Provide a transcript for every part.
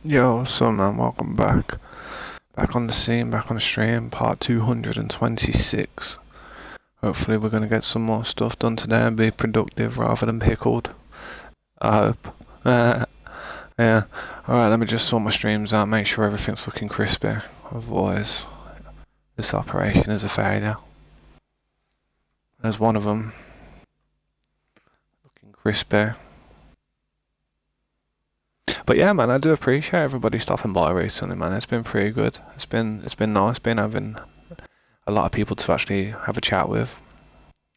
Yo, what's up, man? Welcome back. Back on the scene, back on the stream, part 226. Hopefully we're going to get some more stuff done today and be productive rather than pickled. I hope. Yeah. Alright, let me just sort my streams out, make sure everything's looking crispy. Otherwise, this operation is a failure. There's one of them. Looking crispy. But yeah, man, I do appreciate everybody stopping by recently, man. It's been pretty good. It's been nice being having a lot of people to actually have a chat with.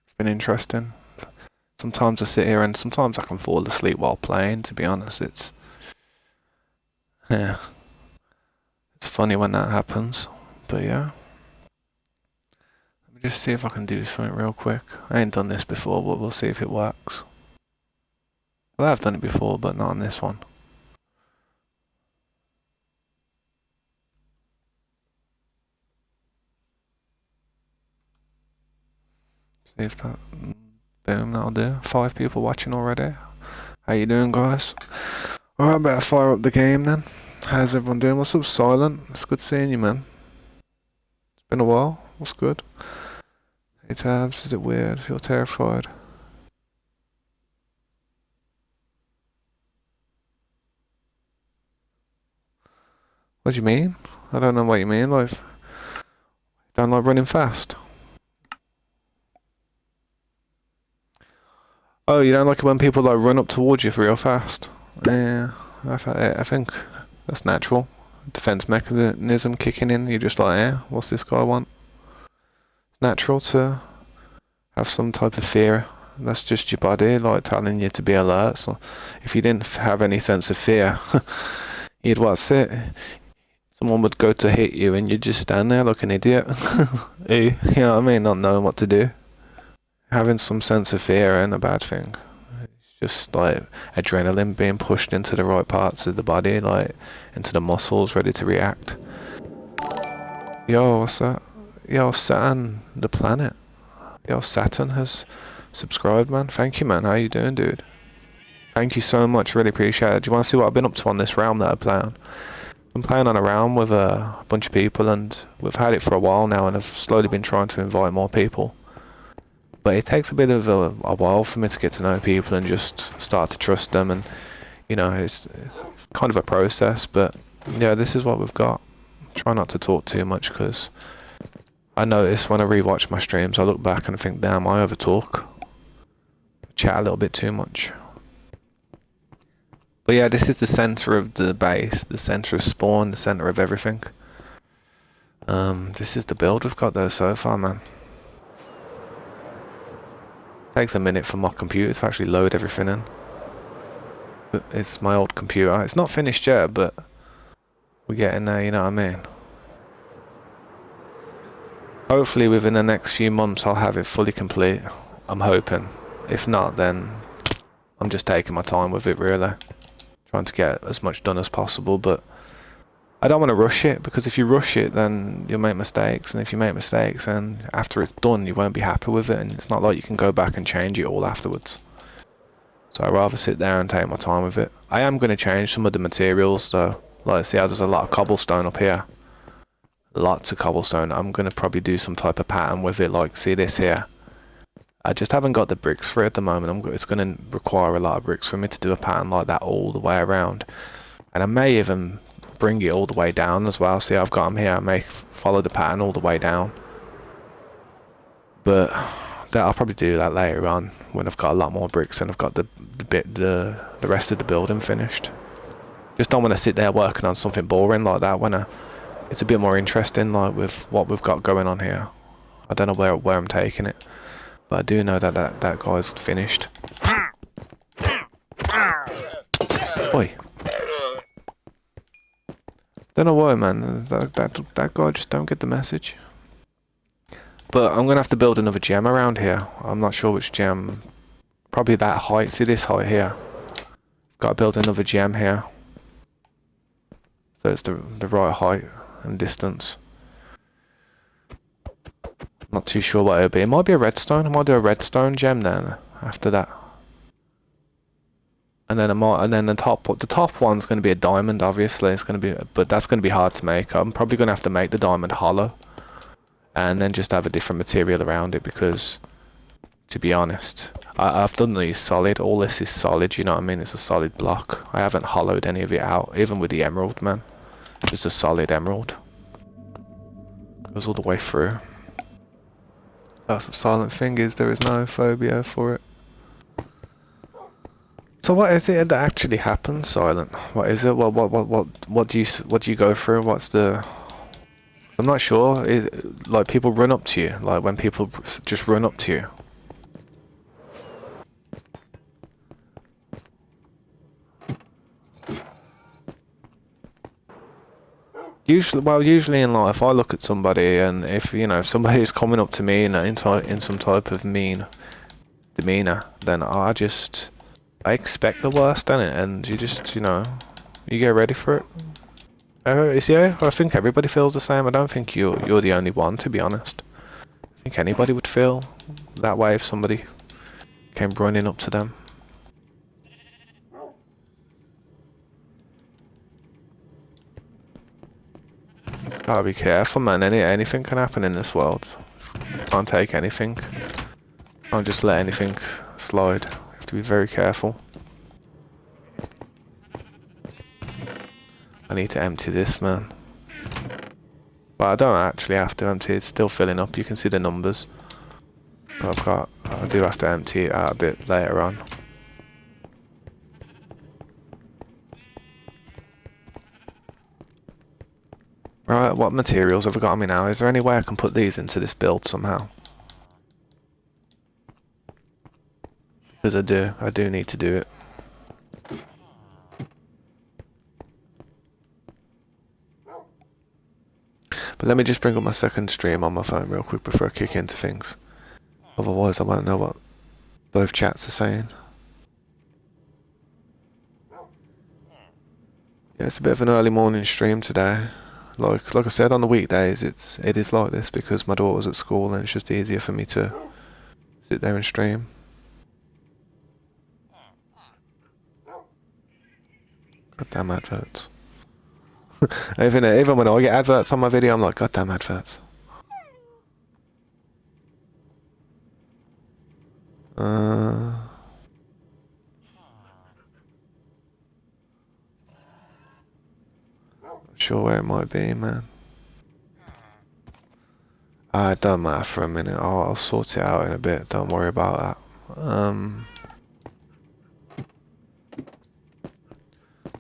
It's been interesting. Sometimes I sit here and sometimes I can fall asleep while playing, to be honest. It's funny when that happens. But yeah. Let me just see if I can do something real quick. I ain't done this before, but we'll see if it works. Well, I've done it before, but not on this one. See if that, boom, that'll do. 5 people watching already. How you doing, guys? Alright, better fire up the game then. How's everyone doing? What's up, Silent? It's good seeing you, man. It's been a while. What's good? Hey, Tabs, is it weird? You're terrified. What do you mean? I don't know what you mean, like, don't like running fast? Oh, you don't like it when people like run up towards you for real fast? Yeah, I think that's natural. Defense mechanism kicking in. You're just like, what's this guy want? It's natural to have some type of fear. That's just your body like telling you to be alert. So if you didn't have any sense of fear, you'd sit. Someone would go to hit you and you'd just stand there like an idiot. You know what I mean? Not knowing what to do. Having some sense of fear ain't a bad thing. It's just like adrenaline being pushed into the right parts of the body, like into the muscles, ready to react. Yo, what's that? Yo, Saturn, the planet. Yo, Saturn has subscribed, man. Thank you, man. How you doing, dude? Thank you so much. Really appreciate it. Do you want to see what I've been up to on this realm that I play on? I'm playing on a realm with a bunch of people, and we've had it for a while now, and I've slowly been trying to invite more people. But it takes a bit of a while for me to get to know people and just start to trust them, and you know, it's kind of a process. But yeah, this is what we've got. Try not to talk too much, because I notice when I rewatch my streams, I look back and I think, damn, I over talk, chat a little bit too much. But yeah, this is the center of the base, the center of spawn, the center of everything. This is the build we've got though so far, man. Takes a minute for my computer to actually load everything in. It's my old computer. It's not finished yet, but we're getting there, you know what I mean? Hopefully within the next few months I'll have it fully complete. I'm hoping. If not, then I'm just taking my time with it, really. Trying to get as much done as possible, but I don't want to rush it, because if you rush it, then you'll make mistakes, and if you make mistakes, then after it's done, you won't be happy with it, and it's not like you can go back and change it all afterwards. So I'd rather sit there and take my time with it. I am going to change some of the materials, though. Like, see how there's a lot of cobblestone up here. Lots of cobblestone. I'm going to probably do some type of pattern with it, like, see this here. I just haven't got the bricks for it at the moment. It's going to require a lot of bricks for me to do a pattern like that all the way around. And I may even bring it all the way down as well. See, I've got them here. I may follow the pattern all the way down, but that I'll probably do that later on when I've got a lot more bricks and I've got the rest of the building finished. Just don't want to sit there working on something boring like that when it's a bit more interesting, like with what we've got going on here. I don't know where I'm taking it, but I do know that guy's finished. Oi. Don't know why, man. That guy just don't get the message. But I'm gonna have to build another gem around here. I'm not sure which gem. Probably that height. See this height here? Got to build another gem here, so it's the right height and distance. Not too sure what it'll be. It might be a redstone. I might do a redstone gem then after that. And then the top one's going to be a diamond. Obviously, it's going to be, but that's going to be hard to make. I'm probably going to have to make the diamond hollow, and then just have a different material around it because, to be honest, I've done these solid. All this is solid. You know what I mean? It's a solid block. I haven't hollowed any of it out, even with the emerald, man. Just a solid emerald. Goes all the way through. That's some silent fingers. There is no phobia for it. So what is it that actually happens, Silent? What is it? What do you go through? What's the? I'm not sure. Like people run up to you, like when people just run up to you. Usually in life, I look at somebody, and if if somebody is coming up to me in some type of mean demeanor, then I expect the worst, innit? And you just, you get ready for it. I think everybody feels the same. I don't think you're the only one, to be honest. I think anybody would feel that way if somebody came running up to them. Gotta be careful, man. Anything can happen in this world. Can't take anything. Can't just let anything slide. You have to be very careful. I need to empty this, man. But I don't actually have to empty it. It's still filling up. You can see the numbers. But I do have to empty it out a bit later on. Right, what materials have I got on me now? Is there any way I can put these into this build somehow? Because I do need to do it. But let me just bring up my second stream on my phone real quick before I kick into things. Otherwise I won't know what both chats are saying. Yeah, it's a bit of an early morning stream today. Like I said, on the weekdays it is like this because my daughter's at school and it's just easier for me to sit there and stream. Goddamn adverts. Even when I get adverts on my video, I'm like, goddamn adverts. Not sure where it might be, man. It don't matter for a minute. I'll sort it out in a bit. Don't worry about that.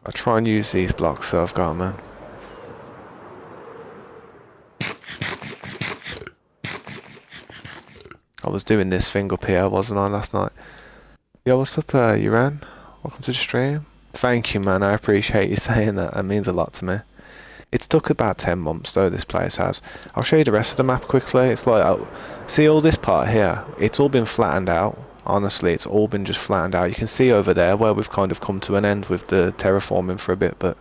I'll try and use these blocks that I've got, man. I was doing this thing up here, wasn't I, last night? Yo, what's up, Uran? Welcome to the stream. Thank you, man. I appreciate you saying that. That means a lot to me. It's took about 10 months, though, this place has. I'll show you the rest of the map quickly. It's like, see all this part here? It's all been flattened out. Honestly, it's all been just flattened out. You can see over there where we've kind of come to an end with the terraforming for a bit, but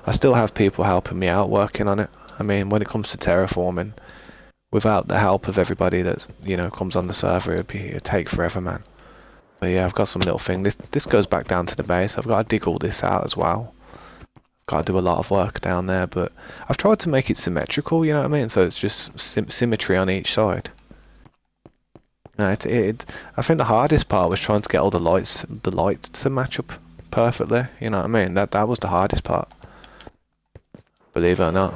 I still have people helping me out working on it. I mean, when it comes to terraforming, without the help of everybody that, comes on the server, it'd take forever, man. But yeah, I've got some little thing. This goes back down to the base. I've got to dig all this out as well. Got to do a lot of work down there, but I've tried to make it symmetrical, you know what I mean? So it's just symmetry on each side. I think the hardest part was trying to get all the lights to match up perfectly, you know what I mean? That was the hardest part. Believe it or not.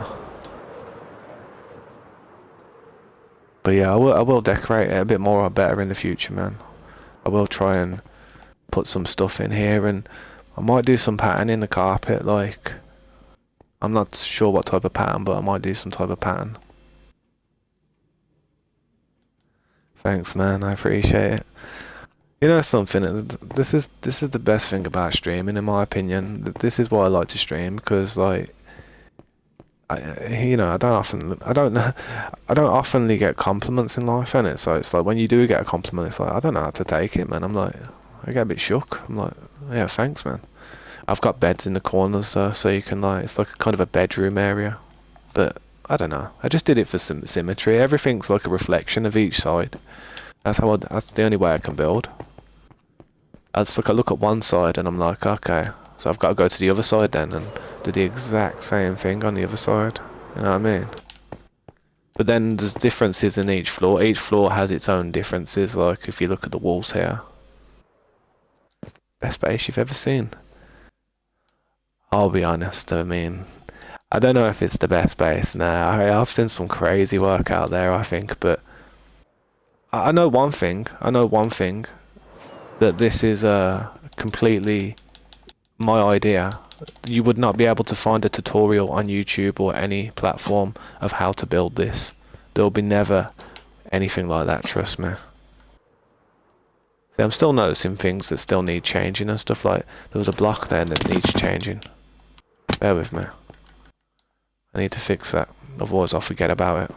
But yeah, I will decorate it a bit more or better in the future, man. I will try and put some stuff in here, and I might do some pattern in the carpet, like, I'm not sure what type of pattern, but I might do some type of pattern. Thanks, man, I appreciate it. You know something, this is the best thing about streaming, in my opinion. This is why I like to stream, because, like, I don't often get compliments in life, innit? So it's like, when you do get a compliment, it's like, I don't know how to take it, man. I'm like, I get a bit shook. I'm like, yeah, thanks, man. I've got beds in the corners, so you can, like, it's like a kind of a bedroom area. But I don't know. I just did it for symmetry. Everything's like a reflection of each side. That's the only way I can build. I look at one side and I'm like, okay, so I've got to go to the other side then and do the exact same thing on the other side. You know what I mean? But then there's differences in each floor. Each floor has its own differences. Like if you look at the walls here, best base you've ever seen. I'll be honest. I mean, I don't know if it's the best base now. I've seen some crazy work out there, I think, but I know one thing. That this is completely my idea. You would not be able to find a tutorial on YouTube or any platform of how to build this. There'll be never anything like that, trust me. See, I'm still noticing things that still need changing and stuff. Like there was a block there that needs changing. Bear with me. I need to fix that, otherwise I'll forget about it.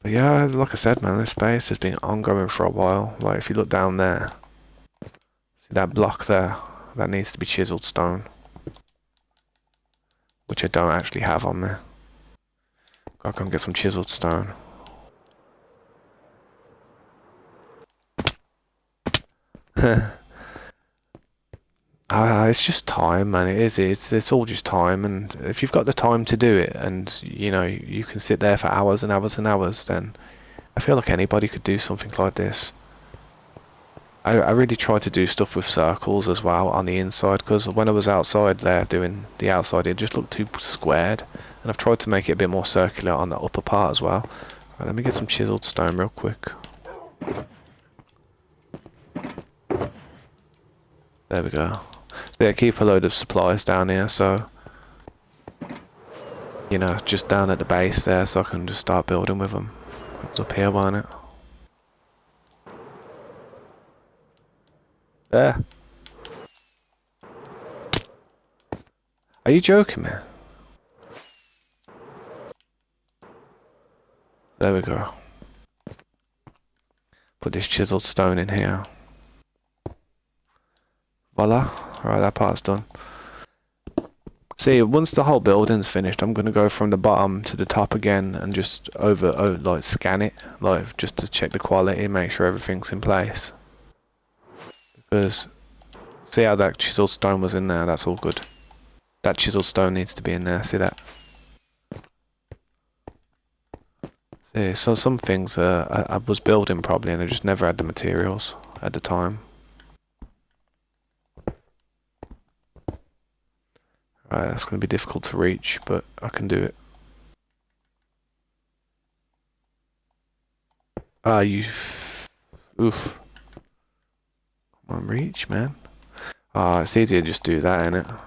But yeah, like I said, man, this base has been ongoing for a while. Like if you look down there, see that block there? That needs to be chiseled stone, which I don't actually have on me. Gotta go and get some chiseled stone. It's just time, man. It's all just time, and if you've got the time to do it, and you know you can sit there for hours and hours and hours, then I feel like anybody could do something like this. I really tried to do stuff with circles as well on the inside, because when I was outside there doing the outside, it just looked too squared, and I've tried to make it a bit more circular on the upper part as well. Right, let me get some chiseled stone real quick. There we go. So yeah, keep a load of supplies down here, so you know, just down at the base there, so I can just start building with them. It's up here, wasn't it? There. Are you joking me? There we go. Put this chiseled stone in here. Voila. Alright, that part's done. See, once the whole building's finished, I'm gonna go from the bottom to the top again and just like scan it, like just to check the quality, make sure everything's in place. Because see how that chiseled stone was in there? That's all good. That chiseled stone needs to be in there. See that? See, so some things I was building probably, and I just never had the materials at the time. Right, that's going to be difficult to reach, but I can do it. Ah, oof. Come on, reach, man. Ah, it's easier to just do that, innit?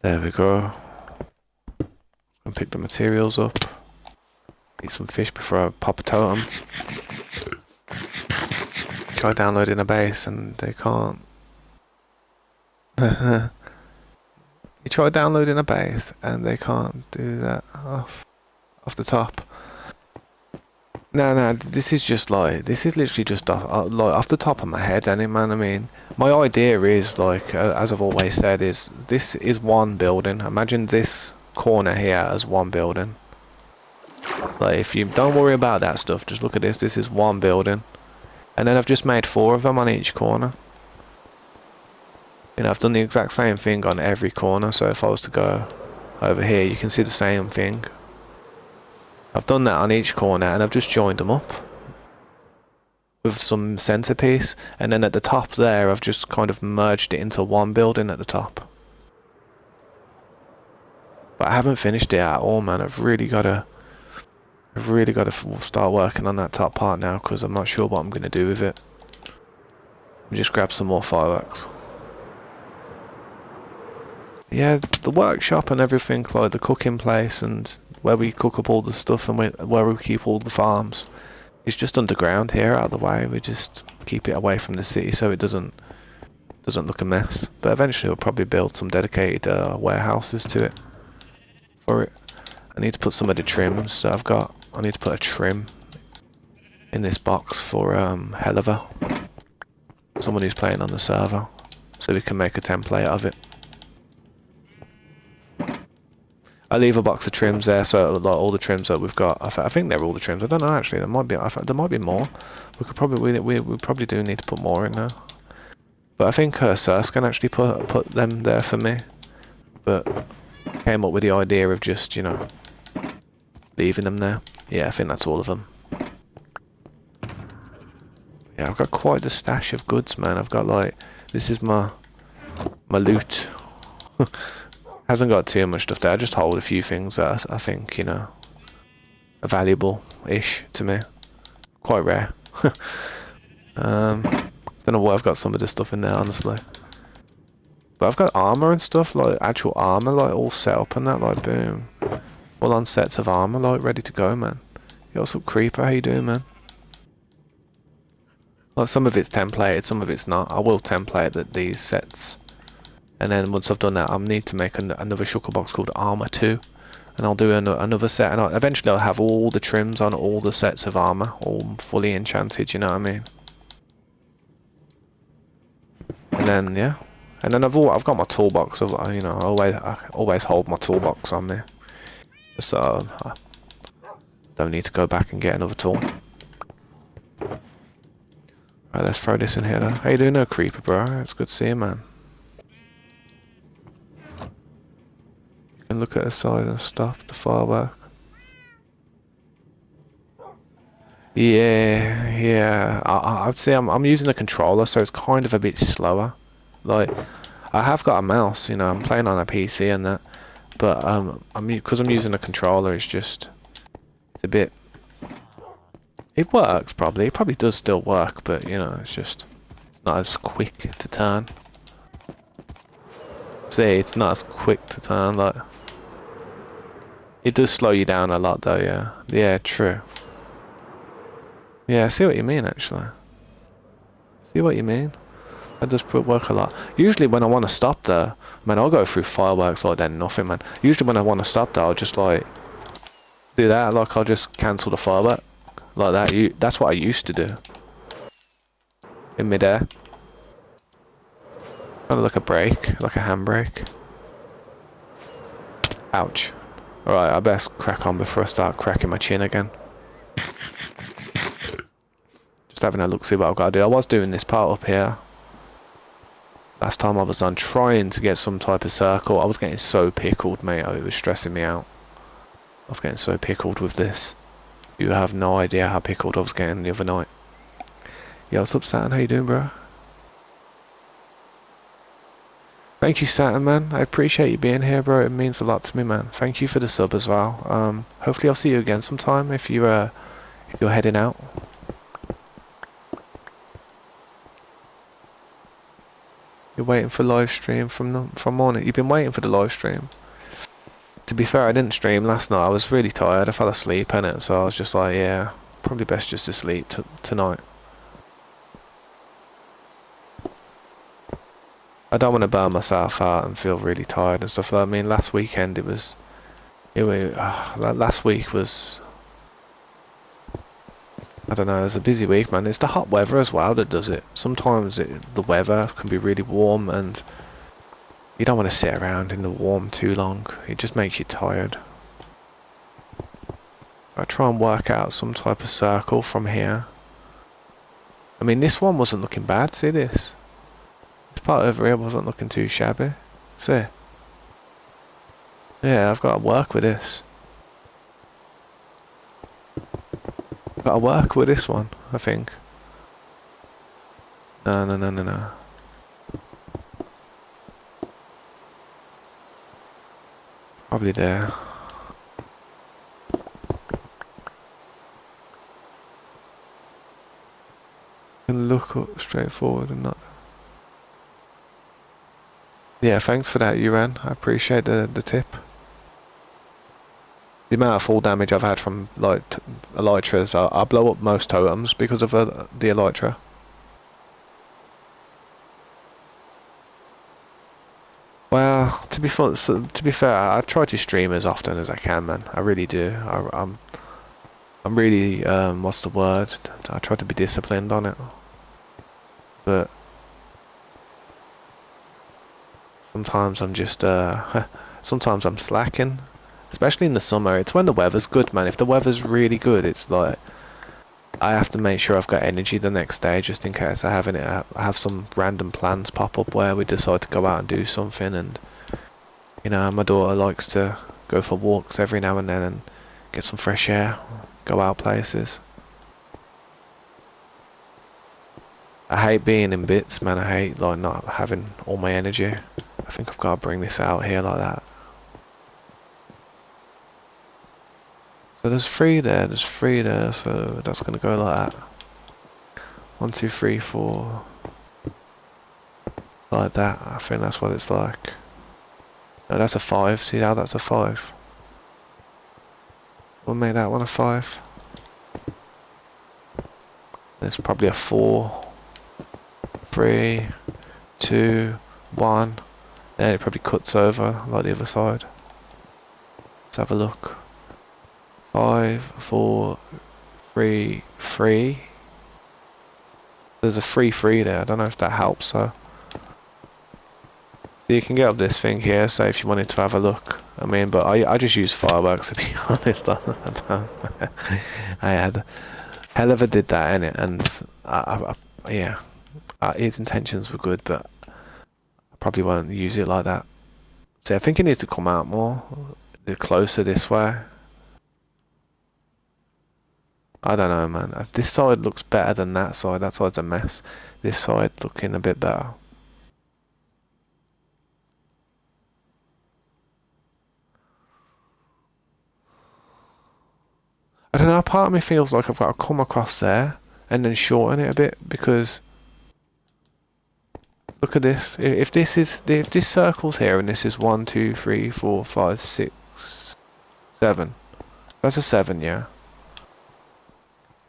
There we go. And pick the materials up. Eat some fish before I pop a totem. Try downloading a base and they can't. You try downloading a base and they can't do that off the top. No, this is just like, this is literally just off the top of my head, man. I mean, my idea is like, as I've always said, is this is one building. Imagine this corner here as one building. Like, if you don't worry about that stuff, just look at this. This is one building, and then I've just made 4 of them on each corner. You know, I've done the exact same thing on every corner. So if I was to go over here, you can see the same thing. I've done that on each corner, and I've just joined them up with some centerpiece, and then at the top there I've just kind of merged it into one building at the top. But I haven't finished it at all, man. I've really got to start working on that top part now, because I'm not sure what I'm going to do with it. Let me just grab some more fireworks. Yeah, the workshop and everything, like the cooking place and where we cook up all the stuff and where we keep all the farms, it's just underground here, out of the way. We just keep it away from the city so it doesn't look a mess. But eventually we'll probably build some dedicated warehouses to it for it. I need to put some of the trims that I've got. I need to put a trim in this box for Helliver, someone who's playing on the server. so we can make a template of it. I leave a box of trims there, so like all the trims that we've got. I think they're all the trims. I don't know actually. There might be. There might be more. We could probably we probably do need to put more in there. But I think Circe can actually put them there for me. But came up with the idea of just, you know, leaving them there. Yeah, I think that's all of them. Yeah, I've got quite the stash of goods, man. I've got like, this is my loot. Hasn't got too much stuff there. I just hold a few things that I think, you know, are valuable-ish to me. Quite rare. Don't know why I've got some of this stuff in there, honestly. But I've got armor and stuff, like actual armor, like all set up and that, like boom. Full on sets of armor, like ready to go, man. Yo, what's up, Creeper? How you doing, man? Like some of it's templated, some of it's not. I will template these sets. And then once I've done that, I'll need to make another shulker box called Armor 2. And I'll do another set, and eventually I'll have all the trims on all the sets of armor, all fully enchanted, you know what I mean? And then, yeah. And then I've got my toolbox, of, you know, I always hold my toolbox on me. So, I don't need to go back and get another tool. Right, let's throw this in here, though. How you doing, Creeper, bro? It's good to see you, man. And look at the side and stop the firework. Yeah. I'd say I'm using a controller, so it's kind of a bit slower. Like, I have got a mouse, you know. I'm playing on a PC and that, but because I'm using a controller, it's a bit. It works probably. It probably does still work, but you know, it's not as quick to turn. See, it's not as quick to turn, like. It does slow you down a lot though, yeah. Yeah, true. Yeah, I see what you mean actually. See what you mean? That does work a lot. Usually when I want to stop there, man, I'll go through fireworks like they're nothing, man. Usually when I want to stop there, I'll just like do that, like I'll just cancel the firework. Like that. That's what I used to do. In midair. It's kind of like a brake, like a handbrake. Ouch. Alright, I best crack on before I start cracking my chin again. Just having a look, see what I've got to do. I was doing this part up here. Last time I was on trying to get some type of circle. I was getting so pickled, mate. It was stressing me out. I was getting so pickled with this. You have no idea how pickled I was getting the other night. Yo, what's up, Saturn? How you doing, bro? Thank you, Saturn, man. I appreciate you being here, bro. It means a lot to me, man. Thank you for the sub as well. Hopefully I'll see you again sometime if you're heading out. You're waiting for live stream from morning. You've been waiting for the live stream. To be fair, I didn't stream last night. I was really tired. I fell asleep in it, so I was just like, yeah, probably best just to sleep tonight. I don't want to burn myself out and feel really tired and stuff. I mean, last weekend last week was, I don't know, it was a busy week, man. It's the hot weather as well that does it. Sometimes the weather can be really warm and you don't want to sit around in the warm too long. It just makes you tired. I try and work out some type of circle from here. I mean, this one wasn't looking bad. See this? This part over here wasn't looking too shabby. See? Yeah, I've got to work with this. Got to work with this one, I think. No. Probably there. And look up straight forward and not. Yeah, thanks for that, Uran. I appreciate the tip. The amount of fall damage I've had from like elytras, I blow up most totems because of the elytra. Well, to be fair, I try to stream as often as I can, man. I really do. I'm really what's the word? I try to be disciplined on it, but Sometimes I'm just sometimes I'm slacking, especially in the summer. It's when the weather's good, man. If the weather's really good, it's like I have to make sure I've got energy the next day, just in case I have some random plans pop up where we decide to go out and do something. And you know, my daughter likes to go for walks every now and then and get some fresh air, go out places. I hate being in bits, man. I hate like not having all my energy. I think I've got to bring this out here like that. So there's 3 there, so that's gonna go like that. 1, 2, 3, 4. Like that. I think that's what it's like. No, that's a 5. See how that's a 5? We'll make that one a 5. There's probably a 4, 3, 2, 1. Then it probably cuts over like the other side. Let's have a look. 5, 4, 3, 3. There's a 3, 3 there. I don't know if that helps. So you can get up this thing here. So if you wanted to have a look, I mean, but I just use fireworks to be honest. I had hell of a did that in it, and yeah, his intentions were good, but I probably won't use it like that. So I think it needs to come out more, closer this way. I don't know, man. This side looks better than that side. That side's a mess. This side looking a bit better. I don't know, part of me feels like I've got to come across there and then shorten it a bit, because look at this. If this circle's here and this is 1, 2, 3, 4, 5, 6, 7. That's a 7, yeah.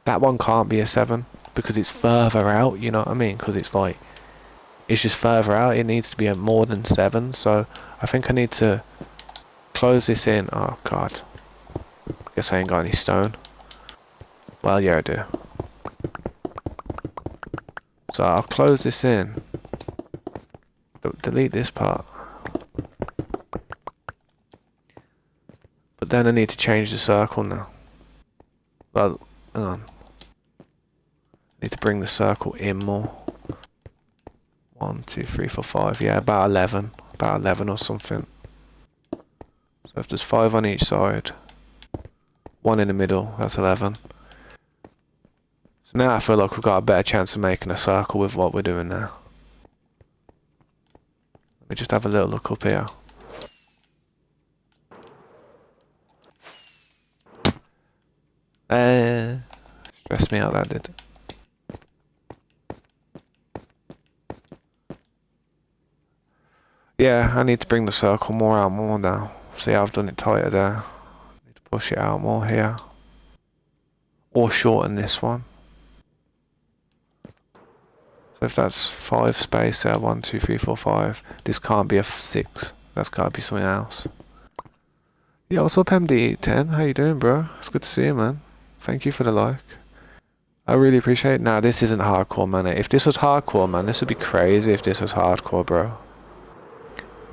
That one can't be a 7 because it's further out, you know what I mean? Because it's like, it's just further out. It needs to be a more than 7. So I think I need to close this in. Oh god. Guess I ain't got any stone. Well, yeah, I do. So I'll close this in. Delete this part. But then I need to change the circle now. Well, hang on. Need to bring the circle in more. 1, 2, 3, 4, 5. Yeah, about 11. About 11 or something. So if there's 5 on each side, 1 in the middle, that's 11. So now I feel like we've got a better chance of making a circle with what we're doing now. Let me just have a little look up here. Stressed me out, that did. Yeah, I need to bring the circle more out more now. See, I've done it tighter there. Need to push it out more here. Or shorten this one. So if that's 5 space there, 1, 2, 3, 4, 5. This can't be a 6. That's gotta be something else. Yeah, what's up, MD10? How you doing, bro? It's good to see you, man. Thank you for the like. I really appreciate it. Nah, this isn't hardcore, man. If this was hardcore, man, this would be crazy if this was hardcore, bro.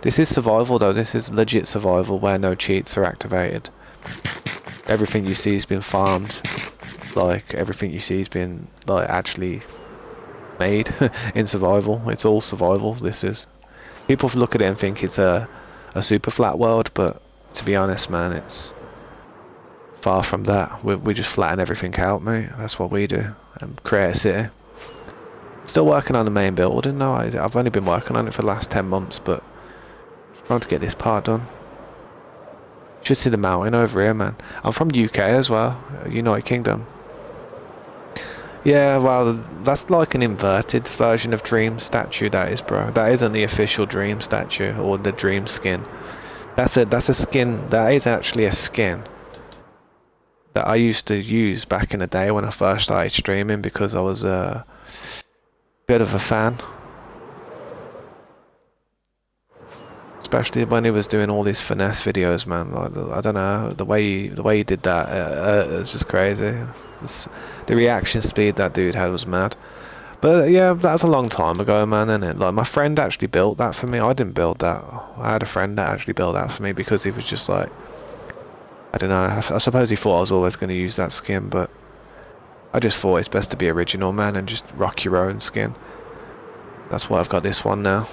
This is survival, though. This is legit survival where no cheats are activated. Everything you see has been farmed. Like, everything you see has been, like, actually made in survival. It's all survival, this is. People look at it and think it's a super flat world, but to be honest, man, it's far from that. We just flatten everything out, mate. That's what we do. And create a city. Still working on the main building, though. I've only been working on it for the last 10 months, but trying to get this part done. Should see the mountain over here, man. I'm from UK as well, United Kingdom. Yeah, well, that's like an inverted version of Dream statue, that is, bro. That isn't the official Dream statue or the Dream skin. That's a skin. That is actually a skin that I used to use back in the day when I first started streaming, because I was a bit of a fan. Especially when he was doing all these finesse videos, man. Like, I don't know, the way he did that, it was just crazy. The reaction speed that dude had was mad. But yeah, that's a long time ago, man, isn't it? Like, my friend actually built that for me. I didn't build that. I had a friend that actually built that for me because he was just like, I don't know, I suppose he thought I was always going to use that skin, but I just thought it's best to be original, man, and just rock your own skin. That's why I've got this one now.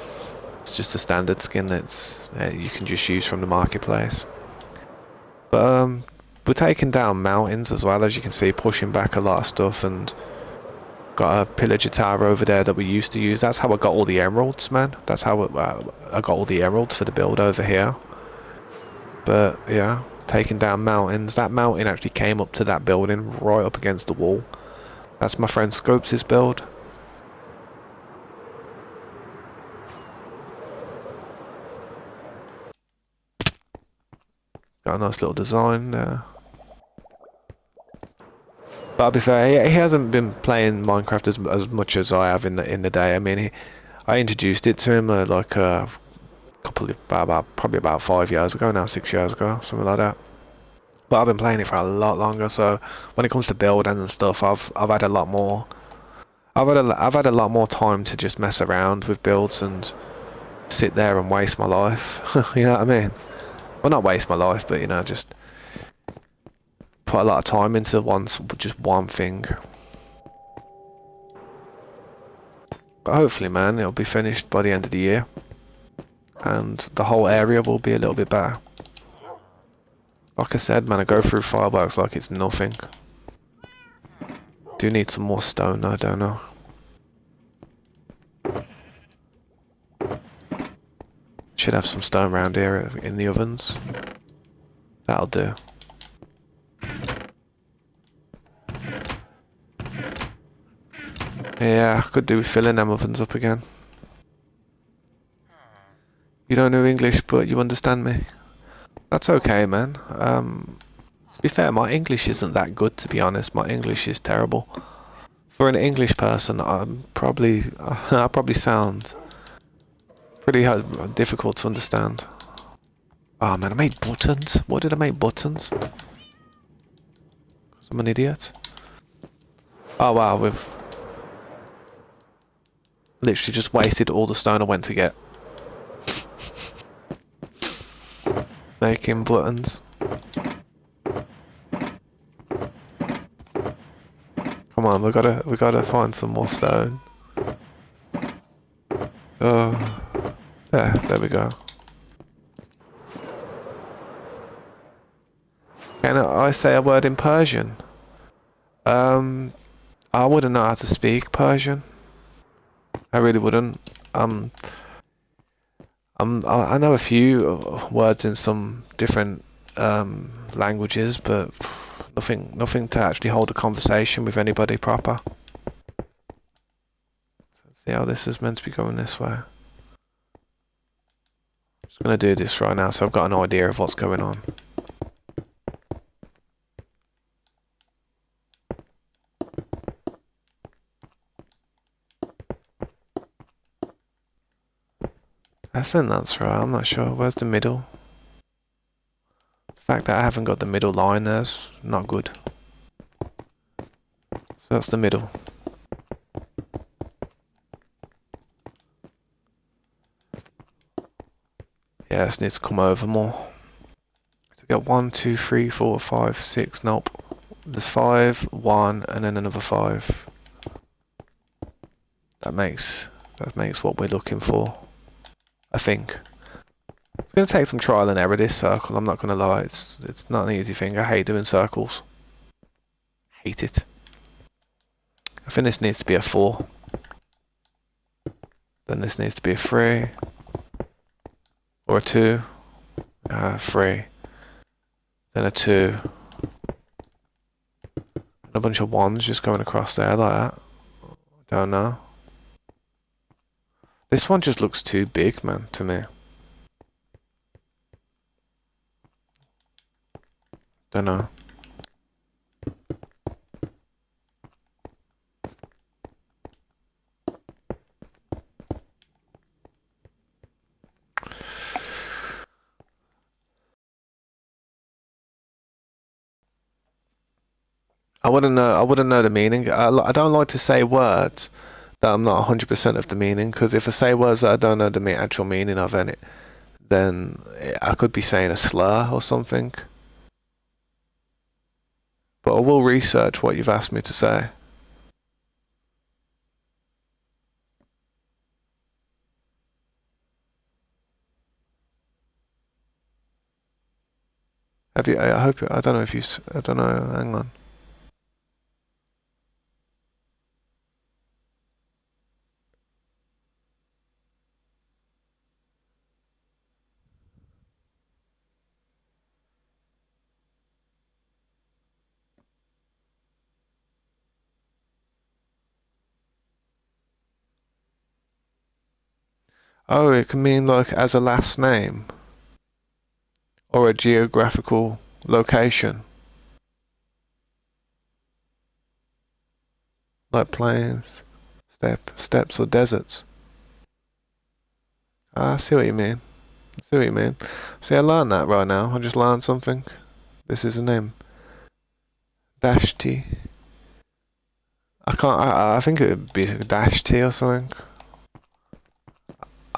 It's just a standard skin that's you can just use from the marketplace. But we're taking down mountains as well, as you can see, pushing back a lot of stuff, and got a pillager tower over there that we used to use. That's how I got all the emeralds, man. That's how I got all the emeralds for the build over here. But yeah, taking down mountains. That mountain actually came up to that building, right up against the wall. That's my friend Scopes' build. Got a nice little design there. But I'll be fair, he hasn't been playing Minecraft as much as I have in the day. I mean, I introduced it to him like a couple of probably about 5 years ago now, 6 years ago, something like that. But I've been playing it for a lot longer. So when it comes to building and stuff, I've had a lot more. I've had a lot more time to just mess around with builds and sit there and waste my life. You know what I mean? Well, not waste my life, but you know, just put a lot of time into just one thing. But hopefully, man, it'll be finished by the end of the year, and the whole area will be a little bit better. Like I said, man, I go through fireworks like it's nothing. Do need some more stone, though, don't I? Should have some stone around here in the ovens. That'll do. Yeah, I could do with filling them ovens up again. You don't know English, but you understand me. That's okay, man. To be fair, my English isn't that good, to be honest. My English is terrible. For an English person, I probably sound pretty difficult to understand. Oh man, I made buttons. Why did I make buttons? 'Cause I'm an idiot. Oh wow, we've literally just wasted all the stone I went to get. Making buttons. Come on, we gotta find some more stone. Oh, there we go. Can I say a word in Persian? I wouldn't know how to speak Persian. I really wouldn't. I know a few words in some different languages, but nothing to actually hold a conversation with anybody proper. Let's see how this is meant to be going this way. I'm just gonna do this right now, so I've got an idea of what's going on. I think that's right. I'm not sure. Where's the middle? The fact that I haven't got the middle line there's not good. So that's the middle. Yeah, this needs to come over more. So we got 1, 2, 3, 4, 5, 6. Nope. There's 5, 1, and then another 5. That makes what we're looking for. I think. It's going to take some trial and error, this circle, I'm not going to lie. It's not an easy thing. I hate doing circles. Hate it. I think this needs to be a 4. Then this needs to be a 3. Or a 2. 3. Then a 2. And a bunch of 1s just going across there like that. Don't know. This one just looks too big, man, to me. Don't know. I wouldn't know the meaning. I don't like to say words that I'm not 100% of the meaning. Because if I say words that I don't know the actual meaning of, then I could be saying a slur or something. But I will research what you've asked me to say. Have you? I hope. I don't know if you. I don't know. Hang on. Oh, it can mean like as a last name or a geographical location, like plains, steppes or deserts. Ah, I see what you mean. I see what you mean. See, I learned that right now. I just learned something. This is a name. Dash T. I can't. I think it would be Dash T or something.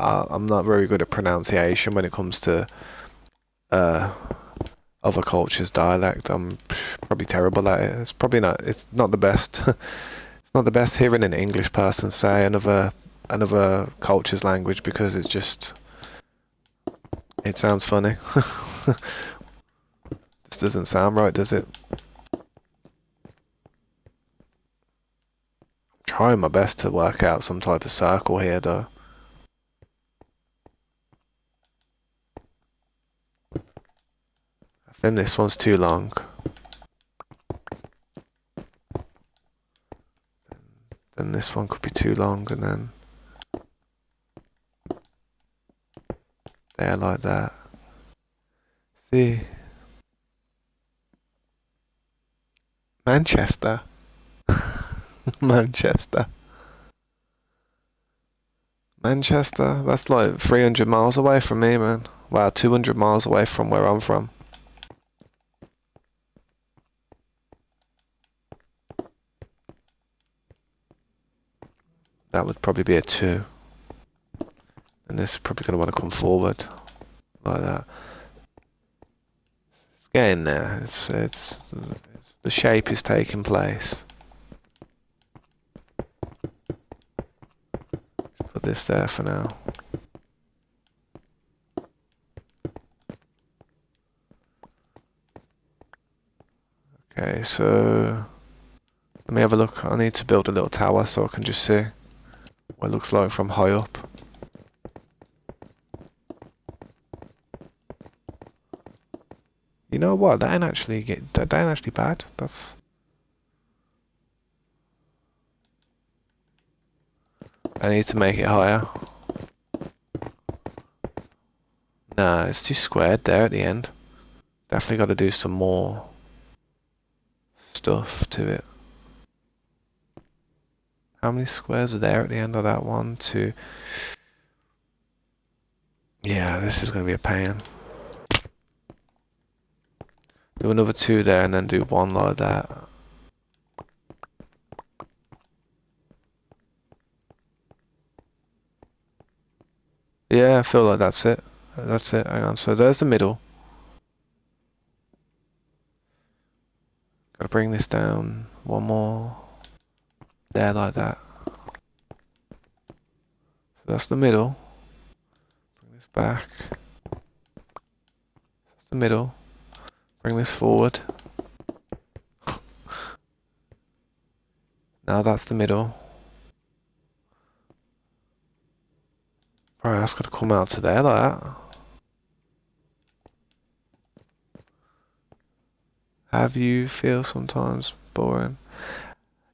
I'm not very good at pronunciation when it comes to uh, other cultures' dialect. I'm probably terrible at it. It's probably not. It's not the best. It's not the best hearing an English person say another culture's language because it's just it sounds funny. This doesn't sound right, does it? I'm trying my best to work out some type of circle here, though. I think this one's too long. Then this one could be too long, and then there like that. See, Manchester. Manchester. Manchester? That's like 300 miles away from me, man. Wow, 200 miles away from where I'm from. That would probably be a 2. And this is probably going to want to come forward. Like that. It's getting there. It's the shape is taking place. Put this there for now. Okay, so let me have a look. I need to build a little tower so I can just see what it looks like from high up. You know what? That ain't actually bad. I need to make it higher. Nah, it's too squared there at the end. Definitely got to do some more stuff to it. How many squares are there at the end of that? 1, 2. Yeah, this is going to be a pain. Do another 2 there and then do 1 like that. Yeah, I feel like that's it. That's it. Hang on. So there's the middle. Gotta bring this down. 1 more. There, like that. So that's the middle. Bring this back. That's the middle. Bring this forward. Now that's the middle. Right, that's gotta come out to there like that. Have you feel sometimes boring?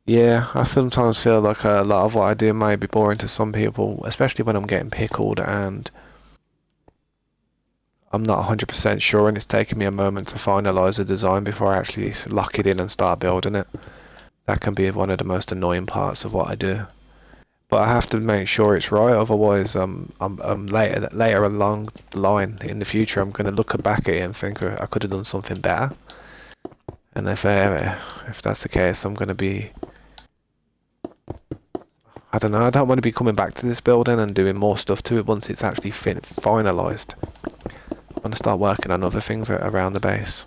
Yeah, I sometimes feel like a lot of what I do might be boring to some people, especially when I'm getting pickled and I'm not 100% sure and it's taking me a moment to finalise a design before I actually lock it in and start building it. That can be one of the most annoying parts of what I do. But I have to make sure it's right, otherwise I'm later along the line in the future I'm going to look back at it and think I could have done something better. And if that's the case, I'm going to be I don't know, I don't want to be coming back to this building and doing more stuff to it once it's actually finalised. I want to start working on other things around the base.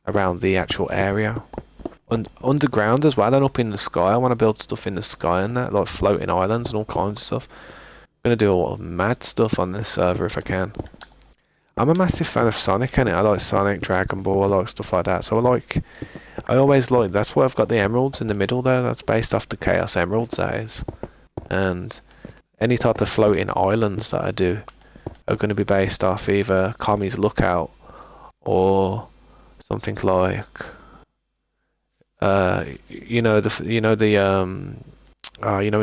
Around the actual area. Underground as well, and up in the sky. I want to build stuff in the sky and that, like floating islands and all kinds of stuff. I'm going to do a lot of mad stuff on this server if I can. I'm a massive fan of Sonic, innit? I like Sonic, Dragon Ball, I like stuff like that. So I always like, that's why I've got the emeralds in the middle there. That's based off the Chaos Emeralds, that is. And any type of floating islands that I do are going to be based off either Kami's Lookout or something like, in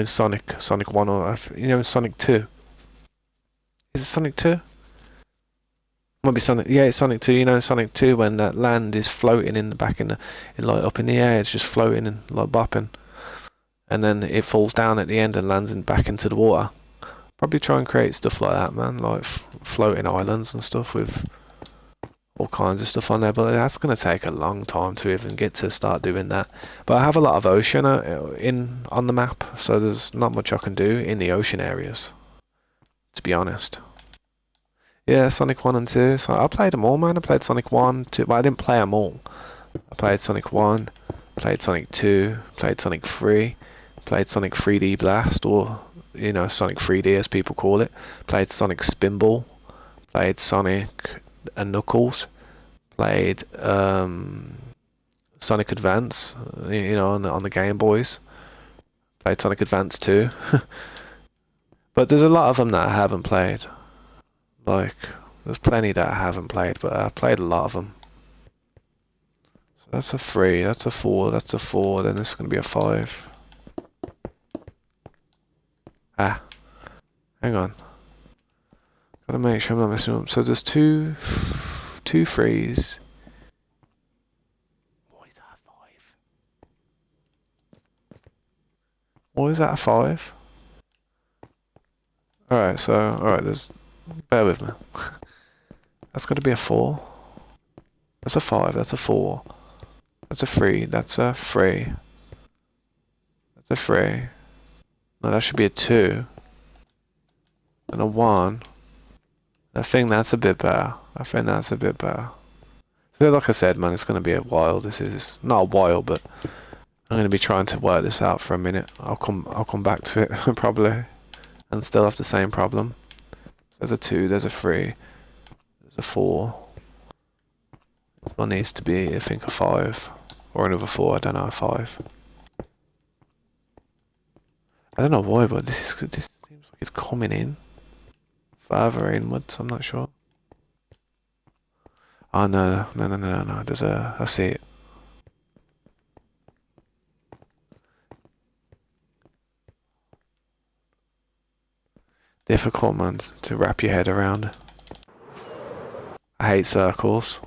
Sonic 1 or, in Sonic 2. Is it Sonic 2? Might be Sonic. Yeah, it's Sonic 2. You know, Sonic 2 when that land is floating in the back like up in the air, it's just floating and like bopping, and then it falls down at the end and lands back into the water. Probably try and create stuff like that, man, like floating islands and stuff with all kinds of stuff on there. But that's gonna take a long time to even get to start doing that. But I have a lot of ocean on the map, so there's not much I can do in the ocean areas, to be honest. Yeah, Sonic 1 and 2. So I played them all, man. I played Sonic 1, 2. Well, I didn't play them all. I played Sonic 1, played Sonic 2, played Sonic 3, played Sonic 3D Blast, or, Sonic 3D as people call it. Played Sonic Spinball, played Sonic and Knuckles, played Sonic Advance, on the Game Boys. Played Sonic Advance 2. But there's a lot of them that I haven't played. Like, there's plenty that I haven't played, but I've played a lot of them. So that's a 3, that's a 4, that's a 4, then this is going to be a 5. Ah. Hang on. Gotta make sure I'm not messing up. So there's two 3s. Why is that a 5? Why is that a 5? Alright, there's... Bear with me. That's got to be a 4. That's a 5. That's a 4. That's a 3. That's a 3. That's a 3. No, that should be a 2. And a 1. I think that's a bit better. So like I said, man, it's going to be a while. This is not a while, but I'm going to be trying to work this out for a minute. I'll come back to it probably, and still have the same problem. There's a 2, there's a 3, there's a 4. This one needs to be, I think, a 5. Or another 4, I don't know, a 5. I don't know why, but this seems like it's coming in. Further inwards, I'm not sure. Oh, no, there's I see it. Difficult, man, to wrap your head around. I hate circles,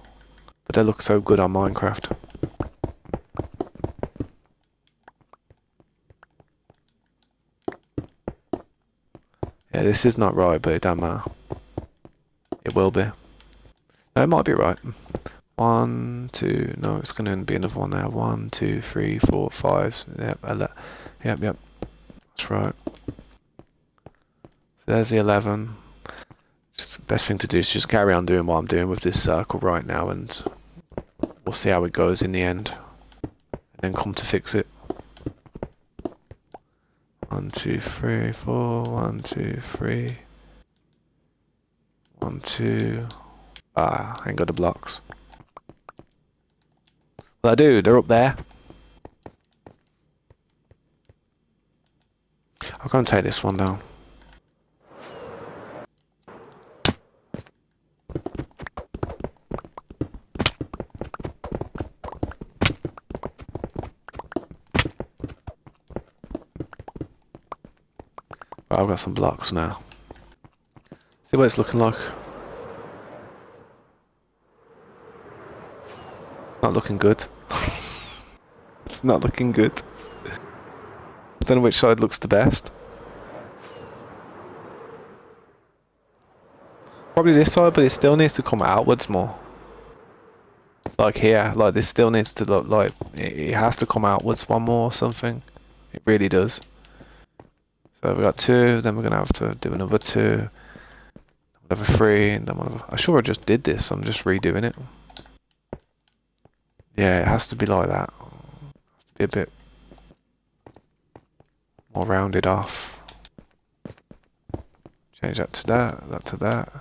but they look so good on Minecraft. Yeah, this is not right, but it don't matter. It will be. No, it might be right. 1, 2, no, it's going to be another one there. 1, 2, 3, 4, 5. Yep. That's right. So there's the 11. Just the best thing to do is just carry on doing what I'm doing with this circle right now, and we'll see how it goes in the end. And then come to fix it. 1, 2, 3, 4. 1, 2, 3. 1, 2. Ah, I ain't got the blocks. Well, I do. They're up there. I'll go and take this one down. Right, I've got some blocks now. See what it's looking like. Not looking good. It's not looking good. I don't know which side looks the best. Probably this side, but it still needs to come outwards more. Like here, like this still needs to look like it has to come outwards one more or something. It really does. So we got 2, then we're gonna have to do another 2, another 3, and then another. I'm sure I just did this. I'm just redoing it. Yeah, it has to be like that. It has to be a bit more rounded off. Change that to that, that to that.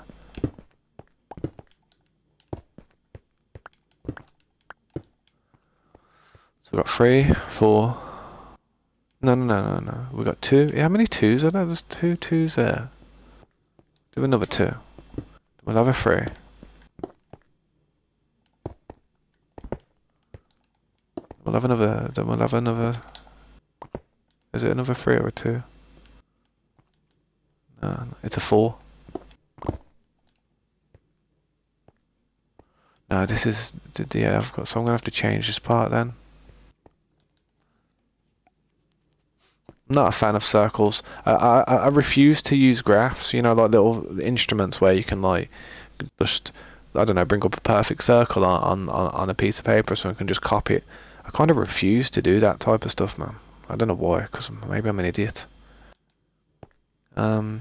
So we got 3, 4. No. We got 2. How many 2s are there? There's 2 2s there. Do another 2. Do another 3. We'll have another. Then we'll have another. Is it another 3 or a 2? No, it's a 4. No, this is. Yeah, I've got. So I'm gonna have to change this part then. I'm not a fan of circles. I refuse to use graphs. You know, like little instruments where you can like just, I don't know, bring up a perfect circle on a piece of paper so I can just copy it. I kind of refuse to do that type of stuff, man. I don't know why, because maybe I'm an idiot. Maybe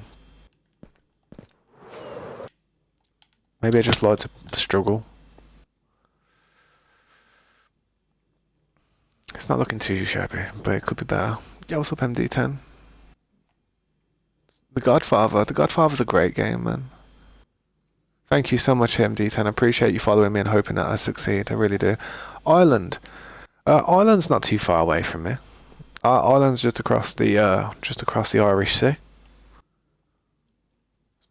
I just like to struggle. It's not looking too shabby, but it could be better. Yeah, what's up, MD10? The Godfather. The Godfather's a great game, man. Thank you so much, MD10. I appreciate you following me and hoping that I succeed. I really do. Ireland. Ireland's not too far away from me. Ireland's just across the Irish Sea.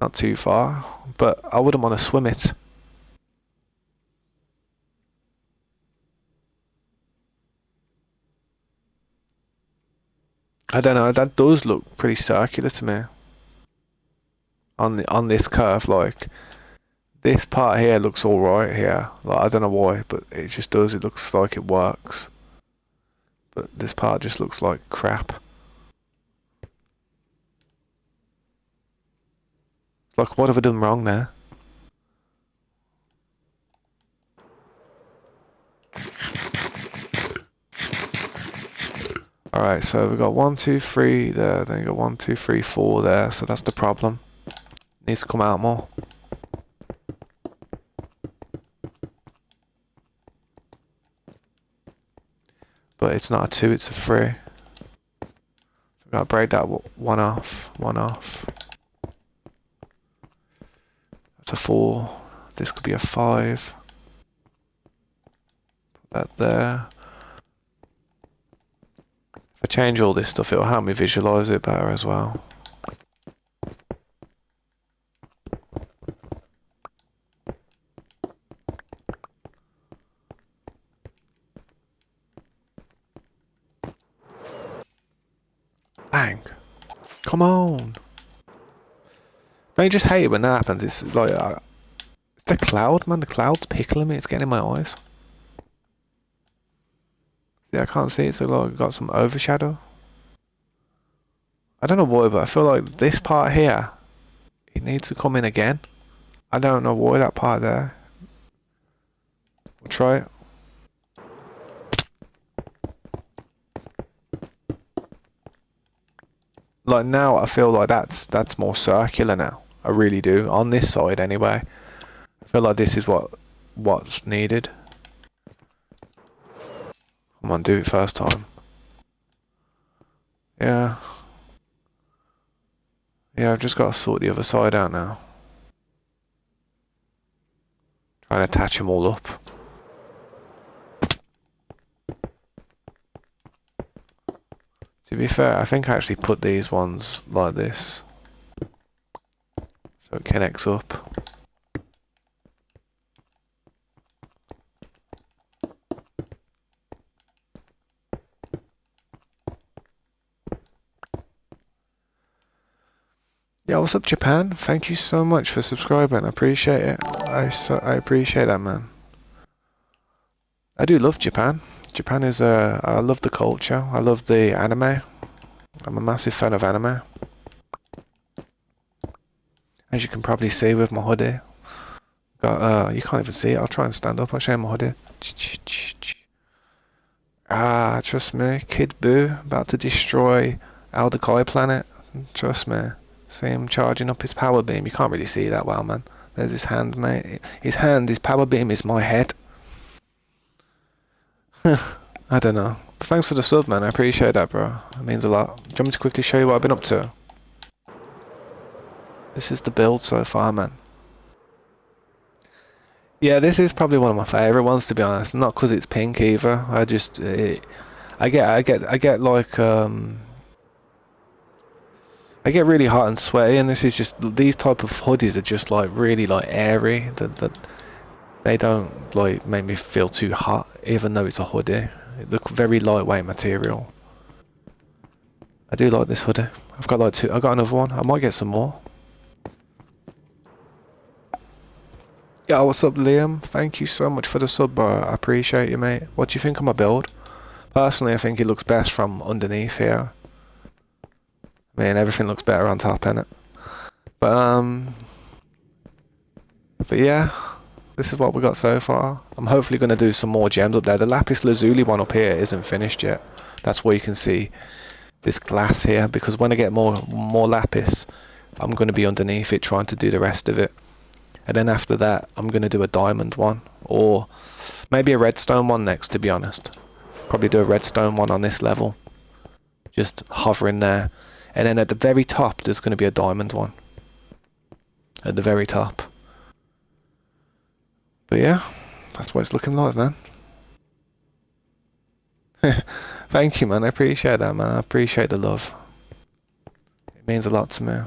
Not too far, but I wouldn't want to swim it. I don't know. That does look pretty circular to me. On this curve, like this part here looks all right here. Like I don't know why, but it just does. It looks like it works. But this part just looks like crap. Like, what have I done wrong there? Alright, so we've got 1, 2, 3 there, then you got 1, 2, 3, 4 there, so that's the problem. Needs to come out more. But it's not a 2, it's a 3. So we've got to break that one off. That's a 4. This could be a 5. Put that there. If I change all this stuff, it'll help me visualize it better as well. Bang. Come on. Don't you just hate it when that happens? It's like, it's the cloud, man. The cloud's pickling me. It's getting in my eyes. See, I can't see it, so like, I've got some overshadow. I don't know why, but I feel like this part here, it needs to come in again. I don't know why that part there. We'll try it. Like now, I feel like that's more circular now. I really do. On this side, anyway. I feel like this is what's needed. Come on, do it first time. Yeah. Yeah, I've just got to sort the other side out now. Try and attach them all up. To be fair, I think I actually put these ones like this. So it connects up. Yeah, what's up, Japan? Thank you so much for subscribing. I appreciate it. I appreciate that, man. I do love Japan. Japan is I love the culture. I love the anime. I'm a massive fan of anime. As you can probably see with my hoodie. Got you can't even see it. I'll try and stand up. I'll show you my hoodie. Trust me, Kid Buu about to destroy Aldekai planet. Trust me. See him charging up his power beam. You can't really see that well, man. There's his hand, mate. His power beam is my head. I don't know. But thanks for the sub, man. I appreciate that, bro. It means a lot. Do you want me to quickly show you what I've been up to? This is the build so far, man. Yeah, this is probably one of my favourite ones, to be honest. Not because it's pink either. I just, I get like, I get really hot and sweaty, and this is just, these type of hoodies are just like really like airy. That they don't like make me feel too hot, even though it's a hoodie. It looks very lightweight material. I do like this hoodie. I've got like two. I got another one. I might get some more. Yo, what's up, Liam? Thank you so much for the sub, bro. I appreciate you, mate. What do you think of my build? Personally, I think it looks best from underneath here. I mean, everything looks better on top, innit? But yeah, this is what we got so far. I'm hopefully going to do some more gems up there. The lapis lazuli one up here isn't finished yet. That's where you can see this glass here, because when I get more lapis, I'm going to be underneath it trying to do the rest of it. And then after that, I'm going to do a diamond one, or maybe a redstone one next, to be honest. Probably do a redstone one on this level, just hovering there. And then at the very top, there's going to be a diamond one. At the very top. But yeah, that's what it's looking like, man. Thank you, man. I appreciate that, man. I appreciate the love. It means a lot to me.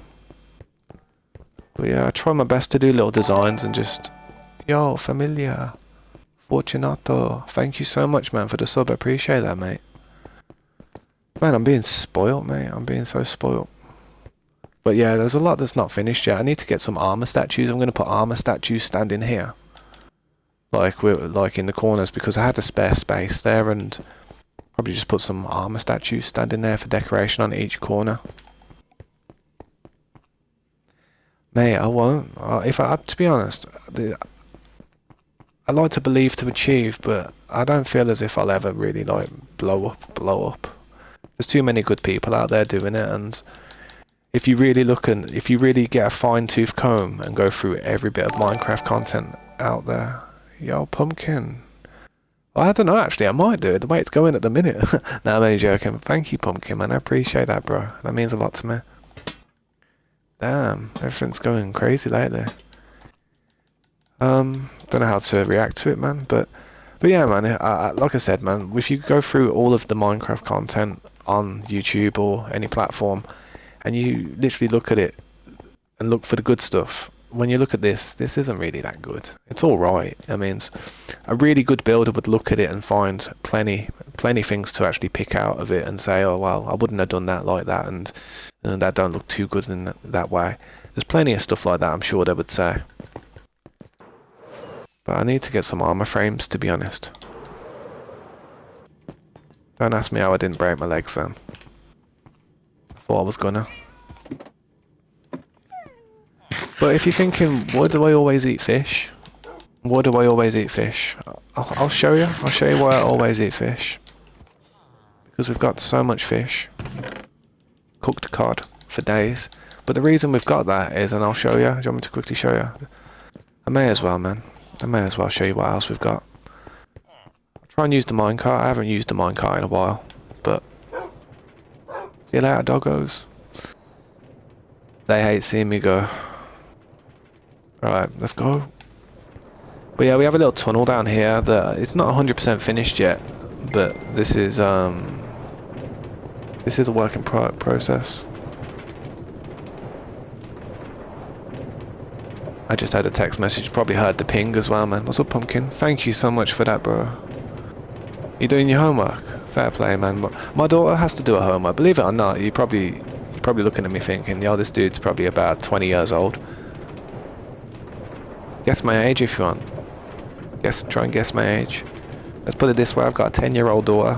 But yeah, I try my best to do little designs and just... Yo, familia. Fortunato. Thank you so much, man, for the sub. I appreciate that, mate. Man, I'm being spoiled, mate. I'm being so spoiled. But yeah, there's a lot that's not finished yet. I need to get some armor statues. I'm going to put armor statues standing here. Like in the corners, because I had a spare space there, and probably just put some armor statues standing there for decoration on each corner. Mate, I won't. To be honest, I like to believe to achieve, but I don't feel as if I'll ever really like blow up. There's too many good people out there doing it, and if you really get a fine-tooth comb and go through every bit of Minecraft content out there, yo, Pumpkin. Well, I don't know, actually, I might do it the way it's going at the minute. Nah, I'm only joking. Thank you, Pumpkin, man. I appreciate that, bro. That means a lot to me. Damn, everything's going crazy lately. Don't know how to react to it, man, but yeah, man, like I said, man, if you go through all of the Minecraft content on YouTube or any platform, and you literally look at it and look for the good stuff, when you look at this isn't really that good. It's alright. I mean, a really good builder would look at it and find plenty things to actually pick out of it and say, oh, well, I wouldn't have done that like that, and that don't look too good in that way. There's plenty of stuff like that, I'm sure they would say. But I need to get some armor frames, to be honest. Don't ask me how I didn't break my legs then. I thought I was gonna. But if you're thinking, why do I always eat fish? Why do I always eat fish? I'll show you. I'll show you why I always eat fish. Because we've got so much fish. Cooked cod for days. But the reason we've got that is, and I'll show you. Do you want me to quickly show you? I may as well, man. I may as well show you what else we've got. I'll try and use the minecart. I haven't used the minecart in a while. But see you later, doggos. They hate seeing me go. Alright, let's go. But yeah, we have a little tunnel down here that it's not 100% finished yet, but this is a work in process. I just had a text message, probably heard the ping as well, man. What's up, Pumpkin? Thank you so much for that, bro. You doing your homework? Fair play, man. My daughter has to do her homework. Believe it or not, you're probably looking at me thinking, yo, this dude's probably about 20 years old. Guess my age if you want. Try and guess my age. Let's put it this way, I've got a 10-year-old daughter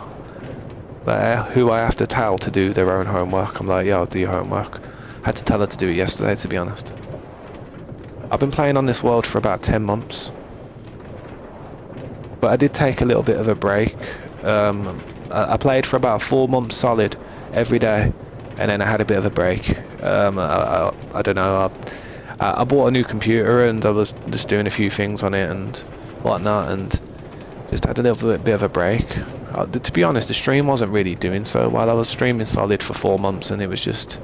who I have to tell to do their own homework. I'm like, yo, do your homework. I had to tell her to do it yesterday, to be honest. I've been playing on this world for about 10 months. But I did take a little bit of a break. I played for about 4 months solid, every day. and then I had a bit of a break. I don't know. I bought a new computer and I was just doing a few things on it and whatnot, and just had a little bit of a break. To be honest, the stream wasn't really doing so well. I was streaming solid for 4 months, and it was just,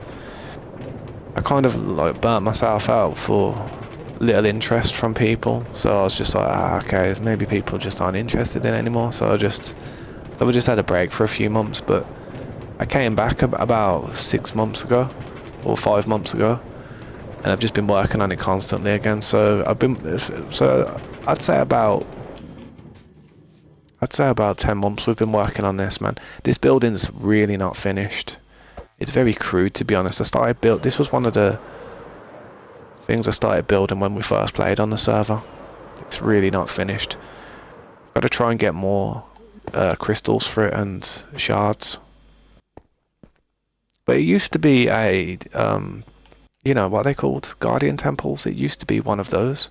I kind of like burnt myself out for little interest from people. So I was just like, okay, maybe people just aren't interested in it anymore. So we just had a break for a few months, but I came back about 6 months ago or 5 months ago, and I've just been working on it constantly again. So I'd say about 10 months we've been working on this, man. This building's really not finished. It's very crude, to be honest. This was one of the things I started building when we first played on the server. It's really not finished. I've got to try and get more crystals for it and shards. But it used to be a, you know, what are they called? Guardian temples. It used to be one of those.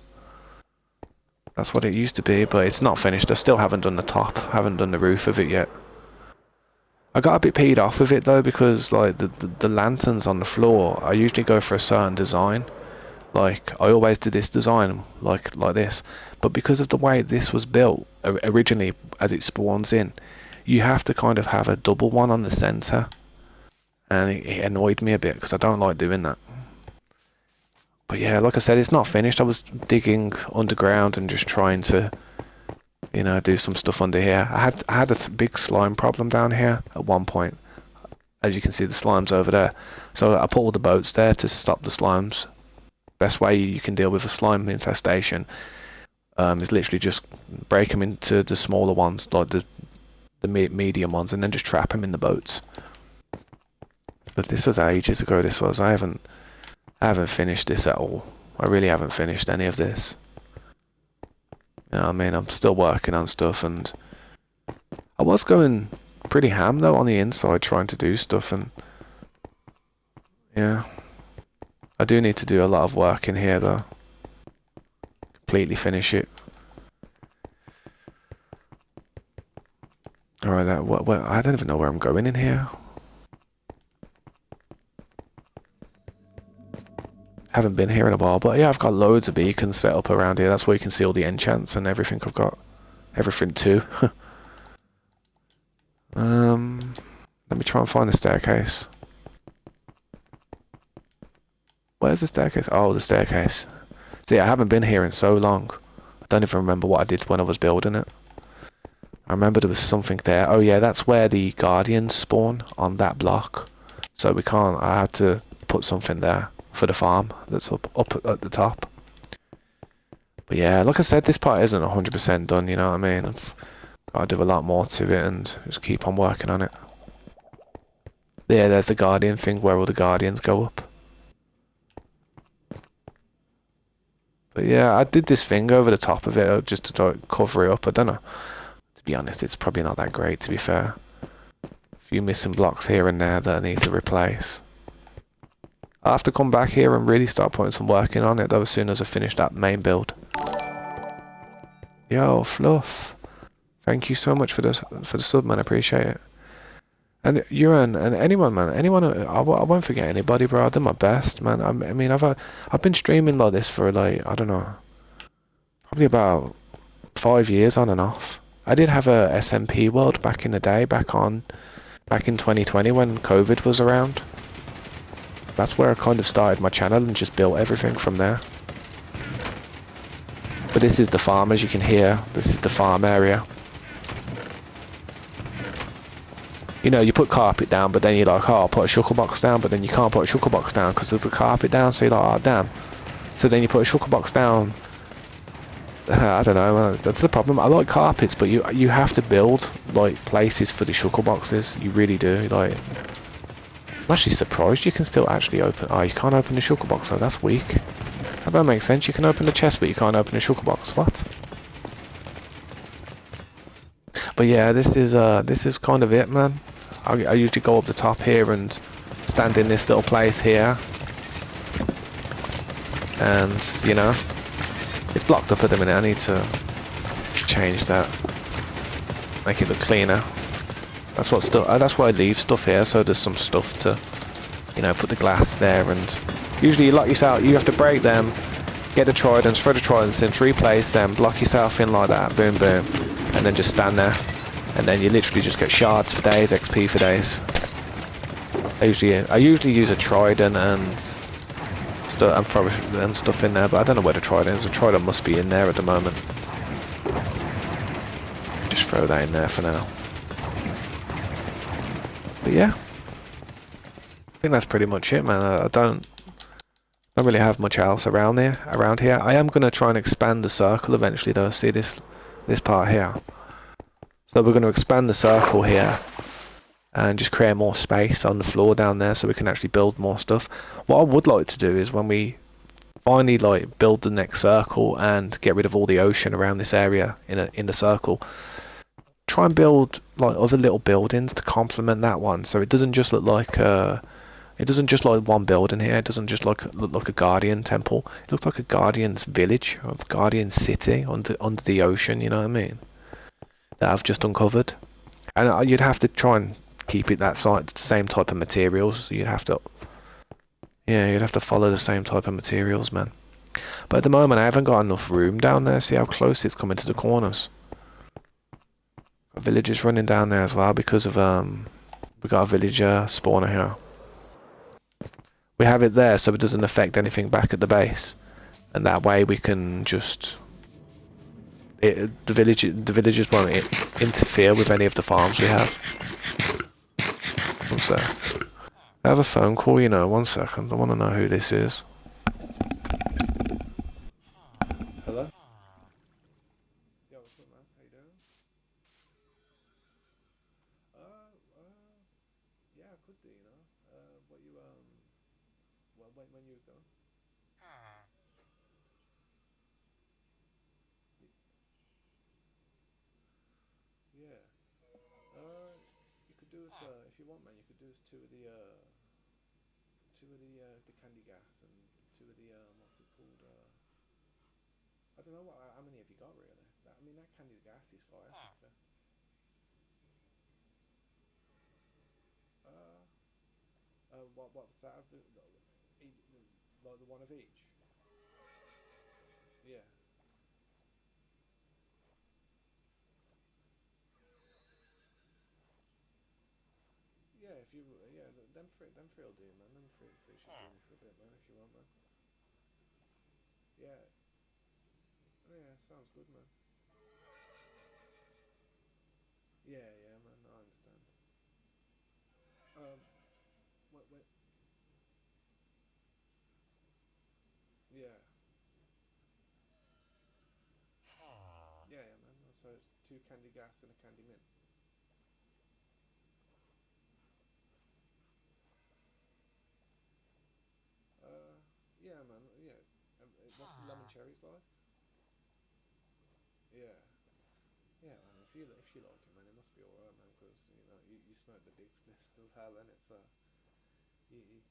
That's what it used to be, but it's not finished. I still haven't done the top, haven't done the roof of it yet. I got a bit peed off with it though, because like the lanterns on the floor, I usually go for a certain design. Like I always do this design like this, but because of the way this was built originally as it spawns in, you have to kind of have a double one on the center, and it annoyed me a bit because I don't like doing that. But yeah, like I said, it's not finished. I was digging underground and just trying to, you know, do some stuff under here. I had a big slime problem down here at one point. As you can see, the slime's over there. So I put all the boats there to stop the slimes. Best way you can deal with a slime infestation is literally just break them into the smaller ones, like the medium ones, and then just trap them in the boats. But this was ages ago. I haven't finished this at all. I really haven't finished any of this. You know what I mean? I'm still working on stuff, and I was going pretty ham though on the inside trying to do stuff, and yeah. I do need to do a lot of work in here though. Completely finish it. Alright, I don't even know where I'm going in here. Haven't been here in a while, but yeah, I've got loads of beacons set up around here. That's where you can see all the enchants and everything I've got. Everything too. Let me try and find the staircase. Where's the staircase? Oh, the staircase. See, I haven't been here in so long. I don't even remember what I did when I was building it. I remember there was something there. Oh yeah, that's where the guardians spawn, on that block. So I had to put something there for the farm that's up at the top. But yeah, like I said, this part isn't 100% done, you know what I mean? I've got to do a lot more to it and just keep on working on it. Yeah, there's the guardian thing where all the guardians go up. But yeah, I did this thing over the top of it just to cover it up. I don't know. To be honest, it's probably not that great, to be fair. A few missing blocks here and there that I need to replace. I'll have to come back here and really start putting some work in on it though as soon as I finish that main build. Yo, Fluff. Thank you so much for the sub, man. I appreciate it. And Euron and anyone, man, I won't forget anybody, bro. I did my best, man. I mean, I've been streaming like this for like, I don't know, probably about 5 years on and off. I did have a SMP world back in the day, back in 2020 when COVID was around. That's where I kind of started my channel and just built everything from there. But this is the farm, as you can hear. This is the farm area. You know, you put carpet down, but then you're like, oh, I'll put a shulker box down, but then you can't put a shulker box down because there's a carpet down, so you're like, oh, damn. So then you put a shulker box down. I don't know, that's the problem. I like carpets, but you have to build, like, places for the shulker boxes. You really do, like... I'm actually surprised you can still actually open... Oh, you can't open the shulker box, though, that's weak. That don't make sense. You can open the chest, but you can't open the shulker box. What? But yeah, this is kind of it, man. I usually go up the top here and stand in this little place here. And, you know, it's blocked up at the minute. I need to change that. Make it look cleaner. That's why I leave stuff here, so there's some stuff to you know, put the glass there, and usually you lock yourself. You have to break them, get the tridents, throw the tridents in, replace them, lock yourself in like that, boom, boom, and then just stand there, and then you literally just get shards for days, XP for days. I usually use a trident and stuff in there, but I don't know where the trident is. The trident must be in there at the moment. Just throw that in there for now. But yeah, I think that's pretty much it, man. I don't really have much else around here. I am gonna try and expand the circle eventually, though. See this part here. So we're going to expand the circle here and just create more space on the floor down there, so we can actually build more stuff. What I would like to do is, when we finally like build the next circle and get rid of all the ocean around this area in the circle, try and build like other little buildings to complement that one, so it doesn't just look like one building here. It doesn't just look like a guardian temple. It looks like a guardian's village or a guardian city under the ocean. You know what I mean? That I've just uncovered, and you'd have to try and keep it that same type of materials. You'd have to follow the same type of materials, man. But at the moment, I haven't got enough room down there. See how close it's coming to the corners. Got villagers running down there as well because of we got a villager spawner here. We have it there so it doesn't affect anything back at the base, and that way we can just the villagers won't interfere with any of the farms we have. One sec. I have a phone call, you know. 1 second. I want to know who this is. Hello? Yo, what's up, man? How you doing? Yeah, I could do, you know. When you go? Yeah. You could do us, if you want, man. You could do us the candy gas and two of the what's it called? I don't know how many have you got really? I mean, that candy gas is fire. To be fair. Uh, what's that? Like the one of each? Yeah. Yeah, if you them three will do, man. Them three should do me for a bit, man. If you want, man. Yeah, yeah, sounds good, man. Yeah, yeah, man. I understand. Um, what, yeah, yeah, yeah, man. So it's two candy gas and a candy mint. Uh, yeah, man. Yeah. What's the lemon cherries like? Yeah, yeah, man. If you like it, man, it must be alright, man. Because you smoke the big spliffs as hell, and it's you yeah.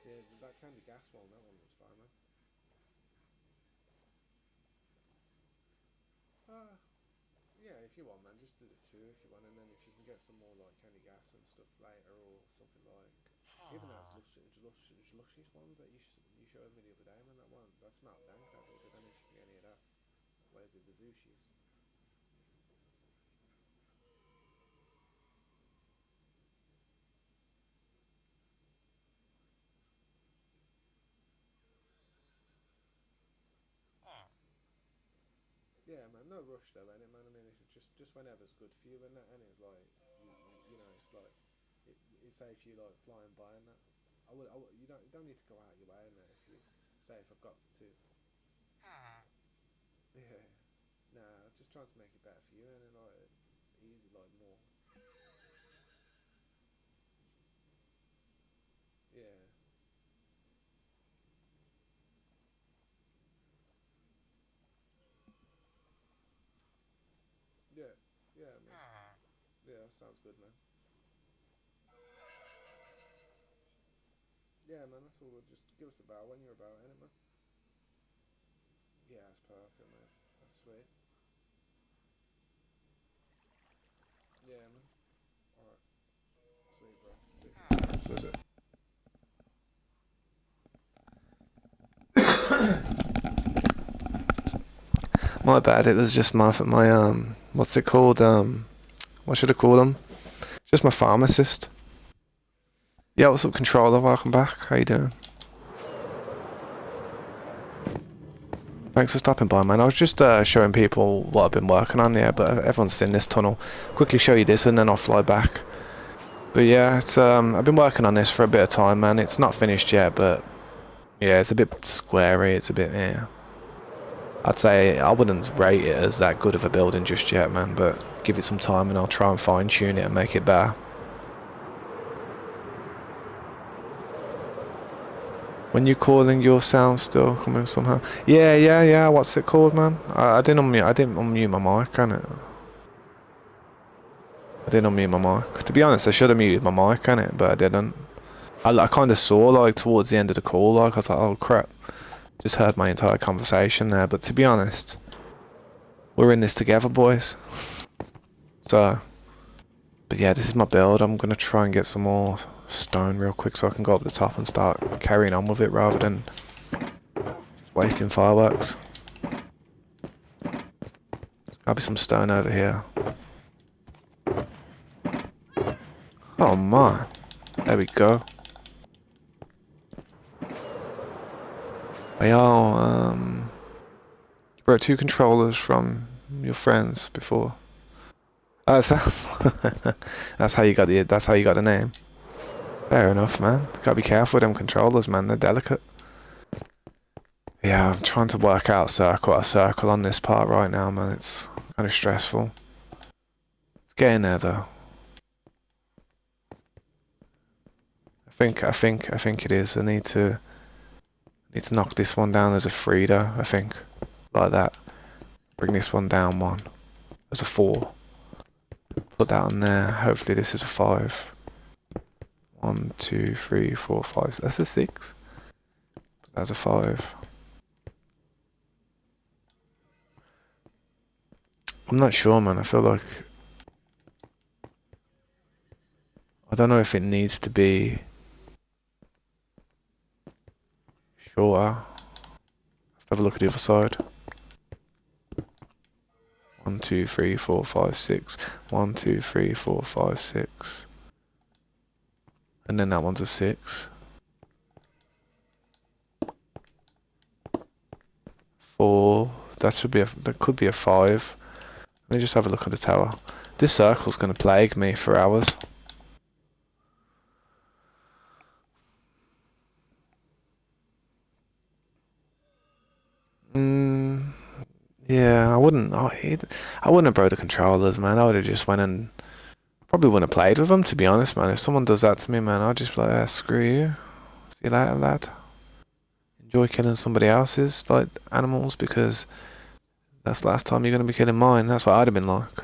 See, that candy gas one, that one was fine, man. Uh, yeah, if you want, man, just do the two if you want, and then if you can get some more like candy gas and stuff later, or something like even those luscious ones that you showed me the other day, man. That one that smelled dank. That did. I don't know if you can get any of that. Where's it? The sushis. Yeah, man. No rush though, ain't it, man? I mean, it's just whenever's good for you, and that, and it's like it's like it say if you like flying by and that. You don't need to go out your way in there if you say if I've got to. Yeah. Nah, just trying to make it better for you and then like easy like more. Yeah. Yeah. Yeah, man. Yeah, that sounds good, man. Yeah, man, that's all. Just give us a bow when you're about, innit, man? Yeah, that's perfect, man. That's sweet. My bad. It was just my what's it called? What should I call them? Just my pharmacist. Yeah, what's up, controller? Welcome back. How you doing? Thanks for stopping by, man. I was just showing people what I've been working on, yeah, but everyone's seen this tunnel. Quickly show you this and then I'll fly back. But yeah, it's I've been working on this for a bit of time, man. It's not finished yet, but yeah, it's a bit squarey. It's a bit, yeah. I'd say I wouldn't rate it as that good of a building just yet, man, but give it some time and I'll try and fine tune it and make it better. When you calling, your sound still coming somehow. Yeah. What's it called, man? I didn't unmute my mic, can it? I didn't unmute my mic. To be honest, I should have muted my mic, can it? But I didn't. I kind of saw like towards the end of the call, like I was like, oh crap, just heard my entire conversation there. But to be honest, we're in this together, boys. So, but yeah, this is my build. I'm gonna try and get some more stone real quick so I can go up the top and start carrying on with it rather than just wasting fireworks. Gotta be some stone over here. Oh my, there we go. Well, you brought 2 controllers from your friends before. That's that's how you got the name. Fair enough, man. Gotta be careful with them controllers, man. They're delicate. Yeah, I'm trying to work out a circle on this part right now, man. It's kind of stressful. It's getting there though. I think it is. I need to knock this one down as a 3 though, I think. Like that. Bring this one down 1. As a 4. Put that on there. Hopefully this is a 5. 1, 2, 3, 4, 5. That's a 6. That's a 5. I'm not sure, man. I feel like I don't know if it needs to be shorter. Have a look at the other side. 1, 2, 3, 4, 5, 6. 1, 2, 3, 4, 5, 6. And then that one's a 6. 4. That could be a 5. Let me just have a look at the tower. This circle's gonna plague me for hours. Yeah, I wouldn't have brought the controllers, man. I would have just went and probably wouldn't have played with them, to be honest, man. If someone does that to me, man, I'll just be like, screw you. See you later, lad. Enjoy killing somebody else's, like, animals, because that's the last time you're gonna be killing mine. That's what I'd have been like.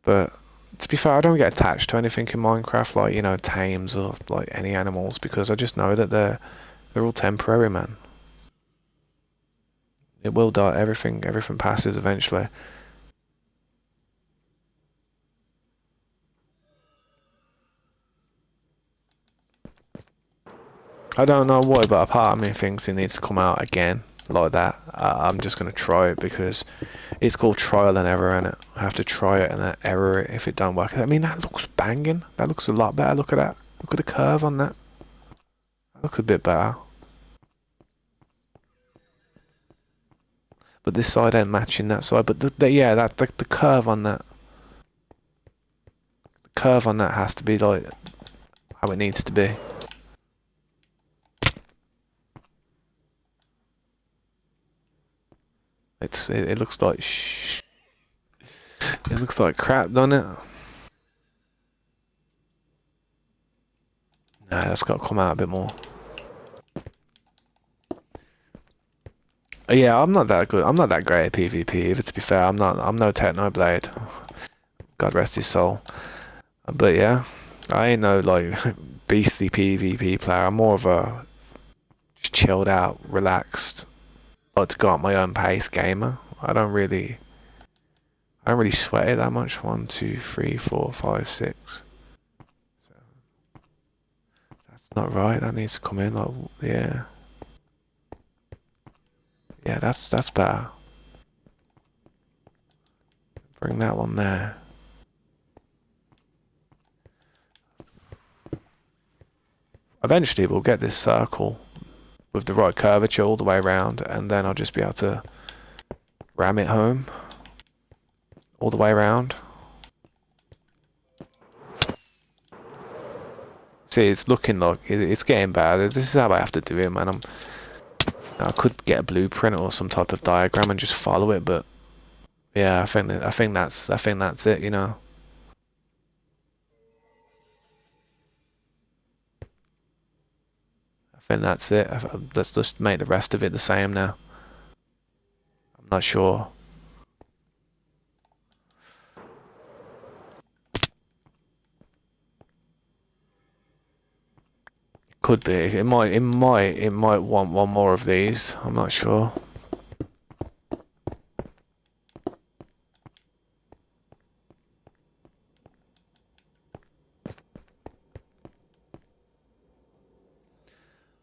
But to be fair, I don't get attached to anything in Minecraft, like, you know, tames or like any animals, because I just know that they're all temporary, man. It will die. Everything passes eventually. I don't know why, but a part of me thinks it needs to come out again like that. I'm just gonna try it because it's called trial and error, and I have to try it and then error it if it don't work. I mean, that looks banging. That looks a lot better. Look at that. Look at the curve on that. That looks a bit better. But this side ain't matching that side. But the curve on that, has to be like how it needs to be. It looks like it looks like crap, doesn't it? Nah, that's got to come out a bit more. Yeah, I'm not that good. I'm not that great at PvP either, to be fair. I'm no Technoblade. God rest his soul. But yeah, I ain't no like beastly PvP player. I'm more of a just chilled out, relaxed, like to go at my own pace gamer. I don't really sweat it that much. 1, 2, 3, 4, 5, 6. Not right. That needs to come in. Like, yeah, yeah. That's better. Bring that one there. Eventually, we'll get this circle with the right curvature all the way around, and then I'll just be able to ram it home all the way around. See, it's looking like it's getting bad. This is how I have to do it, man. I could get a blueprint or some type of diagram and just follow it, but yeah, I think that's it, you know. I think that's it. Let's just make the rest of it the same now. I'm not sure. Could be. It might want one more of these. I'm not sure.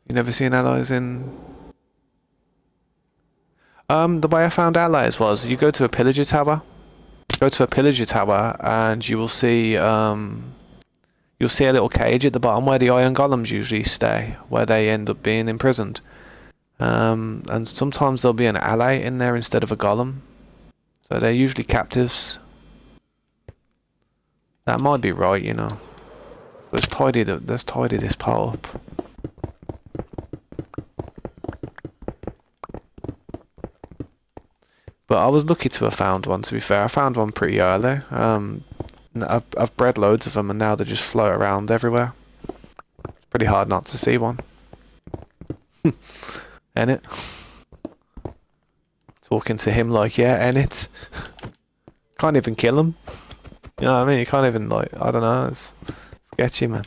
You never seen allies in... The way I found allies was you go to a pillager tower. Go to a pillager tower and you will see you'll see a little cage at the bottom where the iron golems usually stay, where they end up being imprisoned. And sometimes there'll be an ally in there instead of a golem. So they're usually captives. That might be right, you know. Let's tidy this part up. But I was lucky to have found one, to be fair. I found one pretty early. I've bred loads of them and now they just float around everywhere. It's pretty hard not to see one. Ain't it? Talking to him like, yeah, ain't it? Can't even kill him. You know what I mean? You can't even, like, I don't know, it's sketchy, man.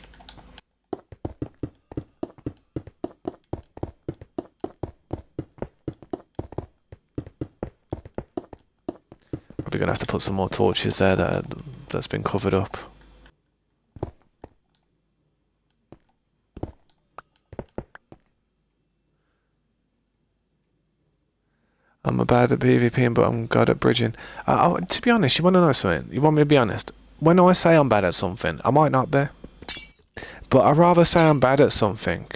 Probably gonna have to put some more torches there that's been covered up. I'm bad at PvPing, but I'm good at bridging. To be honest, you want to know something? You want me to be honest? When I say I'm bad at something, I might not be. But I'd rather say I'm bad at something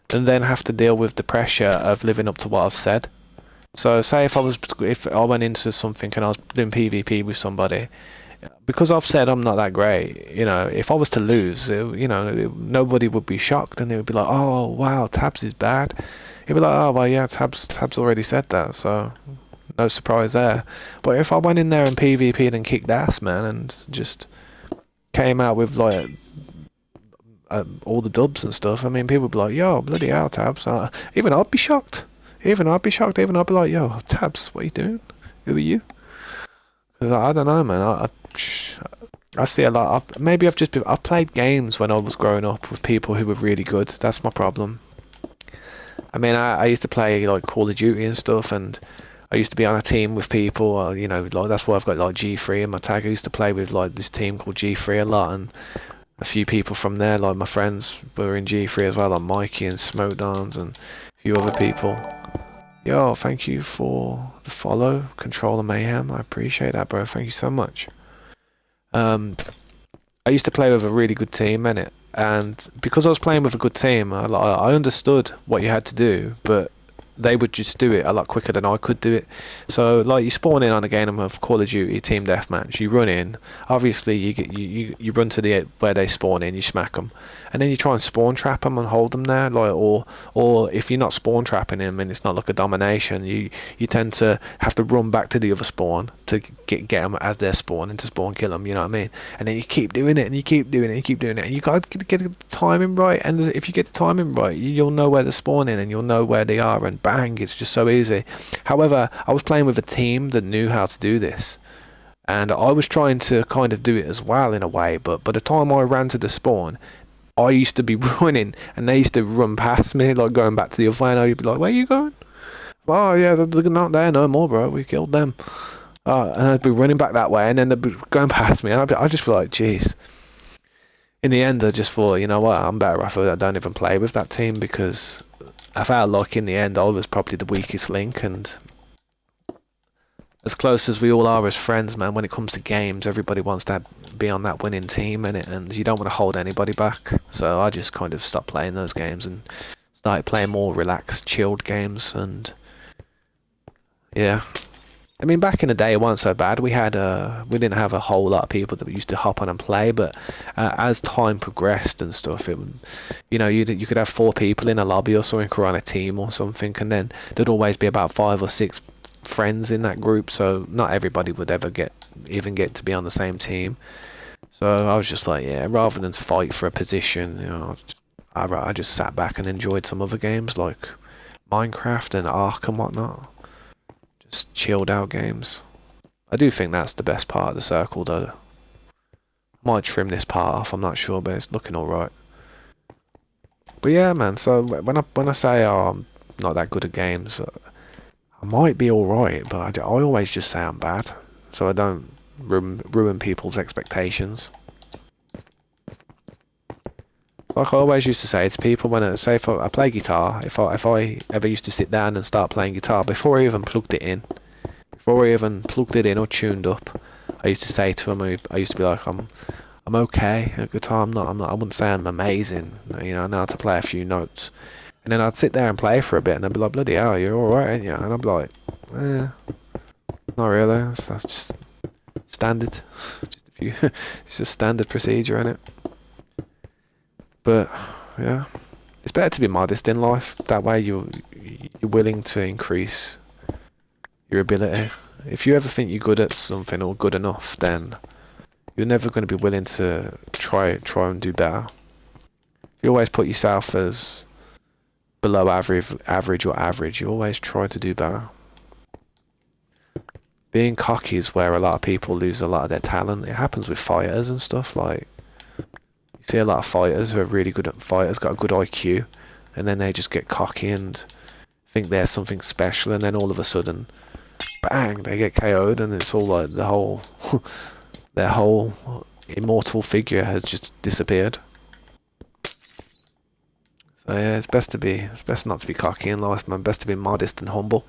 than then have to deal with the pressure of living up to what I've said. So say if I went into something and I was doing PvP with somebody, because I've said I'm not that great, you know, if I was to lose, nobody would be shocked and they would be like, oh wow, Tabs is bad. He'd be like, oh well, yeah, Tabs already said that, so no surprise there. But if I went in there and PvP'd and kicked ass, man, and just came out with like all the dubs and stuff, I mean, people would be like, yo, bloody hell, Tabs. Even I'd be shocked. Even I'd be like, yo, Tabs, what are you doing? Who are you? Because I don't know, man. I see a lot. Maybe I've played games when I was growing up with people who were really good. That's my problem. I mean, I used to play like Call of Duty and stuff, and I used to be on a team with people. You know, like that's why I've got like G3 in my tag. I used to play with like this team called G3 a lot, and a few people from there, like my friends, were in G3 as well, like Mikey and Smoke Dons and a few other people. Yo, thank you for the follow, Control and Mayhem. I appreciate that, bro. Thank you so much. I used to play with a really good team, innit? And because I was playing with a good team, I understood what you had to do, but they would just do it a lot quicker than I could do it. So like you spawn in on a game of Call of Duty Team Deathmatch, you run in, obviously you run to the where they spawn in, you smack them, and then you try and spawn trap them and hold them there, like or if you're not spawn trapping them and it's not like a domination, you tend to have to run back to the other spawn to get them as they're spawning to spawn kill them, you know what I mean? And then you keep doing it and you keep doing it and you keep doing it, and you got to get the timing right, and if you get the timing right, you'll know where they're spawning and you'll know where they are, and bang, it's just so easy. However, I was playing with a team that knew how to do this, and I was trying to kind of do it as well in a way, but by the time I ran to the spawn, I used to be running and they used to run past me, like going back to the other way, and I'd be like, where are you going? Oh yeah, they're not there no more, bro, we killed them. And I'd be running back that way and then they'd be going past me, and I'd just be like, jeez. in the end, I just thought, you know what, I'm better off if I don't even play with that team, because I felt like in the end I was probably the weakest link, and as close as we all are as friends, man, when it comes to games, everybody wants to be on that winning team, and you don't want to hold anybody back. So I just kind of stopped playing those games and started playing more relaxed, chilled games, and yeah. I mean, back in the day, it wasn't so bad. We didn't have a whole lot of people that used to hop on and play, but as time progressed and stuff, you could have 4 people in a lobby or something, or on a team or something, and then there'd always be about 5 or 6 friends in that group. So not everybody would ever even get to be on the same team. So I was just like, yeah, rather than fight for a position, I just sat back and enjoyed some other games like Minecraft and Ark and whatnot. Just chilled out games. I do think that's the best part of the circle, though. Might trim this part off, I'm not sure, but it's looking alright. But yeah, man, so when I say I'm not that good at games, I might be alright, but I always just say I'm bad, so I don't ruin people's expectations. Like I always used to say to people, when if I play guitar, if I ever used to sit down and start playing guitar, before I even plugged it in or tuned up, I used to say to them, I used to be like, I'm okay at guitar. I wouldn't say I'm amazing. I know how to play a few notes, and then I'd sit there and play for a bit, and I'd be like, bloody hell, you're all right, ain't you? And I'd be like, not really. That's just standard. Just a few. It's just standard procedure, innit? But yeah, it's better to be modest in life. That way you're willing to increase your ability. If you ever think you're good at something or good enough, then you're never going to be willing to try and do better. If you always put yourself as below average or average, you always try to do better. Being cocky is where a lot of people lose a lot of their talent. It happens with fighters and stuff. Like, you see a lot of fighters who are really good at fighters, got a good IQ, and then they just get cocky and think they're something special, and then all of a sudden, bang, they get KO'd, and it's all like their whole immortal figure has just disappeared. So yeah, it's best not to be cocky in life, man. Best to be modest and humble.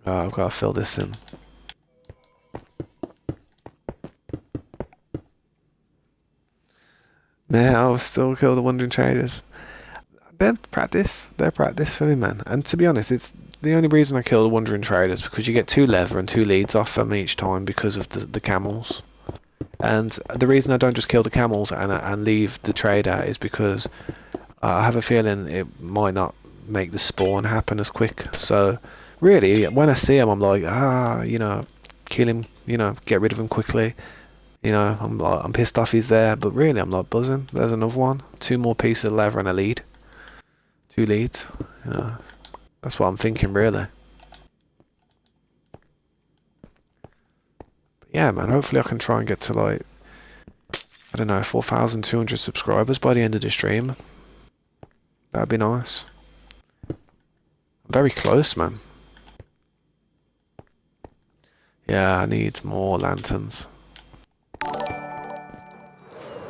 Oh, I've got to fill this in. Yeah, I'll still kill the Wandering Traders. They're practice for me, man. And to be honest, it's the only reason I kill the Wandering Traders, because you get 2 leather and 2 leads off them each time because of the camels. And the reason I don't just kill the camels and leave the trader is because I have a feeling it might not make the spawn happen as quick. So really, when I see him, I'm like, kill him, get rid of him quickly. I'm pissed off he's there, but really I'm like buzzing. There's another one. 2 more pieces of leather and a lead. 2 leads. That's what I'm thinking, really. But yeah, man, hopefully I can try and get to, like, I don't know, 4,200 subscribers by the end of the stream. That'd be nice. Very close, man. Yeah, I need more lanterns.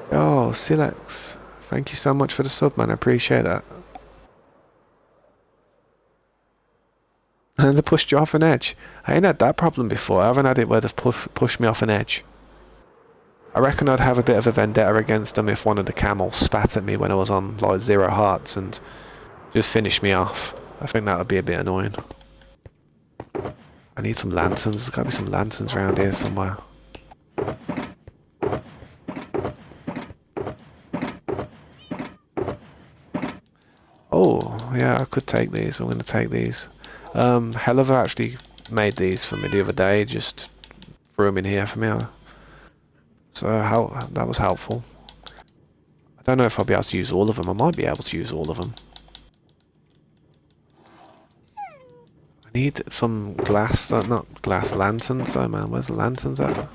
Oh, Silex. Thank you so much for the sub, man. I appreciate that. And they pushed you off an edge. I ain't had that problem before. I haven't had it where they've pushed me off an edge. I reckon I'd have a bit of a vendetta against them if one of the camels spat at me when I was on, like, 0 hearts and just finished me off. I think that would be a bit annoying. I need some lanterns. There's got to be some lanterns around here somewhere. Oh, yeah, I could take these. I'm going to take these. Helliver actually made these for me the other day. Just threw them in here for me. So that was helpful. I don't know if I'll be able to use all of them. I might be able to use all of them. I need some glass, not glass lanterns though, man. Where's the lanterns at?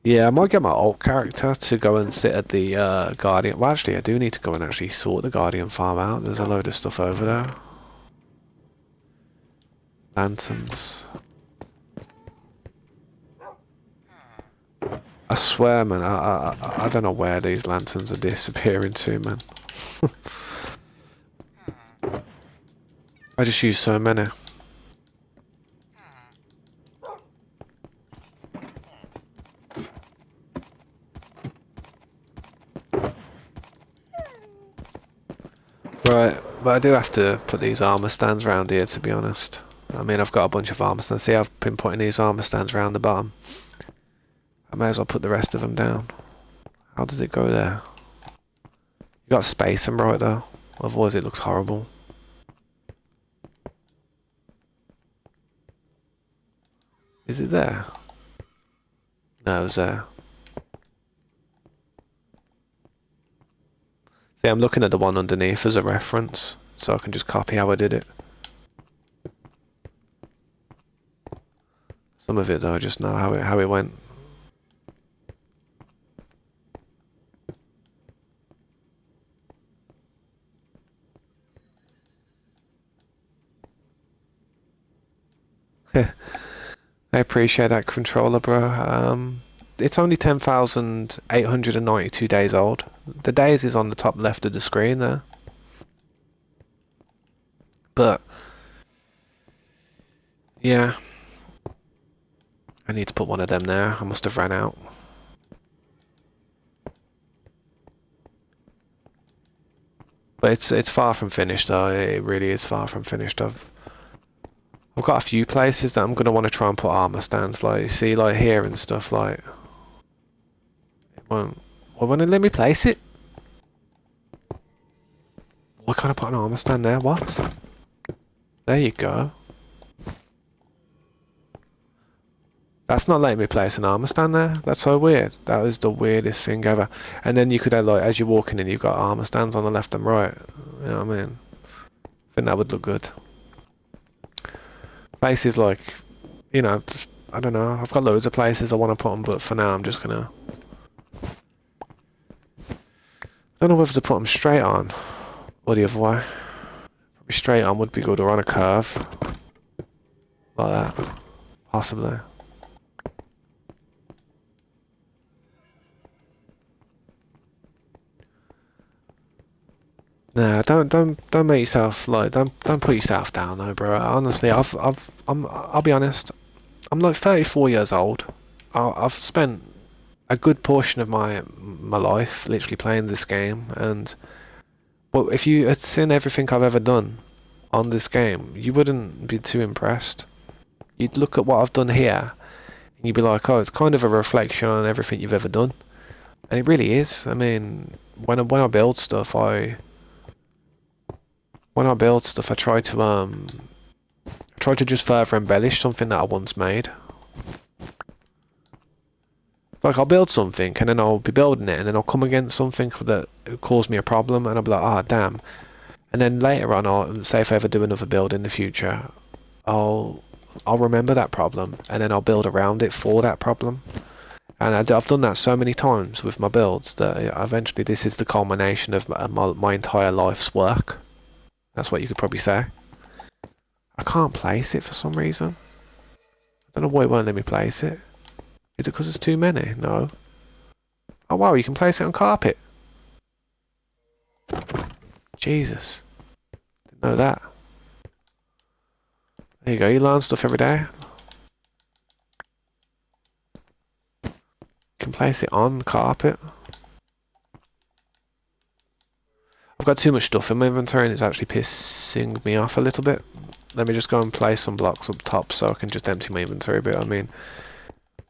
Yeah, I might get my alt character to go and sit at the Guardian. Well, actually, I do need to go and actually sort the Guardian farm out. There's a load of stuff over there. Lanterns. I swear, man, I don't know where these lanterns are disappearing to, man. I just use so many. Right, but I do have to put these armor stands around here, to be honest. I mean, I've got a bunch of armor stands. See, I've been putting these armor stands around the bottom. I may as well put the rest of them down. How does it go there? You got to space them right though, otherwise it looks horrible. Is it there? No, it's there. See, I'm looking at the one underneath as a reference, so I can just copy how I did it. Some of it though, I just know how it went. I appreciate that controller, bro. It's only 10,892 days old. The days is on the top left of the screen there. But, yeah. I need to put one of them there. I must have ran out. But it's far from finished though. It really is far from finished. I've got a few places that I'm gonna want to try and put armor stands, like you see, like here and stuff. Like, it won't let me place it. Why can't I put an armor stand there? What? There you go. That's not letting me place an armor stand there. That's so weird. That is the weirdest thing ever. And then you could have, like, as you're walking in, you've got armor stands on the left and right. You know what I mean? I think that would look good. Places like, you know, just, I don't know. I've got loads of places I want to put them, but for now I'm just gonna. I don't know whether to put them straight on or the other way. Probably straight on would be good, or on a curve like that, possibly. Nah, don't make yourself like don't put yourself down though, bro. Honestly, I'll be honest. I'm like 34 years old. I've spent a good portion of my life literally playing this game, and well, if you had seen everything I've ever done on this game, you wouldn't be too impressed. You'd look at what I've done here, and you'd be like, oh, it's kind of a reflection on everything you've ever done, and it really is. I mean, when I build stuff, I try to just further embellish something that I once made. Like, I'll build something, and then I'll be building it, and then I'll come against something that caused me a problem, and I'll be like, ah, oh, damn. And then later on, I'll say if I ever do another build in the future, I'll remember that problem, and then I'll build around it for that problem. And I've done that so many times with my builds that eventually this is the culmination of my entire life's work. That's what you could probably say. I can't place it for some reason. I don't know why it won't let me place it. Is it because there's too many? No. Oh wow, you can place it on carpet. Jesus. Didn't know that. There you go, you learn stuff every day. You can place it on carpet. I've got too much stuff in my inventory and it's actually pissing me off a little bit. Let me just go and place some blocks up top so I can just empty my inventory a bit. I mean,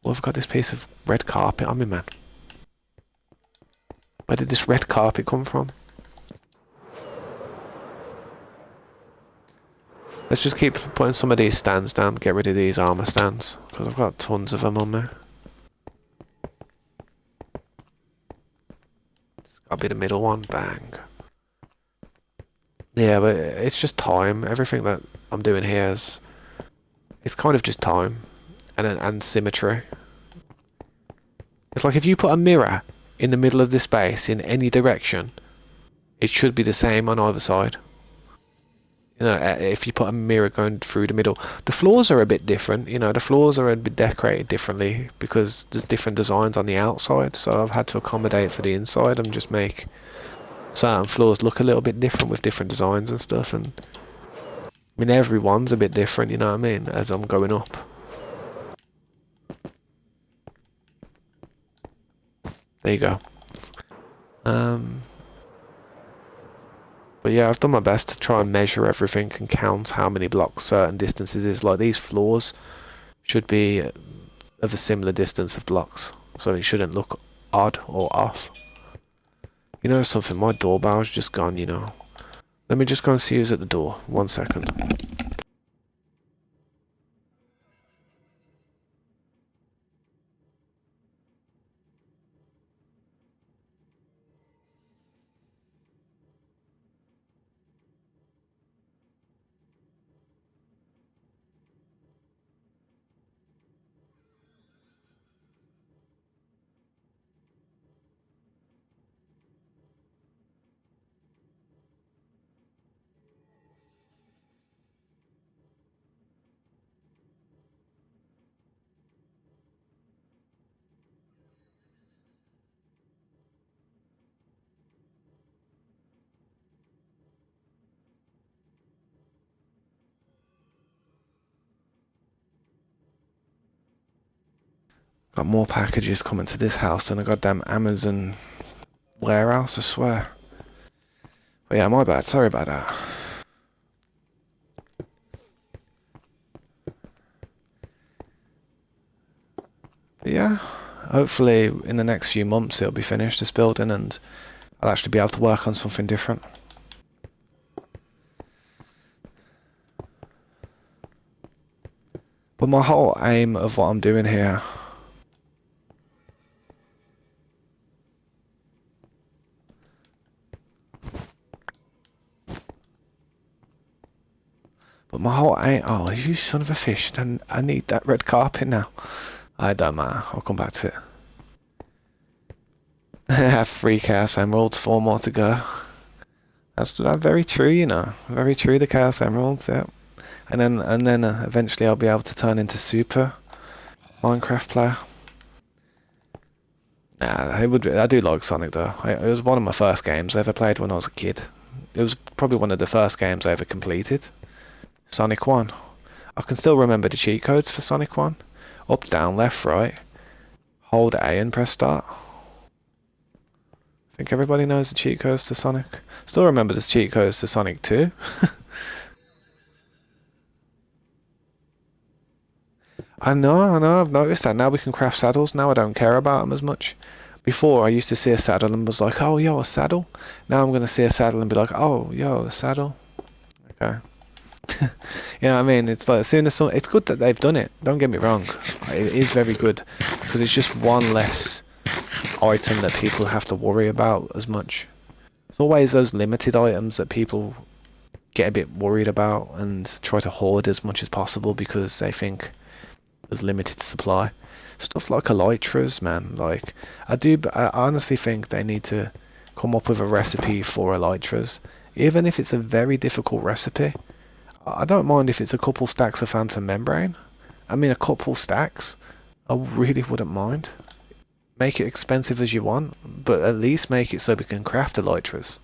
well, I've got this piece of red carpet on me, man. Where did this red carpet come from? Let's just keep putting some of these stands down, get rid of these armor stands, because I've got tons of them on me. It's got to be the middle one, bang. Yeah, but it's just time. Everything that I'm doing here is, it's kind of just time and symmetry. It's like if you put a mirror in the middle of this space in any direction, it should be the same on either side. You know, if you put a mirror going through the middle. The floors are a bit different, you know, the floors are a bit decorated differently because there's different designs on the outside, so I've had to accommodate for the inside and just make certain floors look a little bit different with different designs and stuff. And I mean, everyone's a bit different, you know what I mean, as I'm going up. There you go. But yeah, I've done my best to try and measure everything and count how many blocks certain distances is. Like these floors should be of a similar distance of blocks, so it shouldn't look odd or off. You know something, my doorbell's just gone, you know. Let me just go and see who's at the door. 1 second. Got more packages coming to this house than a goddamn Amazon warehouse, I swear. But yeah, my bad, sorry about that. But yeah, hopefully in the next few months it'll be finished, this building, and I'll actually be able to work on something different. But my whole aim of what I'm doing here oh, you son of a fish, then I need that red carpet now. I don't matter, I'll come back to it. Have 3 Chaos Emeralds, 4 more to go. That's very true, you know. Very true, the Chaos Emeralds, yeah. And then eventually I'll be able to turn into super Minecraft player. Nah, I do like Sonic though. It was one of my first games I ever played when I was a kid. It was probably one of the first games I ever completed. Sonic 1. I can still remember the cheat codes for Sonic 1. Up, down, left, right. Hold A and press start. I think everybody knows the cheat codes to Sonic. Still remember the cheat codes to Sonic 2. I know, I've noticed that. Now we can craft saddles. Now I don't care about them as much. Before, I used to see a saddle and was like, oh, yo, a saddle. Now I'm going to see a saddle and be like, oh, yo, a saddle. Okay. You know what I mean? It's like, as soon as it's good that they've done it. Don't get me wrong. It is very good. Because it's just one less item that people have to worry about as much. It's always those limited items that people get a bit worried about and try to hoard as much as possible because they think there's limited supply. Stuff like elytras, man. Like, I honestly think they need to come up with a recipe for elytras. Even if it's a very difficult recipe, I don't mind if it's a couple stacks of phantom membrane. I mean, a couple stacks, I really wouldn't mind. Make it expensive as you want, but at least make it so we can craft elytras.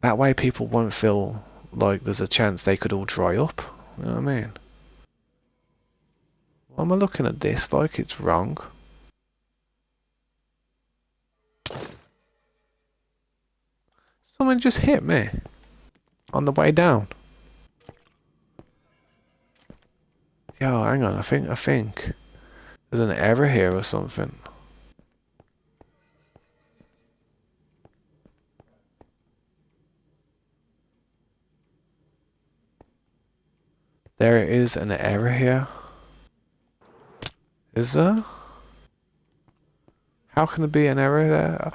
That way people won't feel like there's a chance they could all dry up. You know what I mean? Why am I looking at this like it's wrong? Someone just hit me on the way down. Yo, hang on, I think there's an error here or something. There is an error here. Is there? How can there be an error there?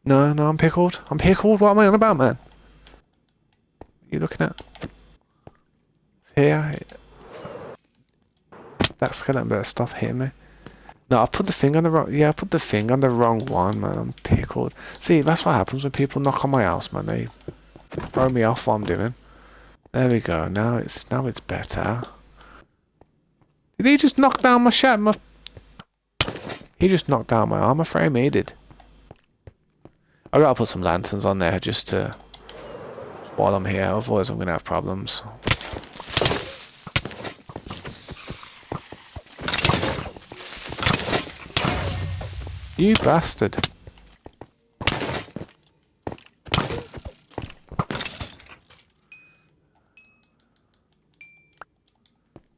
No, I'm pickled. I'm pickled. What am I on about, man? What are you looking at? Here. That skeleton better stop hitting me. No, I put the thing on the wrong. Yeah, I put the thing on the wrong one, man. I'm pickled. See, that's what happens when people knock on my house, man. They throw me off what I'm doing. There we go. Now it's better. Did he just knock down my shat? He just knocked down my armor frame. He did. I gotta put some lanterns on there just to while I'm here. Otherwise, I'm gonna have problems. You bastard.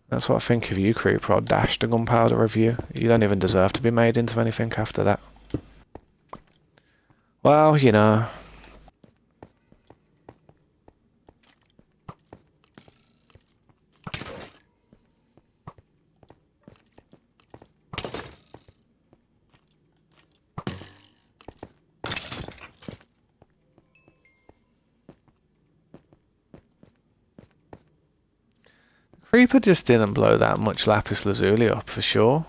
That's what I think of you, Creeper. I'll dash the gunpowder of you. You don't even deserve to be made into anything after that. Well, you know. Creeper just didn't blow that much lapis lazuli up, for sure.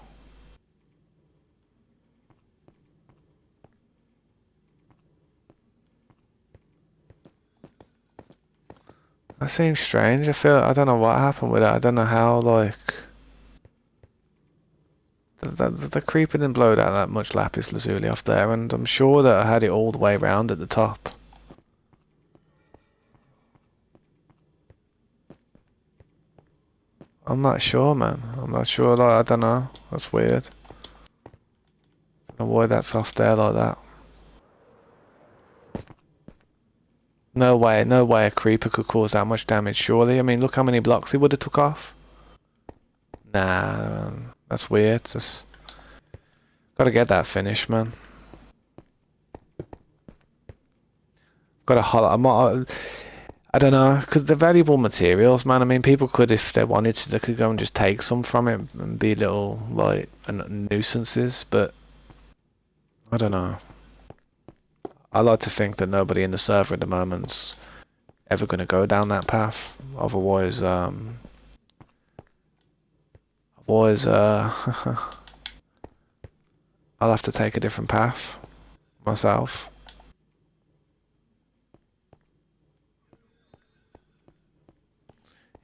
That seems strange. I don't know what happened with it. I don't know how, like... The creeper didn't blow that much lapis lazuli off there, and I'm sure that I had it all the way around at the top. I'm not sure, man. I'm not sure, like, I don't know. That's weird. I don't know why that's off there like that. No way a creeper could cause that much damage, surely. I mean, look how many blocks he would have took off. Nah, that's weird. Just gotta get that finished, man. Gotta hollow. I don't know, because they're valuable materials, man. I mean, people could, if they wanted to, they could go and just take some from it and be little, like, nuisances, but I don't know. I like to think that nobody in the server at the moment's ever going to go down that path. Otherwise, I'll have to take a different path myself.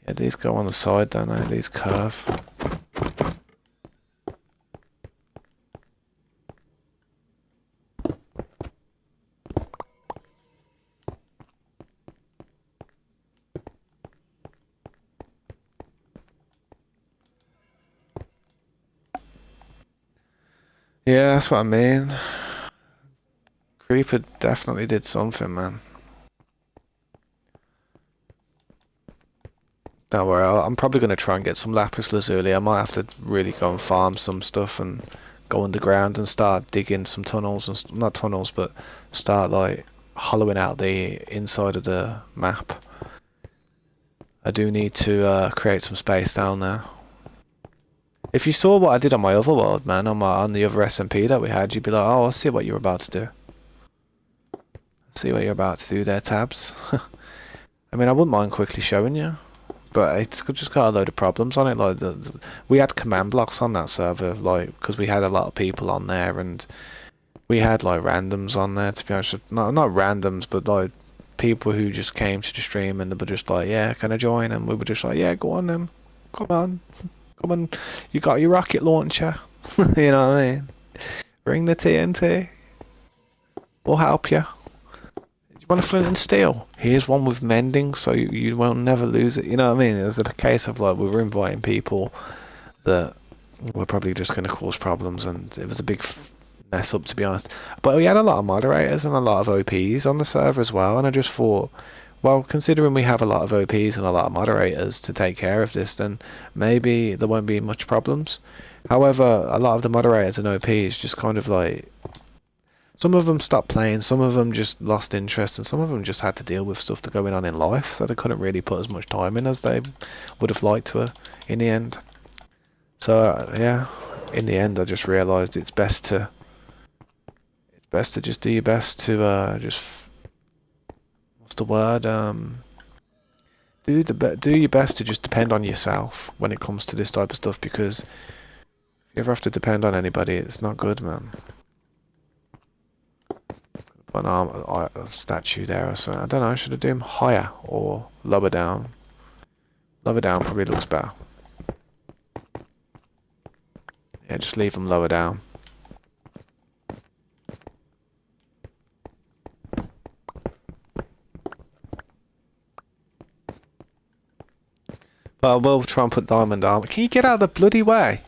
Yeah, these go on the side, don't they? These curve. Yeah, that's what I mean. Creeper definitely did something, man. Don't worry, I'm probably going to try and get some lapis lazuli. I might have to really go and farm some stuff and go underground and start digging some tunnels, and not tunnels, but start like hollowing out the inside of the map. I do need to create some space down there. If you saw what I did on my other world, man, on the other SMP that we had, you'd be like, oh, I see what you're about to do. See what you're about to do there, Tabs. I mean, I wouldn't mind quickly showing you, but it's just got a load of problems on it. Like we had command blocks on that server, like because we had a lot of people on there, and we had like randoms on there. To be honest, not randoms, but like people who just came to the stream and they were just like, yeah, can I join? And we were just like, yeah, go on then, come on. Come on, you got your rocket launcher. You know what I mean? Bring the TNT. We'll help you. You want a flint and steel? Here's one with mending, so you won't never lose it. You know what I mean? It was a case of like we were inviting people that were probably just going to cause problems, and it was a big mess up, to be honest. But we had a lot of moderators and a lot of OPs on the server as well, and I just thought, well, considering we have a lot of OPs and a lot of moderators to take care of this, then maybe there won't be much problems. However, a lot of the moderators and OPs just kind of like... Some of them stopped playing, some of them just lost interest, and some of them just had to deal with stuff that's going on in life, so they couldn't really put as much time in as they would have liked to in the end. So, yeah, in the end I just realised it's best to just do your best to just... What's the word? Do your best to just depend on yourself when it comes to this type of stuff, because If you ever have to depend on anybody, it's not good, man. Put a statue there or something. I don't know, should I do him higher or lower down? Lower down probably looks better. Yeah, just leave him lower down. But I will try and put diamond armor. Can you get out of the bloody way?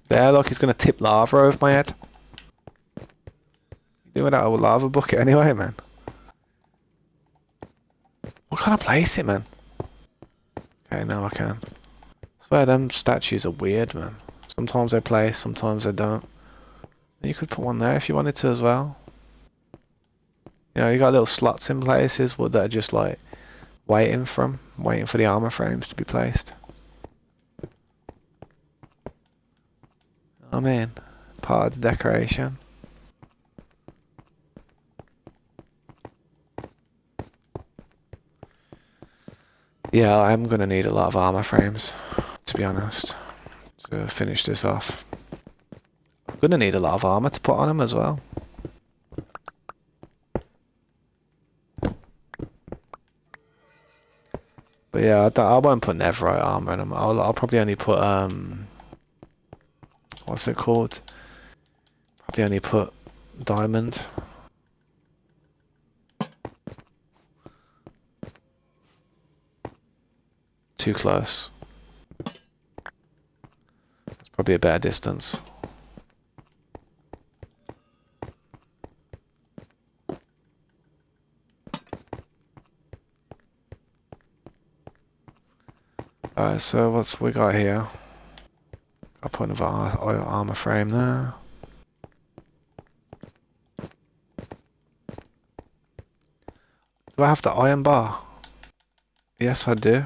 There, look, he's going to tip lava over my head. You're doing that with a lava bucket anyway, man. What kind of place it, man? Okay, now I can. I swear them statues are weird, man. Sometimes they place, sometimes they don't. You could put one there if you wanted to as well. You know, you got little slots in places that are just like waiting for the armor frames to be placed. I mean, part of the decoration. Yeah, I'm gonna need a lot of armor frames, to be honest, to finish this off. I'm gonna need a lot of armor to put on them as well. But yeah, I won't put netherite armor in them. I'll probably only put what's it called? Probably only put diamond. Too close. It's probably a better distance. Alright, so what's we got here? I'll put another armor frame there. Do I have the iron bar? Yes, I do.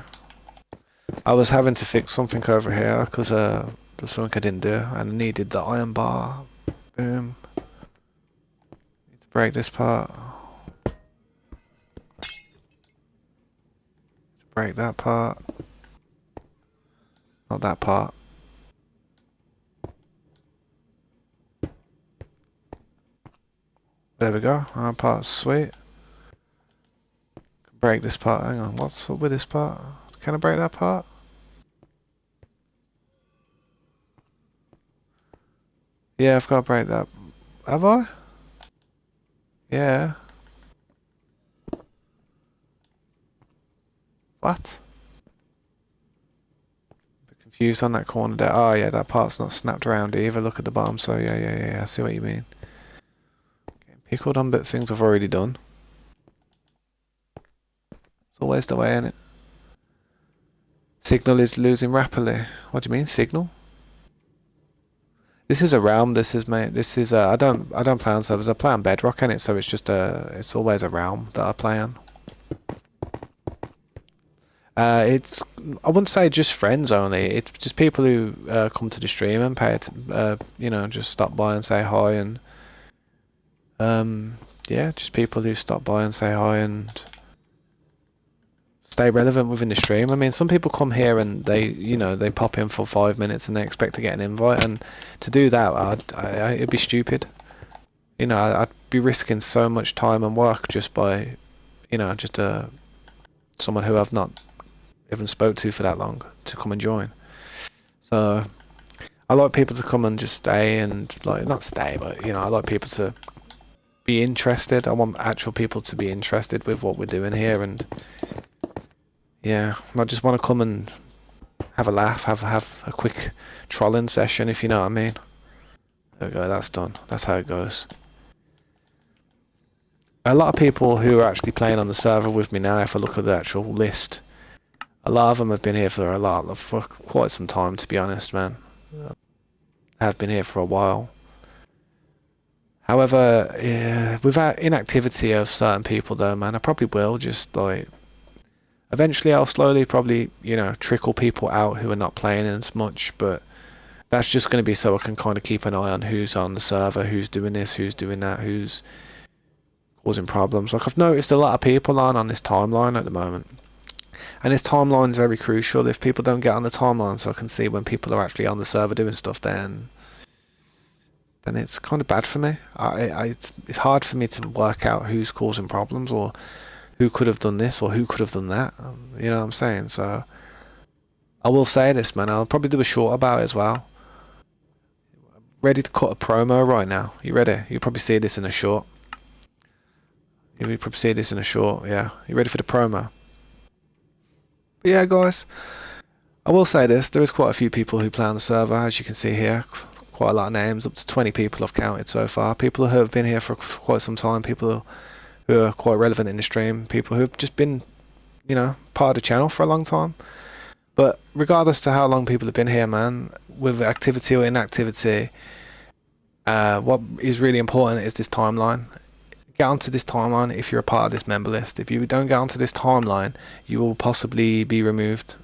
I was having to fix something over here because there's something I didn't do and I needed the iron bar. Boom. Need to break this part. Break that part. Not that part. There we go. Our part's sweet. Break this part. Hang on. What's up with this part? Can I break that part? Yeah, I've got to break that. Have I? Yeah. What? A bit confused on that corner there. Oh yeah, that part's not snapped around either. Look at the bottom. So yeah. I see what you mean. Getting pickled on bit things I've already done. It's always the way, isn't it? Signal is losing rapidly. What do you mean, signal? This is a realm. This is I don't play on servers. I play on Bedrock in it, so it's just it's always a realm that I play on. It's I wouldn't say just friends only. It's just people who come to the stream and pay it. You know, just stop by and say hi and yeah, just people who stop by and say hi and stay relevant within the stream. I mean, some people come here and they pop in for 5 minutes and they expect to get an invite, and to do that, it'd be stupid. You know, I'd be risking so much time and work just by, just someone who I've not even spoke to for that long to come and join. So I like people to come and just stay and not stay, but I like people to be interested. I want actual people to be interested with what we're doing here, and yeah, I just want to come and have a laugh, have a quick trolling session, if you know what I mean. There we go, that's done. That's how it goes. A lot of people who are actually playing on the server with me now, if I look at the actual list, a lot of them have been here for quite some time, to be honest, man. Have been here for a while. However, yeah, without inactivity of certain people though, man, I probably will just eventually I'll slowly probably, trickle people out who are not playing as much, but that's just going to be so I can kind of keep an eye on who's on the server, who's doing this, who's doing that, who's causing problems. Like, I've noticed a lot of people on this timeline at the moment And this timeline is very crucial. If people don't get on the timeline, so I can see when people are actually on the server doing stuff, then it's kind of bad for me. It's hard for me to work out who's causing problems or who could have done this or who could have done that. You know what I'm saying? So I will say this, man. I'll probably do a short about it as well. Ready to cut a promo right now. You ready? You'll probably see this in a short. You'll probably see this in a short. Yeah. You ready for the promo? But yeah, guys. I will say this. There is quite a few people who play on the server, as you can see here. Quite a lot of names. Up to 20 people I've counted so far. People who have been here for quite some time. People who are quite relevant in the stream. People who've just been, you know, part of the channel for a long time. But regardless to how long people have been here, man, with activity or inactivity, what is really important is this timeline. Get onto this timeline if you're a part of this member list. If you don't get onto this timeline, you will possibly be removed.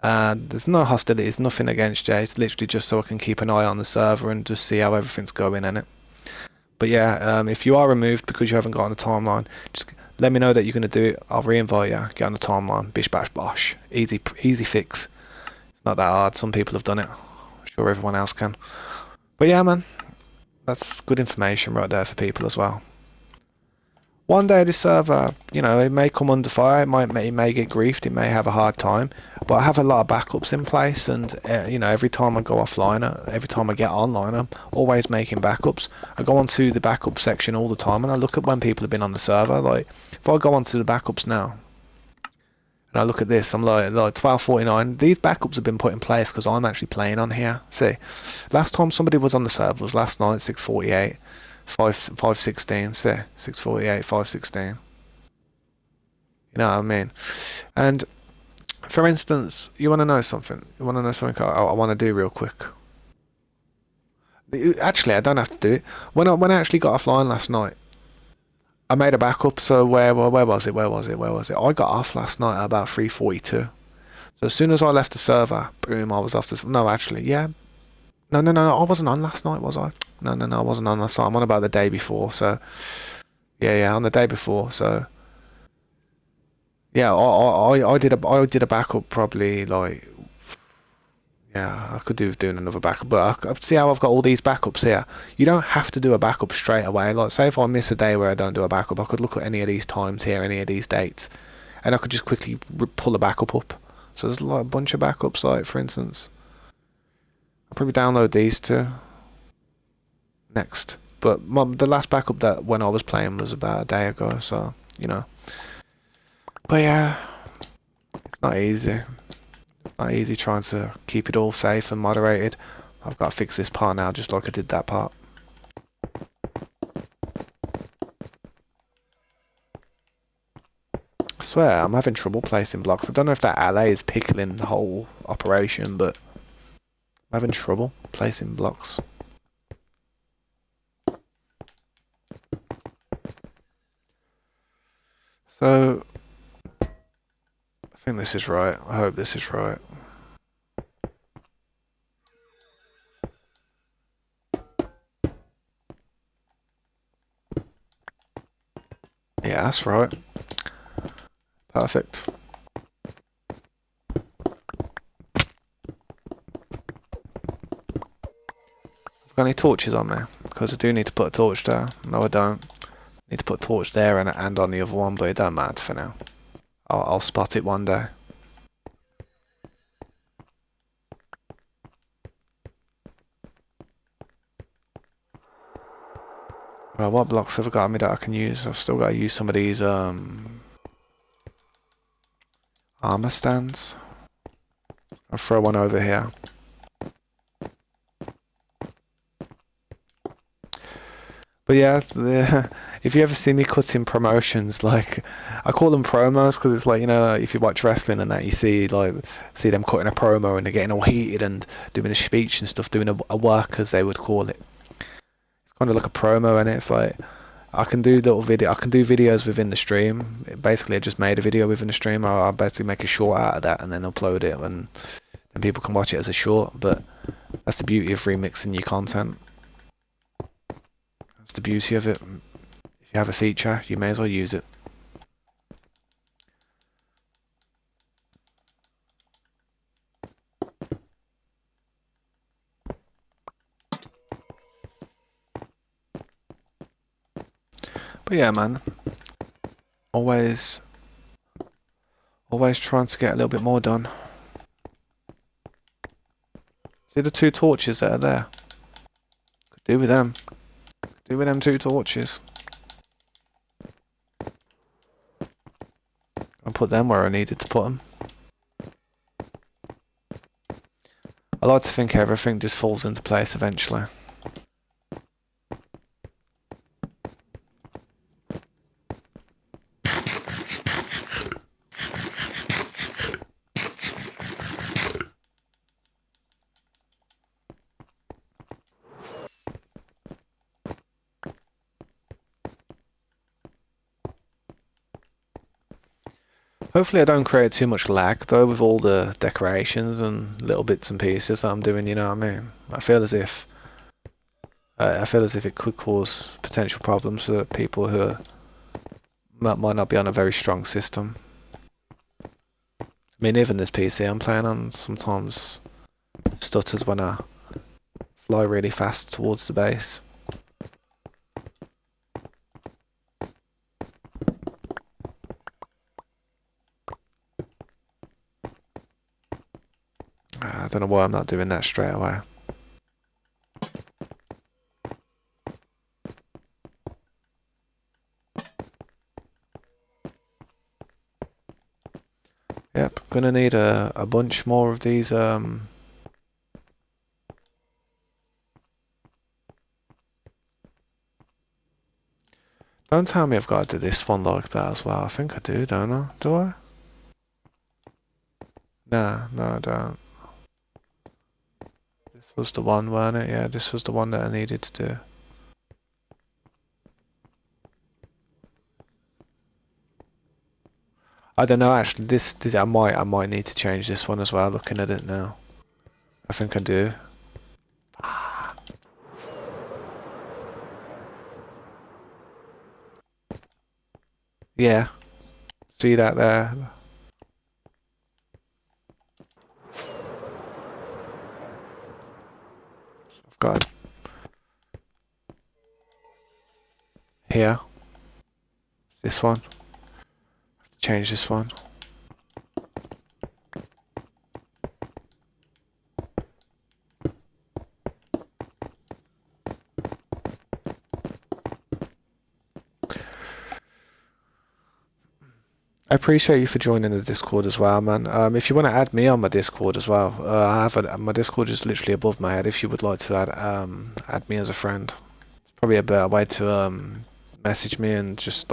There's no hostilities, nothing against Jay. It's literally just so I can keep an eye on the server and just see how everything's going in it. But yeah, if you are removed because you haven't got on the timeline, just let me know that you're going to do it. I'll re-invite you. Get on the timeline. Bish bash bosh. Easy fix. It's not that hard. Some people have done it. I'm sure everyone else can. But yeah, man. That's good information right there for people as well. One day this server, you know, it may come under fire. It may get griefed. It may have a hard time. But I have a lot of backups in place, and you know, every time I go offline, every time I get online, I'm always making backups. I go onto the backup section all the time, and I look at when people have been on the server. Like, if I go onto the backups now, and I look at this, I'm like 12:49. These backups have been put in place because I'm actually playing on here. See, last time somebody was on the server was last night at 6:48. 5:16, say 6:48, 5:16. You know what I mean? And for instance, you want to know something? You want to know something I want to do real quick? Actually, I don't have to do it. When I actually got offline last night, I made a backup. So where was it? I got off last night at about 3:42. So as soon as I left the server, boom, I was off the. No, actually, yeah. No, I wasn't on last night, was I? No, I wasn't on last night. I'm on about the day before, so... Yeah, on the day before, so... Yeah, I did a backup probably, like... Yeah, I could do with doing another backup, but I see how I've got all these backups here. You don't have to do a backup straight away. Like, say if I miss a day where I don't do a backup, I could look at any of these times here, any of these dates, and I could just quickly pull a backup up. So there's like a bunch of backups, like, for instance... I'll probably download these two next. But the last backup that when I was playing was about a day ago, so, you know. But yeah, it's not easy. It's not easy trying to keep it all safe and moderated. I've got to fix this part now just like I did that part. I swear, I'm having trouble placing blocks. I don't know if that alley is pickling the whole operation, but... I'm having trouble placing blocks. So, I think this is right. I hope this is right. Yeah, that's right. Perfect. Got any torches on there? Because I do need to put a torch there. No, I don't. Need to put a torch there and on the other one, but it don't matter for now. I'll spot it one day. Well, what blocks have I got on me that I can use? I've still got to use some of these armor stands. I'll throw one over here. But yeah, if you ever see me cutting promotions, like, I call them promos because it's like, you know, if you watch wrestling and that, you see them cutting a promo and they're getting all heated and doing a speech and stuff, doing a work, as they would call it. It's kind of like a promo, and it's like, I can do videos within the stream. Basically, I just made a video within the stream. I'll basically make a short out of that and then upload it, and people can watch it as a short. But that's the beauty of remixing your content. That's the beauty of it. If you have a feature, you may as well use it. But yeah, man. Always trying to get a little bit more done. See the 2 torches that are there? Could do with them. Could do with them 2 torches. And put them where I needed to put them. I like to think everything just falls into place eventually. Hopefully I don't create too much lag though with all the decorations and little bits and pieces that I'm doing, you know what I mean? I feel as if it could cause potential problems for people who might not be on a very strong system. I mean, even this PC I'm playing on sometimes stutters when I fly really fast towards the base. I don't know why I'm not doing that straight away. Yep, gonna need a bunch more of these don't tell me I've got to do this one like that as well. I think I do, don't I? Do I? Nah, no I don't. This was the one, weren't it? Yeah, this was the one that I needed to do. I don't know actually, I might need to change this one as well, looking at it now. I think I do. Yeah. See that there? I've got here. This one. Change this one. I appreciate you for joining the Discord as well, man. If you want to add me on my Discord as well, my Discord is literally above my head. If you would like to add me as a friend, it's probably a better way to message me and just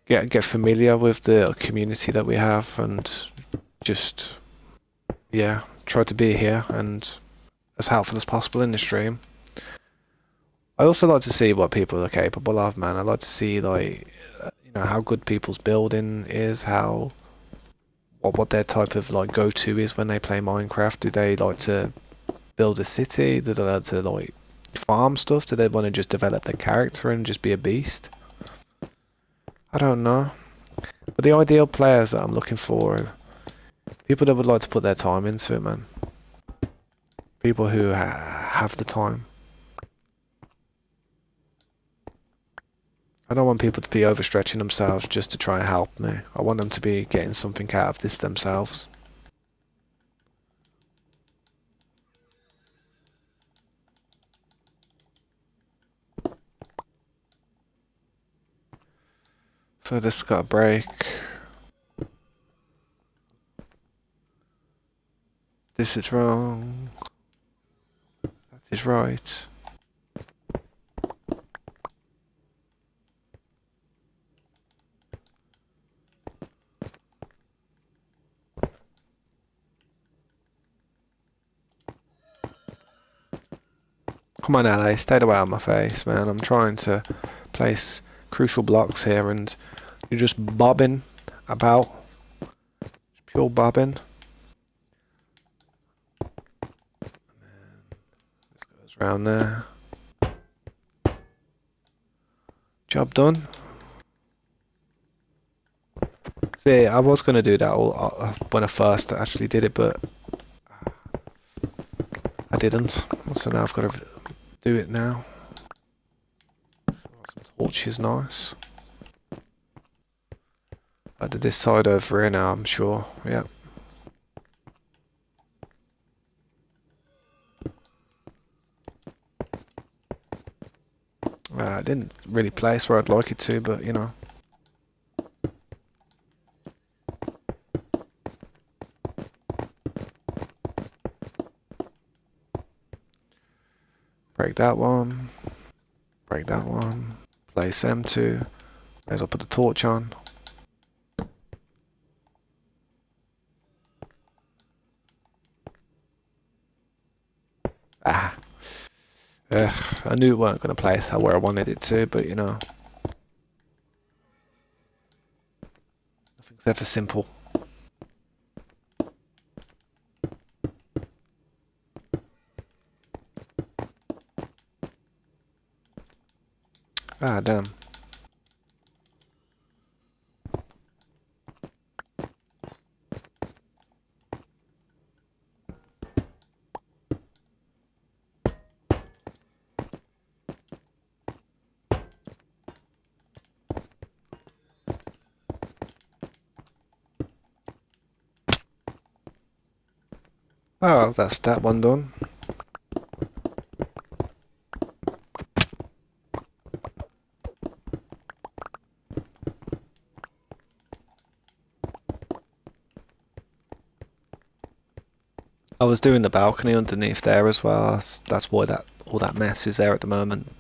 get familiar with the community that we have and just try to be here and as helpful as possible in the stream. I also like to see what people are capable of, man. I like to see how good people's building is, what their type of go-to is when they play Minecraft. Do they like to build a city? Do they like to farm stuff? Do they want to just develop their character and just be a beast? I don't know. But the ideal players that I'm looking for are people that would like to put their time into it, man. People who have the time. I don't want people to be overstretching themselves just to try and help me. I want them to be getting something out of this themselves. So this got a break. This is wrong. That is right. Come on, LA, stay away on my face, man. I'm trying to place crucial blocks here and you're just bobbing about. Pure bobbing. And then this goes around there. Job done. See, I was going to do that when I first actually did it, but I didn't. So now I've got to do it now. torch is nice. I did this side over here now, I'm sure. Yep. It didn't really place where I'd like it to, but you know. Break that one. Break that one. Place M2. As I put the torch on. Ah. I knew it weren't going to place where I wanted it to, but you know. Nothing's ever simple. Ah, damn. Oh, that's that one done. I was doing the balcony underneath there as well. That's why all that mess is there at the moment.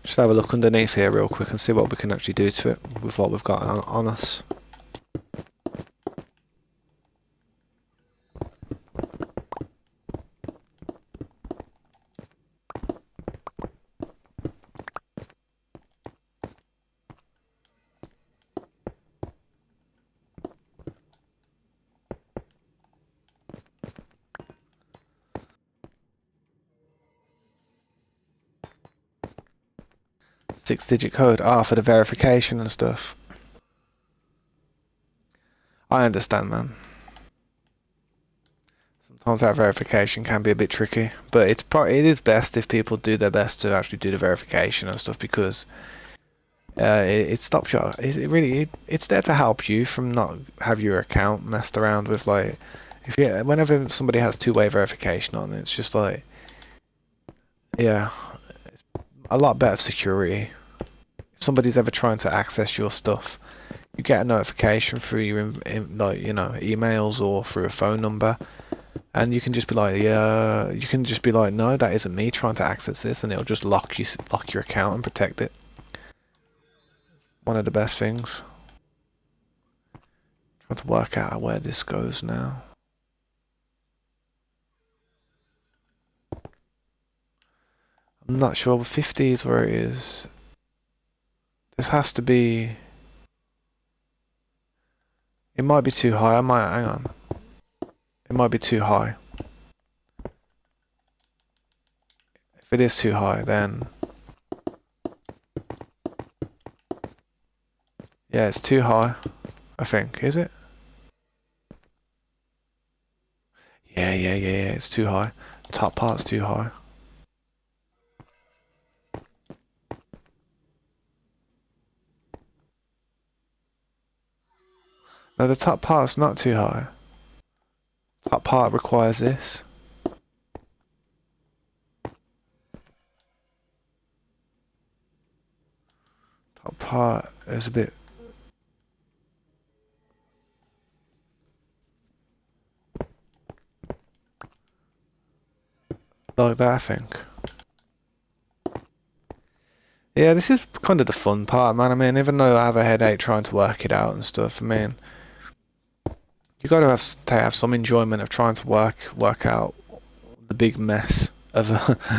Should have a look underneath here real quick and see what we can actually do to it with what we've got on us. Six-digit code. For the verification and stuff. I understand, man. Sometimes that verification can be a bit tricky, but it is best if people do their best to actually do the verification and stuff, because it stops you. It's there to help you from not have your account messed around with. Like, whenever somebody has two-way verification on, it's just like, yeah, it's a lot better security. If somebody's ever trying to access your stuff, you get a notification through your like, you know, emails or through a phone number, and you can just be like, yeah, you can just be like, no, that isn't me trying to access this, and it'll just lock your account and protect it. One of the best things. Trying to work out where this goes now. I'm not sure. 50 is where it is. This has to be. It might be too high. Hang on. It might be too high. If it is too high, then yeah, it's too high. I think, is it? Yeah. It's too high. Top part's too high. No, the top part's not too high. Top part requires this. Top part is a bit. Like that, I think. Yeah, this is kind of the fun part, man. I mean, even though I have a headache trying to work it out and stuff, I mean, you got to have some enjoyment of trying to work out the big mess of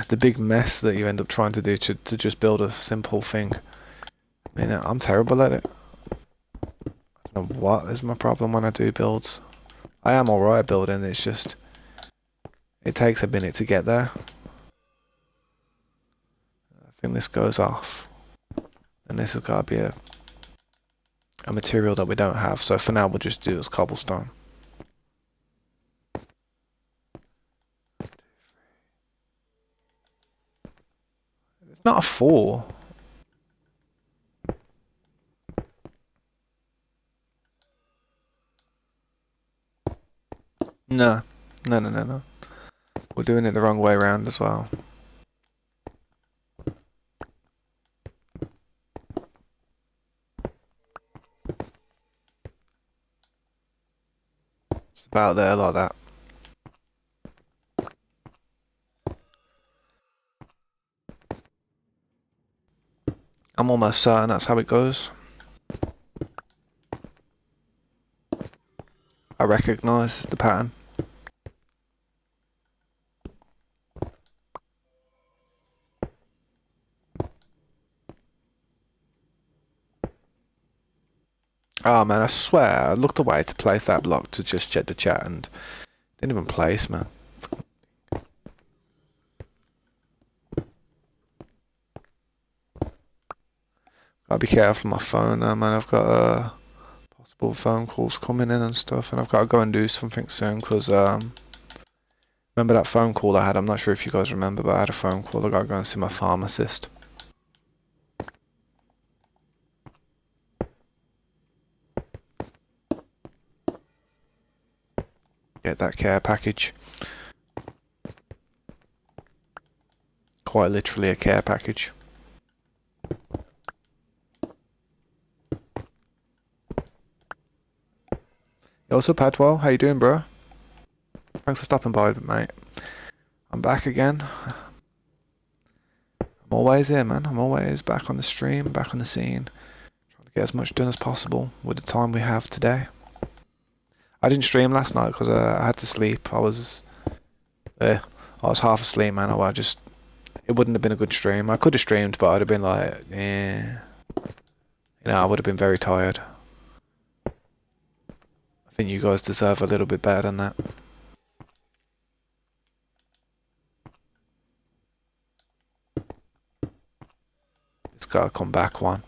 the big mess that you end up trying to do to just build a simple thing. I mean, I'm terrible at it. I don't know what is my problem when I do builds. I am alright at building. It's just it takes a minute to get there. I think this goes off, and this has got to be a material that we don't have. So for now, we'll just do it as cobblestone. Not a 4. No. No, no, no, no. We're doing it the wrong way around as well. It's about there like that. I'm almost certain that's how it goes. I recognise the pattern. Oh man, I swear, I looked away to place that block to just check the chat and didn't even place, man. Gotta be careful with my phone now, man. I've got possible phone calls coming in and stuff, and I've got to go and do something soon because remember that phone call I had? I'm not sure if you guys remember, but I had a phone call. I gotta go and see my pharmacist. Get that care package. Quite literally a care package. Yo, what's up, Padwell? How you doing, bro? Thanks for stopping by, mate. I'm back again. I'm always here, man. I'm always back on the stream, back on the scene. Trying to get as much done as possible with the time we have today. I didn't stream last night because I had to sleep. I was half asleep, man. It wouldn't have been a good stream. I could have streamed, but I'd have been like, yeah. You know, I would have been very tired. I think you guys deserve a little bit better than that. It's gotta come back one.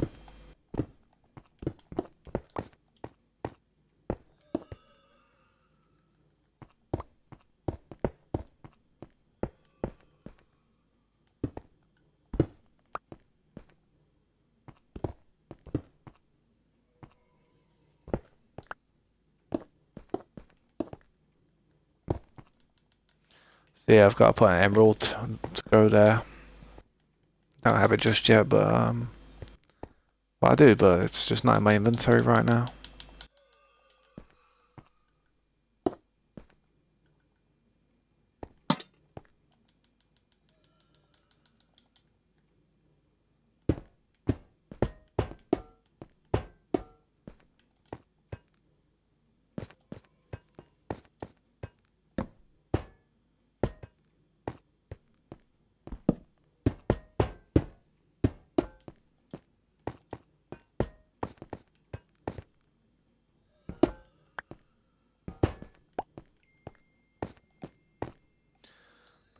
So yeah, I've got to put an emerald to go there. Don't have it just yet, but well, I do, but it's just not in my inventory right now.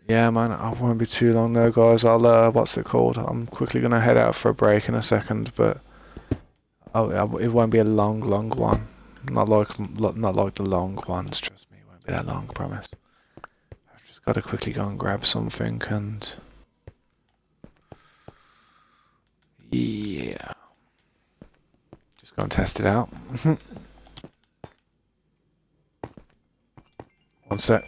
Yeah, man, I won't be too long though, guys. I'll what's it called? I'm quickly gonna head out for a break in a second, but it won't be a long one. Not like the long ones. Trust me, it won't be that long. I promise. I've just got to quickly go and grab something and yeah, just go and test it out. One sec.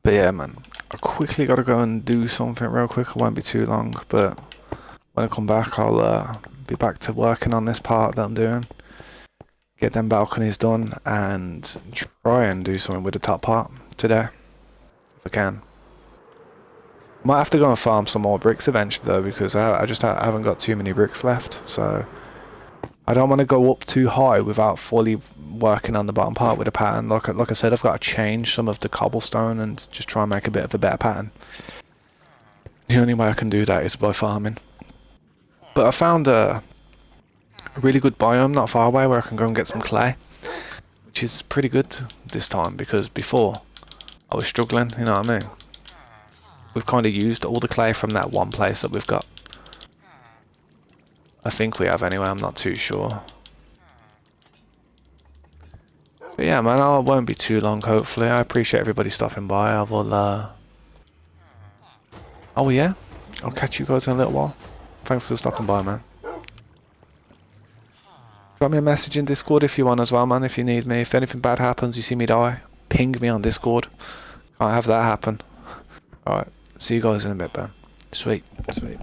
But yeah, man, I quickly got to go and do something real quick. I won't be too long, but when I come back, I'll be back to working on this part that I'm doing. Get them balconies done and try and do something with the top part today, if I can. Might have to go and farm some more bricks eventually though, because I haven't got too many bricks left, so I don't want to go up too high without fully working on the bottom part with a pattern. Like I said, I've got to change some of the cobblestone and just try and make a bit of a better pattern. The only way I can do that is by farming. But I found a really good biome not far away where I can go and get some clay, which is pretty good this time because before I was struggling, you know what I mean? We've kind of used all the clay from that one place that we've got. I think we have anyway, I'm not too sure. But yeah, man, I won't be too long, hopefully. I appreciate everybody stopping by. I will, oh yeah, I'll catch you guys in a little while. Thanks for stopping by, man. Drop me a message in Discord if you want as well, man, if you need me. If anything bad happens, you see me die, ping me on Discord. Can't have that happen. Alright, see you guys in a bit, man. Sweet. Sweet.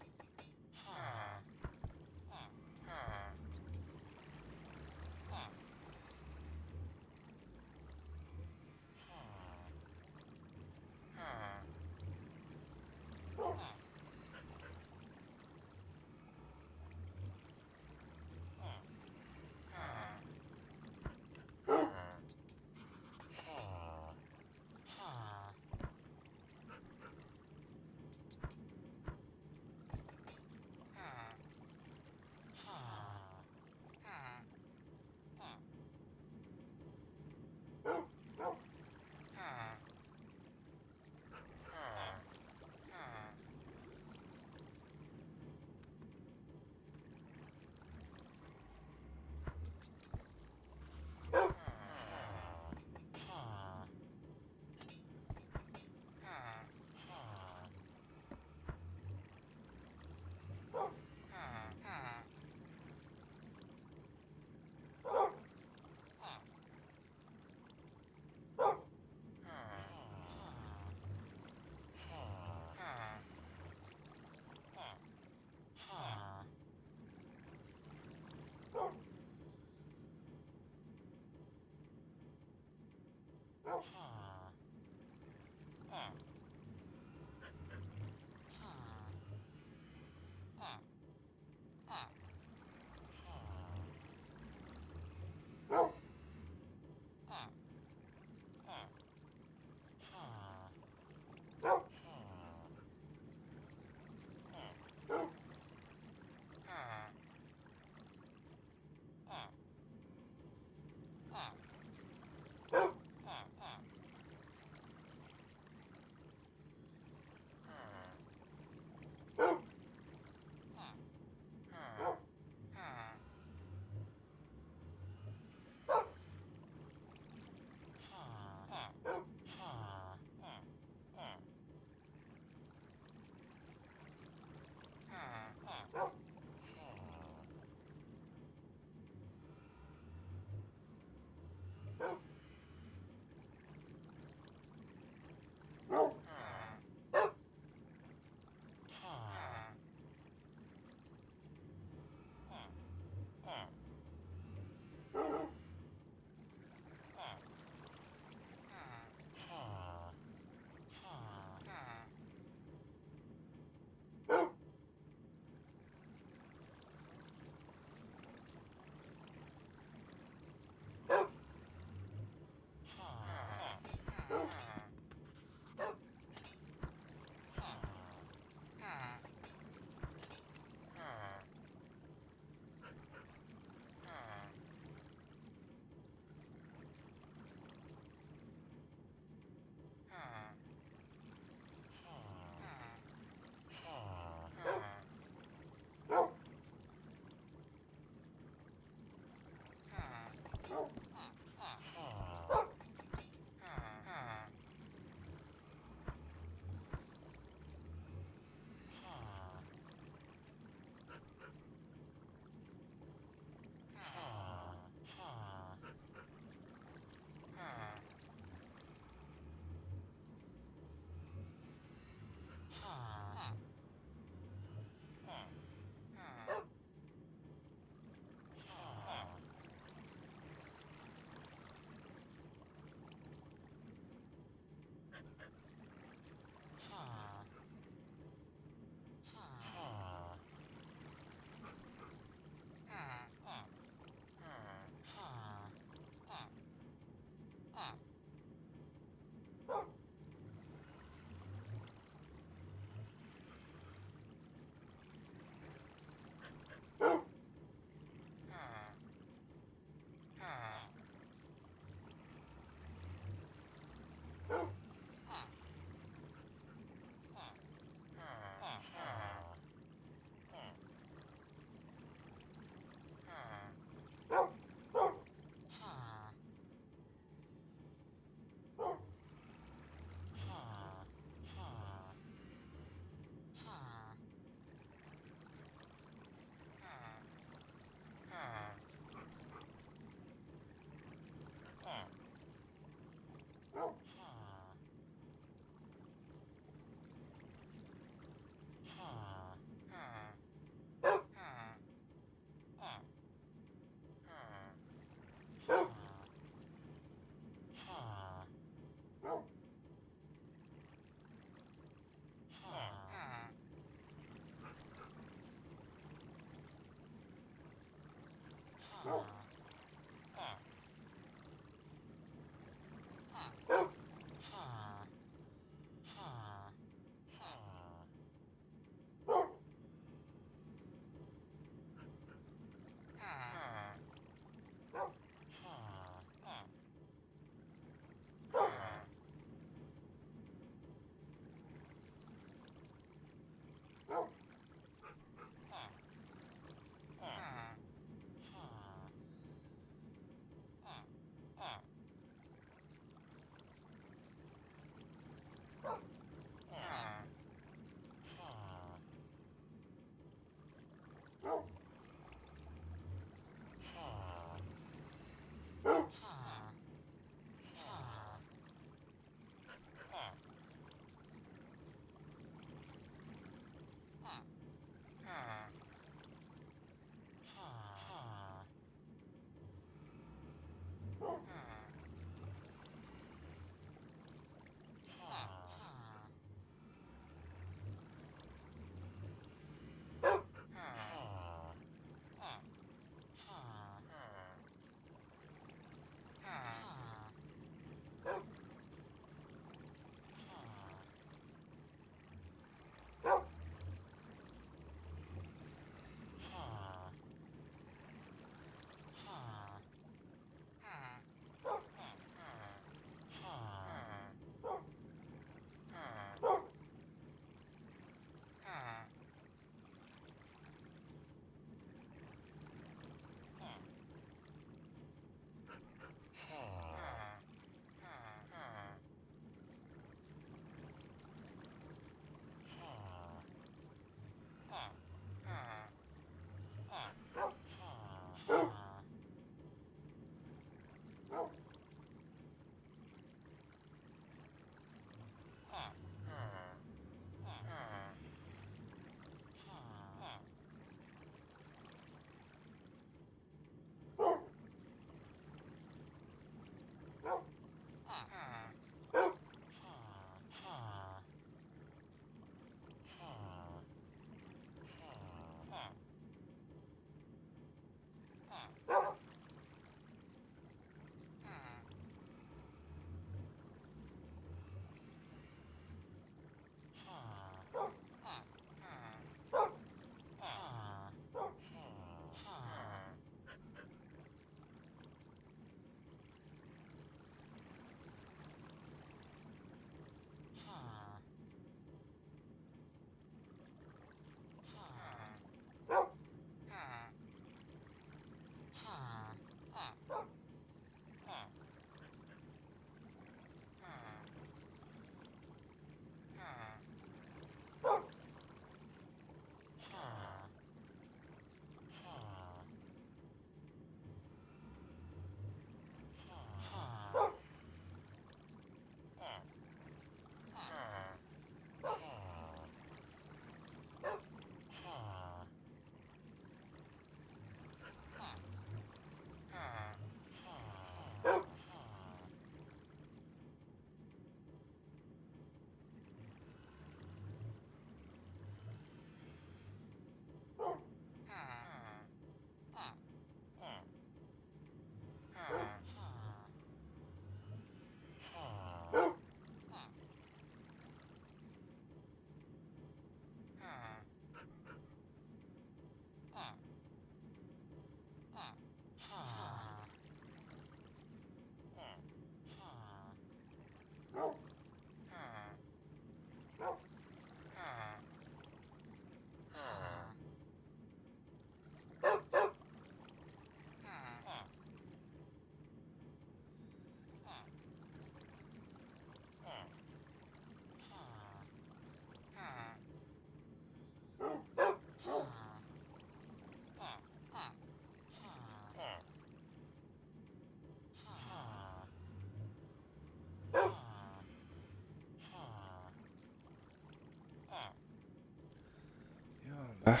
Back.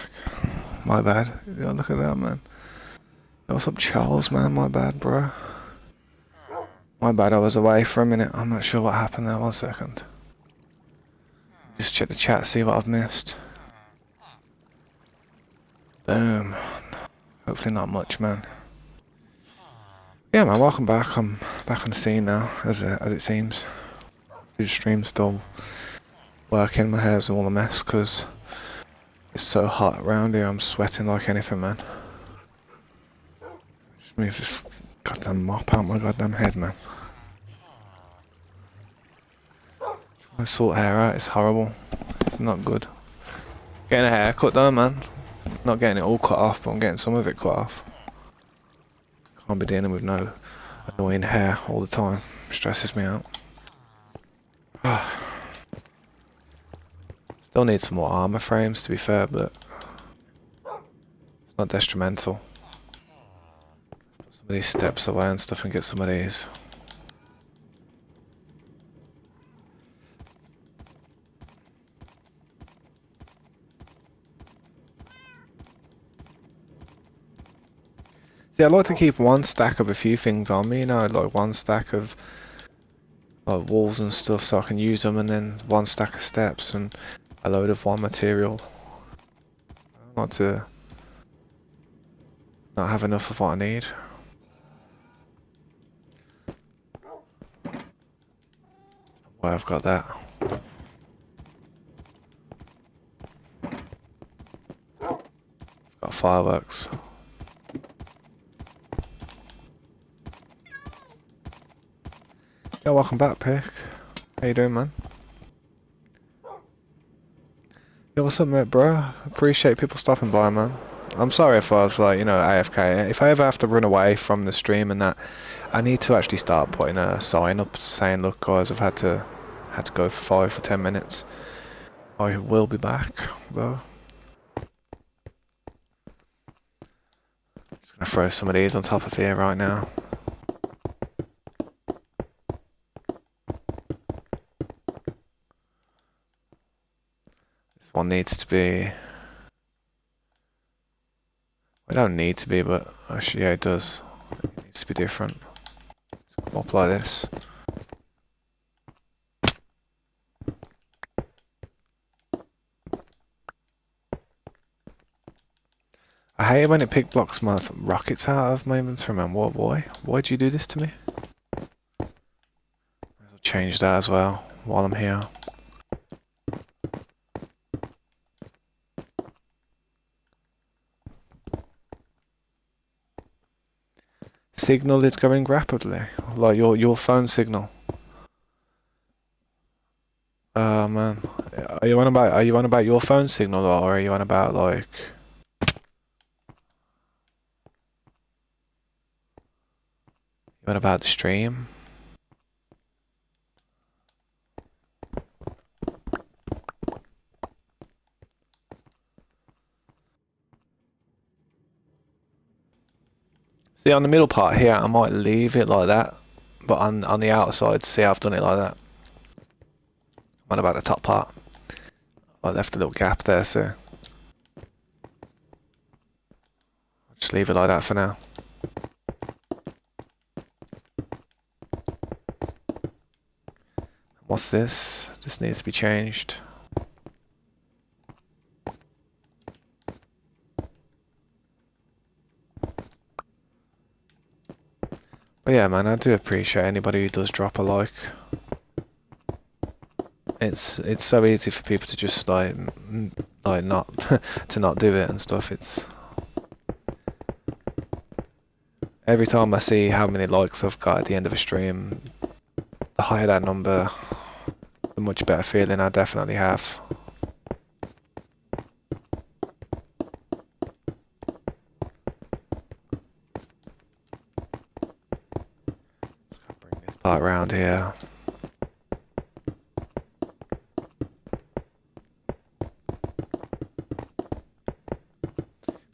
My bad. Yeah, look at that, man. Yo, what's up, Charles, man? My bad, bro. My bad, I was away for a minute. I'm not sure what happened there. 1 second. Just check the chat, see what I've missed. Boom. Hopefully not much, man. Yeah, man, welcome back. I'm back on the scene now, as it seems. The stream's still working. My hair's all a mess because it's so hot around here. I'm sweating like anything, man. Just move this goddamn mop out my goddamn head, man. Trying to sort hair out, it's horrible. It's not good. Getting a haircut though, man. Not getting it all cut off, but I'm getting some of it cut off. Can't be dealing with no annoying hair all the time. Stresses me out. Still need some more armor frames, to be fair, but it's not detrimental. Put some of these steps away and stuff and get some of these. See, I like to keep one stack of a few things on me, you know, like one stack of like walls and stuff so I can use them, and then one stack of steps and a load of one material. I like to not have enough of what I need. Why I've got that. I've got fireworks. Yeah, welcome back, Pick. How you doing, man? Yeah, what's up, mate, bro? Appreciate people stopping by, man. I'm sorry if I was like, you know, AFK. If I ever have to run away from the stream and that, I need to actually start putting a sign up saying, look, guys, I've had to go for 5 or 10 minutes. I will be back, though. Just gonna throw some of these on top of here right now. One needs to be... I don't need to be, but actually, yeah, it does. It needs to be different. So come up like this. I hate it when it pick blocks my rockets out of my inventory, man. What, why? Why'd you do this to me? I'll change that as well while I'm here. Signal is going rapidly, like your phone signal. Man, are you on about your phone signal, or are you on about like? You on about the stream? See, on the middle part here, I might leave it like that, but on the outside, see, I've done it like that. What about the top part? I left a little gap there, so I'll just leave it like that for now. What's this? This needs to be changed. But yeah, man, I do appreciate anybody who does drop a like. It's so easy for people to just like not to not do it and stuff. It's every time I see how many likes I've got at the end of a stream, the higher that number, the much better feeling I definitely have. Bring this part around here.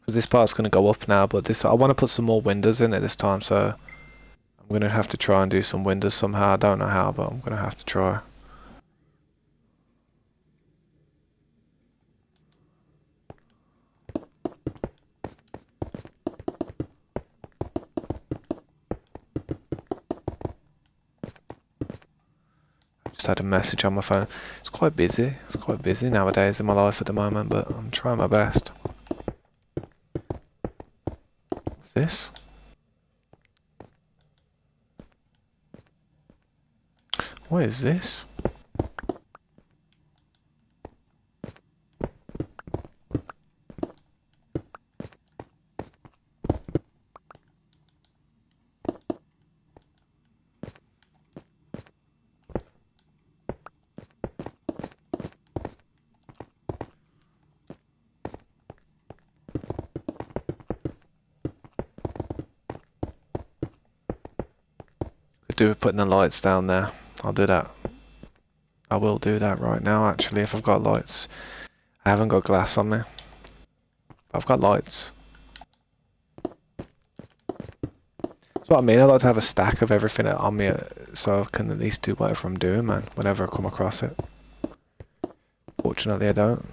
This part's going to go up now, but this I want to put some more windows in it this time, so I'm going to have to try and do some windows somehow. I don't know how, but I'm going to have to try. I just had a message on my phone. It's quite busy. It's quite busy nowadays in my life at the moment, but I'm trying my best. This? What is this? Could do with putting the lights down there. I'll do that. I will do that right now, actually, if I've got lights. I haven't got glass on me. I've got lights. That's what I mean. I like to have a stack of everything on me so I can at least do whatever I'm doing, man, whenever I come across it. Fortunately, I don't.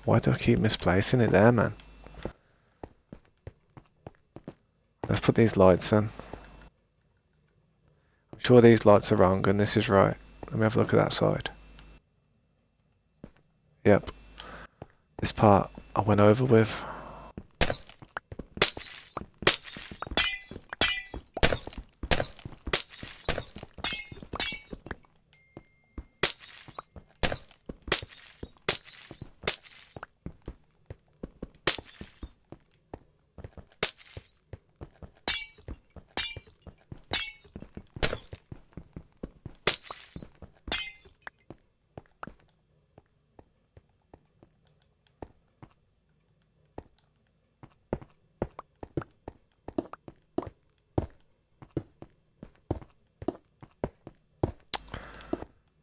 Why do I keep misplacing it there, man? Let's put these lights in. I'm sure these lights are wrong and this is right. Let me have a look at that side. Yep. This part I went over with.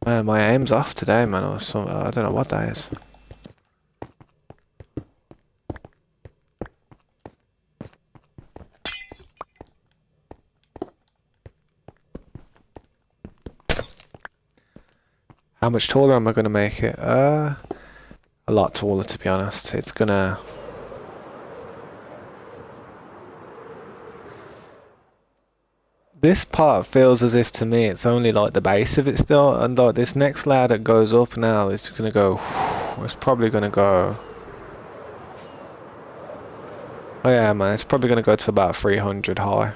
Man, my aim's off today, man, or some, I don't know what that is. How much taller am I going to make it? A lot taller, to be honest. It's gonna... This part feels as if, to me, it's only like the base of it still, and like this next layer that goes up now is gonna go... It's probably gonna go... Oh yeah, man, it's probably gonna go to about 300 high.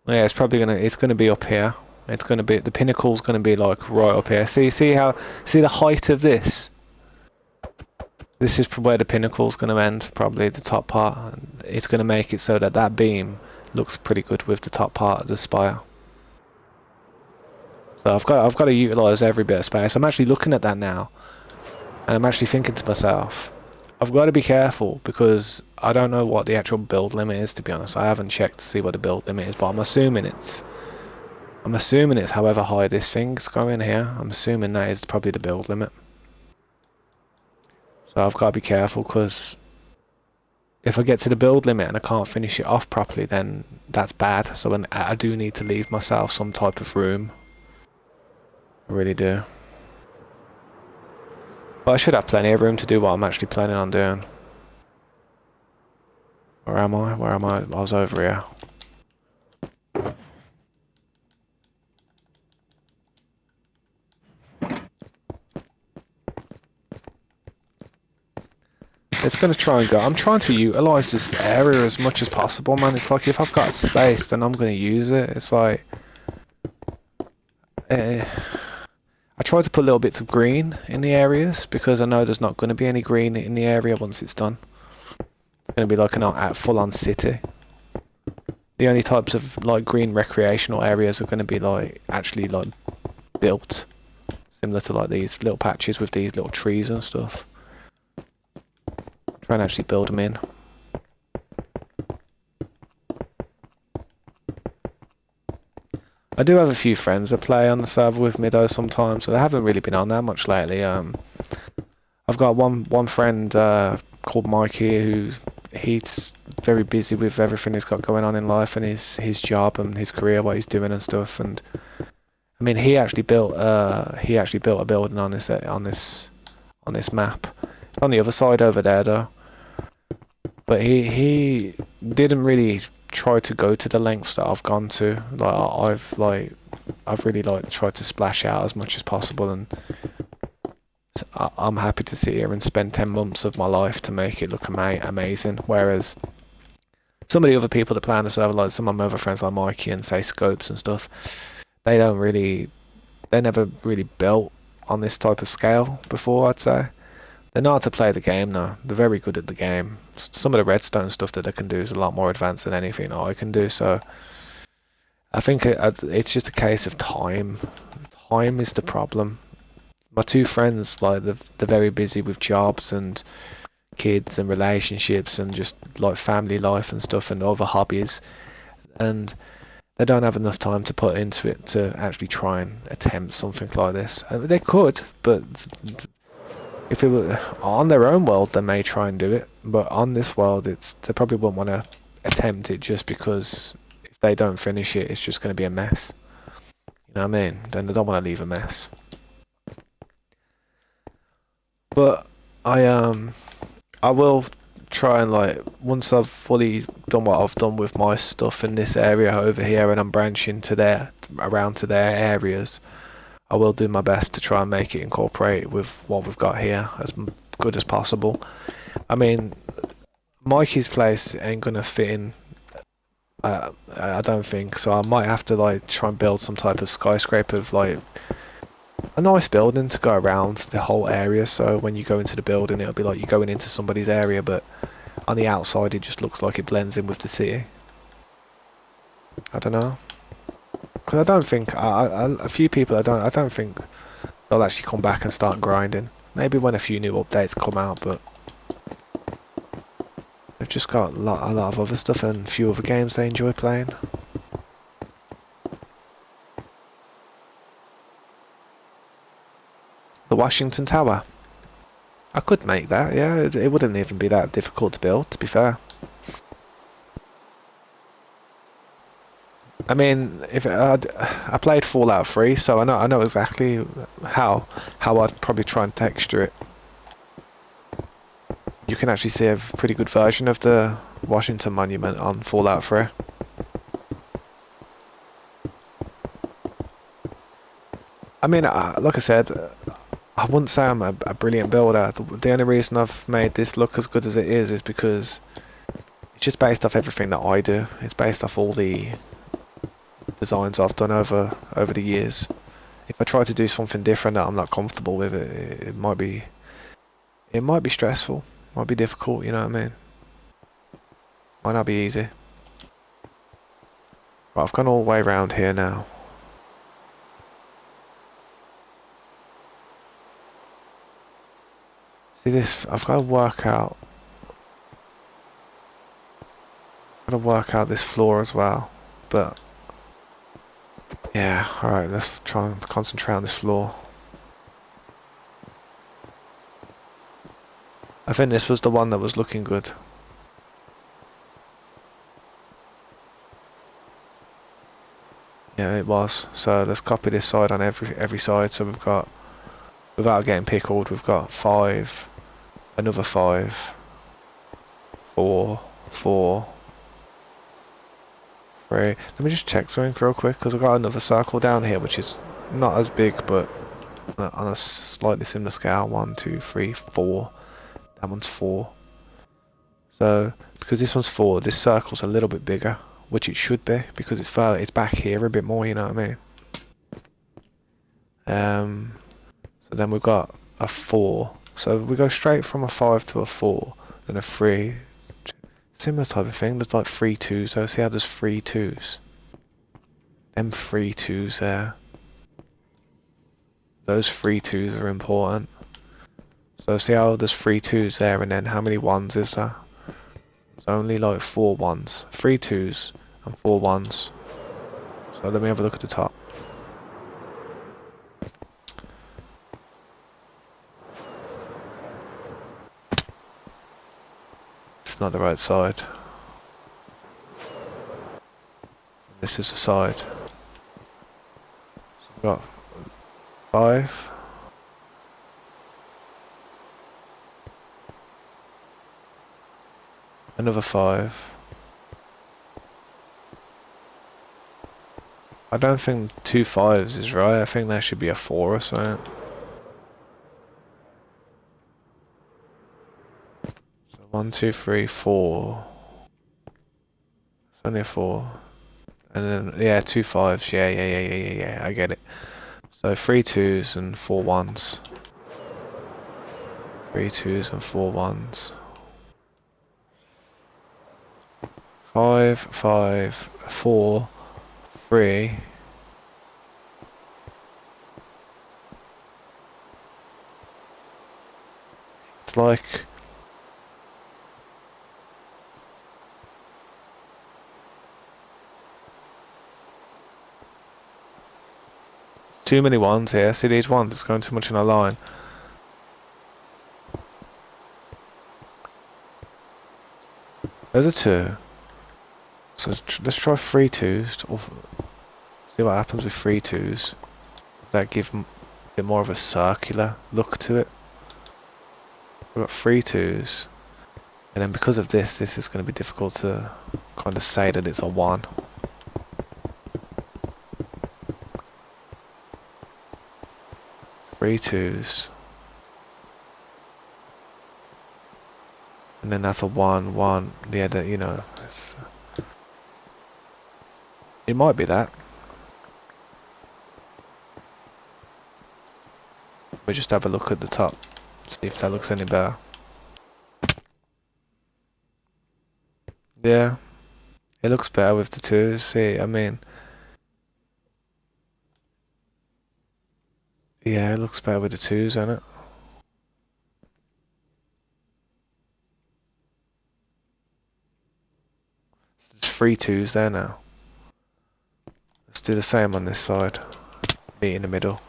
Yeah, it's probably gonna be up here. It's gonna be, the pinnacle's gonna be like right up here. See the height of this? This is where the pinnacle's going to end, probably the top part. It's going to make it so that that beam looks pretty good with the top part of the spire. So I've got to utilise every bit of space. I'm actually looking at that now, and I'm actually thinking to myself, I've got to be careful because I don't know what the actual build limit is, to be honest. I haven't checked to see what the build limit is, but I'm assuming it's however high this thing's going here. I'm assuming that is probably the build limit. So I've got to be careful because if I get to the build limit and I can't finish it off properly, then that's bad. So I do need to leave myself some type of room. I really do. But I should have plenty of room to do what I'm actually planning on doing. Where am I? Where am I? I was over here. It's going to try and go. I'm trying to utilise this area as much as possible, man. It's like if I've got space, then I'm going to use it. It's like... I try to put little bits of green in the areas because I know there's not going to be any green in the area once it's done. It's going to be like a full-on city. The only types of like green recreational areas are going to be like actually like built. Similar to like these little patches with these little trees and stuff. Try and actually build them in. I do have a few friends that play on the server with me though sometimes, so they haven't really been on that much lately. I've got one friend called Mikey he's very busy with everything he's got going on in life and his job and his career, what he's doing and stuff. And I mean, he actually built a building on this map. It's on the other side over there though. But he didn't really try to go to the lengths that I've gone to. I've really tried to splash out as much as possible, and So I'm happy to sit here and spend 10 months of my life to make it look amazing. Whereas some of the other people that play on the server, like some of my other friends like Mikey and say Scopes and stuff, they don't really, they never really built on this type of scale before, I'd say. They know how to play the game though. They're very good at the game. Some of the redstone stuff that they can do is a lot more advanced than anything I can do. So I think it's just a case of time. Time is the problem. My two friends, like they're very busy with jobs and kids and relationships and just like family life and stuff and other hobbies, and they don't have enough time to put into it to actually try and attempt something like this. And they could, but if it were on their own world, they may try and do it. But on this world, they probably wouldn't want to attempt it just because if they don't finish it, it's just going to be a mess. You know what I mean? Then they don't want to leave a mess. But I will try and like once I've fully done what I've done with my stuff in this area over here, and I'm branching to around to their areas. I will do my best to try and make it incorporate with what we've got here as good as possible. I mean, Mikey's place ain't gonna fit in. I don't think so. I might have to like try and build some type of skyscraper of like a nice building to go around the whole area. So when you go into the building, it'll be like you're going into somebody's area, but on the outside, it just looks like it blends in with the city. I don't know. Because I don't think a few people I don't think they'll actually come back and start grinding. Maybe when a few new updates come out, but they've just got a lot of other stuff and a few other games they enjoy playing. The Washington Tower. I could make that, yeah. It wouldn't even be that difficult to build, to be fair. I mean, if I played Fallout 3, so I know exactly how I'd probably try and texture it. You can actually see a pretty good version of the Washington Monument on Fallout 3. I mean, like I said, I wouldn't say I'm a brilliant builder. The only reason I've made this look as good as it is because it's just based off everything that I do. It's based off all the designs I've done over the years. If I try to do something different that I'm not comfortable with, it might be stressful, might be difficult. You know what I mean? Might not be easy. Right, I've gone all the way around here now. See this? I've got to work out. This floor as well, but. Yeah, alright, let's try and concentrate on this floor. I think this was the one that was looking good. Yeah, it was. So let's copy this side on every side. So we've got, without getting pickled, we've got 5, another 5, 4, 4, 3. Let me just check something real quick because I've got another circle down here which is not as big but on a slightly similar scale. 1, 2, 3, 4. That one's 4. So because this one's 4, this circle's a little bit bigger, which it should be because it's further, it's back here a bit more. You know what I mean? So then we've got a 4. So we go straight from a 5 to a 4, then a 3. Similar type of thing. There's like 3 2s. So see how there's 3 2s. Them 3 2s there. Those 3 2s are important. So see how there's 3 2s there, and then how many 1s is there? It's only like 4 1s. 3 2s and 4 1s. So let me have a look at the top. It's not the right side. This is the side. So we've got 5. Another 5. I don't think 2 5s is right. I think there should be a 4 or something. 1, 2, 3, 4. It's only a 4. And then, yeah, 2 5s. Yeah, I get it. So 3 2s and 4 1s. 3 2s and 4 1s. 5, 5, 4, 3. It's like... too many ones here. See these ones? It's going too much in a line. There's a 2. So let's try 3 2s. See what happens with 3 2s. That give a bit more of a circular look to it. So we've got 3 2s. And then because of this is going to be difficult to kind of say that it's a 1. Three 2s. And then that's a 1, 1. Yeah, that, you know, it might be that. We just have a look at the top. See if that looks any better. Yeah. It looks better with the 2s. See, I mean... yeah, it looks better with the 2s, doesn't it? There's 3 2s there now. Let's do the same on this side. Meet in the middle.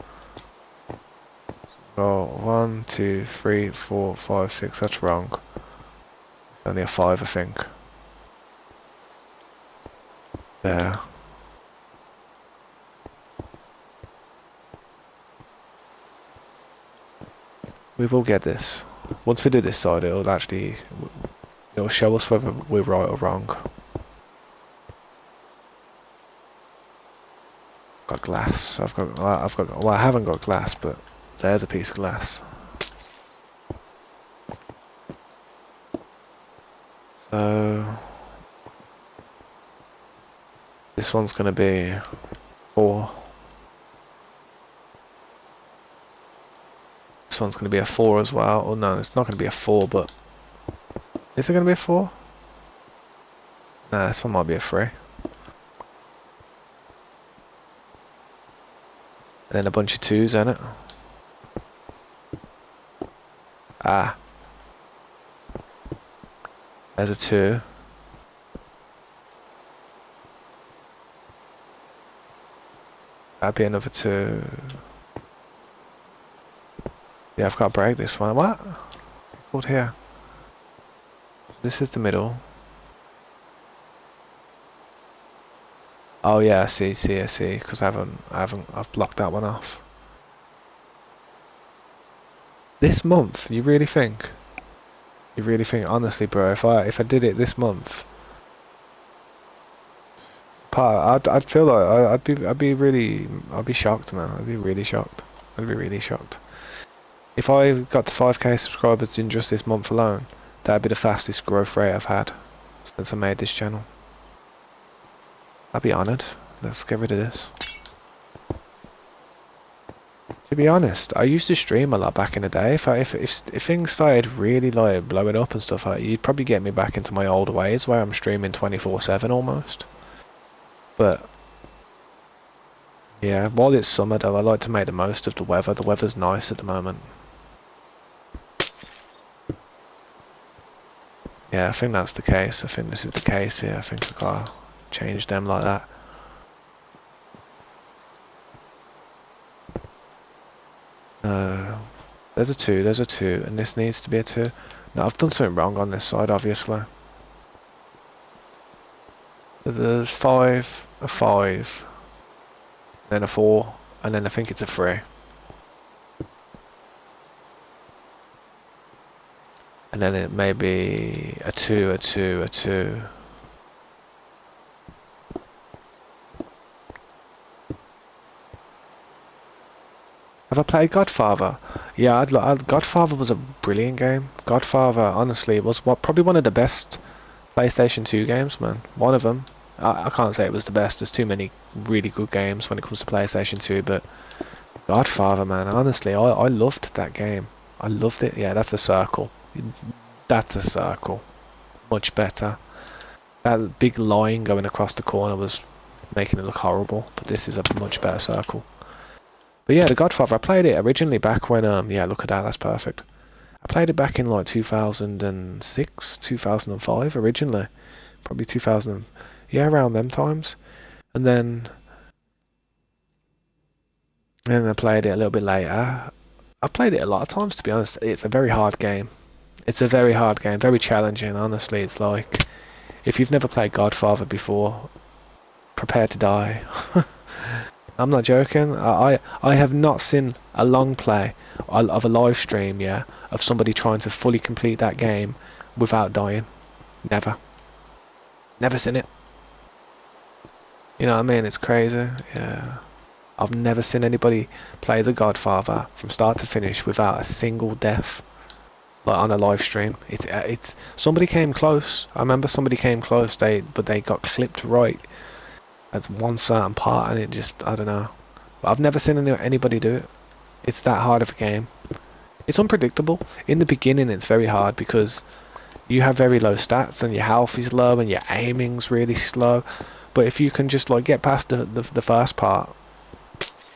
Oh, 1, 2, 3, 4, 5, 6. That's wrong. It's only a 5, I think. There. We will get this. Once we do this side, it'll show us whether we're right or wrong. I've got glass. Well, I haven't got glass, but there's a piece of glass. So this one's going to be 4. This one's going to be a 4 as well. Oh no, it's not going to be a 4, but... is it going to be a 4? Nah, this one might be a 3. And then a bunch of 2s in it. Ah. There's a 2. That'd be another 2. Yeah, I've got to break this one. What? What here? So this is the middle. Oh yeah, I see, because I've blocked that one off. This month, you really think? You really think, honestly, bro, if I did it this month, I'd feel like I'd be shocked, man. I'd be really shocked. If I got to 5k subscribers in just this month alone, that'd be the fastest growth rate I've had since I made this channel. I'd be honoured. Let's get rid of this. To be honest, I used to stream a lot back in the day. If things started really like blowing up and stuff like that, you'd probably get me back into my old ways where I'm streaming 24/7 almost. But yeah, while it's summer though, I like to make the most of the weather. The weather's nice at the moment. Yeah, I think that's the case. I think this is the case here. I think I gotta change them like that. No. There's a 2, and this needs to be a 2. No, I've done something wrong on this side, obviously. So there's 5, a 5, then a 4, and then I think it's a 3. And then it may be a 2, a 2, a 2. Have I played Godfather? Yeah, Godfather was a brilliant game. Godfather, honestly, was probably one of the best PlayStation 2 games, man. One of them. I can't say it was the best. There's too many really good games when it comes to PlayStation 2, but Godfather, man, honestly, I loved that game. I loved it. Yeah, that's a circle. That's a circle. Much better. That big line going across the corner was making it look horrible, but this is a much better circle. But yeah, The Godfather, I played it originally back when, yeah, look at that, that's perfect. I played it back in like 2006, 2005 originally. Probably 2000, yeah, around them times. And then I played it a little bit later. I played it a lot of times, to be honest. It's a very hard game. It's a very hard game, very challenging, honestly. It's like, if you've never played Godfather before, prepare to die. I'm not joking. I have not seen a long play of a live stream, yeah, of somebody trying to fully complete that game without dying. Never. Never seen it. You know what I mean? It's crazy. Yeah. I've never seen anybody play The Godfather from start to finish without a single death, like on a live stream. It's somebody came close. I remember somebody came close. But they got clipped right at one certain part, and it just, I don't know. But I've never seen anybody do it. It's that hard of a game. It's unpredictable. In the beginning, it's very hard because you have very low stats and your health is low and your aiming's really slow. But if you can just like get past the first part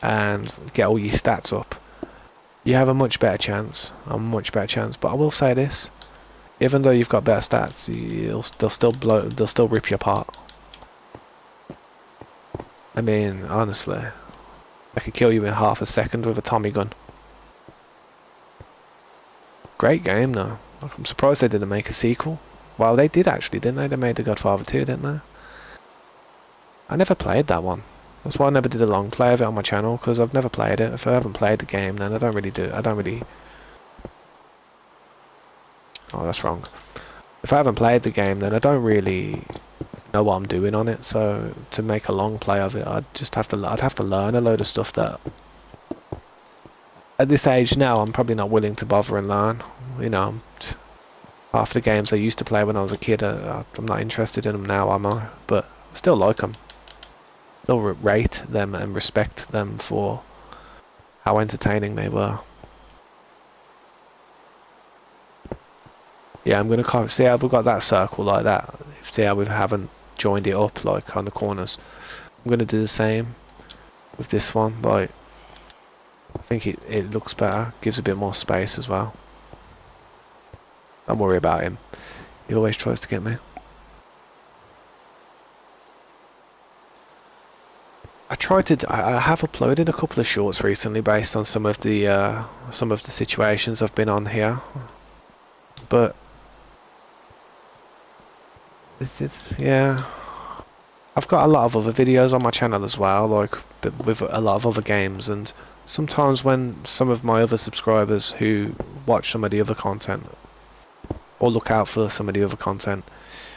and get all your stats up, you have a much better chance. But I will say this: even though you've got better stats, they'll still rip you apart. I mean, honestly, I could kill you in half a second with a Tommy gun. Great game though. I'm surprised they didn't make a sequel. Well, they did actually, didn't they? They made The Godfather 2, didn't they? I never played that one. That's why I never did a long play of it on my channel, because I've never played it. If I haven't played the game, then I don't really... Oh, that's wrong. If I haven't played the game, then I don't really know what I'm doing on it, so to make a long play of it, I'd have to learn a load of stuff that at this age now I'm probably not willing to bother and learn. You know, half the games I used to play when I was a kid, I'm not interested in them now, am I? But I still like them. Still rate them and respect them for how entertaining they were. Yeah, I'm going to see how we've got that circle like that. See how we haven't joined it up like on the corners. I'm going to do the same with this one. Like, I think it looks better. Gives a bit more space as well. Don't worry about him. He always tries to get me. I have uploaded a couple of shorts recently based on some of the situations I've been on here, but yeah, I've got a lot of other videos on my channel as well, like with a lot of other games, and sometimes when some of my other subscribers who watch some of the other content or look out for some of the other content,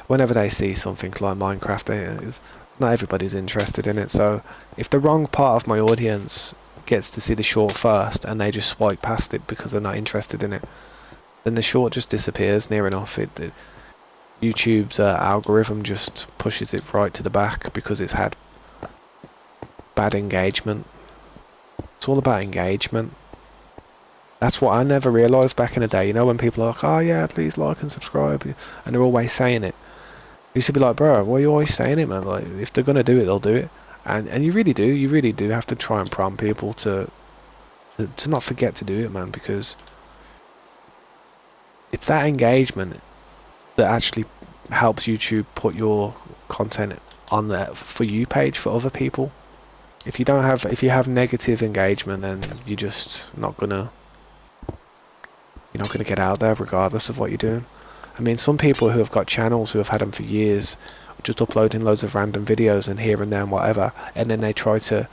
whenever they see something like Minecraft, not everybody's interested in it, so if the wrong part of my audience gets to see the short first and they just swipe past it because they're not interested in it, then the short just disappears near enough. YouTube's algorithm just pushes it right to the back because it's had bad engagement. It's all about engagement. That's what I never realised back in the day. You know, when people are like, oh yeah, please like and subscribe, and they're always saying it. I used to be like, bro, why are you always saying it, man? Like, if they're gonna do it, they'll do it. And you really do have to try and prompt people to not forget to do it, man, because it's that engagement that actually helps YouTube put your content on the For You page for other people. If you have negative engagement, then you're just not gonna get out there regardless of what you're doing. I mean, some people who have got channels who have had them for years, just uploading loads of random videos and here and there and whatever, and then they try to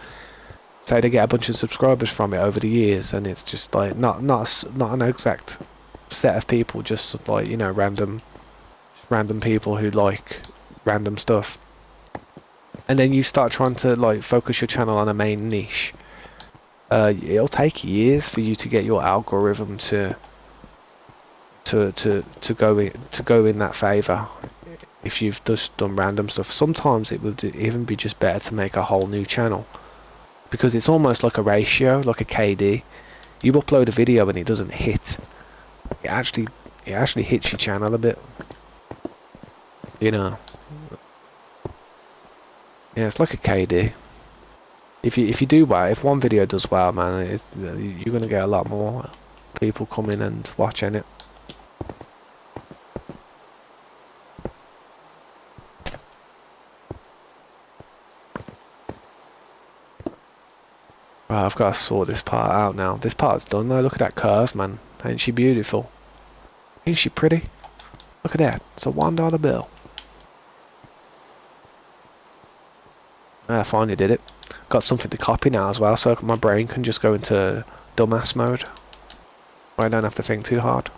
say they get a bunch of subscribers from it over the years, and it's just like not an exact set of people, just like, you know, random people who like random stuff, and then you start trying to like focus your channel on a main niche, It'll take years for you to get your algorithm to go in that favor. If you've just done random stuff, sometimes it would even be just better to make a whole new channel, because it's almost like a ratio, like a KD. You upload a video and it doesn't hit. It actually hits your channel a bit. You know. Yeah, it's like a KD. If you do well, if one video does well, man, you're gonna get a lot more people coming and watching it. Right, I've got to sort this part out now. This part's done though. Look at that curve, man. Ain't she beautiful? Ain't she pretty? Look at that. It's a $1 bill. I finally did it. Got something to copy now as well, so my brain can just go into dumbass mode. I don't have to think too hard.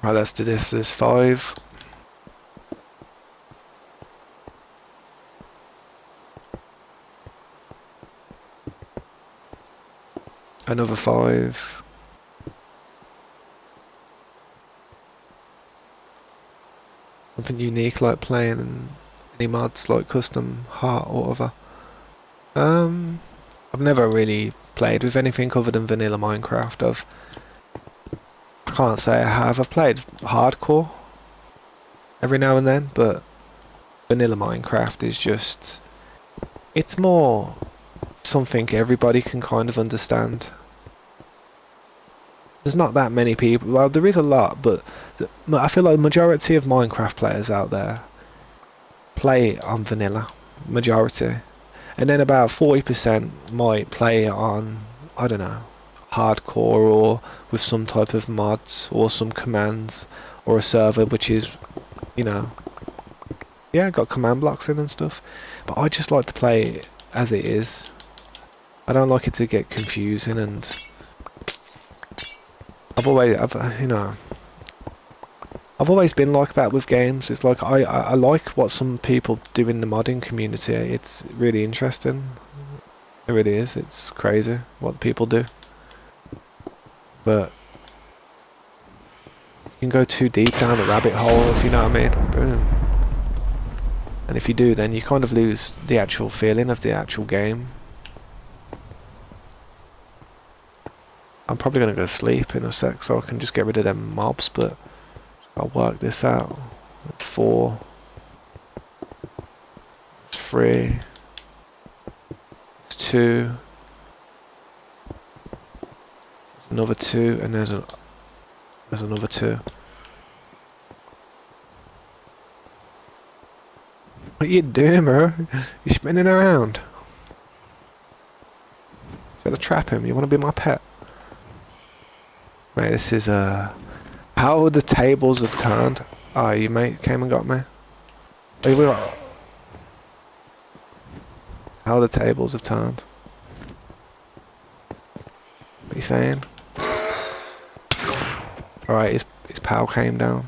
Right, let's do this. There's 5. Another 5. Something unique like playing any mods like custom heart or whatever. I've never really played with anything other than vanilla Minecraft. I can't say I have. I've played hardcore every now and then, but vanilla Minecraft is just... it's more something everybody can kind of understand. There's not that many people. Well, there is a lot, but I feel like the majority of Minecraft players out there play on vanilla. Majority. And then about 40% might play on, I don't know, hardcore or with some type of mods or some commands or a server which is, you know, yeah, got command blocks in and stuff. But I just like to play as it is. I don't like it to get confusing, and I've always been like that with games. It's like I like what some people do in the modding community. It's really interesting. It really is. It's crazy what people do. But you can go too deep down the rabbit hole, if you know what I mean. Boom. And if you do, then you kind of lose the actual feeling of the actual game. I'm probably going to go sleep in a sec so I can just get rid of them mobs, but I'll work this out. It's 4. It's 3. It's 2. There's another 2, and there's another 2. What you doing, bro? You're spinning around. Gotta trap him. You want to be my pet? Mate, this is how the tables have turned. Oh, you mate came and got me. Oh, how the tables have turned. What are you saying? Alright, his pal came down.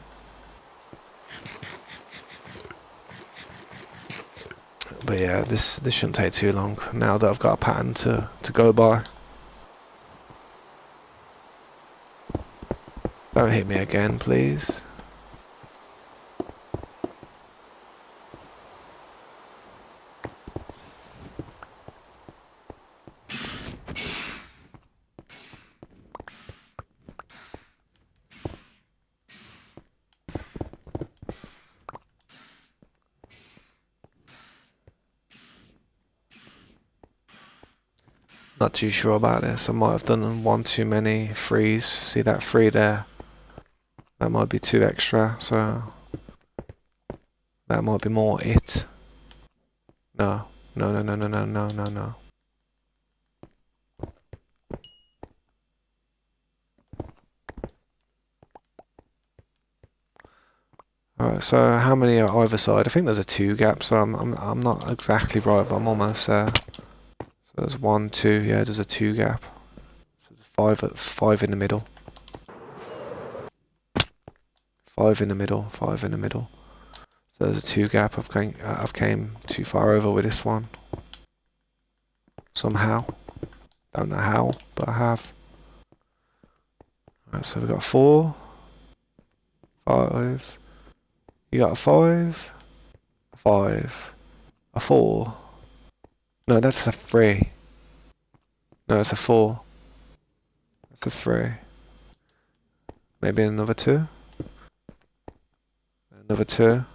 But yeah, this shouldn't take too long now that I've got a pattern to go by. Don't hit me again, please. Not too sure about this. I might have done one too many threes. See that 3 there? That might be 2 extra, so that might be more it. No. No. Alright, so how many are either side? I think there's a 2 gap, so I'm not exactly right, but I'm almost there. So there's 1, 2, yeah, there's a 2 gap. So there's 5 in the middle. 5 in the middle, 5 in the middle. So there's a 2 gap. I've came too far over with this one. Somehow. Don't know how, but I have. Right, so we've got 4, 5. You got a 5, a 5, a 4. No, that's a 3. No, it's a 4. That's a 3. Maybe another 2. Another 2.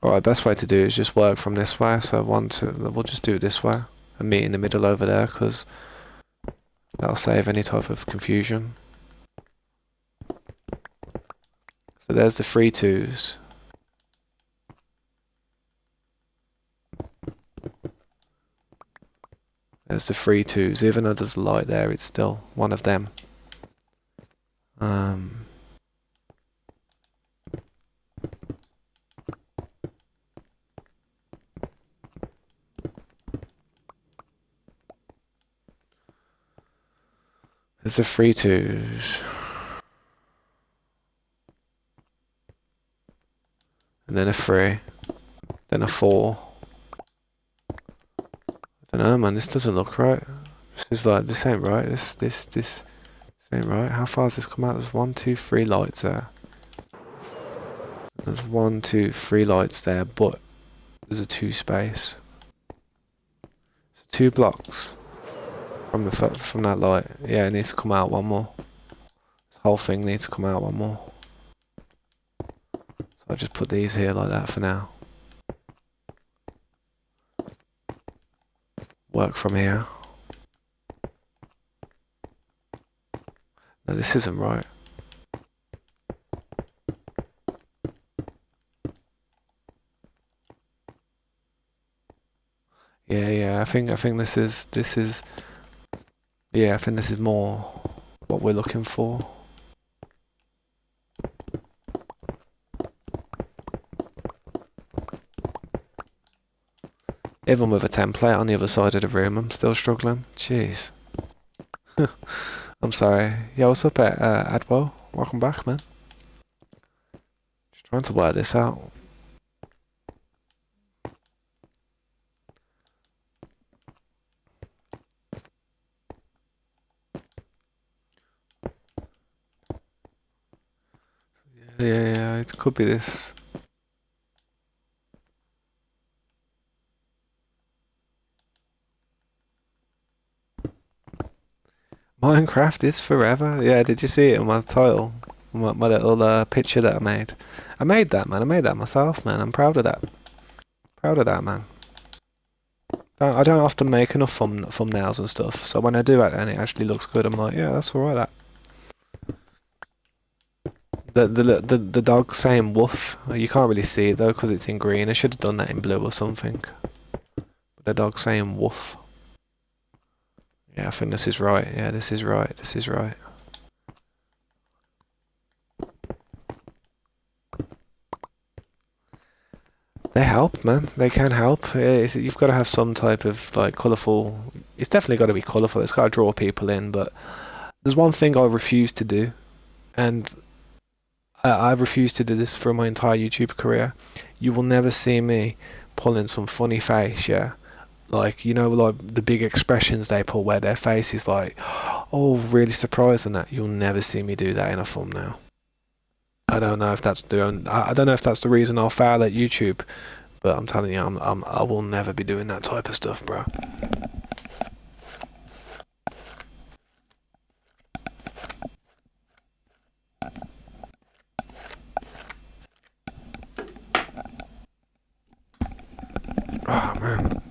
Alright, best way to do it is just work from this way. So 1, 2, we'll just do it this way and meet in the middle over there, because that'll save any type of confusion. So there's the 3 2s. There's the 3 2s. Even though there's a light there, it's still one of them. There's the 3 2s. And then a 3. Then a 4. I don't know, man. This doesn't look right. This ain't right. This ain't right. How far has this come out? There's 1, 2, 3 lights there. There's 1, 2, 3 lights there, but there's a 2 space. So 2 blocks from that light. Yeah, it needs to come out 1 more. This whole thing needs to come out 1 more. So I'll just put these here like that for now. Work from here. No, this isn't right. Yeah, I think this is yeah, I think this is more what we're looking for. Even with a template on the other side of the room, I'm still struggling. Jeez. I'm sorry. Yeah, what's up, Adwo? Welcome back, man. Just trying to work this out. Yeah, it could be this. Minecraft is forever. Yeah, did you see it in my title? My little picture that I made. I made that, man. I made that myself, man. I'm proud of that. Proud of that, man. I don't often make enough thumbnails and stuff, so when I do it and it actually looks good, I'm like, yeah, that's alright. That. The dog saying woof. You can't really see it though because it's in green. I should have done that in blue or something. But the dog saying woof. Yeah, I think this is right. Yeah, this is right. This is right. They help, man. They can help. You've got to have some type of like colourful. It's definitely got to be colourful. It's got to draw people in. But there's one thing I refuse to do, and I've refused to do this for my entire YouTube career. You will never see me pulling some funny face, yeah. Like, you know, like the big expressions they pull where their face is like, oh, really surprised and that. You'll never see me do that in a thumbnail. I don't know if that's the reason I'll fail at YouTube, but I'm telling you, I will never be doing that type of stuff, bro. Oh man,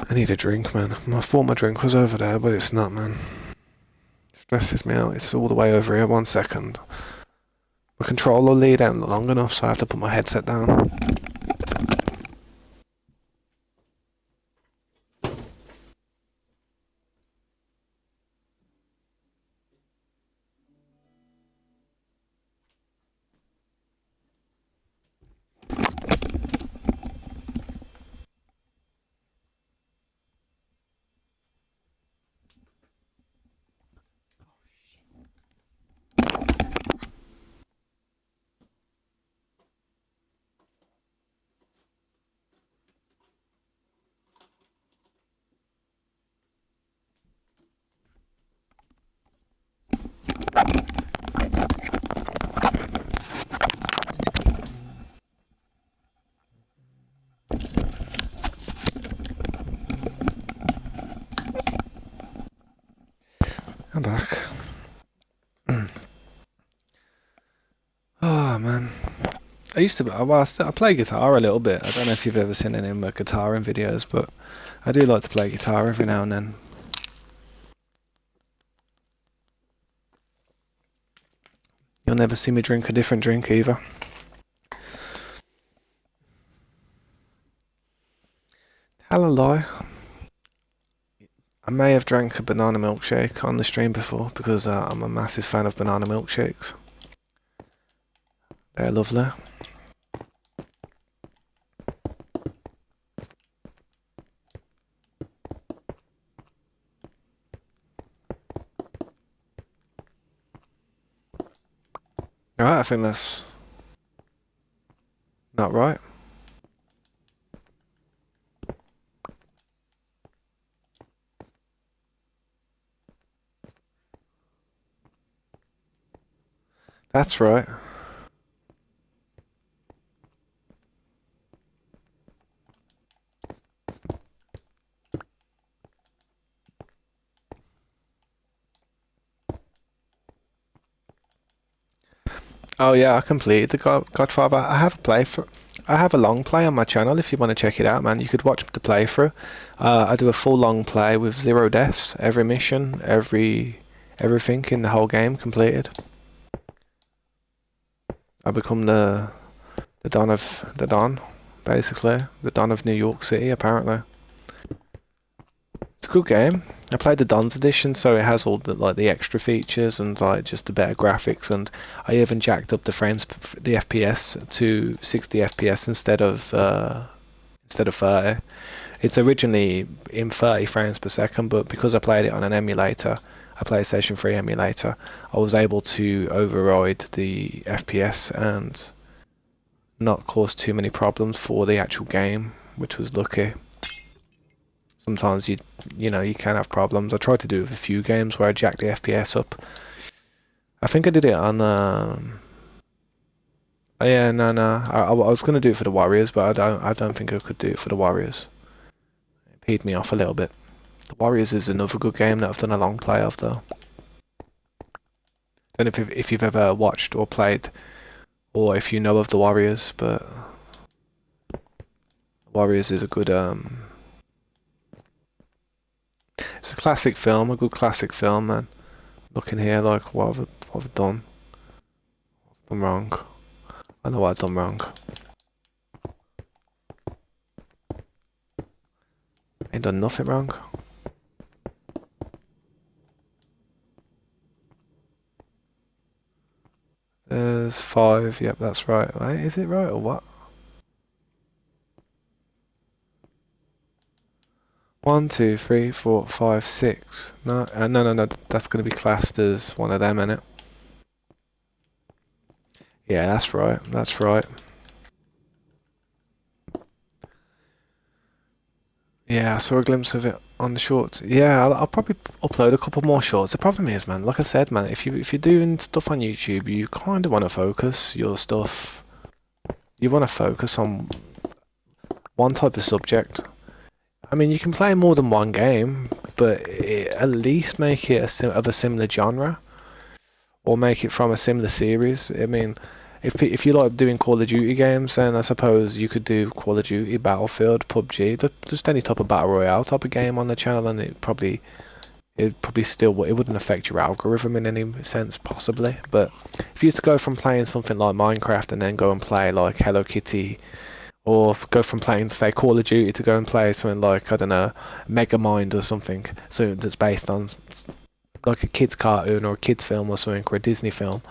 I need a drink, man. I thought my drink was over there, but it's not, man. It stresses me out. It's all the way over here. 1 second. My controller laid out long enough, so I have to put my headset down. I'm back. Oh man, I used to. Well, I play guitar a little bit. I don't know if you've ever seen any of my guitaring videos, but I do like to play guitar every now and then. You'll never see me drink a different drink either. Tell a lie. I may have drank a banana milkshake on the stream before because I'm a massive fan of banana milkshakes. They're lovely. Alright, I think that's not right. That's right. Oh yeah, I completed the Godfather. I have a long play on my channel if you want to check it out, man. You could watch the playthrough. I do a full long play with 0 deaths, every mission, everything in the whole game completed. I become the Don of the Don, basically. The Don of New York City, apparently. It's a good game. I played the Don's edition, so it has all the extra features and like just the better graphics, and I even jacked up the FPS to 60 FPS instead of 30. It's originally in 30 frames per second, but because I played it on an emulator, a PlayStation 3 emulator, I was able to override the FPS and not cause too many problems for the actual game, which was lucky. Sometimes you can have problems. I tried to do it with a few games where I jacked the FPS up. I think I did it on oh yeah, no. I was gonna do it for the Warriors, but I don't think I could do it for the Warriors. It peed me off a little bit. The Warriors is another good game that I've done a long play of though. I don't know if you've ever watched or played, or if you know of the Warriors, but Warriors is a good it's a classic film, a good classic film, man. Looking here, like, what have I done? I'm wrong. I know what I've done wrong. Ain't done nothing wrong. There's 5, yep, that's right. Wait, is it right or what? 1, 2, 3, 4, 5, 6. No, no. That's gonna be classed as one of them, innit? Yeah, that's right. That's right. Yeah, I saw a glimpse of it on the shorts. Yeah, I'll probably upload a couple more shorts. The problem is, man, like I said, man, if you're doing stuff on YouTube, you kind of want to focus your stuff. You want to focus on one type of subject. I mean, you can play more than one game, but at least make it of a similar genre, or make it from a similar series. I mean, if you like doing Call of Duty games, then I suppose you could do Call of Duty, Battlefield, PUBG, just any type of battle royale type of game on the channel, and it probably still it wouldn't affect your algorithm in any sense, possibly. But if you used to go from playing something like Minecraft and then go and play like Hello Kitty, or go from playing, say, Call of Duty to go and play something like, I don't know, Megamind or something, so that's based on like a kid's cartoon or a kid's film or something, or a Disney film,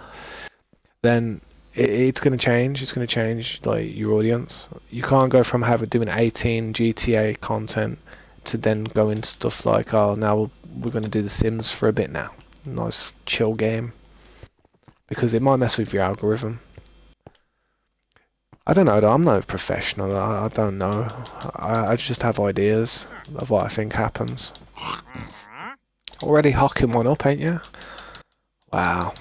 then it's going to change. It's going to change like your audience. You can't go from doing 18 GTA content to then going stuff like, oh, now we're going to do The Sims for a bit now. Nice chill game. Because it might mess with your algorithm. I don't know though, I'm no professional, I don't know. I just have ideas of what I think happens. Already hocking one up, ain't you? Wow.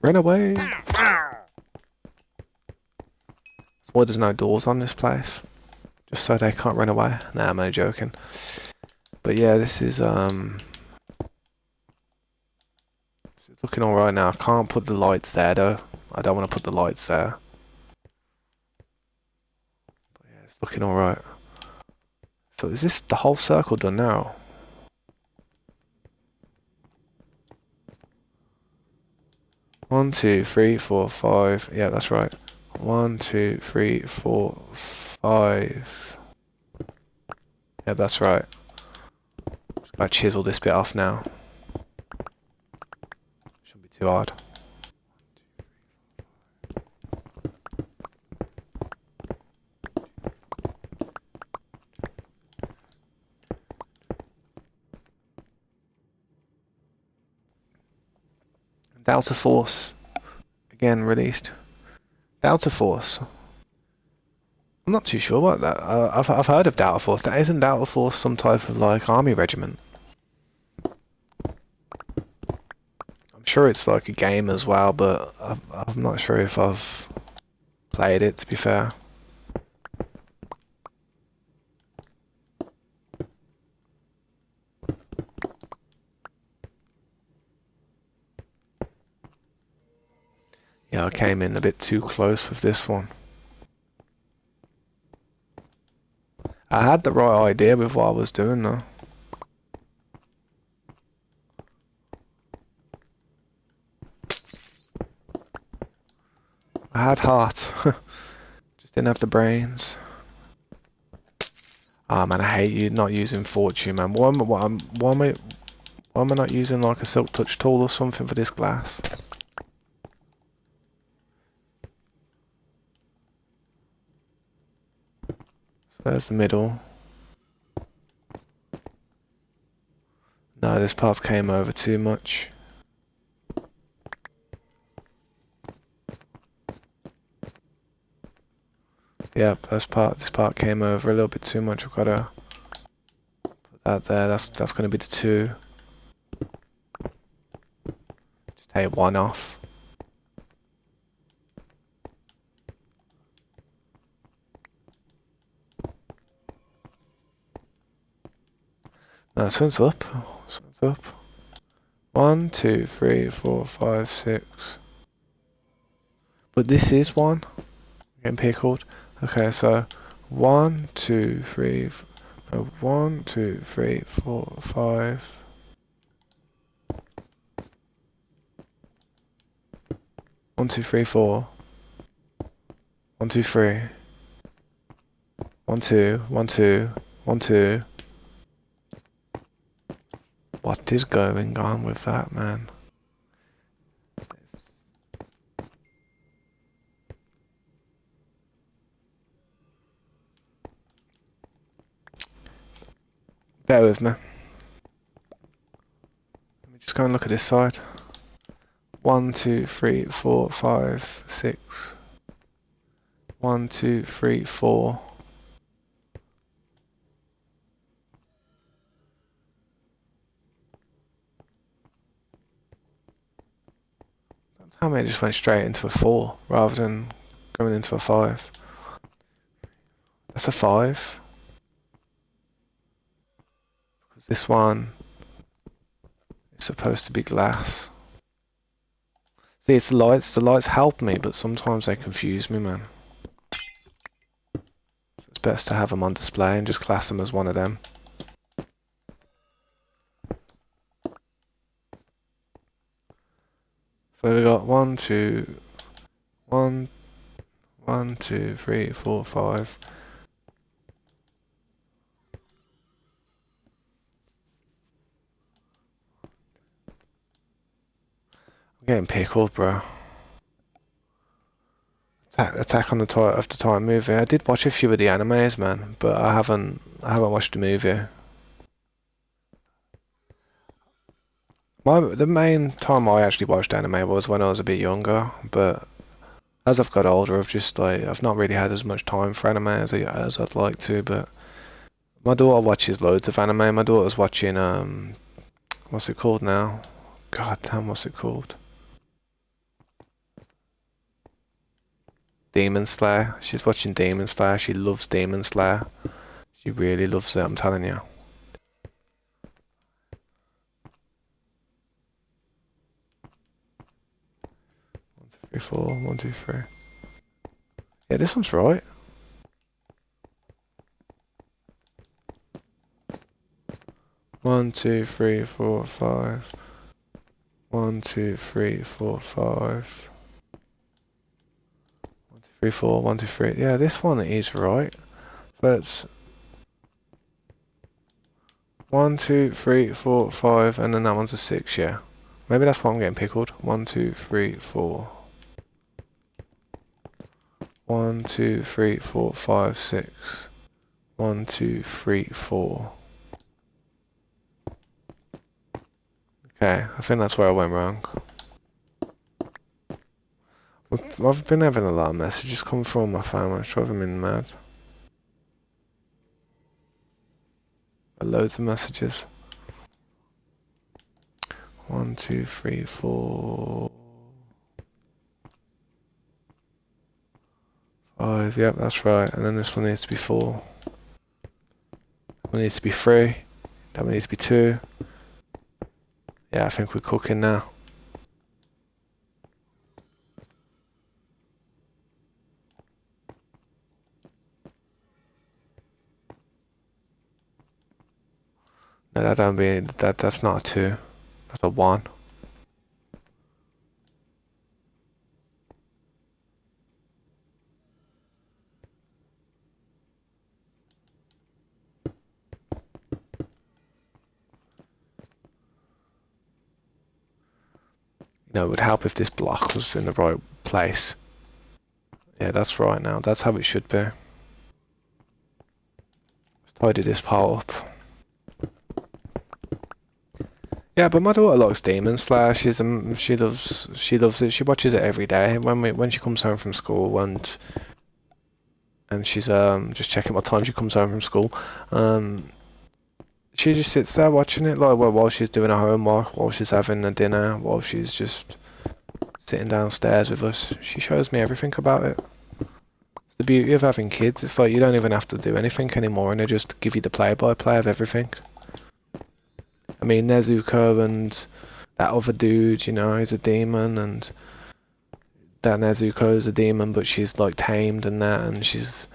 Run away. That's why there's no doors on this place. Just so they can't run away. Nah, I'm only joking. But yeah, this is it's looking alright now. I can't put the lights there though. I don't want to put the lights there. But yeah, it's looking alright. So is this the whole circle done now? One, two, three, four, five. Yeah, that's right. 1, 2, 3, 4, 5. Yeah, that's right. Just gotta chisel this bit off now. Shouldn't be too hard. Delta Force again released. Delta Force. I'm not too sure about that. I've heard of Delta Force. That isn't Delta Force some type of like army regiment? I'm sure it's like a game as well, but I'm not sure if I've played it, to be fair. Yeah, I came in a bit too close with this one. I had the right idea with what I was doing though. I had heart. Just didn't have the brains. Ah, man, I hate you not using fortune, man. Why am I not using like a silk touch tool or something for this glass? So there's the middle. No, this part came over too much. Yep, this part came over a little bit too much. I've gotta put that there. That's gonna be the 2. Just take 1 off. No, this one's up. This one's up. 1, 2, 3, 4, 5, 6. But this is 1. I'm getting pickled. Okay, so 1, 2, 3. No, 1, 2, 3, 4, 5. 1, 2, 3, 4. 1, 2, 3. 1, 2, 1, 2, 1, 2. What is going on with that, man? Bear with me. Let me just go and look at this side. 1, 2, 3, 4, 5, 6. 1, 2, 3, 4. How many just went straight into a 4 rather than going into a 5? That's a 5. Because this one is supposed to be glass. See, it's the lights. The lights help me, but sometimes they confuse me, man. So it's best to have them on display and just class them as one of them. So we got 1, 2, 1, 1, 2, 3, 4, 5. I'm getting pickled, bro. Attack on the Titan movie. I did watch a few of the animes, man, but I haven't watched the movie. The main time I actually watched anime was when I was a bit younger, but as I've got older, I've not really had as much time for anime as I'd like to. But my daughter watches loads of anime. My daughter's watching what's it called now? God damn, what's it called? Demon Slayer. She's watching Demon Slayer. She loves Demon Slayer. She really loves it, I'm telling you. 1, 2, 3, 4. 1, 2, 3. Yeah, this one's right. One, two, three, four, 5. 1, 2, 3, 4, 5. 1, 2, 3, 4. 1, 2, 3. Yeah, this one is right. So it's 1, 2, 3, 4, 5, and then that one's a 6. Yeah, maybe that's why I'm getting pickled. 1, 2, 3, 4. 1, 2, 3, 4, 5, 6. 1, 2, 3, 4. Okay, I think that's where I went wrong. I've been having a lot of messages come from my phone, it's driving me mad. Loads of messages. 1, 2, 3, 4. 5, yep, that's right. And then this one needs to be 4. That one needs to be 3. That one needs to be 2. Yeah, I think we're cooking now. No, that don't be that's not a 2. That's a 1. You know, it would help if this block was in the right place. Yeah, that's right now. That's how it should be. Let's tidy this part up. Yeah, but my daughter likes Demon Slayer. She loves it. She watches it every day when she comes home from school, and she's just checking what time she comes home from school. She just sits there watching it, like while she's doing her homework, while she's having a dinner, while she's just sitting downstairs with us. She shows me everything about it. It's the beauty of having kids. It's like you don't even have to do anything anymore, and they just give you the play-by-play of everything. I mean, Nezuko and that other dude, you know, he's a demon, and that Nezuko is a demon, but she's like tamed and that, and she's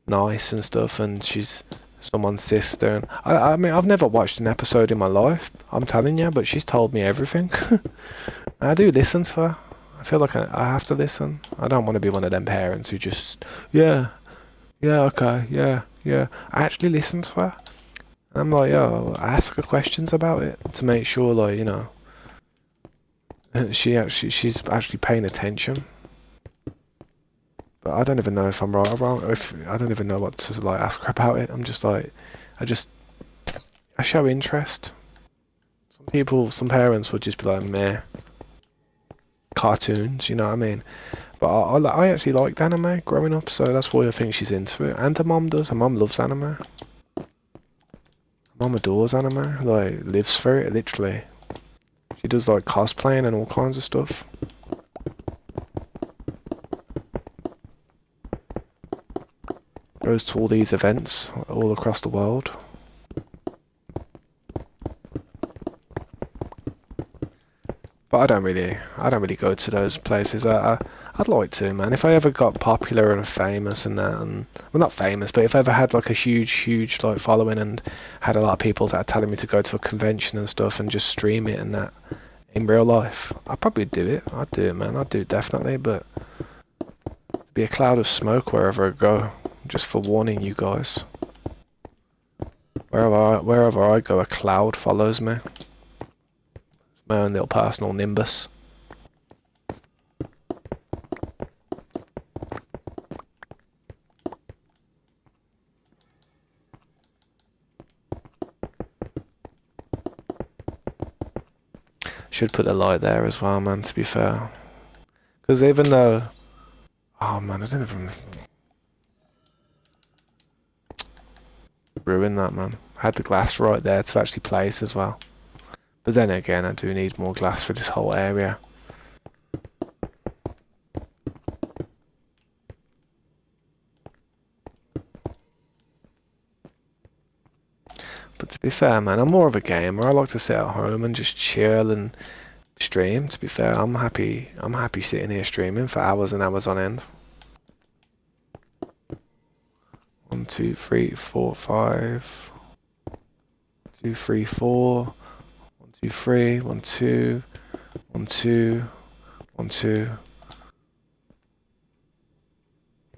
nice and stuff, and she's someone's sister. And I mean, I've never watched an episode in my life, I'm telling you, but she's told me everything. I do listen to her. I feel like I have to listen. I don't want to be one of them parents who just, yeah, okay, yeah. I actually listen to her. I'm like, yo, I ask her questions about it to make sure, like, you know, she's actually paying attention. But I don't even know if I'm right or wrong. I don't even know what to like ask her about it. I'm just like, I show interest. Some parents would just be like, meh, cartoons, you know what I mean? But I actually liked anime growing up, so that's why I think she's into it. And her mom does. Her mom loves anime. Mom adores anime, like lives for it, literally. She does like cosplaying and all kinds of stuff. Goes to all these events all across the world. But I don't really go to those places. I'd like to, man. If I ever got popular and famous and that, and well, not famous, but if I ever had like a huge like following and had a lot of people that are telling me to go to a convention and stuff and just stream it and that in real life, I'd probably do it. I'd do it, man. I'd do it definitely, but there'd be a cloud of smoke wherever I go. Just for warning you guys. Wherever I go, a cloud follows me. My own little personal nimbus. Should put the light there as well, man, to be fair. Because even though... Oh, man, I didn't even... ruin that, man. I had the glass right there to actually place as well. But then again, I do need more glass for this whole area. But to be fair, man, I'm more of a gamer. I like to sit at home and just chill and stream. To be fair, I'm happy. I'm happy sitting here streaming for hours and hours on end. 1, 2, 3, 4, 5. 2, 3, 4. 1, 2, 3. 1, 2. 1, 2. 1, 2.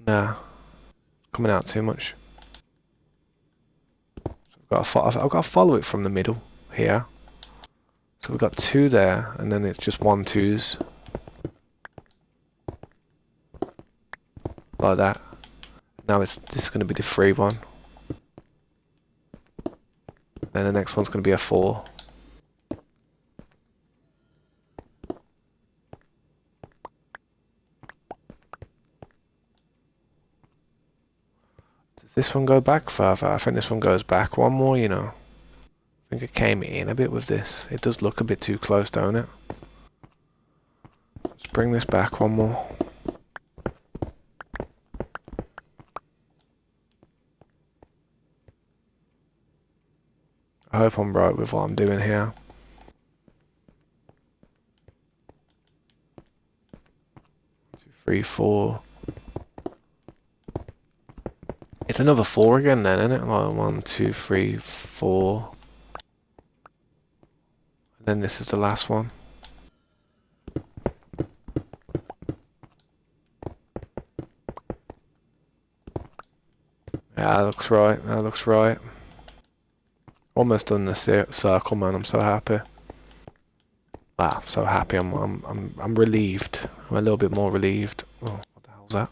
Nah, coming out too much. So I've got to follow it from the middle here. So we've got 2 there, and then it's just 1, 2s. Like that. Now this is going to be the 3 one. Then the next one's going to be a 4. Does this one go back further? I think this one goes back one more, you know. I think it came in a bit with this. It does look a bit too close, don't it? Let's bring this back one more. I hope I'm right with what I'm doing here. Two, 3, 4. It's another 4 again then, isn't it? Like 1, 2, 3, 4. And then this is the last one. Yeah, that looks right. That looks right. Almost done the circle, man. I'm so happy. Wow, so happy. I'm relieved. I'm a little bit more relieved. Oh, what the hell's that?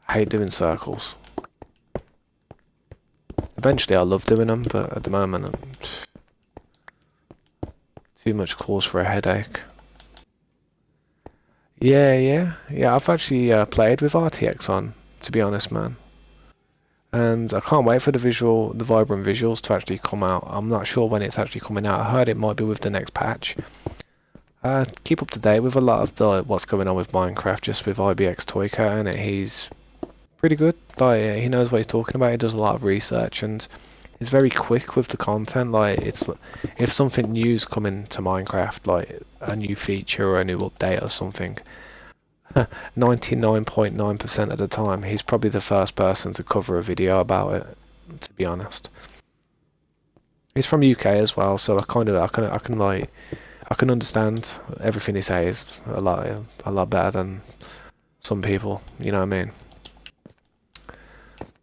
I hate doing circles. Eventually, I love doing them, but at the moment, too much cause for a headache. Yeah. I've actually played with RTX on, to be honest, man. And I can't wait for the vibrant visuals to actually come out. I'm not sure when it's actually coming out. I heard it might be with the next patch. Keep up to date with a lot of what's going on with Minecraft, just with IBX Toycat, and he's pretty good. Like, he knows what he's talking about. He does a lot of research, and he's very quick with the content. Like, it's if something new's coming to Minecraft, like a new feature or a new update or something, 99.9% of the time, he's probably the first person to cover a video about it, to be honest. He's from UK as well, so I can understand everything he says a lot better than some people, you know what I mean?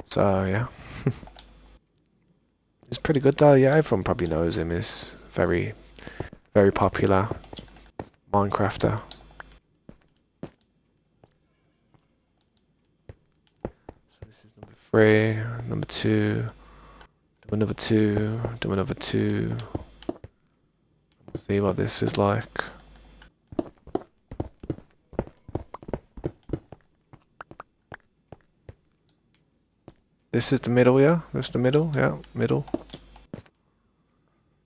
So yeah. He's pretty good though, yeah, everyone probably knows him. He's very, very popular Minecrafter. This is number 3, number 2, do another 2, do another 2. See what this is like. This is the middle, yeah? This is the middle, yeah, middle.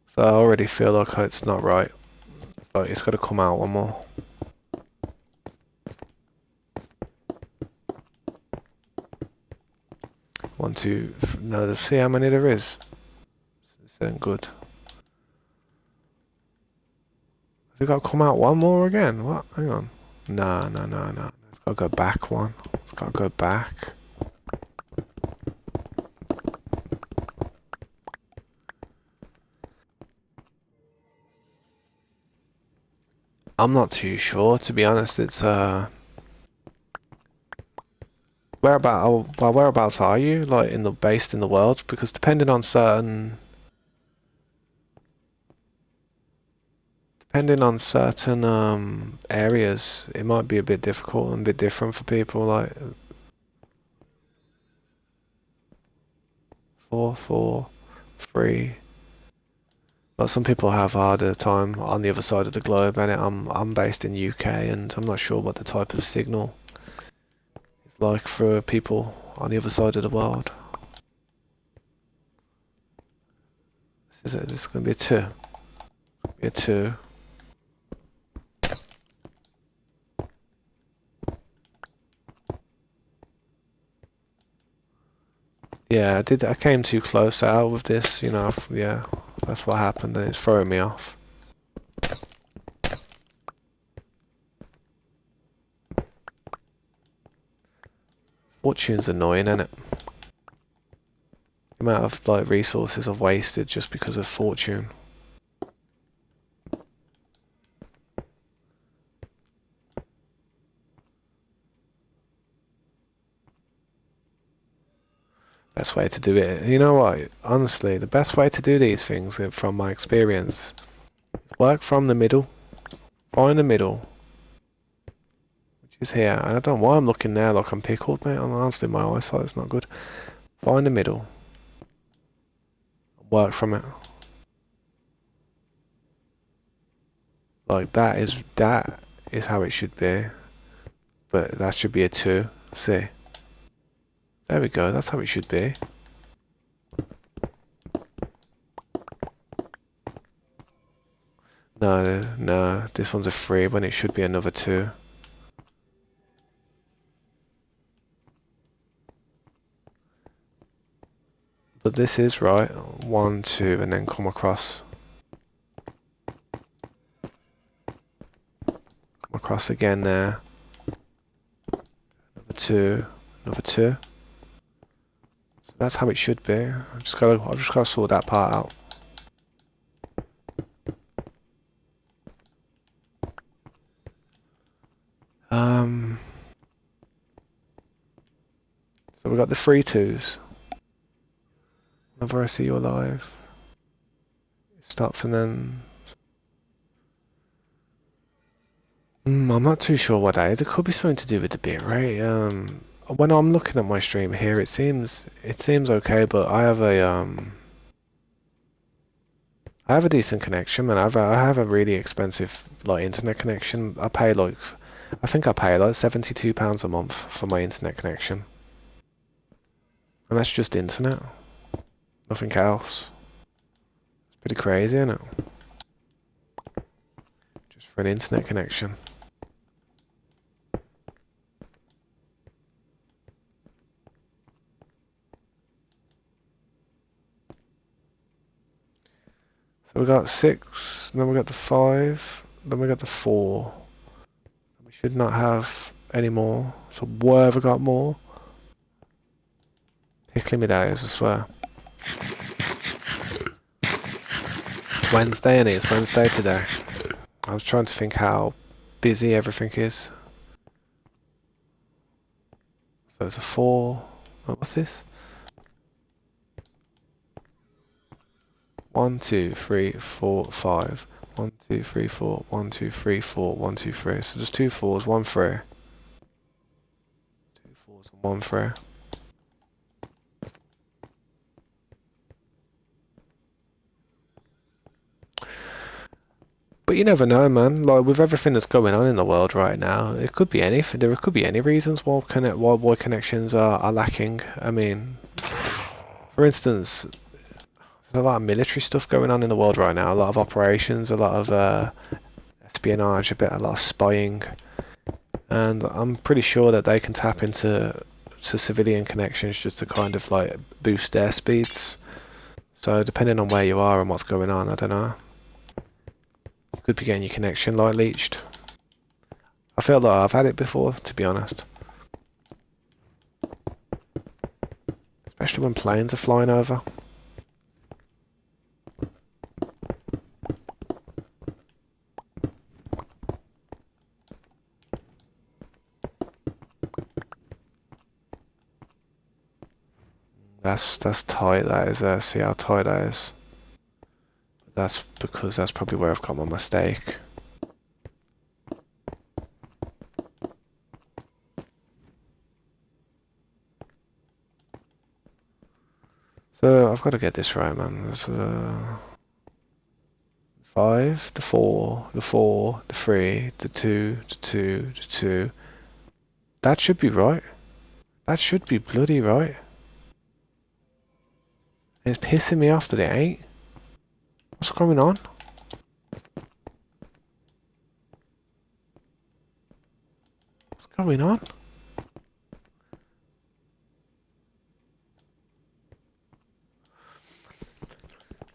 So I already feel like it's not right. It's like it's got to come out one more. One, two, no, let's see how many there is. This isn't good. Has it got to come out one more again? What? Hang on. No. It's got to go back one. It's got to go back. I'm not too sure, to be honest. It's whereabouts are you? Like based in the world? Because depending on certain areas, it might be a bit difficult and a bit different for people. Like 4, 4, 3. But some people have a harder time on the other side of the globe, and I'm based in UK, and I'm not sure what the type of signal is like for people on the other side of the world. This is going to be a 2. Be a 2. Yeah, I did. I came too close out with this, you know. Yeah, that's what happened, and it's throwing me off. Fortune's annoying, isn't it? The amount of like resources I've wasted just because of fortune. Best way to do it. You know what? Honestly, the best way to do these things, from my experience, work from the middle. Find the middle, which is here. And I don't know why I'm looking there like I'm pickled, mate. Honestly, my eyesight's not good. Find the middle. Work from it. Like that is how it should be. But that should be a 2. See? There we go. That's how it should be. No, no. This one's a 3 when it should be another 2. But this is right. 1, 2, and then come across. Come across again there. Another 2. Another 2. So that's how it should be. I've just gotta sort that part out. So we got the 3 2s. Whenever I see you alive, it stops and then. I'm not too sure what that is. It could be something to do with the bit rate. When I'm looking at my stream here, it seems okay, but I have a decent connection, man. I have a really expensive like internet connection. I think I pay like £72 a month for my internet connection, and that's just internet, nothing else. It's pretty crazy, isn't it? Just for an internet connection. So we got 6, then we got the 5, then we got the 4. We should not have any more. So where have I got more? Tickling me days, I swear. It's Wednesday, and it's Wednesday today. I was trying to think how busy everything is. So it's a 4. Oh, what's this? 1, 2, 3, 4, 5. 1, 2, 3, 4. 1, 2, 3, 4. 1, 2, 3. So there's 2 4s, 1 3. 2 4s and 1 3. But you never know, man. Like with everything that's going on in the world right now, it could be anything. There could be any reasons why connections are lacking. I mean, for instance, there's a lot of military stuff going on in the world right now. A lot of operations, a lot of espionage, a lot of spying, and I'm pretty sure that they can tap into civilian connections just to kind of like boost their speeds. So depending on where you are and what's going on, I don't know. You could be getting your connection like leached. I feel like I've had it before, to be honest. Especially when planes are flying over. That's tight, that is. See how tight that is. That's because that's probably where I've got my mistake. So I've got to get this right, man. There's 5, the 4, the 4, the 3, the 2, the 2, the 2. That should be right. That should be bloody right. And it's pissing me off that it ain't. What's going on? What's going on?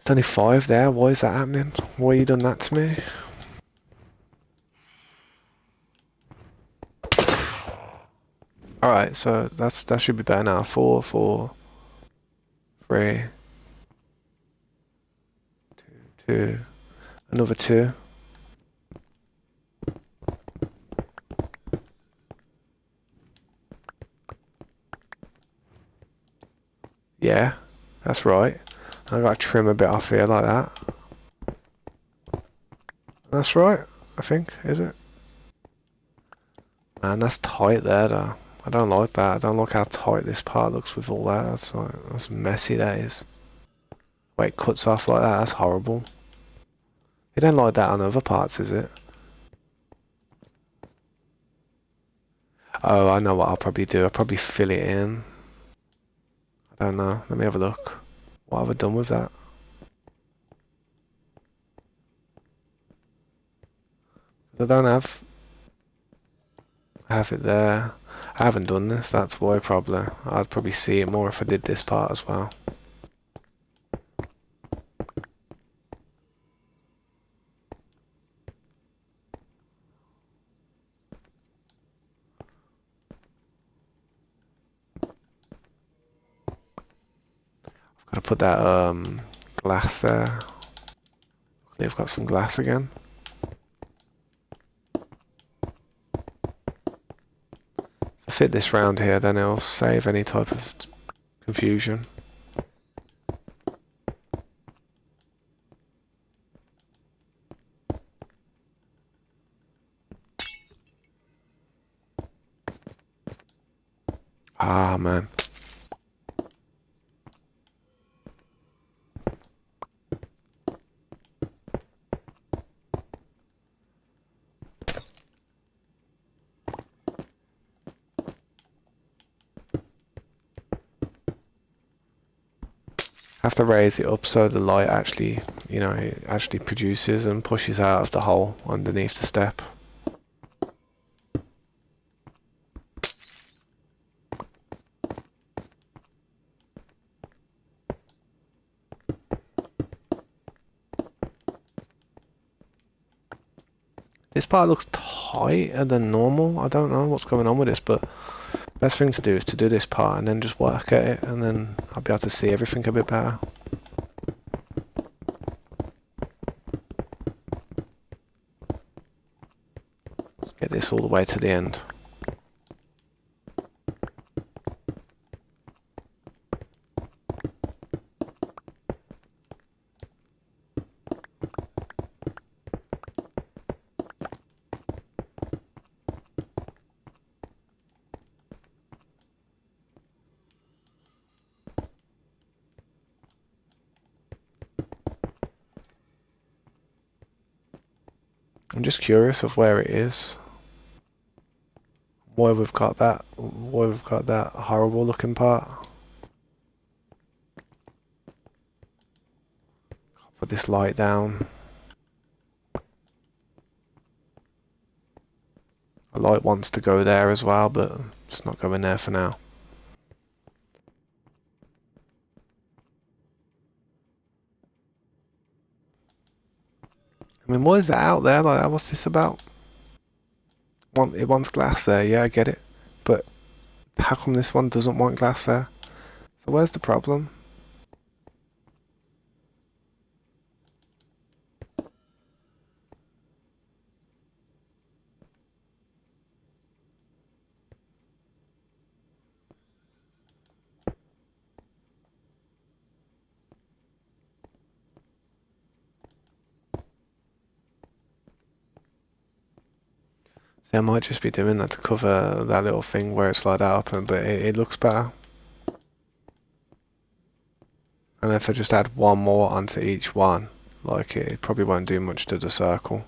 There's only 5 there. Why is that happening? Why you done that to me? Alright, so that should be better now. 4, 4, 3, 2, another 2. Yeah, that's right. I gotta trim a bit off here like that. That's right, I think, is it? Man, that's tight there though. I don't like that. I don't like how tight this part looks with all that. That's messy, that is. Wait, cuts off like that, that's horrible. You don't like that on other parts, is it? Oh, I know what I'll probably do. I'll probably fill it in. I don't know. Let me have a look. What have I done with that? I don't have it there. I haven't done this, that's why probably. I'd probably see it more if I did this part as well. I've got to put that glass there. They've got some glass again. If I fit this round here, then it'll save any type of confusion. Ah, man. Have to raise it up so the light actually, it actually produces and pushes out of the hole underneath the step. This part looks tighter than normal. I don't know what's going on with this, but best thing to do is to do this part and then just work at it, and then I'll be able to see everything a bit better. Get this all the way to the end. I'm just curious of where it is. Why we've got that horrible looking part. Put this light down. The light wants to go there as well, but it's not going there for now. I mean, what is that out there like that? What's this about? It wants glass there, yeah, I get it. But how come this one doesn't want glass there? So where's the problem? See, I might just be doing that to cover that little thing where it's like that up, but it looks better. And if I just add one more onto each one, like it probably won't do much to the circle.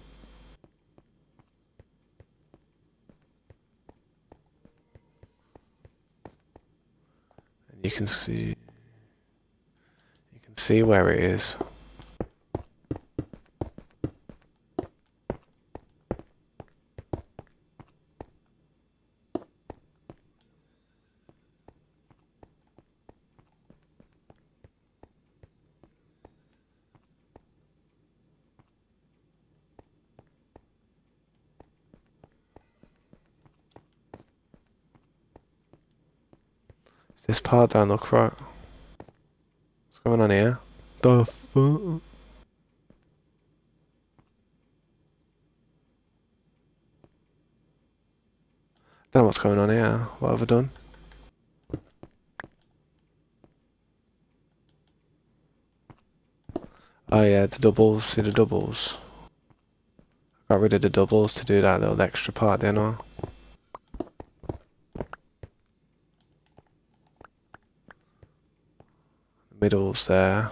And you can see where it is. This part don't look right. What's going on here? The fuck? Don't know what's going on here. What have I done? Oh yeah, the doubles. See the doubles? Got rid of the doubles to do that little extra part, didn't I? The middle's there.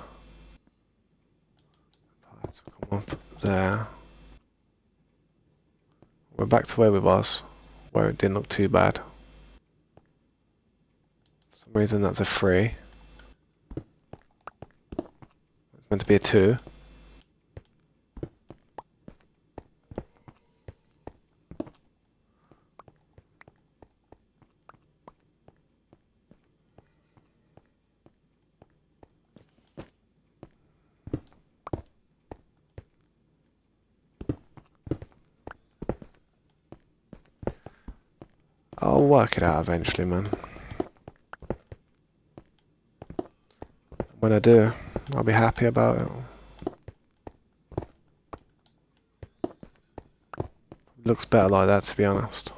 Parts come up there. We're back to where we was, where it didn't look too bad. For some reason that's a 3. It's meant to be a 2. I'll work it out eventually, man. When I do, I'll be happy about it. It looks better like that, to be honest.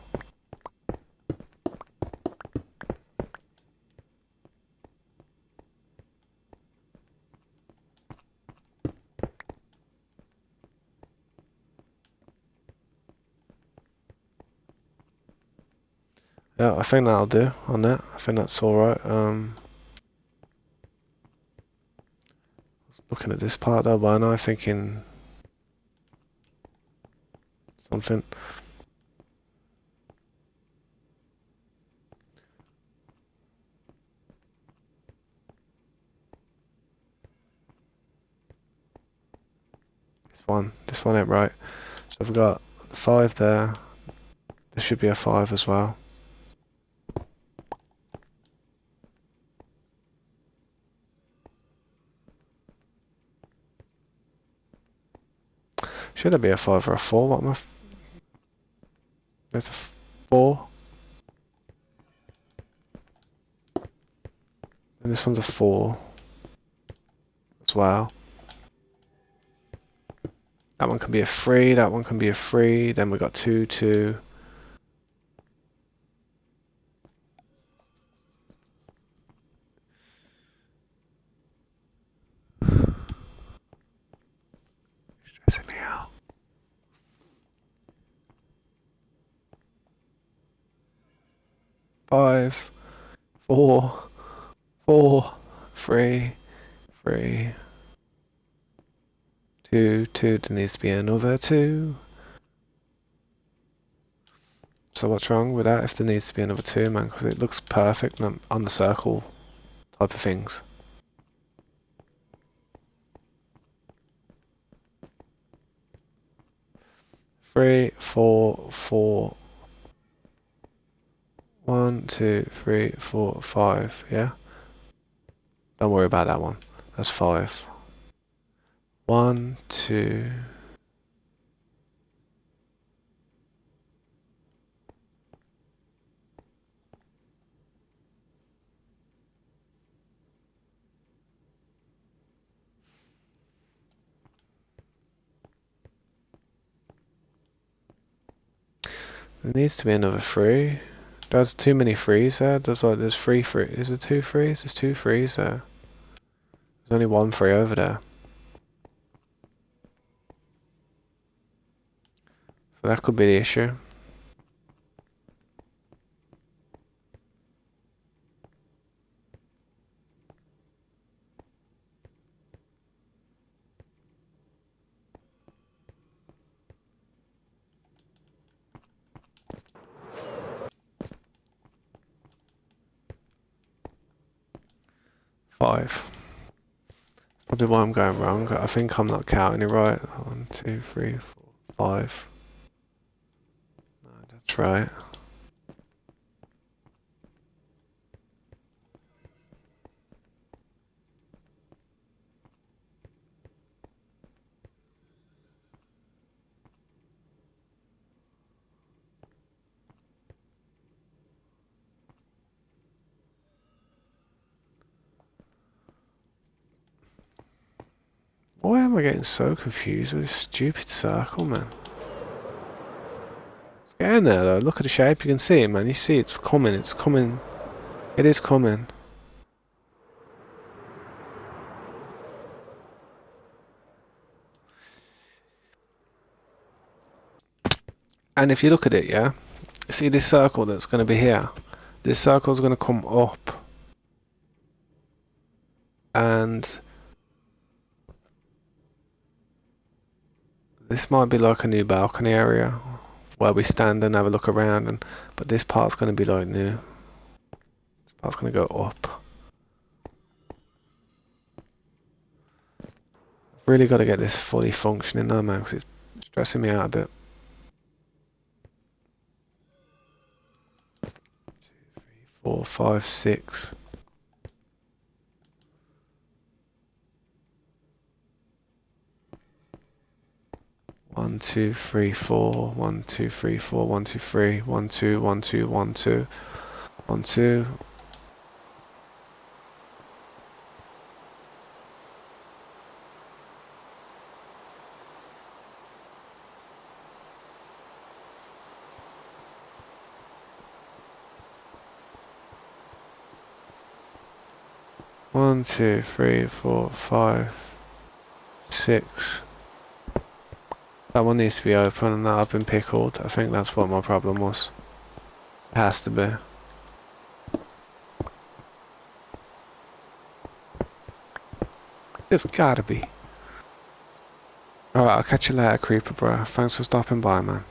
Yeah, I think that'll do on that. I think that's alright. Looking at this part though by now, thinking something. This one ain't right. So I've got 5 there. There should be a 5 as well. Should it be a 5 or a 4? What am I? There's a 4. And this one's a 4 as well. That one can be a 3, that one can be a 3, then we got 2, 2. Stressing me out. 5, 4, 4, 3, 3, 2, 2, there needs to be another 2. So what's wrong with that if there needs to be another 2, man? Because it looks perfect on the circle type of things. Three, 4, 4. 1, 2, 3, 4, 5, yeah? Don't worry about that one. That's 5. 1, 2. There needs to be another 3. There's too many 3s there. There's 3 3. Is there 2 3s? There's 2 3s there. There's only 1 3 over there. So that could be the issue. Five. Probably why I'm going wrong. I think I'm not counting it right. 1, 2, 3, 4, 5. No, that's right. Why am I getting so confused with this stupid circle, man? It's getting there though. Look at the shape. You can see it, man. You see it's coming. It's coming. It is coming. And if you look at it, yeah, see this circle that's going to be here. This circle is going to come up, and this might be like a new balcony area where we stand and have a look around. And but this part's going to be like new. This part's going to go up. I've really got to get this fully functioning now, man, because it's stressing me out a bit. 4, 5, 6. One, two, three, four. 1, 2, 3, 4. 1, 2, 3. 1, 2, 1, 2, 1, 2. 1, 2. One, two, three, 4, 5, 6. That one needs to be open and that I've been pickled. I think that's what my problem was. It has to be. Just gotta be. Alright, I'll catch you later, Creeper bro. Thanks for stopping by, man.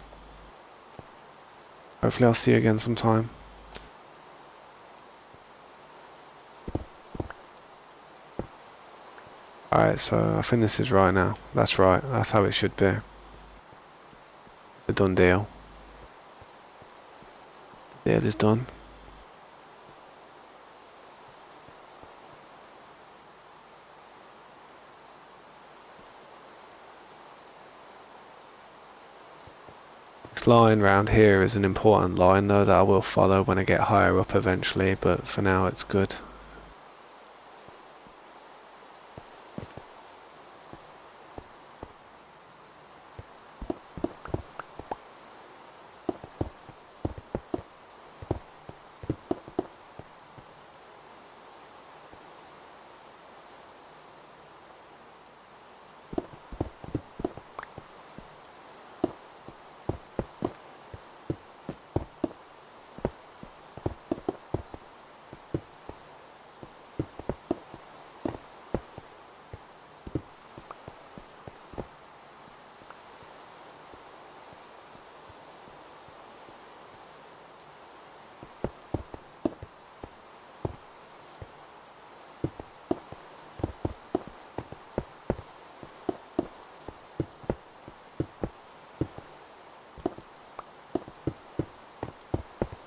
Hopefully I'll see you again sometime. Alright, so I think this is right now. That's right, that's how it should be. It's a done deal. The deal is done. This line round here is an important line though that I will follow when I get higher up eventually, but for now it's good.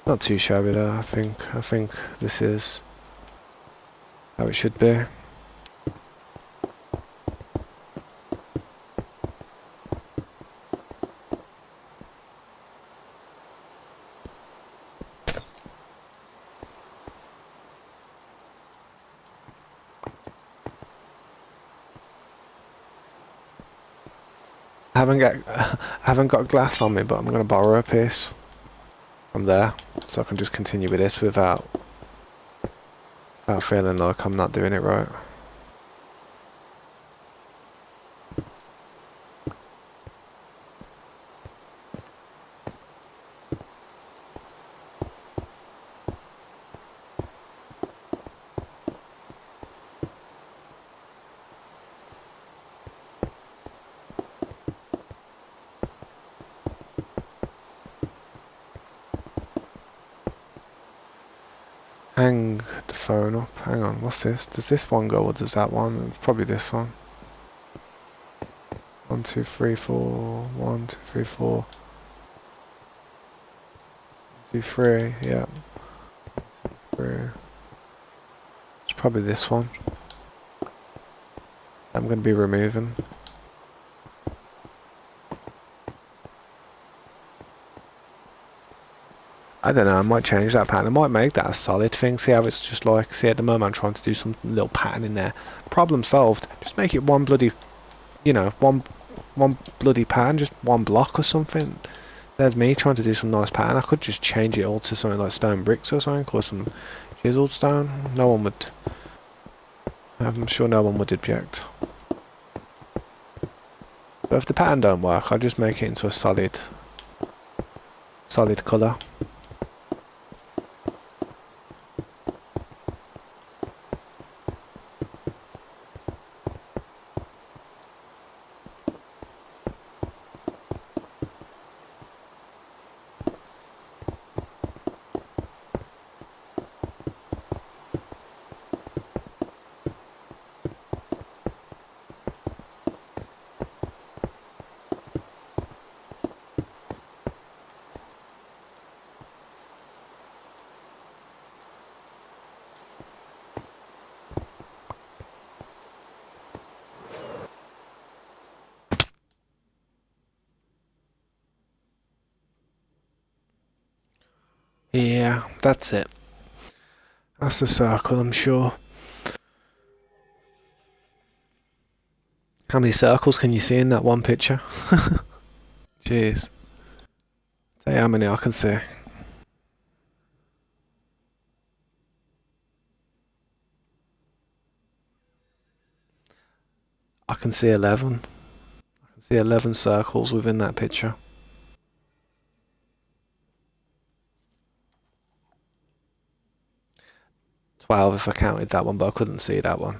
Not too shabby though, I think this is how it should be. I haven't got glass on me, but I'm gonna borrow a piece from there, so I can just continue with this without feeling like I'm not doing it right. Hang the phone up. Hang on, what's this? Does this one go or does that one? It's probably this one. 1, 2, 3, 4. 1, 2, 3, 4. 2, 3. Yeah. 2, 3. It's probably this one. I'm going to be removing. I don't know, I might change that pattern. I might make that a solid thing. See how it's just like, see at the moment I'm trying to do some little pattern in there. Problem solved. Just make it one bloody you know, one bloody pattern, just one block or something. There's me trying to do some nice pattern. I could just change it all to something like stone bricks or something, or some chiseled stone. No one would. I'm sure no one would object. So if the pattern don't work, I'll just make it into a solid colour. Yeah, that's it. That's the circle, I'm sure. How many circles can you see in that one picture? Jeez. Tell you how many I can see. I can see 11. I can see 11 circles within that picture. 12 if I counted that one, but I couldn't see that one.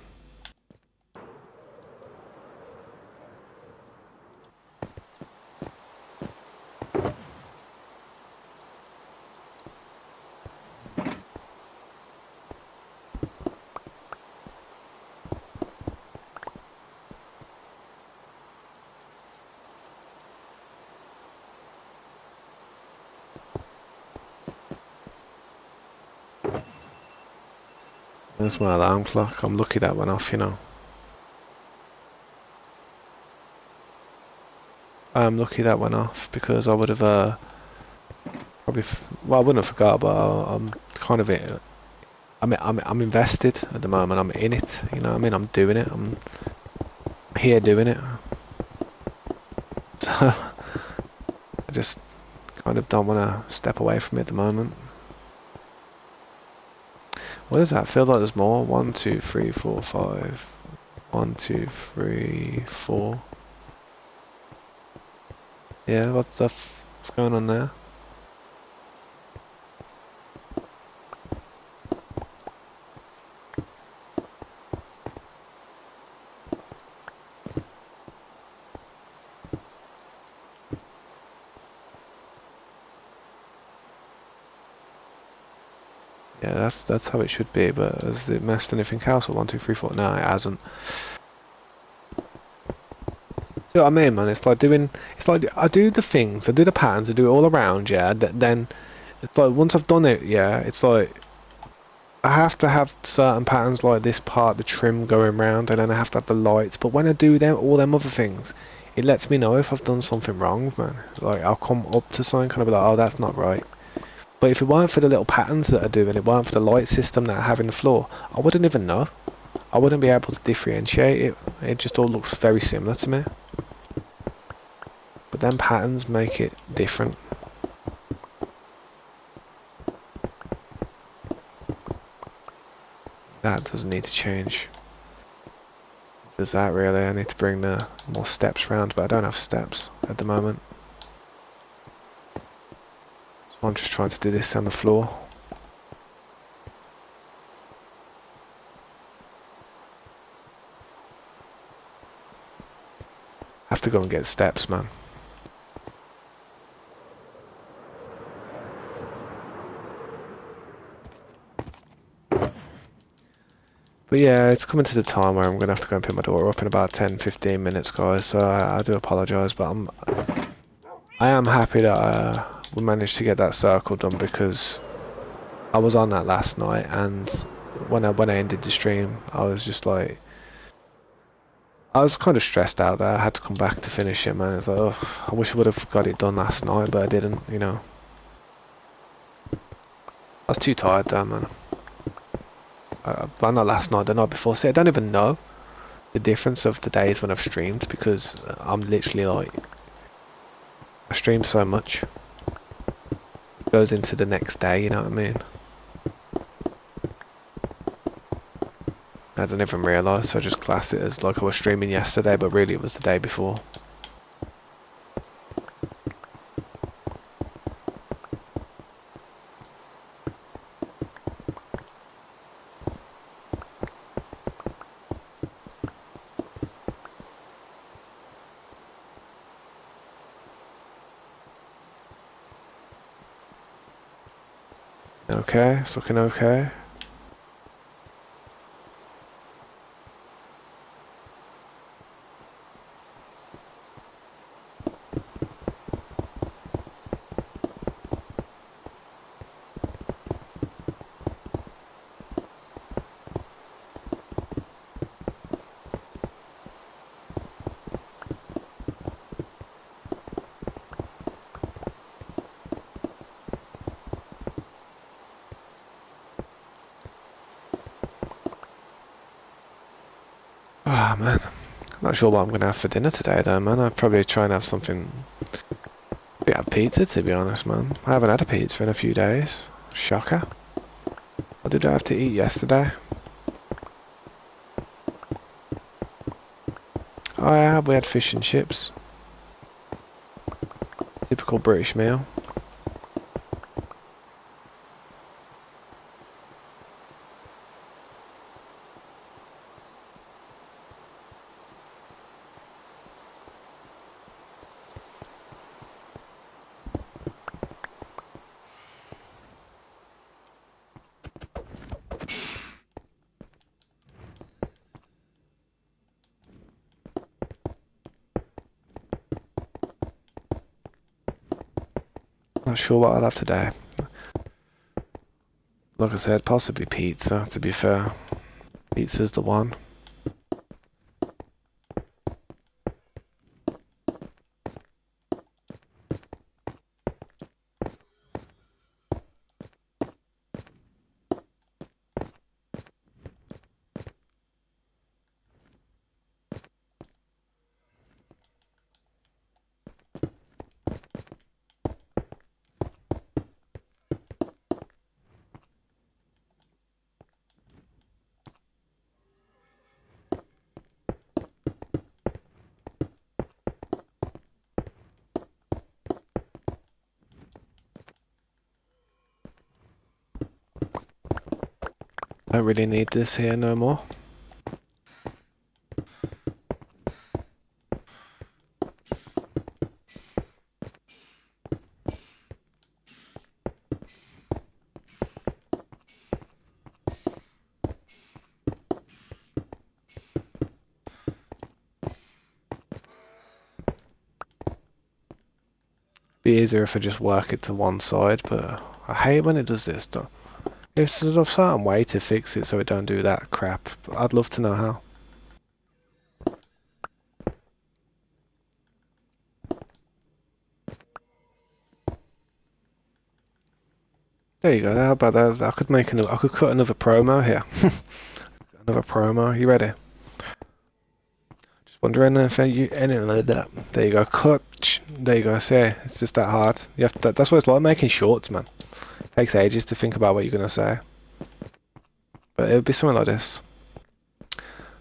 That's my alarm clock. I'm lucky that went off, you know. I'm lucky that went off because I would have probably. Well, I wouldn't have forgot, but I'm kind of it. I'm invested at the moment. I'm in it. You know what I mean? I'm doing it. I'm here doing it. So I just kind of don't want to step away from it at the moment. What does that feel like? There's more. 1, 2, 3, 4, 5. 1, 2, 3, 4. Yeah, what's going on there? Yeah, that's how it should be. But has it messed anything else? Or 1, 2, 3, 4? No, it hasn't. See what I mean, man? It's like doing. It's like I do the things, I do the patterns, I do it all around. Yeah. Then it's like once I've done it, yeah. It's like I have to have certain patterns like this part, the trim going round, and then I have to have the lights. But when I do them, all them other things, it lets me know if I've done something wrong, man. Like I'll come up to something, kind of be like, oh, that's not right. But if it weren't for the little patterns that I do, and it weren't for the light system that I have in the floor, I wouldn't even know. I wouldn't be able to differentiate it. It just all looks very similar to me. But then patterns make it different. That doesn't need to change. Does that really? I need to bring the more steps round, but I don't have steps at the moment. So I'm just trying to do this on the floor. Have to go and get steps, man. But yeah, it's coming to the time where I'm going to have to go and pick my daughter up in about 10-15 minutes, guys. So I do apologise, but I am happy that we managed to get that circle done because I was on that last night, and when I ended the stream, I was just like, I was kind of stressed out there. I had to come back to finish it, man. It's like, oh, I wish I would have got it done last night, but I didn't, you know. I was too tired there, man. Well, not last night, the night before. See, I don't even know. the difference of the days when I've streamed, because I'm literally like, I stream so much. It goes into the next day, you know what I mean? I don't even realise, so I just class it as like I was streaming yesterday, but really it was the day before. Okay, it's looking okay. Ah, man. Not sure what I'm going to have for dinner today, though, man. I'll probably try and have something. Maybe have pizza, to be honest, man. I haven't had a pizza in a few days. Shocker. What did I have to eat yesterday? Oh, yeah, we had fish and chips. Typical British meal. Not sure what I'll have today. Like I said, possibly pizza, to be fair. Pizza's the one. Don't really need this here no more. Be easier if I just work it to one side, but I hate when it does this though. If there's a certain way to fix it so it don't do that crap, I'd love to know how. There you go. How about that? I could make I could cut another promo here. Another promo. You ready? Just wondering if anything like that. There you go. Cut. There you go. See, it's just that hard. You have to, that's what it's like making shorts, man. It takes ages to think about what you're gonna say. But it would be something like this.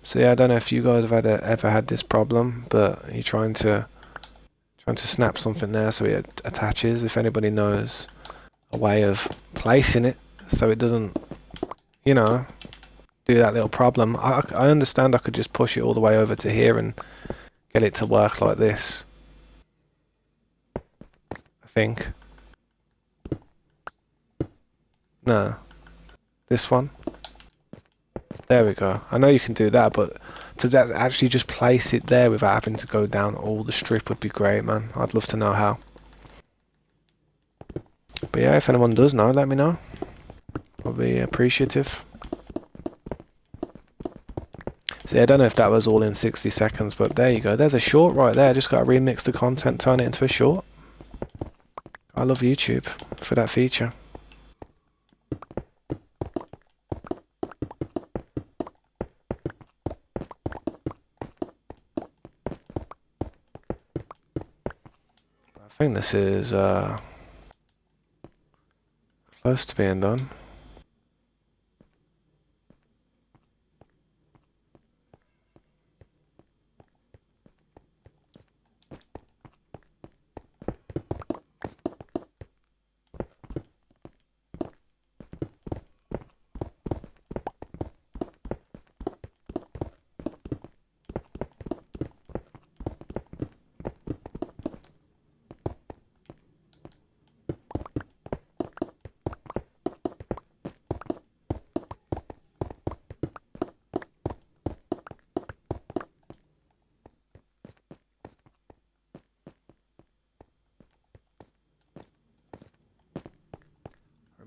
So yeah, I don't know if you guys have ever had this problem, but you're trying to snap something there so it attaches. If anybody knows a way of placing it so it doesn't, you know, do that little problem. I understand I could just push it all the way over to here and get it to work like this. I think. No. This one. There we go. I know you can do that, but to actually just place it there without having to go down all the strip would be great, man. I'd love to know how. But yeah, if anyone does know, let me know. I'll be appreciative. See, I don't know if that was all in 60 seconds, but there you go. There's a short right there. Just got to remix the content, turn it into a short. I love YouTube for that feature. think this is close to being done.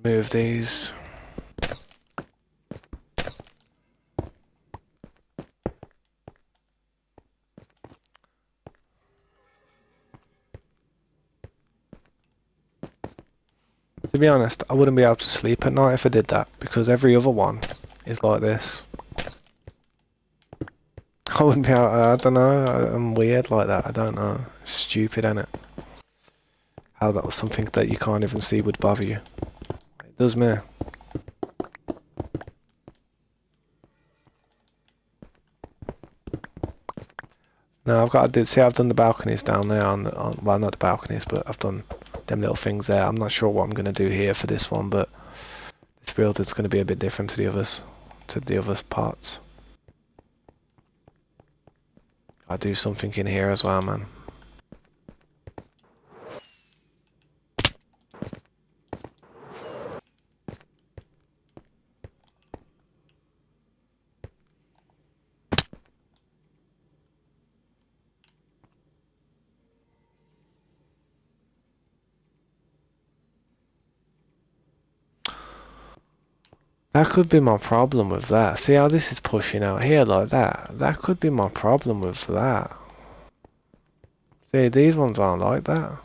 Remove these. To be honest, I wouldn't be able to sleep at night if I did that, because every other one is like this. I wouldn't be able, I don't know, I'm weird like that, I don't know. It's stupid, isn't it? How that was something that you can't even see would bother you. It does me. No, I've done the balconies down there well, not the balconies, but I've done them little things there. I'm not sure what I'm going to do here for this one, but this building's going to be a bit different to the other parts. I'll do something in here as well, man. That could be my problem with that. See how this is pushing out here like that? That could be my problem with that. See, these ones aren't like that.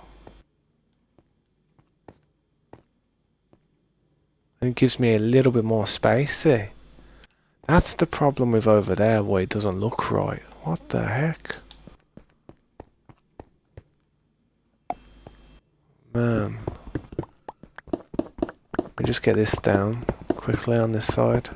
It gives me a little bit more space, see? That's the problem with over there, why it doesn't look right. What the heck? Man. Let me just get this down quickly on this side.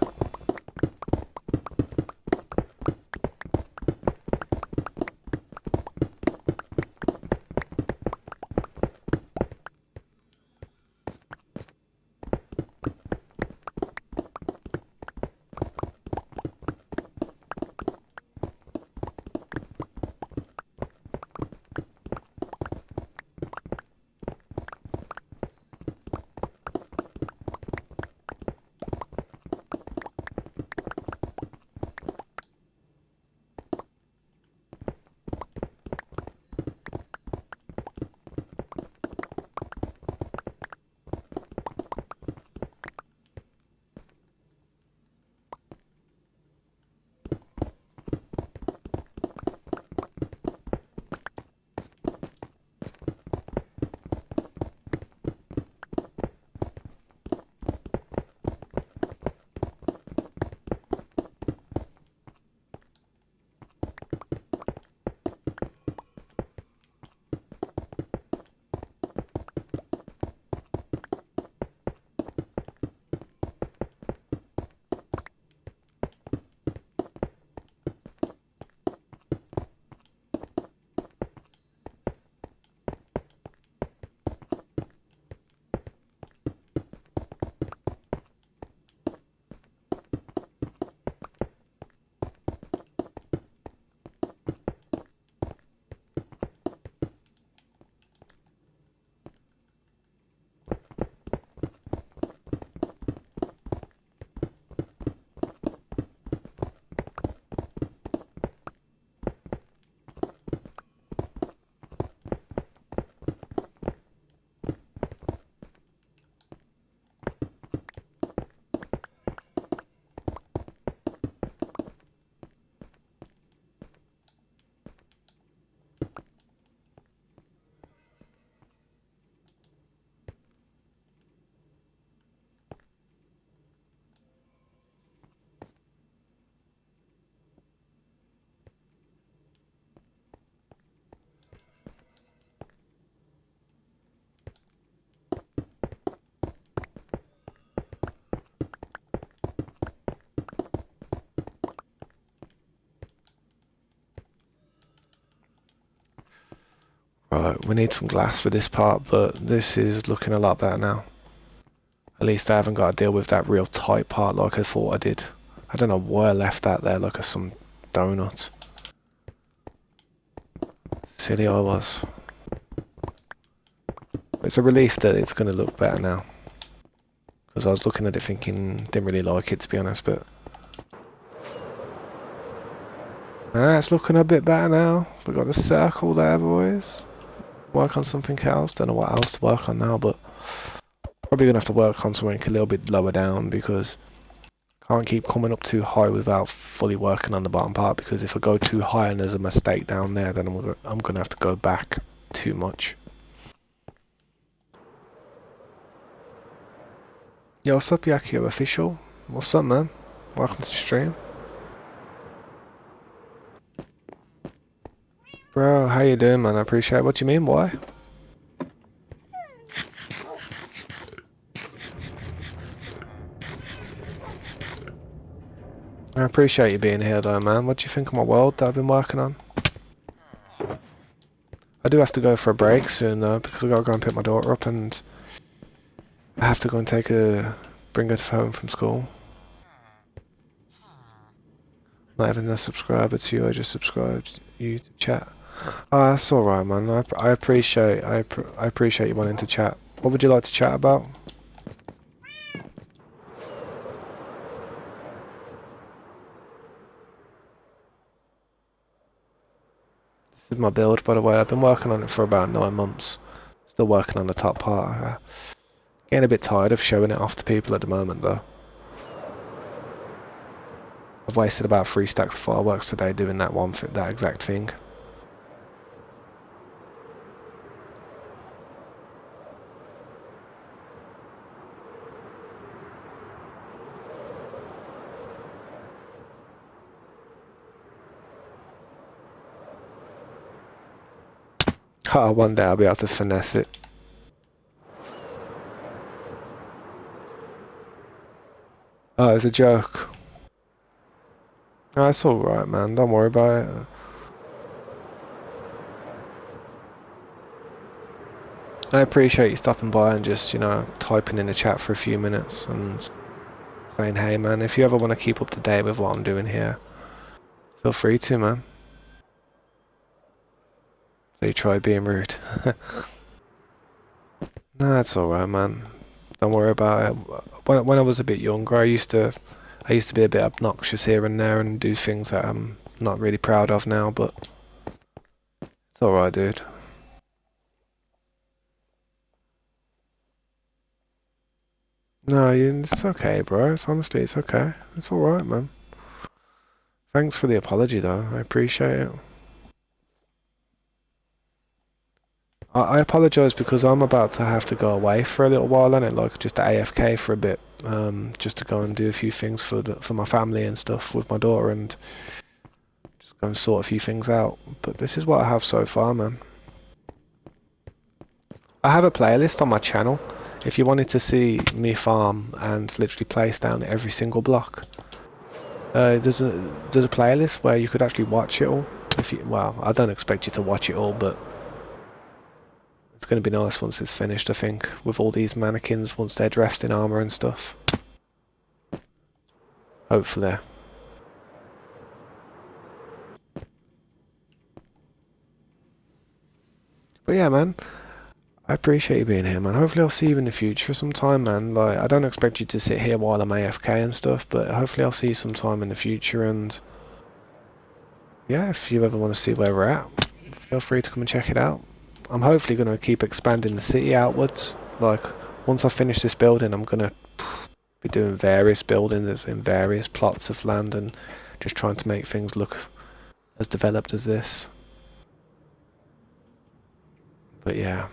Right, we need some glass for this part, but this is looking a lot better now. At least I haven't got to deal with that real tight part like I thought I did. I don't know why I left that there like some donut. Silly I was. It's a relief that it's going to look better now. Because I was looking at it thinking, didn't really like it to be honest, but... it's looking a bit better now. We've got the circle there, boys. Work on something else. Don't know what else to work on now, but... Probably going to have to work on something a little bit lower down, because... Can't keep coming up too high without fully working on the bottom part, because if I go too high and there's a mistake down there, then I'm going to have to go back too much. Yo, what's up, Yakio Official? What's up, man? Welcome to the stream. Bro, how you doing, man? I appreciate it. What do you mean, why? I appreciate you being here, though, man. What do you think of my world that I've been working on? I do have to go for a break soon, though, because I've got to go and pick my daughter up, and I have to go and bring her home from school. Not even a subscriber to you, I just subscribed you to chat. Oh, that's alright, man. I appreciate you wanting to chat. What would you like to chat about? This is my build, by the way. I've been working on it for about 9 months. Still working on the top part. Getting a bit tired of showing it off to people at the moment, though. I've wasted about 3 stacks of fireworks today doing that exact thing. Oh, one day I'll be able to finesse it. Oh, it's a joke. Oh, it's alright, man. Don't worry about it. I appreciate you stopping by and just, typing in the chat for a few minutes and saying, hey, man, if you ever want to keep up to date with what I'm doing here, feel free to, man. So you try being rude. Nah, it's alright, man. Don't worry about it. When I was a bit younger, I used to be a bit obnoxious here and there and do things that I'm not really proud of now, but it's alright, dude. No, it's okay, bro. Honestly, it's okay. It's alright, man. Thanks for the apology, though. I appreciate it. I apologise because I'm about to have to go away for a little while, innit? Like, just AFK for a bit. Just to go and do a few things for my family and stuff with my daughter and just go and sort a few things out. But this is what I have so far, man. I have a playlist on my channel. If you wanted to see me farm and literally place down every single block, there's a playlist where you could actually watch it all. Well, I don't expect you to watch it all, but it's going to be nice once it's finished, I think, with all these mannequins once they're dressed in armour and stuff. Hopefully. But yeah, man, I appreciate you being here, man. Hopefully I'll see you in the future sometime, man. Like, I don't expect you to sit here while I'm AFK and stuff, but hopefully I'll see you sometime in the future, and yeah, if you ever want to see where we're at, feel free to come and check it out. I'm hopefully going to keep expanding the city outwards. Like, once I finish this building, I'm going to be doing various buildings in various plots of land and just trying to make things look as developed as this. But yeah,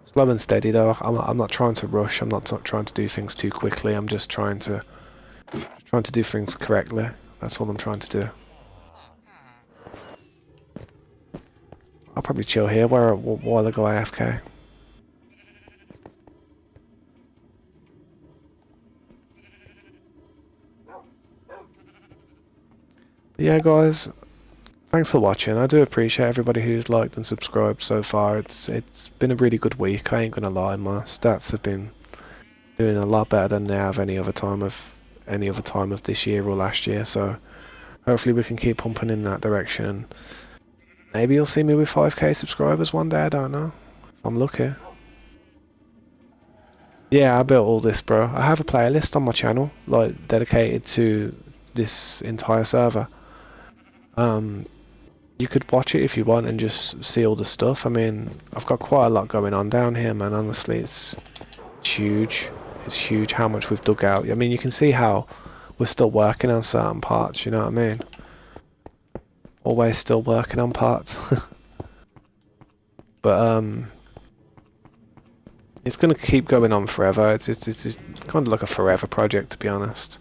slow and steady though. I'm not trying to rush. I'm not trying to do things too quickly. I'm just trying to do things correctly. That's all I'm trying to do. I'll probably chill here while I go AFK. But yeah, guys, thanks for watching. I do appreciate everybody who's liked and subscribed so far. It's been a really good week. I ain't gonna lie, my stats have been doing a lot better than they have any other time of this year or last year. So hopefully we can keep pumping in that direction. Maybe you'll see me with 5k subscribers one day. I don't know if I'm lucky. Yeah, I built all this, bro. I have a playlist on my channel, like, dedicated to this entire server. You could watch it if you want and just see all the stuff. I mean, I've got quite a lot going on down here, man. Honestly, it's huge. It's huge how much we've dug out. I mean, you can see how we're still working on certain parts, you know what I mean? Always still working on parts. But, it's going to keep going on forever. It's kind of like a forever project, to be honest.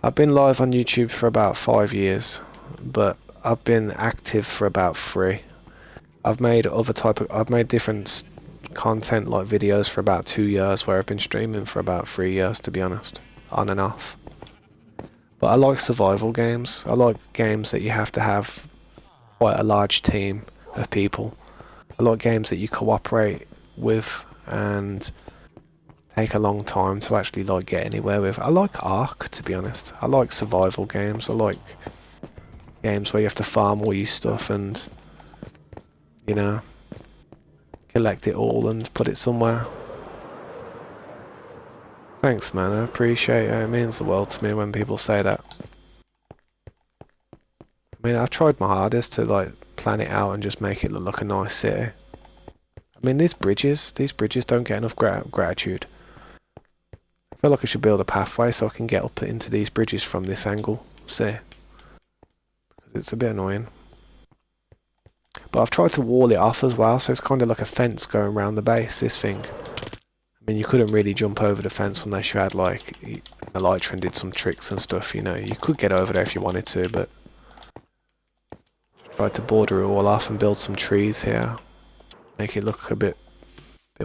I've been live on YouTube for about 5 years, but I've been active for about 3. I've made different content, like videos, for about 2 years, where I've been streaming for about 3 years, to be honest, on and off. But I like survival games. I like games that you have to have quite a large team of people. I like games that you cooperate with and take a long time to actually like get anywhere with. I like Ark, to be honest. I like survival games. I like games where you have to farm all your stuff and, you know, collect it all and put it somewhere. Thanks, man. I appreciate it. It means the world to me when people say that. I mean, I've tried my hardest to like plan it out and just make it look like a nice city. I mean, these bridges don't get enough gratitude. I feel like I should build a pathway so I can get up into these bridges from this angle, see? Because it's a bit annoying. But I've tried to wall it off as well, so it's kind of like a fence going around the base, this thing. I mean, you couldn't really jump over the fence unless you had, like, Elytra and did some tricks and stuff, you know. You could get over there if you wanted to, but tried to border it all off and build some trees here. Make it look a bit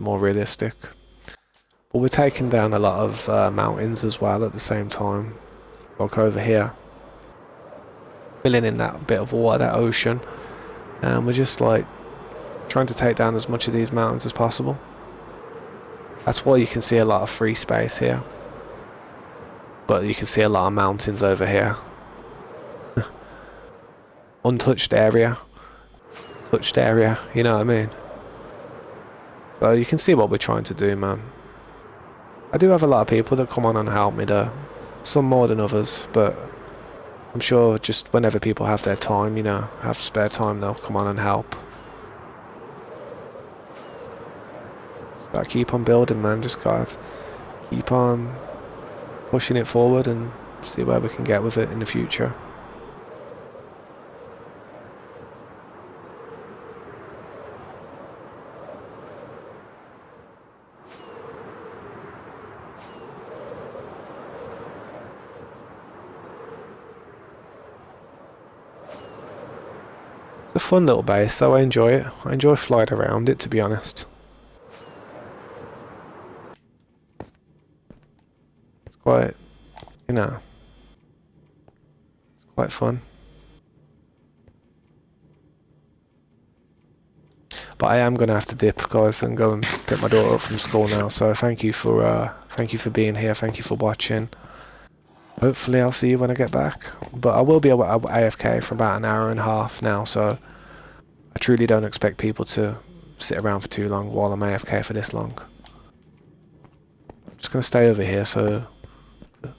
more realistic. But we're taking down a lot of mountains as well at the same time. Like over here. Filling in that bit of water, that ocean. And we're just like trying to take down as much of these mountains as possible. That's why you can see a lot of free space here. But you can see a lot of mountains over here. Untouched area. Touched area, you know what I mean? So you can see what we're trying to do, man. I do have a lot of people that come on and help me though. Some more than others, but I'm sure just whenever people have their time, you know, have spare time, they'll come on and help. Just gotta keep on building, man. Just gotta keep on pushing it forward and see where we can get with it in the future. It's a fun little base, so I enjoy it. I enjoy flying around it, to be honest. It's quite, you know, it's quite fun. But I am gonna have to dip, guys, and go and pick my daughter up from school now. So thank you for being here. Thank you for watching. Hopefully I'll see you when I get back. But I will be AFK for about an hour and a half now, so I truly don't expect people to sit around for too long while I'm AFK for this long. I'm just gonna stay over here so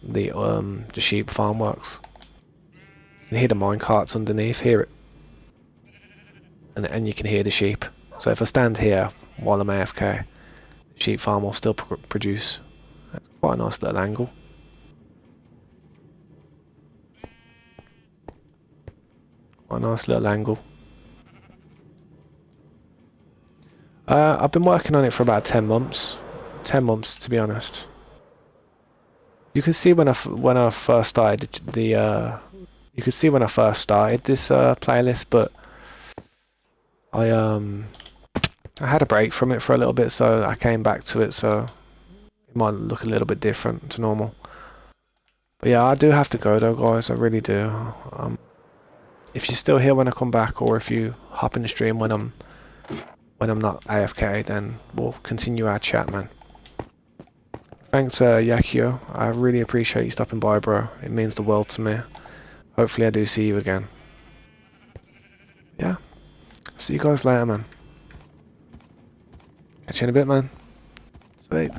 the sheep farm works. You can hear the mine carts underneath, hear it. And you can hear the sheep. So if I stand here while I'm AFK, the sheep farm will still produce. That's quite a nice little angle. Quite a nice little angle. I've been working on it for about 10 months. 10 months, to be honest. You can see when I first started the you can see when I first started this playlist, but I had a break from it for a little bit, so I came back to it, so it might look a little bit different to normal. But yeah, I do have to go though, guys. I really do. If you're still here when I come back, or if you hop in the stream when I'm not AFK, then we'll continue our chat, man. Thanks, Yakio. I really appreciate you stopping by, bro. It means the world to me. Hopefully I do see you again. Yeah. See you guys later, man. Catch you in a bit, man. Sweet.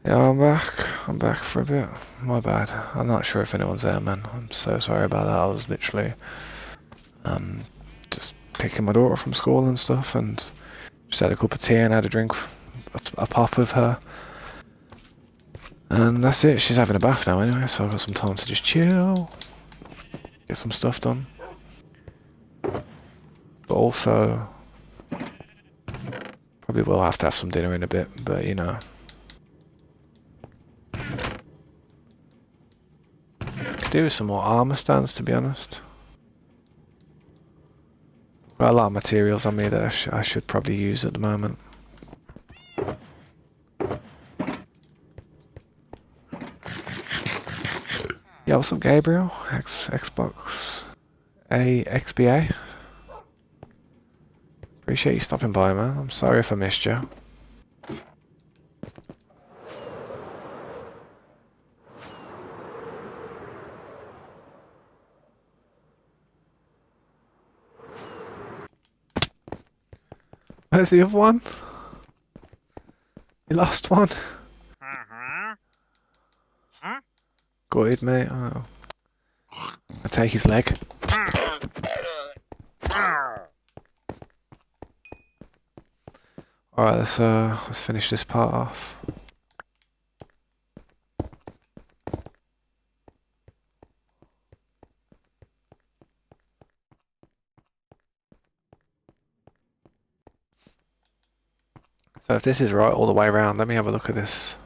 Yeah, I'm back. I'm back for a bit. My bad. I'm not sure if anyone's there, man. I'm so sorry about that. I was literally um just picking my daughter from school and stuff, and just had a cup of tea and had a drink, a pop with her, and that's it. She's having a bath now anyway, so I've got some time to just chill, get some stuff done. But also, probably will have to have some dinner in a bit. But you know, could do with some more armor stands, to be honest. Got a lot of materials on me that I should probably use at the moment. Yeah, what's up, Gabriel? Xbox XBA. Appreciate you stopping by, man. I'm sorry if I missed you. Where's the other one? You lost one? Good, mate. Oh. I take his leg. Alright, let's finish this part off. So if this is right all the way around, let me have a look at this.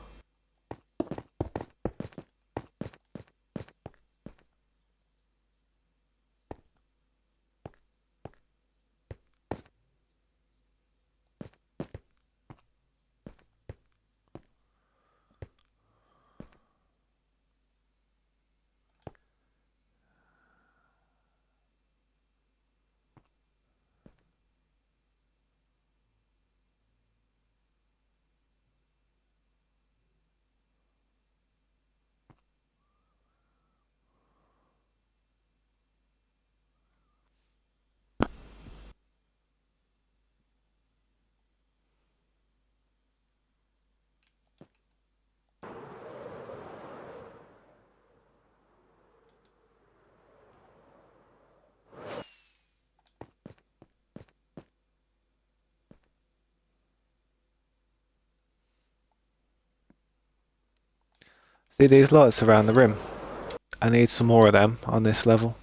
See these lights around the rim? I need some more of them on this level.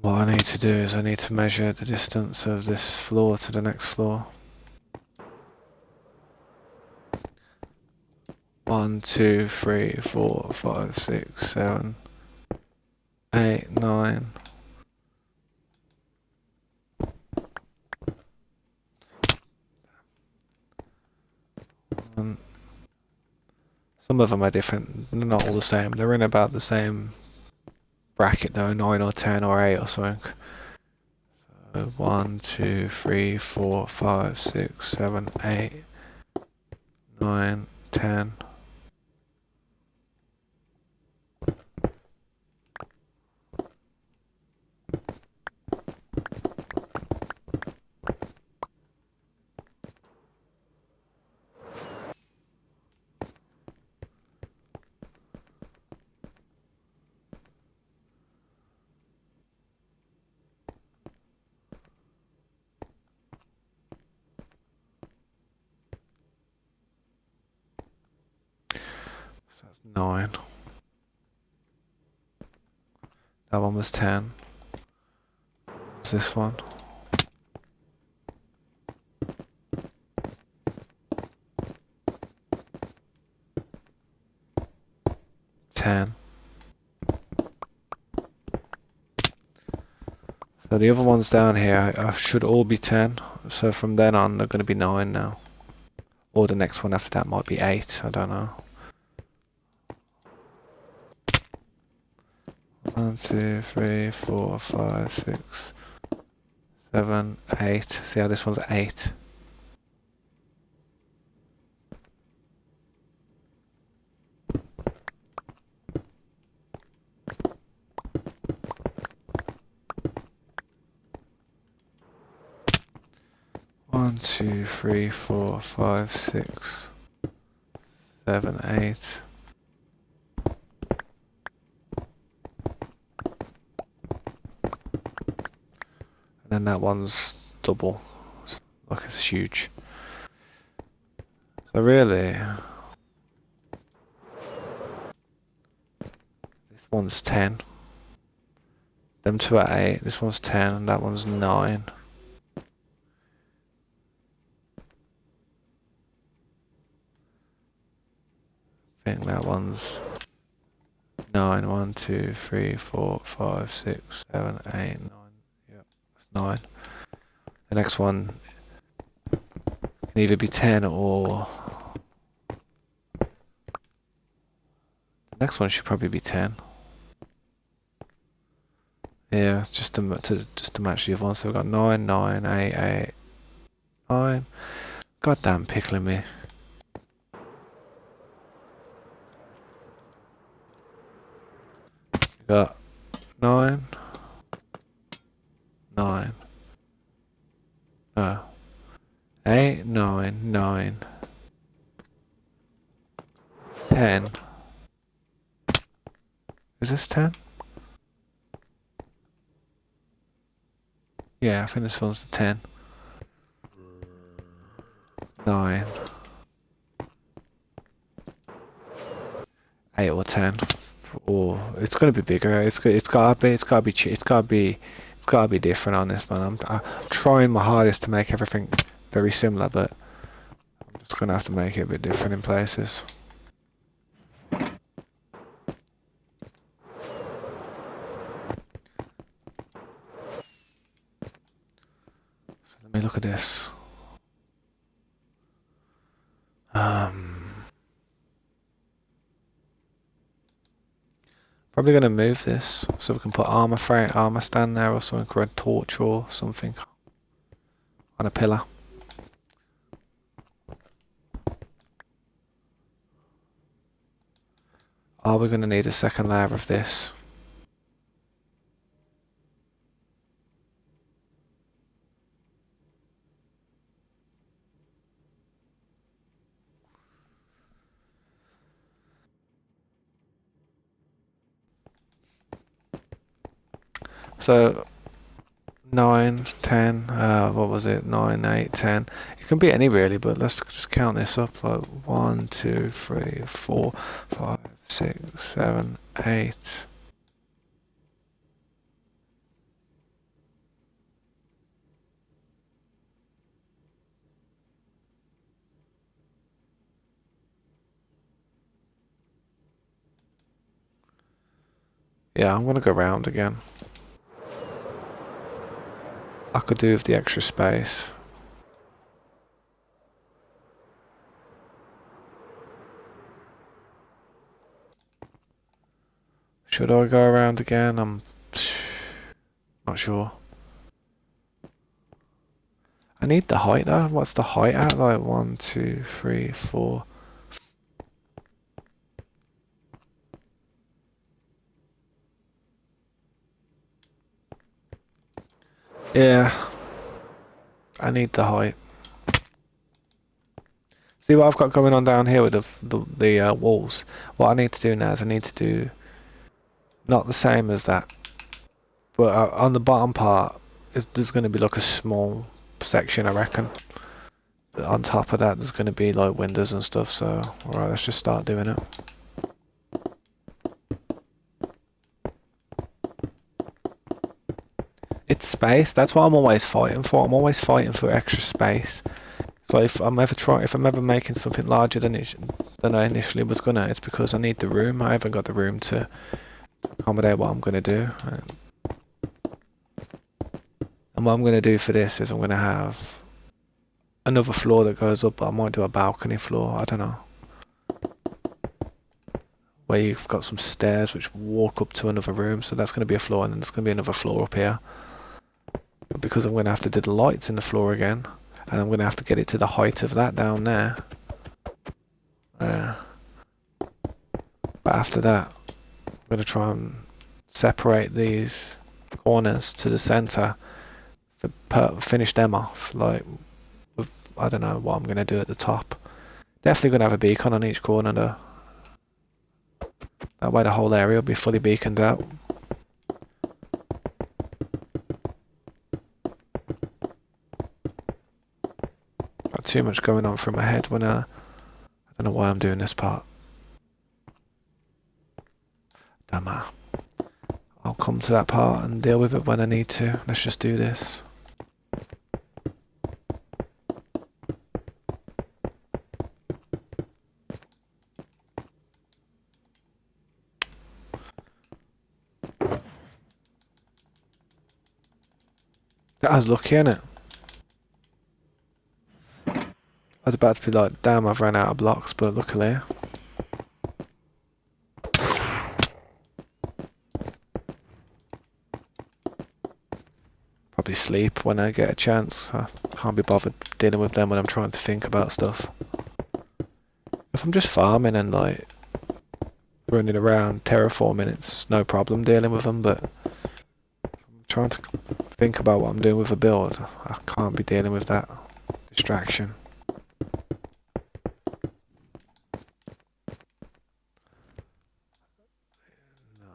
What I need to do is I need to measure the distance of this floor to the next floor. 1, 2, 3, 4, 5, 6, 7, 8, 9. Some of them are different. They're not all the same. They're in about the same bracket though, 9 or 10 or 8 or something. So 1, 2, 3, 4, 5, 6, 7, 8, 9, 10. So that's 9. That one was 10. What's this one? 10. So the other ones down here should all be 10. So from then on they're going to be 9 now. Or the next one after that might be 8. I don't know. 1, 2, 3, 4, 5, 6, 7, 8. See how this one's 8. One, 2, 3, 4, 5, 6, 7, 8. And then that one's double. Look, it's huge. So really, this one's 10. Them two are 8. This one's 10, and that one's 9. I think that one's 9. 1, 2, 3, 4, 5, 6, 7, 8, 9. Yep, that's 9. The next one can either be 10 or the next one should probably be 10. Yeah, just to match the other one. So we've got 9, 9, 8, 8, 9. Goddamn pickling me. We got 9, 9. No. 8, 9, 9. 10. Is this 10? Yeah, I think this one's the 10. 9. 8 or 10. Or it's gonna be bigger. It's gotta be different on this one. I'm trying my hardest to make everything very similar, but I'm just gonna have to make it a bit different in places. So let me look at this. Probably gonna move this so we can put armor stand there or something, or a torch or something on a pillar. Are we gonna need a second layer of this? So 9, 10, what was it? 9, 8, 10. It can be any really, but let's just count this up. Like 1, 2, 3, 4, 5, 6, 7, 8. Yeah, I'm gonna go round again. I could do with the extra space. Should I go around again? I'm not sure. I need the height though. What's the height at? Like 1, 2, 3, 4. Yeah, I need the height. See what I've got going on down here with the walls. What I need to do now is I need to do not the same as that, but on the bottom part, there's going to be like a small section, I reckon. On top of that, there's going to be like windows and stuff. So, alright, let's just start doing it. It's space. That's what I'm always fighting for. I'm always fighting for extra space. So if I'm ever making something larger than I initially was gonna, it's because I need the room. I haven't got the room to accommodate what I'm gonna do. And what I'm gonna do for this is I'm gonna have another floor that goes up. But I might do a balcony floor. I don't know. Where you've got some stairs which walk up to another room. So that's gonna be a floor, and then there's gonna be another floor up here. But because I'm gonna have to do the lights in the floor again. And I'm going to have to get it to the height of that down there. But after that, I'm going to try and separate these corners to the centre. Finish them off. Like, with, I don't know what I'm going to do at the top. Definitely going to have a beacon on each corner though. That way the whole area will be fully beaconed out. Too much going on through my head when I don't know why I'm doing this part. Damn it. I'll come to that part and deal with it when I need to. Let's just do this. That was lucky, innit? I was about to be like, damn, I've ran out of blocks, but luckily. Probably sleep when I get a chance. I can't be bothered dealing with them when I'm trying to think about stuff. If I'm just farming and like running around terraforming, it's no problem dealing with them, but I'm trying to think about what I'm doing with a build. I can't be dealing with that distraction.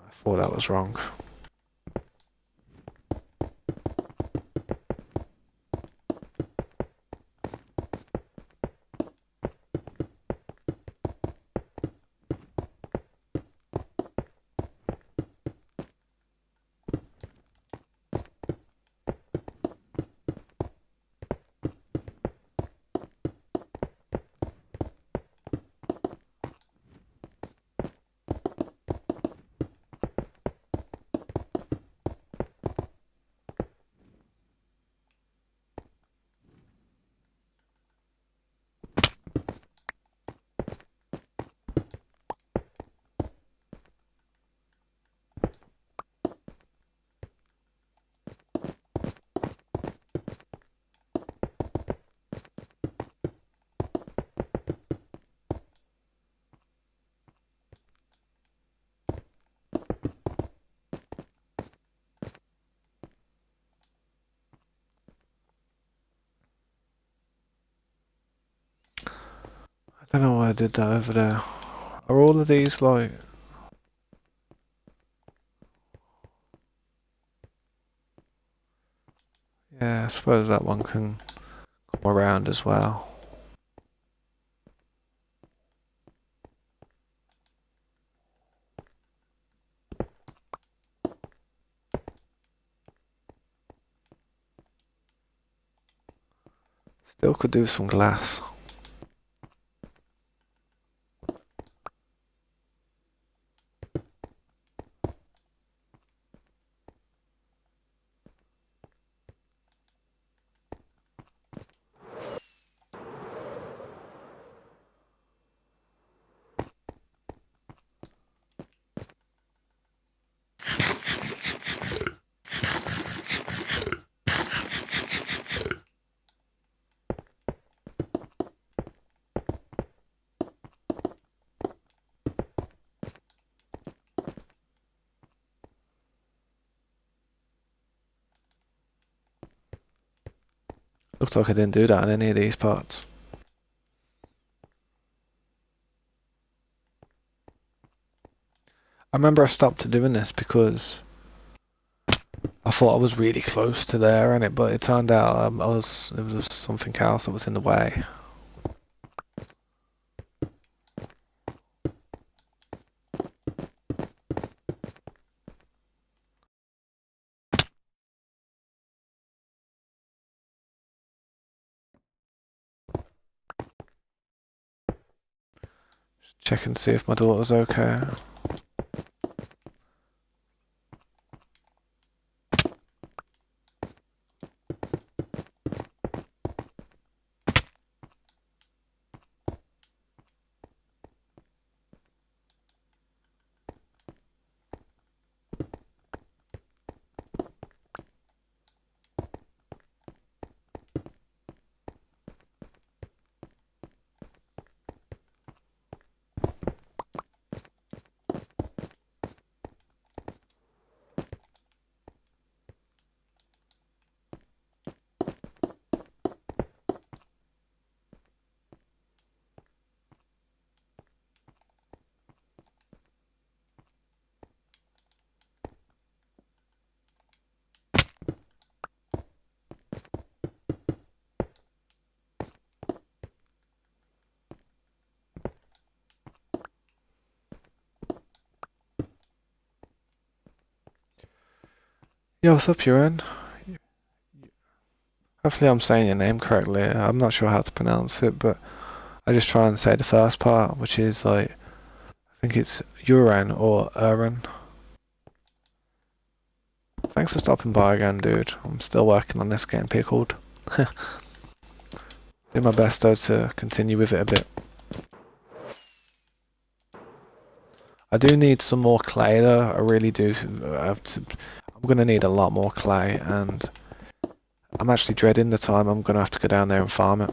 I thought that was wrong. I don't know why I did that over there. Are all of these like... Yeah, I suppose that one can come around as well. Still could do some glass. Looked like I didn't do that in any of these parts. I remember I stopped doing this because I thought I was really close to there, but it turned out it was something else that was in the way. Just check and see if my daughter's okay. Yeah, what's up, Yuran? Hopefully I'm saying your name correctly. I'm not sure how to pronounce it, but I just try and say the first part, which is like, I think it's Uran or Uran. Thanks for stopping by again, dude. I'm still working on this getting pickled. Do my best though to continue with it a bit. I do need some more clay though. I really do. I'm gonna need a lot more clay, and I'm actually dreading the time I'm gonna have to go down there and farm it.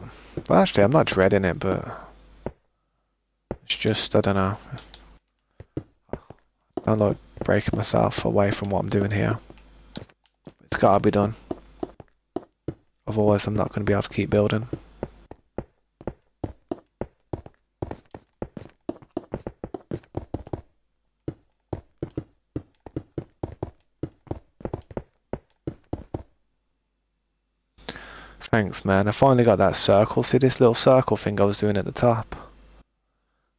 Well, actually, I'm not dreading it, but it's just, I don't know. I don't like breaking myself away from what I'm doing here. It's gotta be done. Otherwise, I'm not gonna be able to keep building. Thanks, man. I finally got that circle. See this little circle thing I was doing at the top?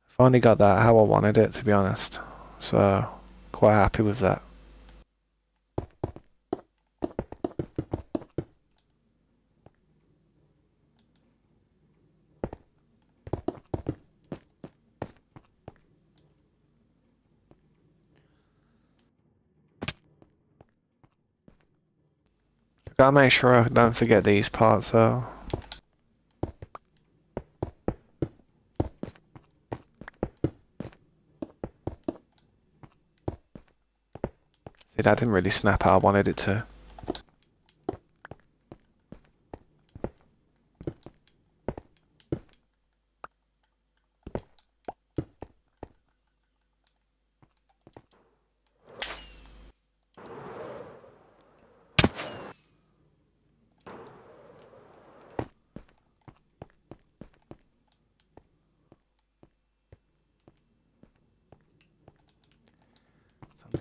Finally got that how I wanted it, to be honest. So, quite happy with that. Gotta make sure I don't forget these parts though. See, that didn't really snap how I wanted it to.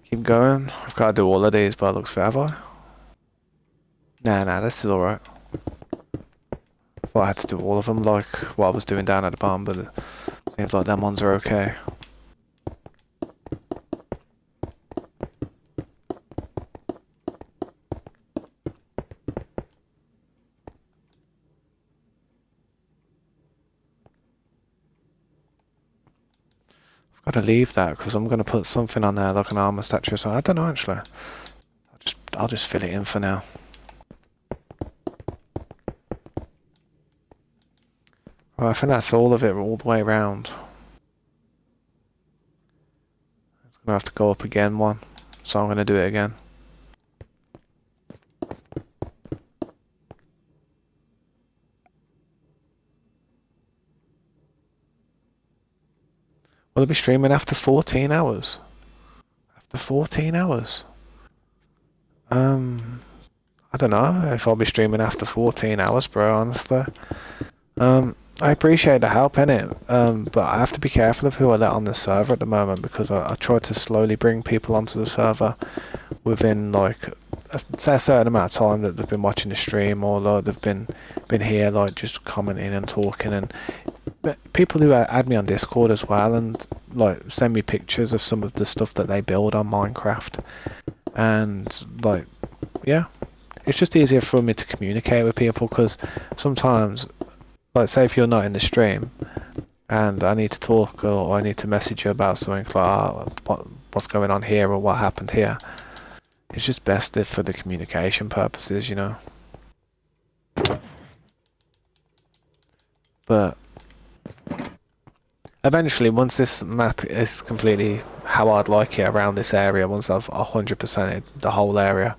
Keep going. I've got to do all of these by the looks of it, have I? Nah, this is alright. I thought I had to do all of them like what I was doing down at the bottom, but it seems like them ones are okay. I've got to leave that because I'm going to put something on there like an armor statue, so I don't know actually. I'll just fill it in for now. Right, I think that's all of it all the way around. It's going to have to go up again one, so I'm going to do it again. Will I be streaming after 14 hours? After 14 hours? I I don't know if I'll be streaming after 14 hours, bro, honestly. I appreciate the help in it, but I have to be careful of who I let on the server at the moment because I try to slowly bring people onto the server within like say a certain amount of time that they've been watching the stream or like they've been here like just commenting and talking, and people who add me on Discord as well and like send me pictures of some of the stuff that they build on Minecraft, and like yeah, it's just easier for me to communicate with people because sometimes, like, say if you're not in the stream and I need to talk or I need to message you about something like what's going on here or what happened here, it's just best if for the communication purposes, you know. But eventually, once this map is completely how I'd like it around this area, once I've 100%ed the whole area,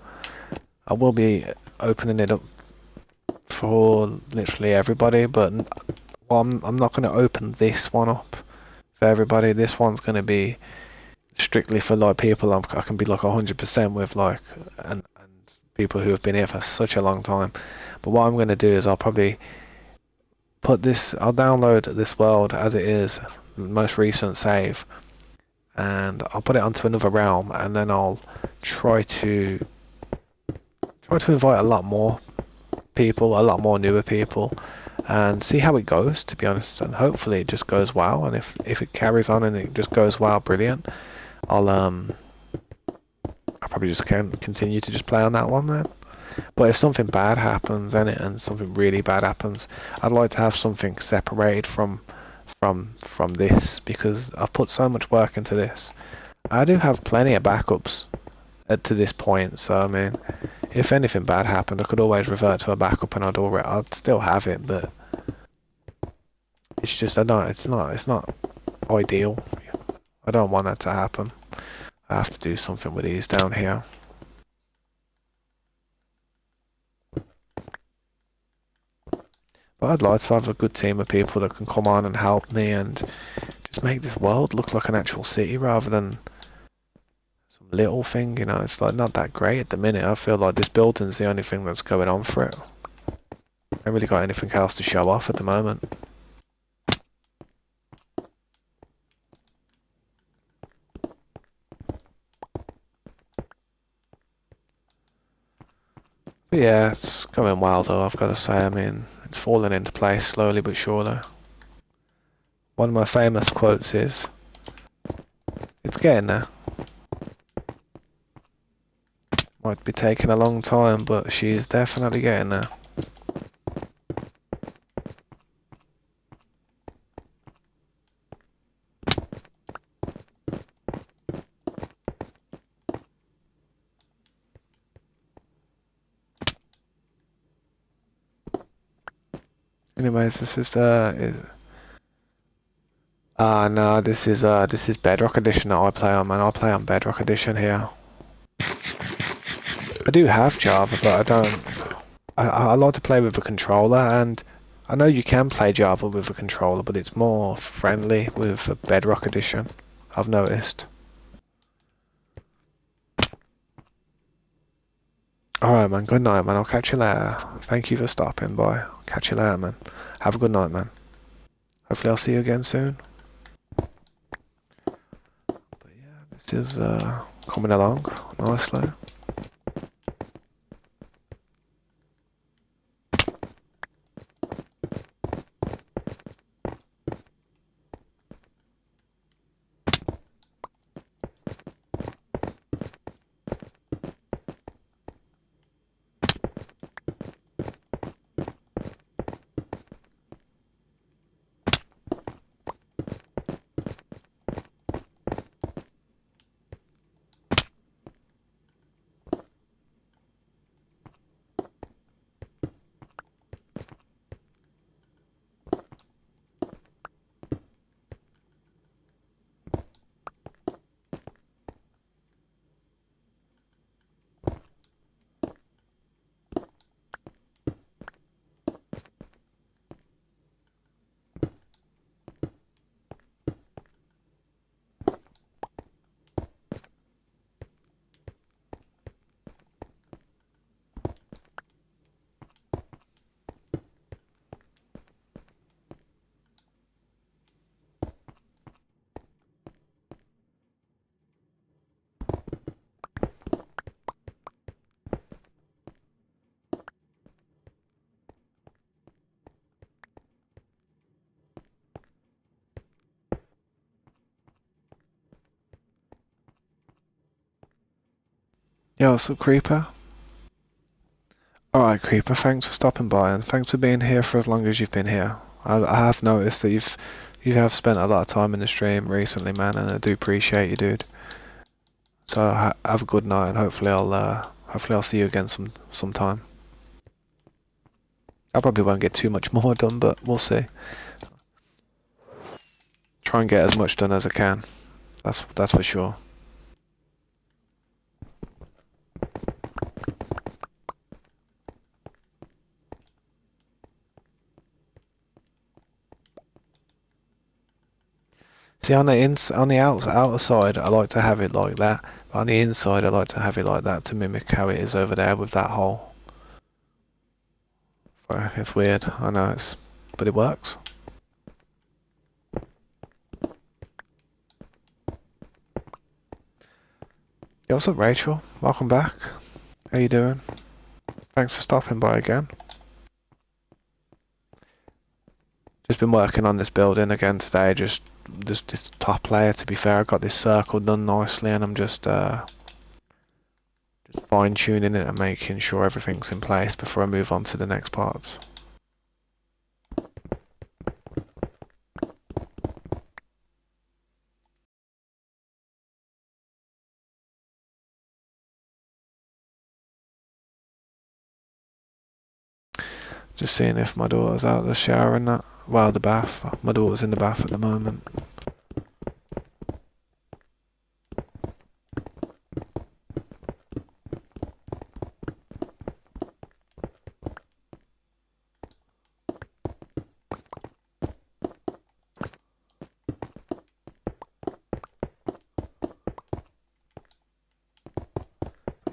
I will be opening it up for literally everybody, but well, I'm not going to open this one up for everybody. This one's going to be strictly for like people I can be like 100% with, like, and people who have been here for such a long time. But what I'm going to do is I'll probably I'll download this world as it is, the most recent save, and I'll put it onto another realm, and then I'll try to invite a lot more people, a lot more newer people, and see how it goes, to be honest. And hopefully it just goes well, and if it carries on and it just goes well, brilliant. I'll probably just continue to just play on that one, man. But if something bad happens and something really bad happens, I'd like to have something separated from this, because I've put so much work into this. I do have plenty of backups to this point, so I mean, if anything bad happened, I could always revert to a backup and I'd still have it, but it's just it's not ideal. I don't want that to happen. I have to do something with these down here. But I'd like to have a good team of people that can come on and help me and just make this world look like an actual city rather than some little thing, you know. It's like not that great at the minute. I feel like this building's the only thing that's going on for it. I haven't really got anything else to show off at the moment. But yeah, it's going well though, I've got to say. I mean, it's falling into place slowly but surely. One of my famous quotes is, "It's getting there. Might be taking a long time, but she's definitely getting there." Anyways, this is no, this is Bedrock Edition that I play on, man. I play on Bedrock Edition here. I do have Java, but I don't. I like to play with a controller, and I know you can play Java with a controller, but it's more friendly with a Bedrock Edition, I've noticed. Alright, man. Good night, man. I'll catch you later. Thank you for stopping by. I'll catch you later, man. Have a good night, man. Hopefully I'll see you again soon. But yeah, this is coming along nicely. Yo, what's up, Creeper? Alright, Creeper, thanks for stopping by and thanks for being here for as long as you've been here. I have noticed that you have spent a lot of time in the stream recently, man, and I do appreciate you, dude. So have a good night, and hopefully I'll see you again sometime. I probably won't get too much more done, but we'll see. Try and get as much done as I can. That's for sure. See, on the outer side, I like to have it like that. But on the inside, I like to have it like that to mimic how it is over there with that hole. So it's weird, I know but it works. Yo, what's up, Rachel? Welcome back. How you doing? Thanks for stopping by again. Just been working on this building again today, just this top layer. To be fair, I got this circle done nicely, and I'm just fine tuning it and making sure everything's in place before I move on to the next parts. Just seeing if my daughter's out of the shower and that. Well, the bath. My daughter's in the bath at the moment.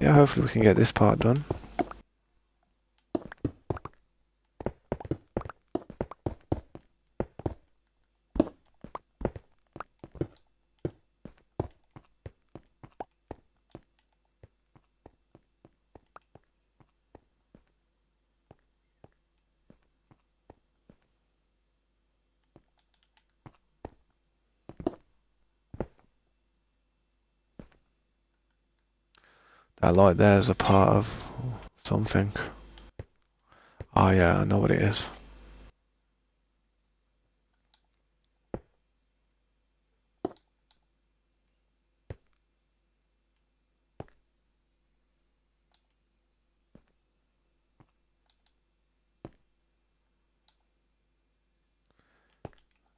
Yeah, hopefully we can get this part done. That light there is a part of something. Oh yeah, I know what it is.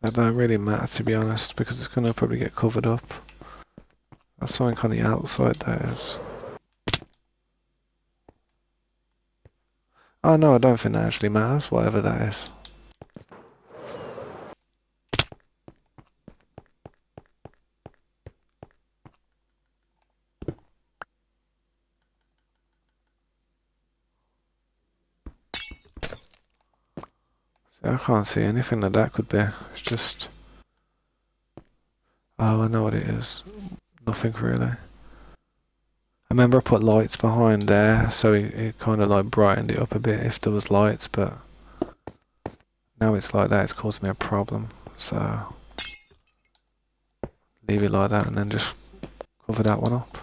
That don't really matter, to be honest, because it's gonna probably get covered up. That's something on the outside that is. Oh no, I don't think that actually matters, whatever that is. See, I can't see anything that could be. It's just... Oh, I know what it is. Nothing really. I remember I put lights behind there, so it kind of like brightened it up a bit if there was lights, but now it's like that, it's caused me a problem. So leave it like that and then just cover that one up.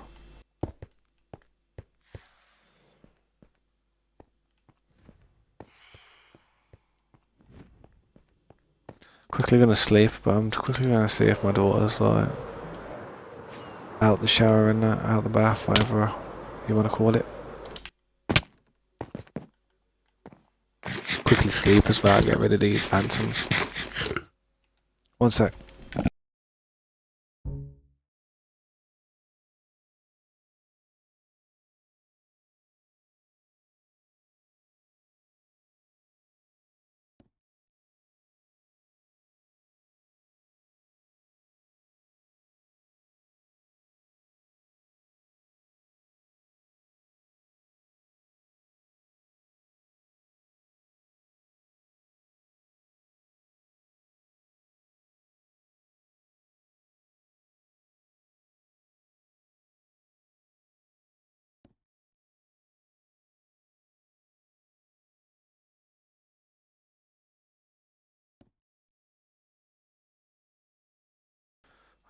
Quickly gonna sleep, but I'm quickly gonna see if my daughter's like out the shower and out the bath, whatever you want to call it. Quickly sleep as well, get rid of these phantoms. One sec.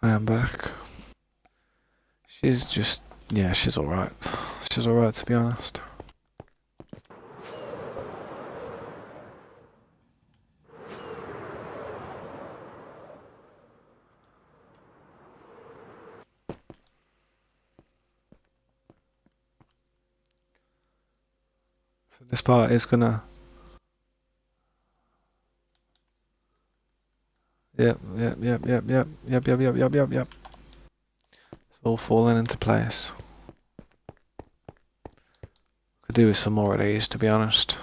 I am back. She's just, yeah, she's alright. Which is alright, to be honest. So this part is gonna... Yep. It's all falling into place. Could do with some more of these, to be honest.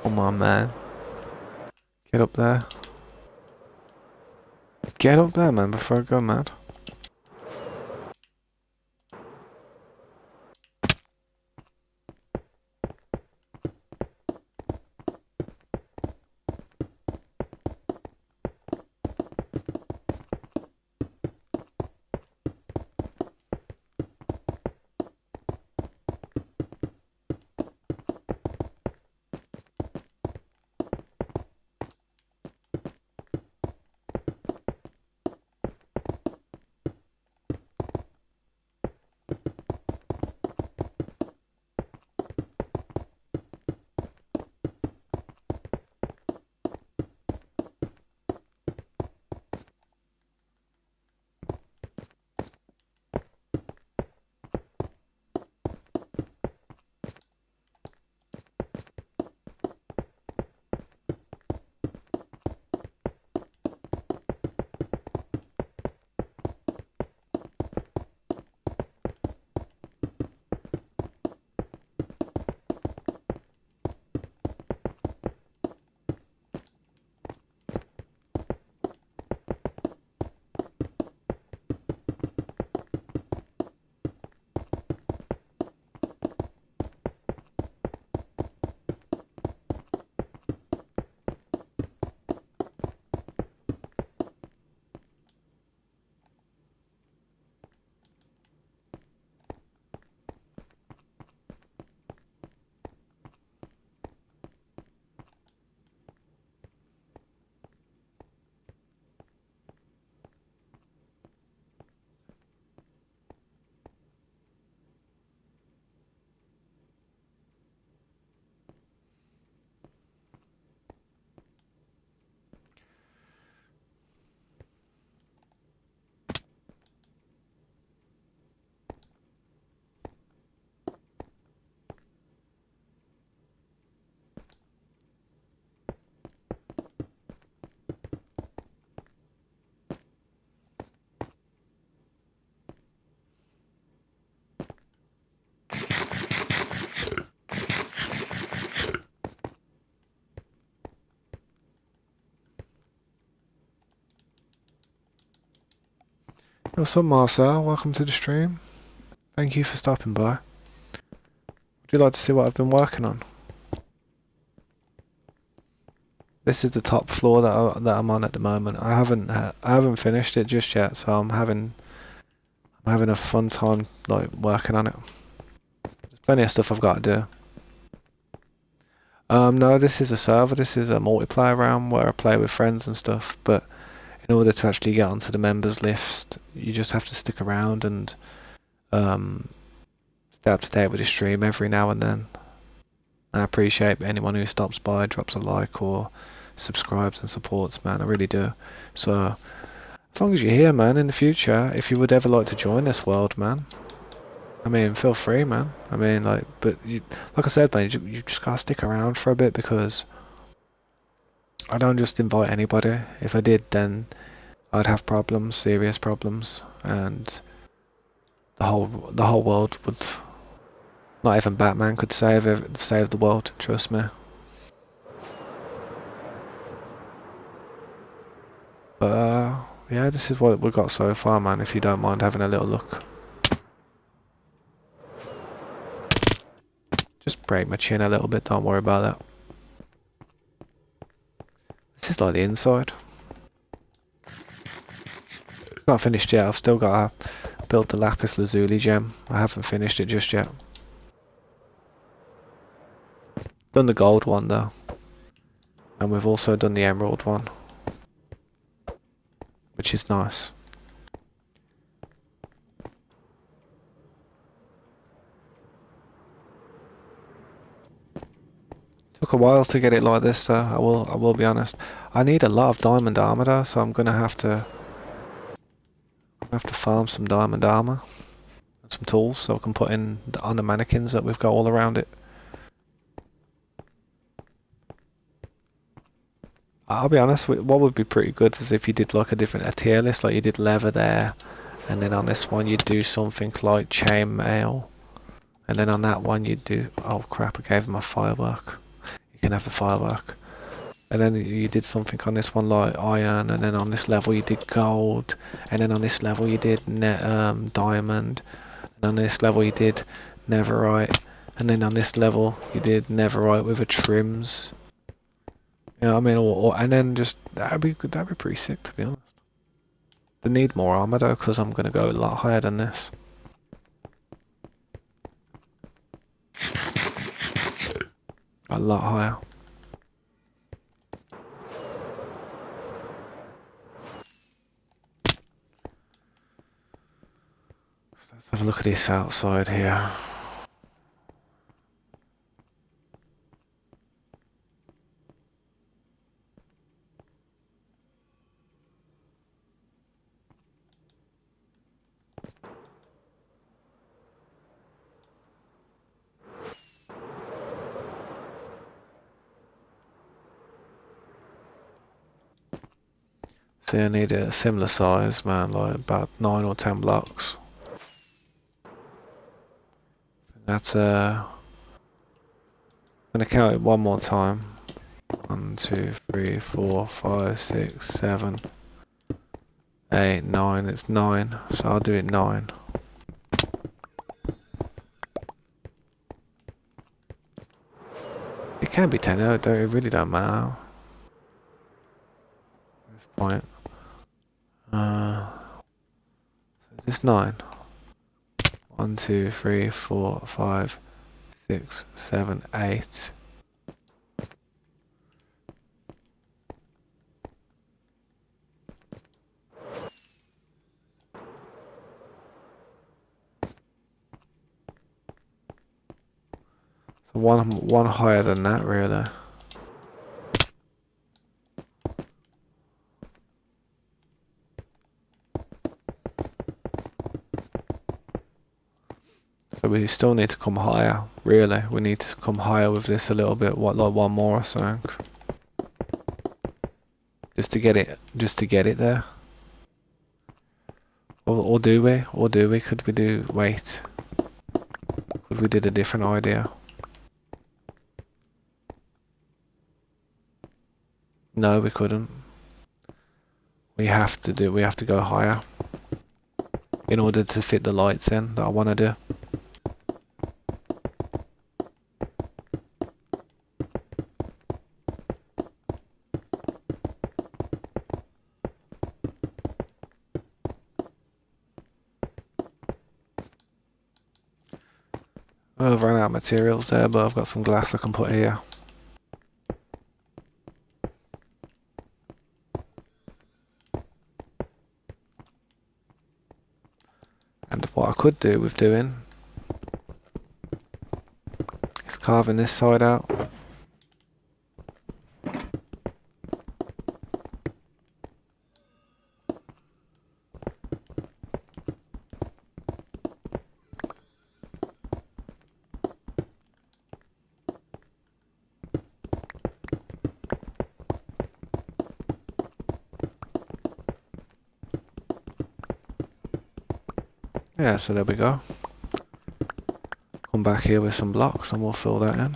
Come on, man. Get up there. Get up there, man, before I go mad. What's up, Marcel? Welcome to the stream. Thank you for stopping by. Would you like to see what I've been working on? This is the top floor that I'm on at the moment. I haven't finished it just yet, so I'm having a fun time like working on it. There's plenty of stuff I've got to do. No, this is a server. This is a multiplayer round where I play with friends and stuff. But in order to actually get onto the members list, you just have to stick around and stay up to date with the stream every now and then. I appreciate anyone who stops by, drops a like or subscribes and supports, man. I really do. So as as long as you're here, man, in the future, if you would ever like to join this world, man, I mean, feel free, man. I mean, like, but you, like I said, man, you just gotta stick around for a bit because I don't just invite anybody. If I did, then I'd have problems, serious problems, and the whole world would. Not even Batman could save the world. Trust me. But yeah, this is what we've got so far, man. If you don't mind having a little look. Just break my chin a little bit. Don't worry about that. This is like the inside. It's not finished yet. I've still got to build the lapis lazuli gem. I haven't finished it just yet. Done the gold one though, and we've also done the emerald one, which is nice. Took a while to get it like this though. I will be honest. I need a lot of diamond armor though, so I'm gonna have to farm some diamond armor and some tools so I can put in on the mannequins that we've got all around it. I'll be honest, what would be pretty good is if you did like a tier list, like you did leather there, and then on this one you'd do something like chainmail, and then on that one you'd do, oh crap, I gave him a firework. You can have the firework. And then you did something on this one like iron, and then on this level you did gold, and then on this level you did diamond, and on this level you did netherite, and then on this level you did netherite with a trims. You know what I mean? And then just, that'd be pretty sick, to be honest. They need more armor though, because I'm going to go a lot higher than this. A lot higher. Let's have a look at this outside here. So I need a similar size, man, like about 9 or 10 blocks. That's I'm gonna count it one more time. 1, 2, 3, 4, 5, 6, 7, 8, 9. It's 9, so I'll do it 9. It can be 10. It really don't matter. At this point. Is this 9? 1, 2, 3, 4, 5, 6, 7, 8. So one higher than that, really. So we still need to come higher, really. We need to come higher with this a little bit, what, like one more or something. Just to get it there. Or do we? Could we do, wait. Could we did a different idea? No, we couldn't. We have to go higher. In order to fit the lights in that I want to do. I've run out of materials there, but I've got some glass I can put here. And what I could do with doing is carving this side out. Yeah, so there we go. Come back here with some blocks and we'll fill that in.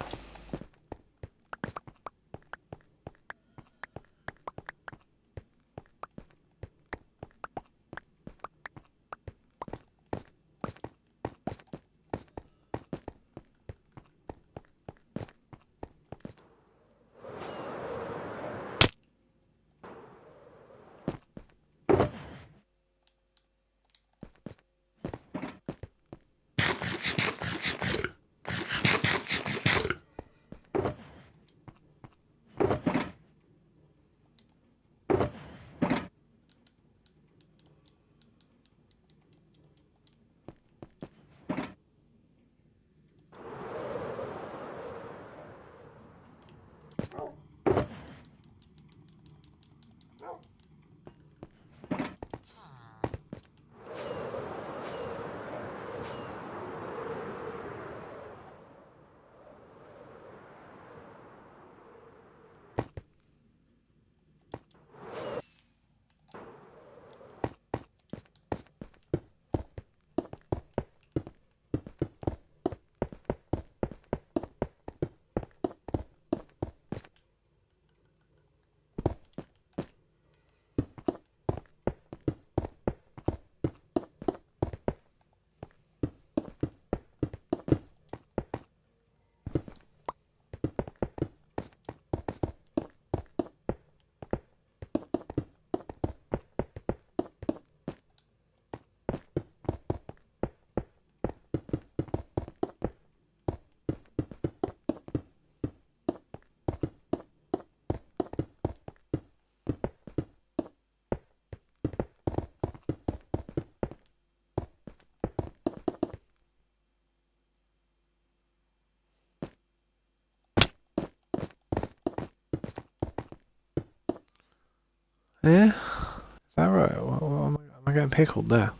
Yeah? Is that right? Am I getting pickled there?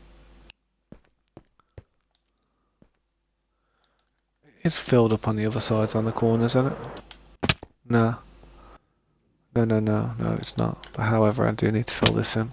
It's filled up on the other sides, on the corners, isn't it? No. No, it's not. But however, I do need to fill this in.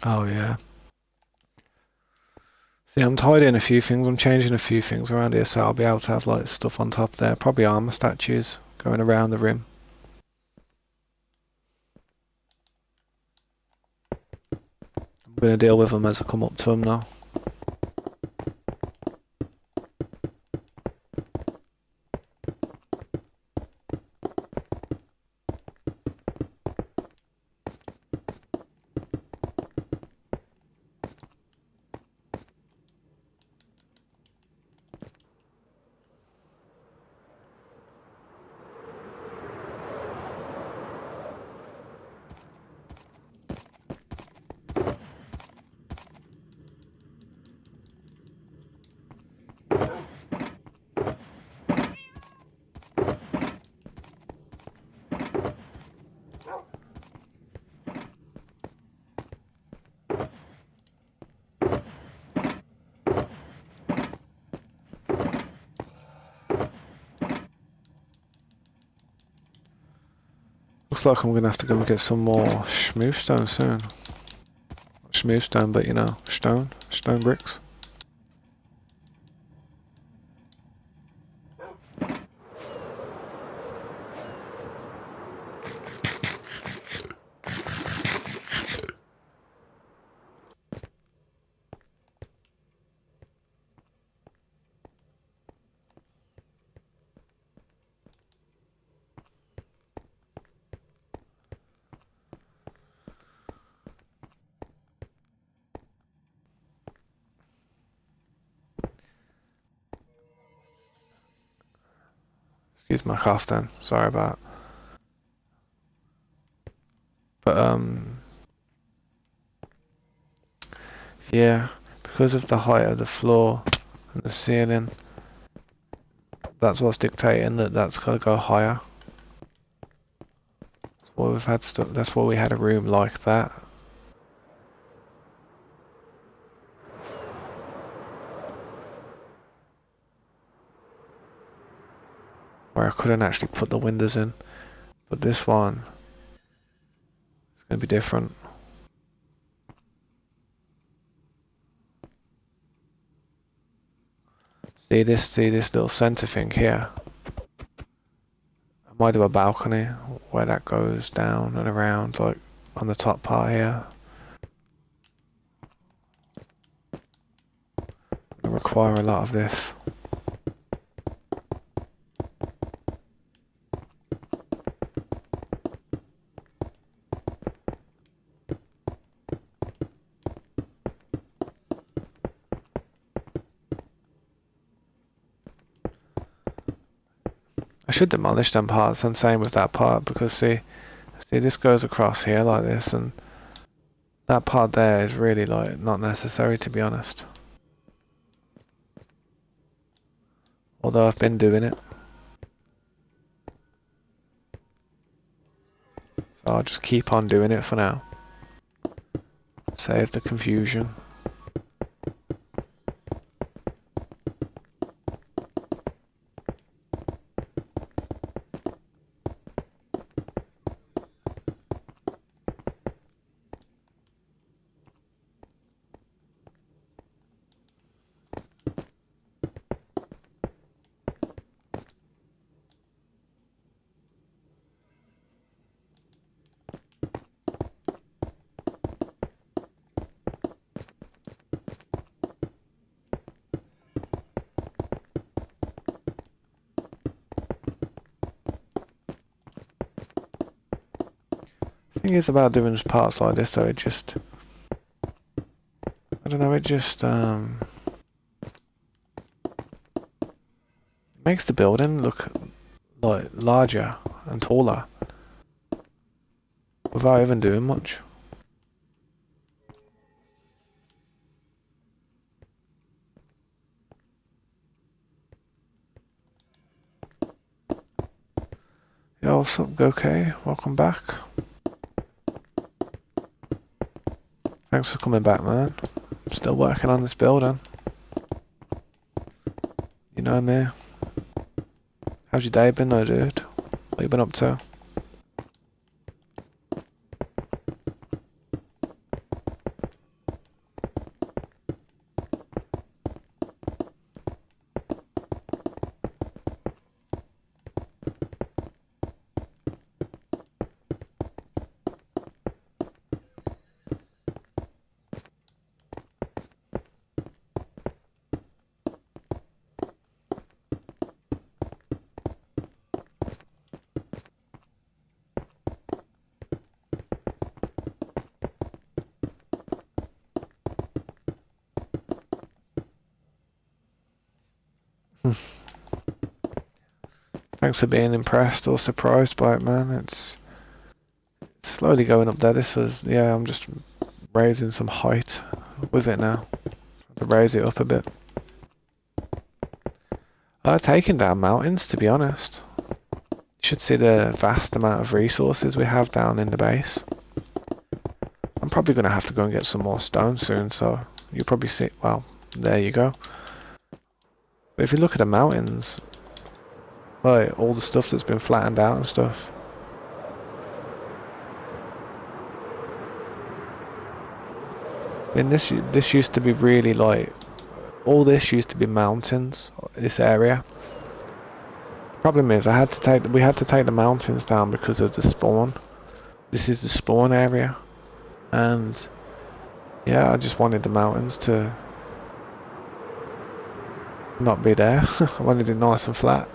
Oh, yeah. See, I'm tidying a few things. I'm changing a few things around here, so I'll be able to have like stuff on top there. Probably armor statues going around the rim. I'm going to deal with them as I come up to them now. Looks like I'm gonna have to go and get some more smooth stone soon. Smooth stone, but you know, stone bricks. Excuse my cough then. Sorry about. But yeah, because of the height of the floor and the ceiling, that's what's dictating that that's gotta go higher. That's why we've had stuff. That's why we had a room like that. Where I couldn't actually put the windows in. But this one is going to be different. See this little center thing here? I might do a balcony where that goes down and around, like on the top part here. It'll require a lot of this. I should demolish them parts, and same with that part, because see this goes across here like this, and that part there is really like not necessary, to be honest. Although I've been doing it. So I'll just keep on doing it for now. Save the confusion. The thing is about doing parts like this though, it just, I don't know, it just makes the building look like larger and taller without even doing much. Yo, what's up, okay? Welcome back. Thanks for coming back, man. I'm still working on this building. You know me. How's your day been though, dude? What you been up to? Thanks for being impressed or surprised by it, man. It's slowly going up there. This was, yeah, I'm just raising some height with it now. To raise it up a bit. Taking down mountains, to be honest. You should see the vast amount of resources we have down in the base. I'm probably going to have to go and get some more stone soon, so you'll probably see, well, there you go. But if you look at the mountains, like all the stuff that's been flattened out and stuff, I mean, this used to be really like, all this used to be mountains, this area. The problem is we had to take the mountains down because of the spawn. This is the spawn area. And yeah, I just wanted the mountains to not be there. I wanted it nice and flat.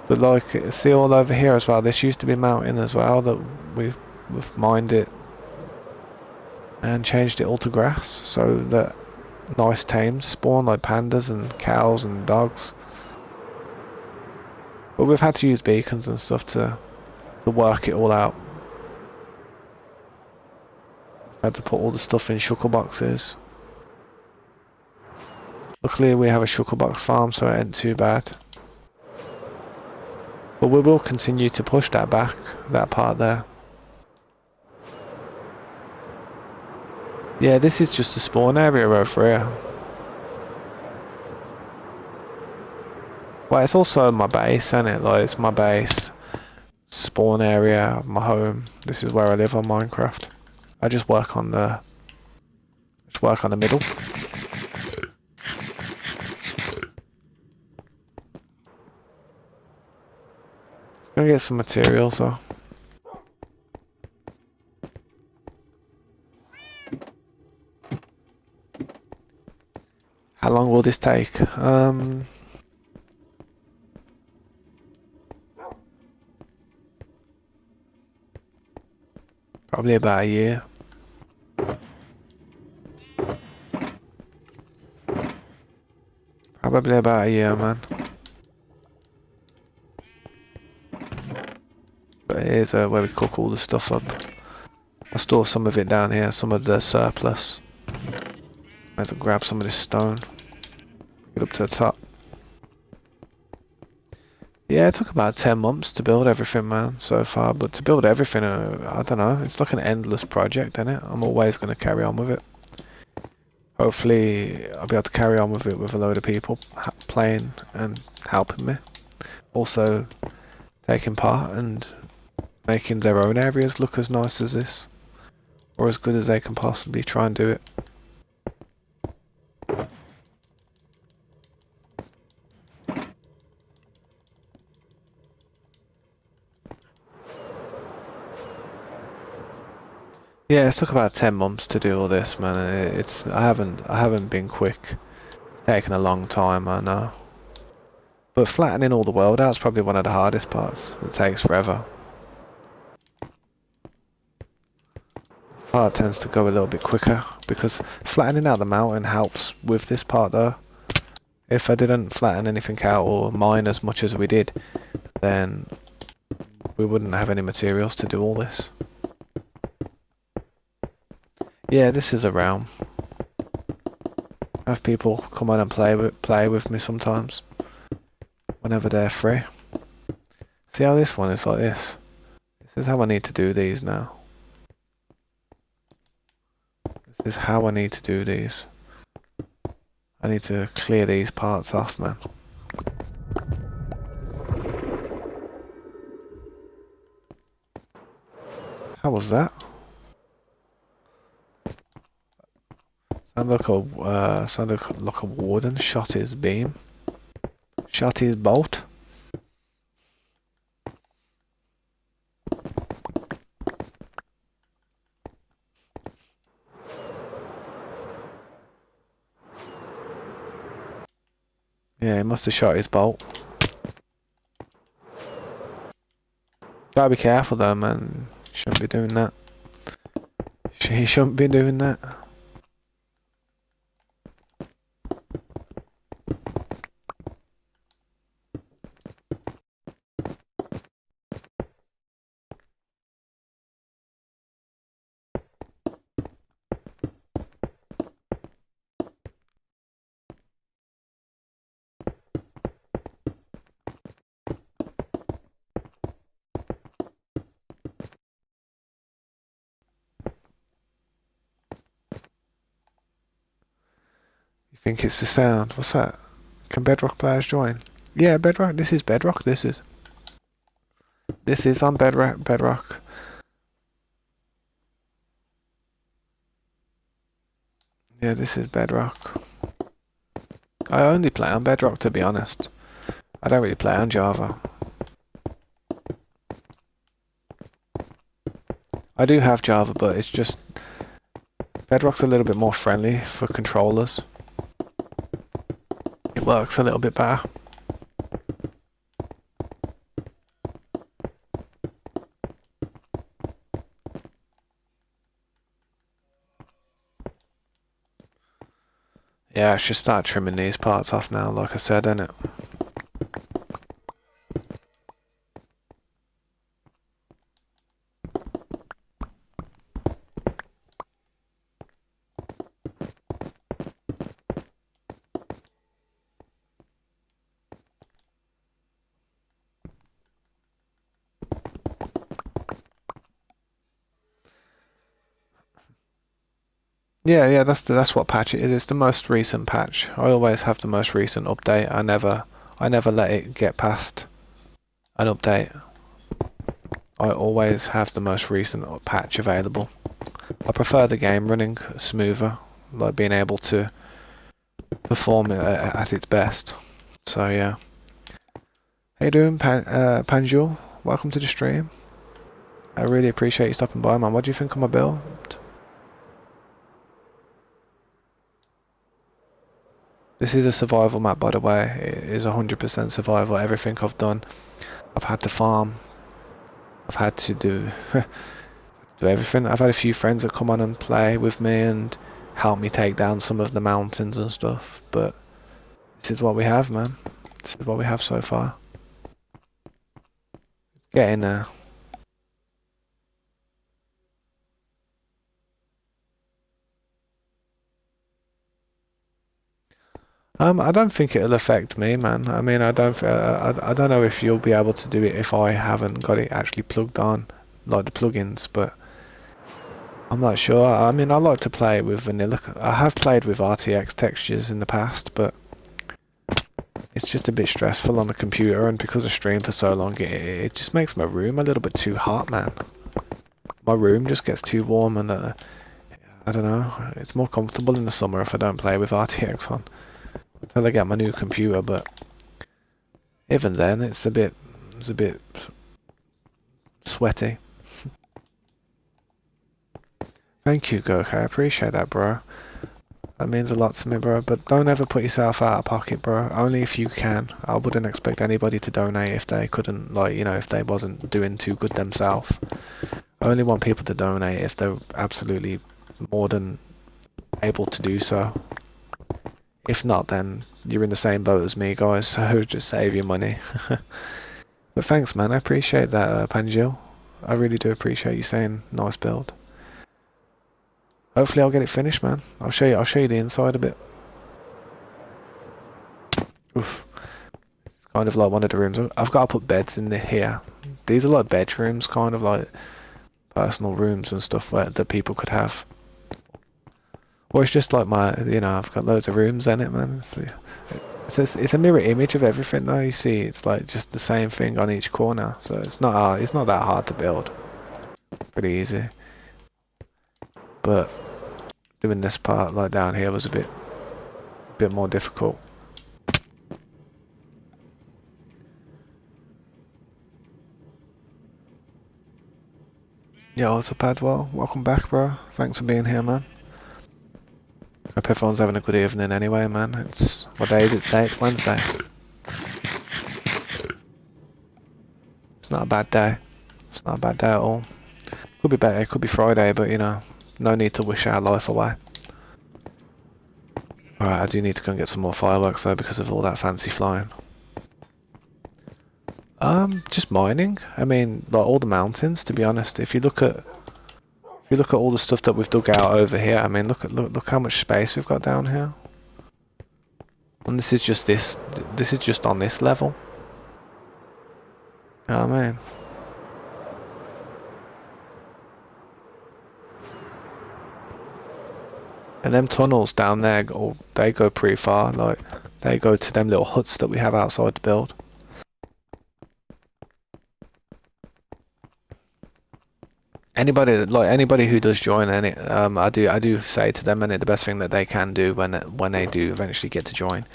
But like, see all over here as well, this used to be mountain as well, that we've mined it and changed it all to grass, so that nice tames spawn, like pandas and cows and dogs. But we've had to use beacons and stuff to work it all out. We've had to put all the stuff in shulker boxes. Luckily we have a shulker box farm, so it ain't too bad. But we will continue to push that back, that part there. Yeah, this is just a spawn area over here. Well, it's also my base, isn't it? Like, it's my base, spawn area, my home. This is where I live on Minecraft. I just work on the middle. Gonna get some materials though. How long will this take? Probably about a year. Probably about a year, man. But here's where we cook all the stuff up. I store some of it down here, some of the surplus. I have to grab some of this stone. Get up to the top. Yeah, it took about 10 months to build everything, man, so far. But to build everything, I don't know. It's like an endless project, isn't it? I'm always going to carry on with it. Hopefully, I'll be able to carry on with it with a load of people playing and helping me. Also, taking part and making their own areas look as nice as this. Or as good as they can possibly try and do it. Yeah, it took about 10 months to do all this, man. I haven't been quick. It's taken a long time, I know. But flattening all the world out is probably one of the hardest parts. It takes forever. This part tends to go a little bit quicker because flattening out the mountain helps with this part though. If I didn't flatten anything out or mine as much as we did, then we wouldn't have any materials to do all this. Yeah, this is a realm. I have people come on and play with me sometimes, whenever they're free. See how this one is like this? This is how I need to do these now. This is how I need to do these. I need to clear these parts off, man. How was that? Sounded like a warden shot his beam. Shot his bolt. Yeah, he must have shot his bolt. Gotta be careful though, man. Shouldn't be doing that. He shouldn't be doing that. You think it's the sound? What's that? Can Bedrock players join? Yeah, Bedrock. This is Bedrock. This is on Bedrock. Yeah, this is Bedrock. I only play on Bedrock, to be honest. I don't really play on Java. I do have Java, but it's just Bedrock's a little bit more friendly for controllers. It works a little bit better. Yeah, I should start trimming these parts off now, like I said, innit? Yeah, that's what patch it is. It's the most recent patch. I always have the most recent update. I never let it get past an update. I always have the most recent patch available. I prefer the game running smoother, like being able to perform it at its best. So yeah. How you doing, Panjul? Welcome to the stream. I really appreciate you stopping by, man. What do you think of my build? This is a survival map, by the way. It is 100% survival. Everything I've done, I've had to farm. I've had to do everything. I've had a few friends that come on and play with me and help me take down some of the mountains and stuff. But this is what we have, man. This is what we have so far. It's getting there. I don't think it'll affect me, man. I mean, I don't know if you'll be able to do it if I haven't got it actually plugged on, like the plugins, but I'm not sure. I mean, I like to play with vanilla. I have played with RTX textures in the past, but it's just a bit stressful on the computer, and because I stream for so long, it just makes my room a little bit too hot, man. My room just gets too warm, and I don't know. It's more comfortable in the summer if I don't play with RTX on. Until I get my new computer, but even then it's a bit sweaty. Thank you, Goku. I appreciate that, bro. That means a lot to me, bro. But don't ever put yourself out of pocket, bro. Only if you can. I wouldn't expect anybody to donate if they couldn't, like, you know, if they wasn't doing too good themselves. I only want people to donate if they're absolutely more than able to do so. If not, then you're in the same boat as me, guys, so just save your money. But thanks, man. I appreciate that, Panjil. I really do appreciate you saying nice build. Hopefully I'll get it finished, man. I'll show you the inside a bit. Oof. It's kind of like one of the rooms. I've got to put beds in here. These are like bedrooms, kind of like personal rooms and stuff that people could have. Or it's just like my, you know, I've got loads of rooms in it, man. It's a mirror image of everything, though. You see, it's like just the same thing on each corner, so it's not hard. It's not that hard to build. Pretty easy. But doing this part, like down here, was a bit more difficult. Yo, what's up, Padwell? Welcome back, bro. Thanks for being here, man. Hope everyone's having a good evening anyway, man. It's... what day is it today? It's Wednesday. It's not a bad day. It's not a bad day at all. Could be better, it could be Friday, but you know, no need to wish our life away. Alright, I do need to go and get some more fireworks though because of all that fancy flying. Just mining. I mean, like all the mountains, to be honest. If you look at all the stuff that we've dug out over here, I mean, look how much space we've got down here. And this is just on this level. You know what I mean? And them tunnels down there, they go pretty far. Like, they go to them little huts that we have outside to build. anybody who does join, any I do say to them, and the best thing that they can do when they do eventually get to join,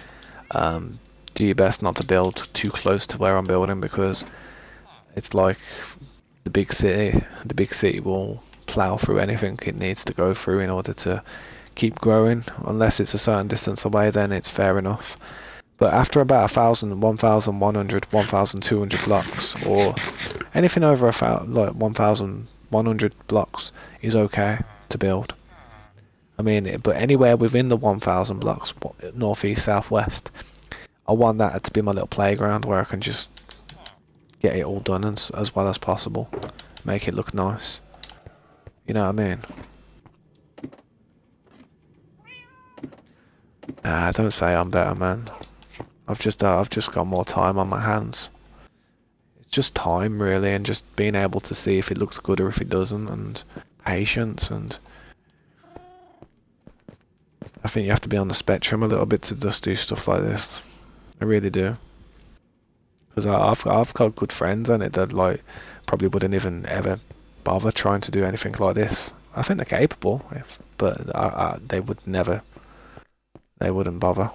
um, do your best not to build too close to where I'm building, because it's like the big city will plow through anything it needs to go through in order to keep growing. Unless it's a certain distance away, then it's fair enough. But after about 1,000, 1,100, 1,200 blocks, or anything over like 1,100 blocks is okay to build. I mean, but anywhere within the 1,000 blocks, northeast, southwest, I want that to be my little playground where I can just get it all done as well as possible, make it look nice. You know what I mean? Nah, don't say I'm better, man. I've just got more time on my hands. It's just time, really, and just being able to see if it looks good or if it doesn't, and patience. And I think you have to be on the spectrum a little bit to just do stuff like this. I really do. Because I've got good friends on it that like probably wouldn't even ever bother trying to do anything like this. I think they're capable, but they would never. They wouldn't bother.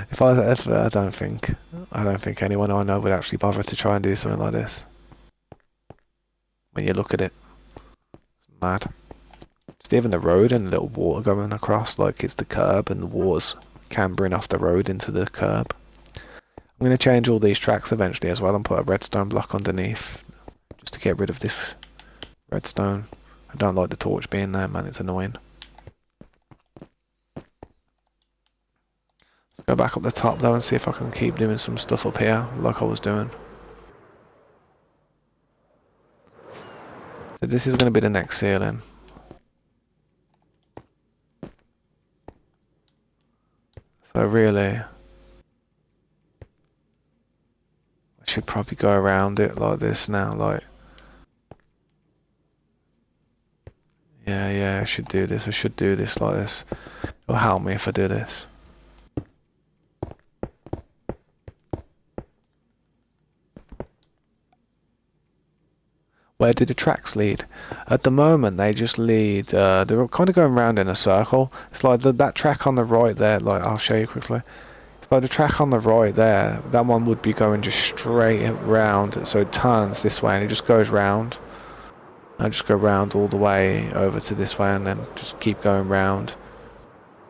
if I don't think anyone I know would actually bother to try and do something like this. When you look at it, it's mad. Just even the road and the little water going across, like it's the curb and the water's cambering off the road into the curb. I'm going to change all these tracks eventually as well and put a redstone block underneath, just to get rid of this redstone. I don't like the torch being there, man, it's annoying. Go back up the top though and see if I can keep doing some stuff up here like I was doing. So this is going to be the next ceiling. So really, I should probably go around it like this now, like. Yeah, I should do this. I should do this like this. It'll help me if I do this. Where do the tracks lead? At the moment, they just lead. They're kind of going around in a circle. It's like that track on the right there. Like I'll show you quickly. It's like the track on the right there. That one would be going just straight round. So it turns this way and it just goes round. I just go round all the way over to this way and then just keep going round.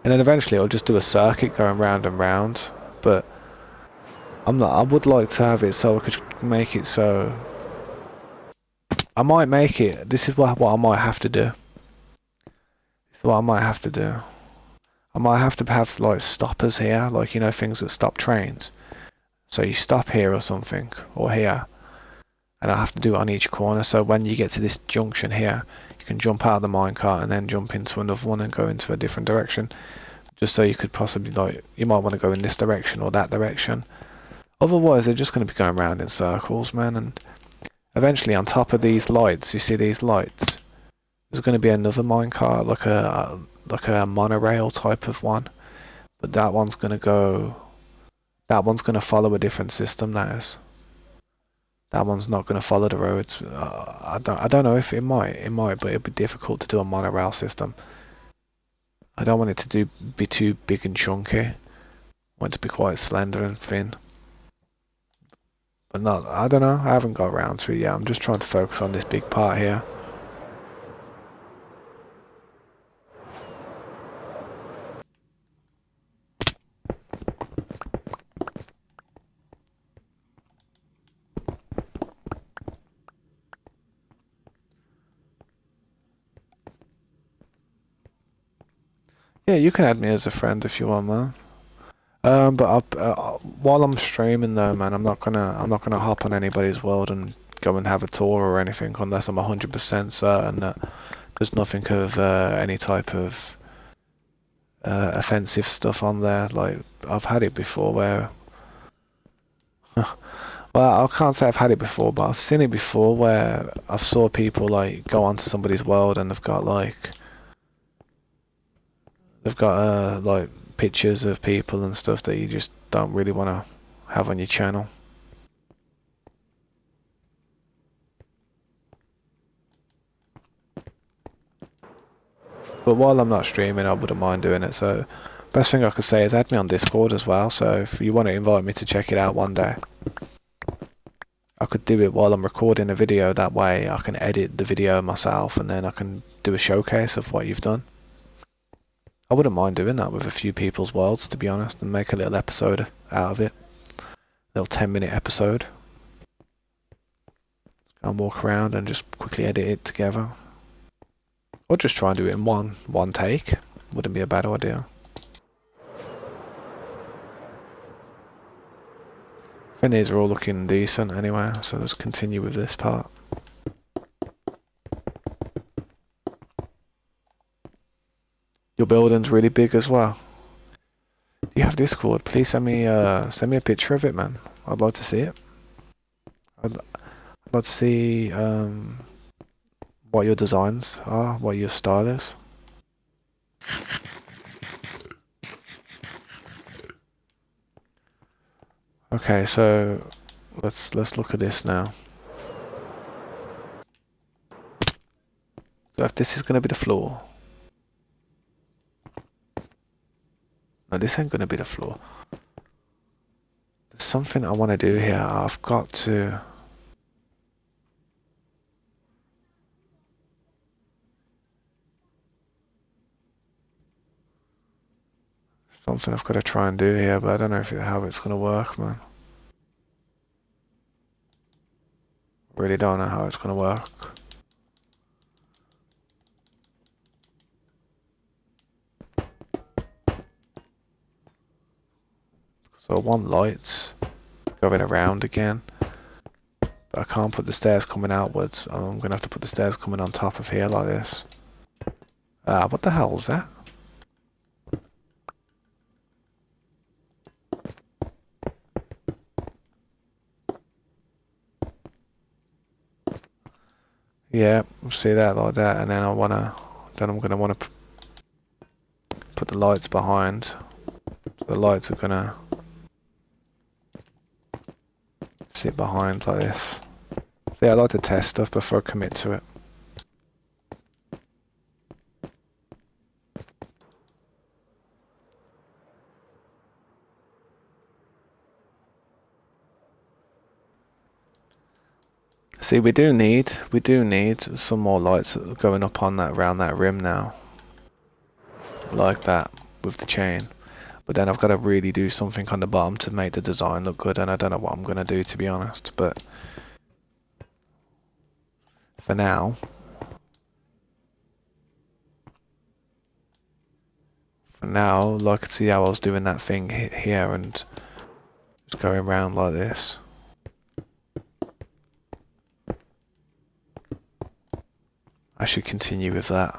And then eventually I'll just do a circuit going round and round. But I would like to have it so I could make it so. I might make it. This is what I might have to do. This is what I might have to do. I might have to have like stoppers here, like you know things that stop trains. So you stop here or something, or here, and I have to do it on each corner. So when you get to this junction here, you can jump out of the minecart and then jump into another one and go into a different direction. Just so you could possibly like you might want to go in this direction or that direction. Otherwise, they're just going to be going around in circles, man, and. Eventually, on top of these lights, you see these lights. There's going to be another minecart, like a monorail type of one, but that one's going to go. That one's going to follow a different system. That is. That one's not going to follow the roads. I don't know if it might, but it'd be difficult to do a monorail system. I don't want it to be too big and chunky. I want it to be quite slender and thin. But not, I don't know, I haven't got around to it yet. I'm just trying to focus on this big part here. Yeah, you can add me as a friend if you want, man. But while I'm streaming though, man, I'm not gonna hop on anybody's world and go and have a tour or anything unless I'm 100% certain that there's nothing of any type of offensive stuff on there. Like I've had it before where, well, I can't say I've had it before, but I've seen it before where I've saw people like go onto somebody's world and they've got like pictures of people and stuff that you just don't really want to have on your channel. But while I'm not streaming, I wouldn't mind doing it. So best thing I could say is add me on Discord as well. So if you want to invite me to check it out one day, I could do it while I'm recording a video. That way I can edit the video myself and then I can do a showcase of what you've done. I wouldn't mind doing that with a few people's worlds, to be honest, and make a little episode out of it. Little 10-minute episode. Go and walk around and just quickly edit it together. Or just try and do it in one take. Wouldn't be a bad idea. I think these are all looking decent anyway, so let's continue with this part. Your building's really big as well. Do you have Discord? Please send me a picture of it, man. I'd like to see it. I'd like to see what your designs are, what your style is. Okay, so let's look at this now. So if this is gonna be the floor. No, this ain't gonna be the floor. There's something I wanna do here. I've got to something I've got to try and do here, but I don't know how it's going to work, man. Really don't know how it's going to work. So I want lights going around again, but I can't put the stairs coming outwards. I'm going to have to put the stairs coming on top of here like this. What the hell is that? Yeah, see that like that, and then I'm gonna wanna put the lights behind. So the lights are gonna sit behind like this. See, I like to test stuff before I commit to it. See, we do need some more lights going up on that, around that rim now. Like that, with the chain. But then I've got to really do something on the bottom to make the design look good, and I don't know what I'm going to do, to be honest. But for now, like, see how I was doing that thing here and just going around like this. I should continue with that.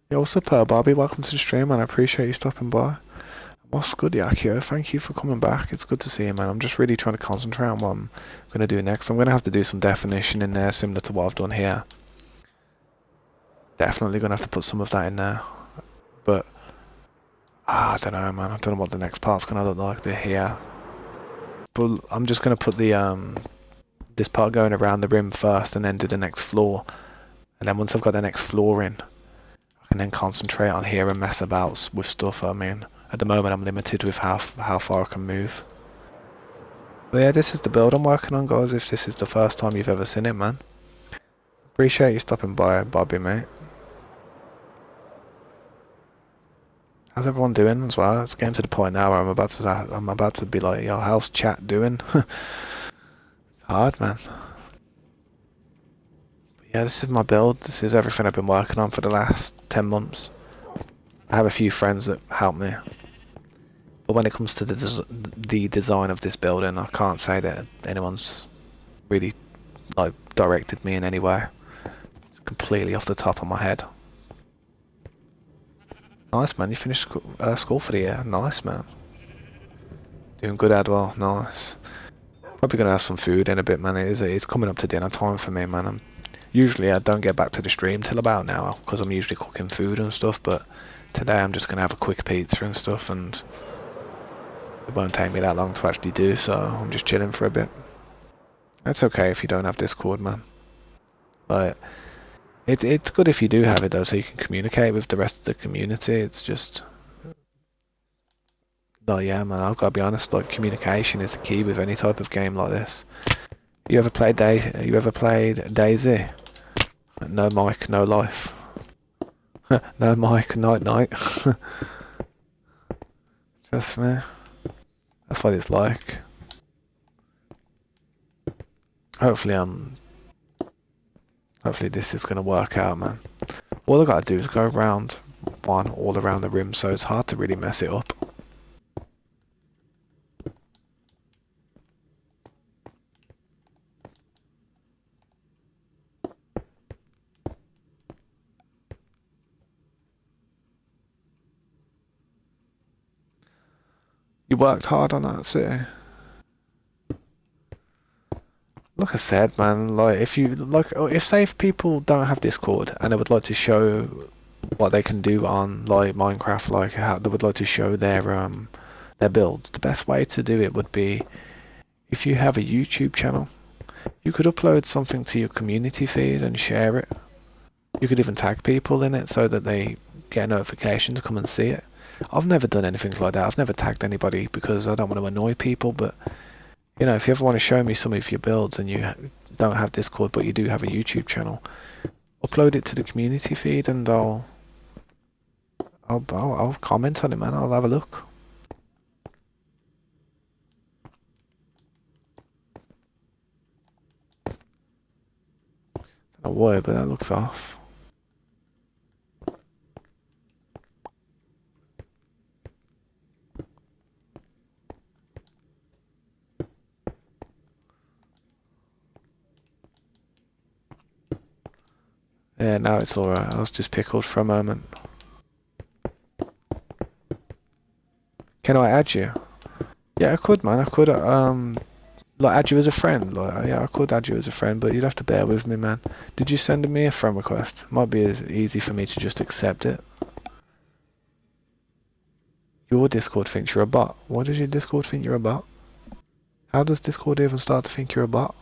Yo, what's up, Bobby? Welcome to the stream, and I appreciate you stopping by. What's good, Yakio? Thank you for coming back. It's good to see you, man. I'm just really trying to concentrate on what I'm going to do next. I'm going to have to do some definition in there, similar to what I've done here. Definitely going to have to put some of that in there. But, I don't know, man. I don't know what the next part's going to look like here. But I'm just going to put the this part going around the rim first and then do the next floor. And then once I've got the next floor in, I can then concentrate on here and mess about with stuff. I mean, at the moment I'm limited with how far I can move. But yeah, this is the build I'm working on, guys, if this is the first time you've ever seen it, man. Appreciate you stopping by, Bobby, mate. How's everyone doing as well? It's getting to the point now where I'm about to be like, yo, how's chat doing? It's hard, man. But yeah, this is my build. This is everything I've been working on for the last 10 months. I have a few friends that help me. But when it comes to the design of this building, I can't say that anyone's really like directed me in any way. It's completely off the top of my head. Nice, man. You finished school for the year. Nice, man. Doing good, Adwell. Nice. Probably gonna have some food in a bit, man. It's coming up to dinner time for me, man. Usually I don't get back to the stream till about now because I'm usually cooking food and stuff. But today I'm just gonna have a quick pizza and stuff, and it won't take me that long to actually do. So I'm just chilling for a bit. That's okay if you don't have Discord, man. But it's good if you do have it though, so you can communicate with the rest of the community. It's just, oh yeah, man. I've got to be honest. Like communication is the key with any type of game like this. You ever played Daisy? No mic, no life. No mic, night night. Trust me. That's what it's like. Hopefully hopefully this is gonna work out, man. All I gotta do is go around one all around the room, so it's hard to really mess it up. You worked hard on that city. Like I said, man, like if say if people don't have Discord and they would like to show what they can do on like Minecraft, like how they would like to show their builds, the best way to do it would be if you have a YouTube channel, you could upload something to your community feed and share it. You could even tag people in it so that they get a notification to come and see it. I've never done anything like that. I've never tagged anybody because I don't want to annoy people, but you know, if you ever want to show me some of your builds and you don't have Discord but you do have a YouTube channel, upload it to the community feed and I'll comment on it, man. I'll have a look. Don't know why, but that looks off. Yeah, now it's alright. I was just pickled for a moment. Can I add you? Yeah, I could, man. I could, like, add you as a friend. Like, yeah, I could add you as a friend, but you'd have to bear with me, man. Did you send me a friend request? Might be as easy for me to just accept it. Your Discord thinks you're a bot. Why does your Discord think you're a bot? How does Discord even start to think you're a bot?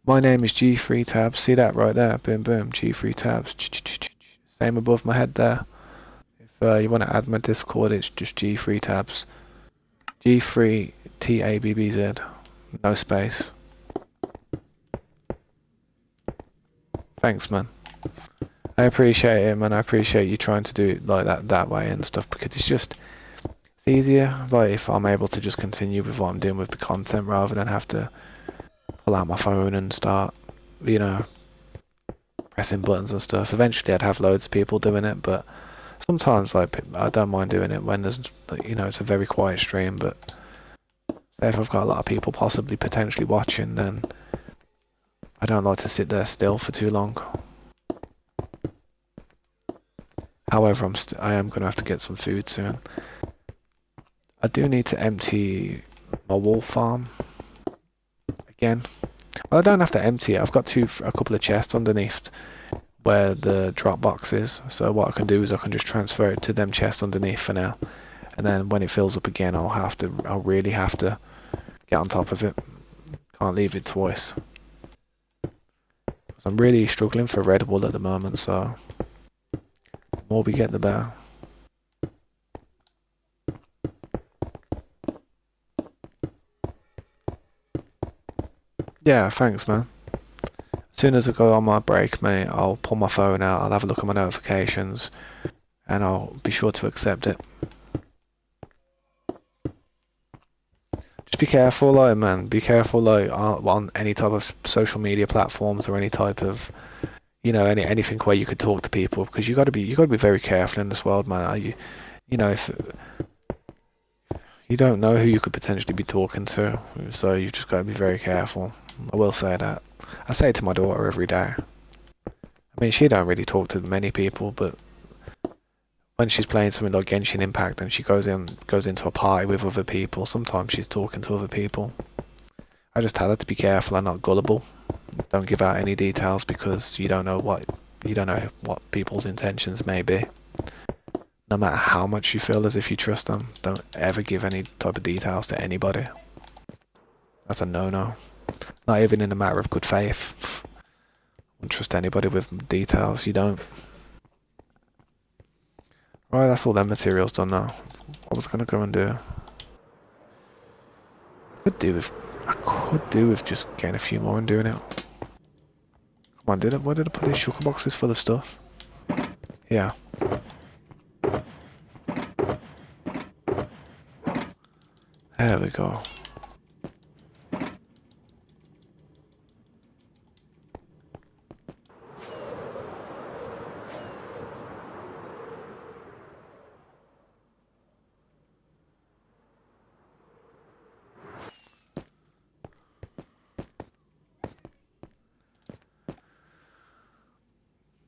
My name is G3 Tabs. See that right there? Boom, boom. G3 Tabs. Same above my head there. If you want to add my Discord, it's just G3 Tabs. G3 TABBZ. No space. Thanks, man. I appreciate it, man. I appreciate you trying to do it like that way and stuff because it's easier. Like if I'm able to just continue with what I'm doing with the content rather than have to pull out my phone and start, you know, pressing buttons and stuff. Eventually, I'd have loads of people doing it, but sometimes, like, I don't mind doing it when there's, you know, it's a very quiet stream. But say if I've got a lot of people possibly potentially watching, then I don't like to sit there still for too long. However, I am gonna have to get some food soon. I do need to empty my wool farm again. Well, I don't have to empty it. I've got a couple of chests underneath where the drop box is. So what I can do is I can just transfer it to them chests underneath for now, and then when it fills up again, I'll really have to get on top of it. Can't leave it twice. I'm really struggling for red wool at the moment, so the more we get, the better. Yeah, thanks, man. As soon as I go on my break, mate, I'll pull my phone out, I'll have a look at my notifications, and I'll be sure to accept it. Just be careful, like, man. Be careful, like, on any type of social media platforms or any type of, you know, anything where you could talk to people, because you got to be very careful in this world, man. You know, if you don't know who you could potentially be talking to, so you've just got to be very careful. I will say that. I say it to my daughter every day. I mean, she don't really talk to many people, but when she's playing something like Genshin Impact and she goes into a party with other people, sometimes she's talking to other people. I just tell her to be careful and not gullible. Don't give out any details because you don't know what people's intentions may be. No matter how much you feel as if you trust them, don't ever give any type of details to anybody. That's a no-no. Not even in a matter of good faith. Don't trust anybody with details, you don't. Right, that's all them materials done now. What was I gonna go and do? I could do with just getting a few more and doing it. Come on, where did I put these sugar boxes full of stuff? Yeah. There we go.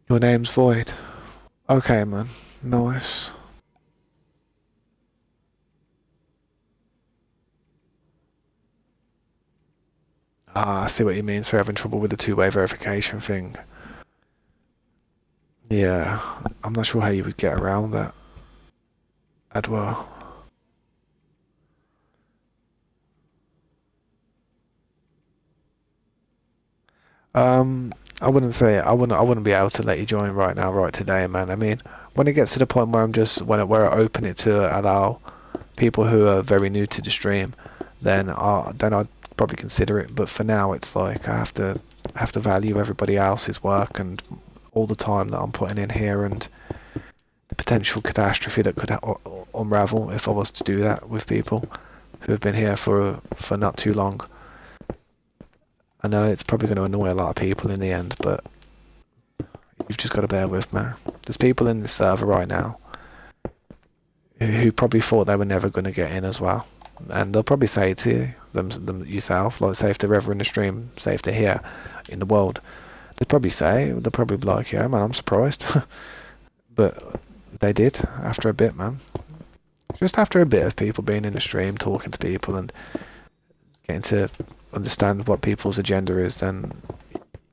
Your name's Void. Okay, man. Nice. Ah, I see what you mean. So you're having trouble with the two-way verification thing. Yeah, I'm not sure how you would get around that. Adwell. I wouldn't be able to let you join right now, right today, man. I mean, when it gets to the point where where I open it to allow people who are very new to the stream, then I'd probably consider it. But for now, it's like I have to value everybody else's work and all the time that I'm putting in here and the potential catastrophe that could unravel if I was to do that with people who have been here for not too long. I know it's probably going to annoy a lot of people in the end, but you've just got to bear with me. There's people in this server right now who probably thought they were never going to get in as well. And they'll probably say to you, them yourself, like say if they're ever in the stream, say if they're here in the world, they'll probably be like, yeah man, I'm surprised. But they did after a bit, man. Just after a bit of people being in the stream, talking to people and getting to understand what people's agenda is, then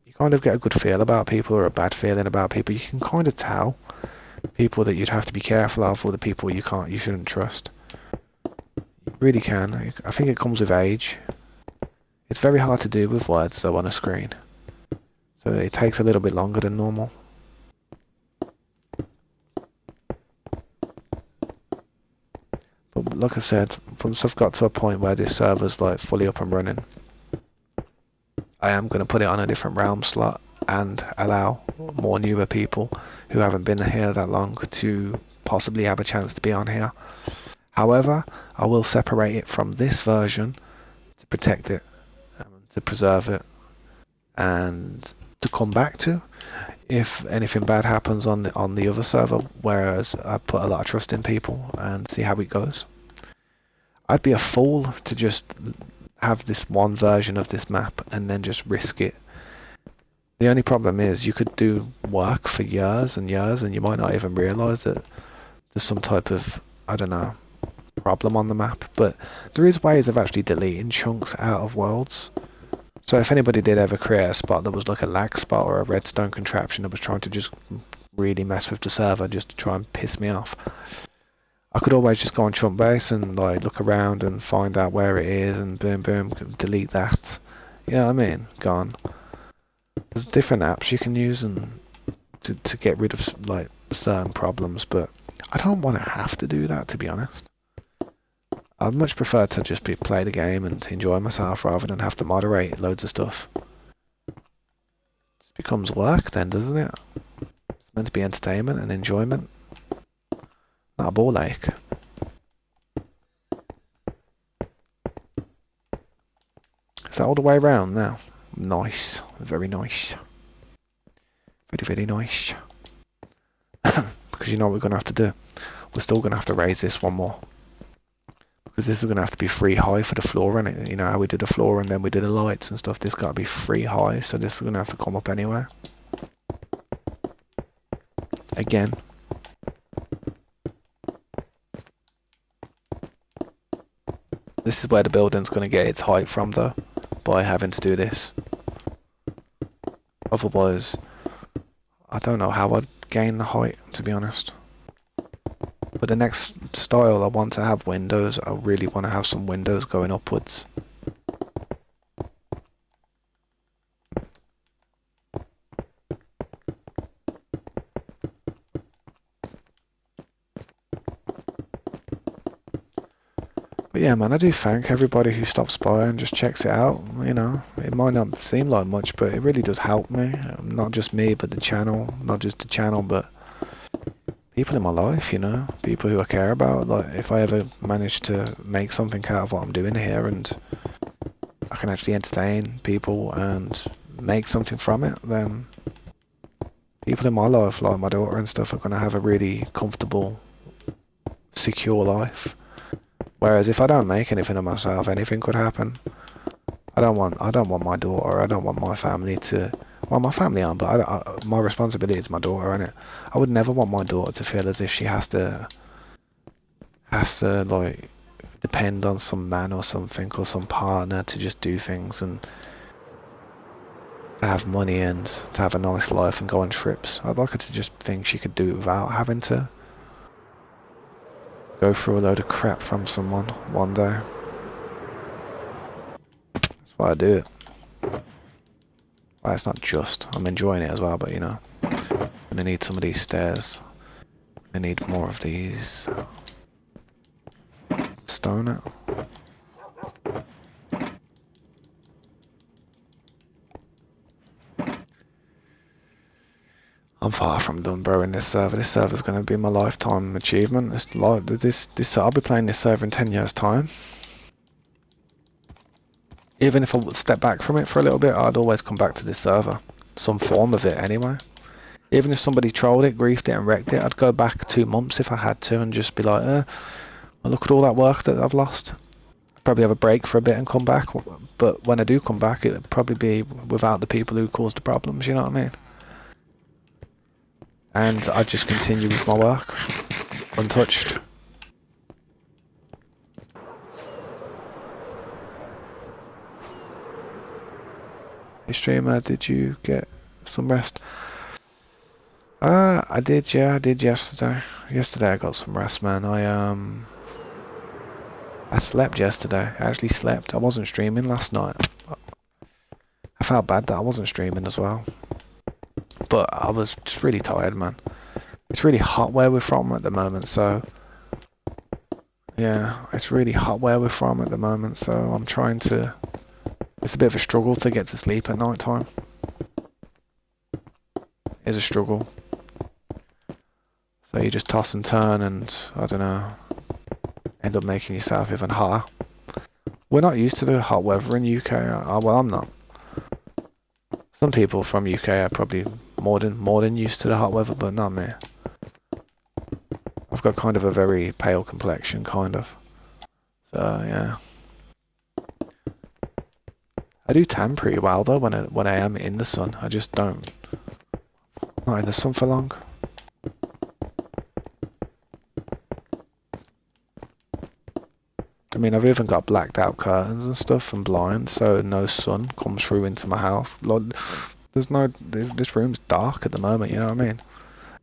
you kind of get a good feel about people or a bad feeling about people. You can kind of tell people that you'd have to be careful of or the people you shouldn't trust. You really can. I think it comes with age. It's very hard to do with words though on a screen. So it takes a little bit longer than normal. But like I said, once I've got to a point where this server's like fully up and running, I am going to put it on a different realm slot and allow more newer people who haven't been here that long to possibly have a chance to be on here. However, I will separate it from this version to protect it, to preserve it, and to come back to if anything bad happens on the other server, whereas I put a lot of trust in people and see how it goes. I'd be a fool to just have this one version of this map and then just risk it. The only problem is you could do work for years and years and you might not even realise that there's some type of, I don't know, problem on the map. But there is ways of actually deleting chunks out of worlds. So if anybody did ever create a spot that was like a lag spot or a redstone contraption that was trying to just really mess with the server just to try and piss me off, I could always just go on chunk base and like look around and find out where it is and boom boom delete that. You know what I mean? Gone. There's different apps you can use and to get rid of like certain problems, but I don't want to have to do that, to be honest. I'd much prefer to just play the game and enjoy myself rather than have to moderate loads of stuff. It just becomes work then, doesn't it? It's meant to be entertainment and enjoyment. Not a ball ache. Is that all the way around now? Nice. Very nice. Very, very nice. Because you know what we're going to have to do? We're still going to have to raise this one more. Because this is going to have to be free high for the floor, and it, you know how we did the floor and then we did the lights and stuff. This got to be free high, so this is going to have to come up anyway. Again. This is where the building's going to get its height from, though, by having to do this. Otherwise, I don't know how I'd gain the height, to be honest. But the next style, I want to have windows. I really want to have some windows going upwards. But yeah, man, I do thank everybody who stops by and just checks it out. You know, it might not seem like much, but it really does help me. Not just me, but the channel. Not just the channel, but people in my life, you know, people who I care about. Like, if I ever manage to make something out of what I'm doing here and I can actually entertain people and make something from it, then people in my life, like my daughter and stuff, are going to have a really comfortable, secure life. Whereas if I don't make anything of myself, anything could happen. I don't want my daughter, I don't want my family to, well, my family aren't, but my responsibility is my daughter, innit? I would never want my daughter to feel as if she has to like depend on some man or something or some partner to just do things and to have money and to have a nice life and go on trips. I'd like her to just think she could do it without having to go through a load of crap from someone one day. That's why I do it. Well, it's not just. I'm enjoying it as well, but you know, I'm gonna need some of these stairs. I need more of these. Stone it. I'm far from done, bro, in this server. This server's going to be my lifetime achievement. I'll be playing this server in 10 years' time. Even if I would step back from it for a little bit, I'd always come back to this server. Some form of it, anyway. Even if somebody trolled it, griefed it, and wrecked it, I'd go back 2 months if I had to and just be like, well, look at all that work that I've lost. I'd probably have a break for a bit and come back. But when I do come back, it would probably be without the people who caused the problems, you know what I mean? And I just continue with my work, untouched. Hey streamer, did you get some rest? I did, yeah, I did yesterday. Yesterday I got some rest, man. I slept yesterday. I actually slept. I wasn't streaming last night. I felt bad that I wasn't streaming as well. But I was just really tired, man. It's really hot where we're from at the moment, so yeah, it's really hot where we're from at the moment, so I'm trying to, it's a bit of a struggle to get to sleep at night time. It's a struggle. So you just toss and turn and, I don't know, end up making yourself even hotter. We're not used to the hot weather in UK. Well, I'm not. Some people from UK are probably more than used to the hot weather, but not me. I've got kind of a very pale complexion, kind of. So yeah, I do tan pretty well though when I am in the sun. I just don't. I'm not in the sun for long. I mean, I've even got blacked out curtains and stuff and blinds, so no sun comes through into my house. This room's dark at the moment, you know what I mean?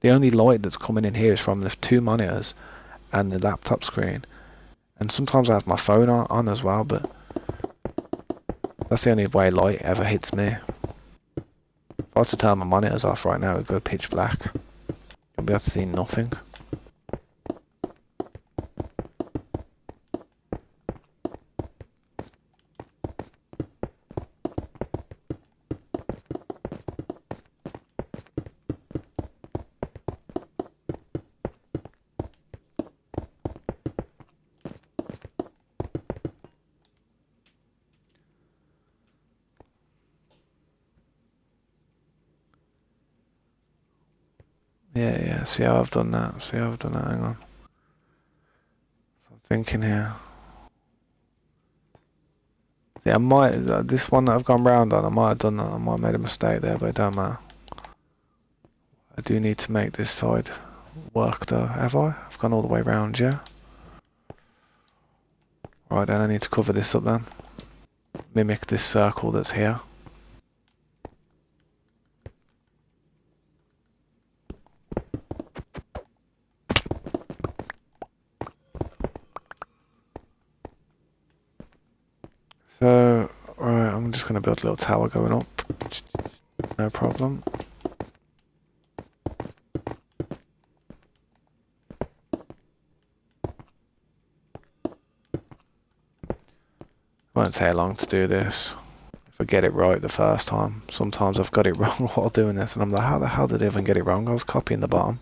The only light that's coming in here is from the 2 monitors and the laptop screen. And sometimes I have my phone on as well, but that's the only way light ever hits me. If I was to turn my monitors off right now, it would go pitch black. You'll be able to see nothing. Yeah, see how I've done that, hang on. So I'm thinking here. See, I might, this one that I've gone round on, I might have done that, I might have made a mistake there, but it don't matter. I do need to make this side work though, have I? I've gone all the way round, yeah? Right then, I need to cover this up then. Mimic this circle that's here. to build a little tower going up. No problem. Won't take long to do this. If I get it right the first time. Sometimes I've got it wrong while doing this, and I'm like, how the hell did I even get it wrong? I was copying the bottom.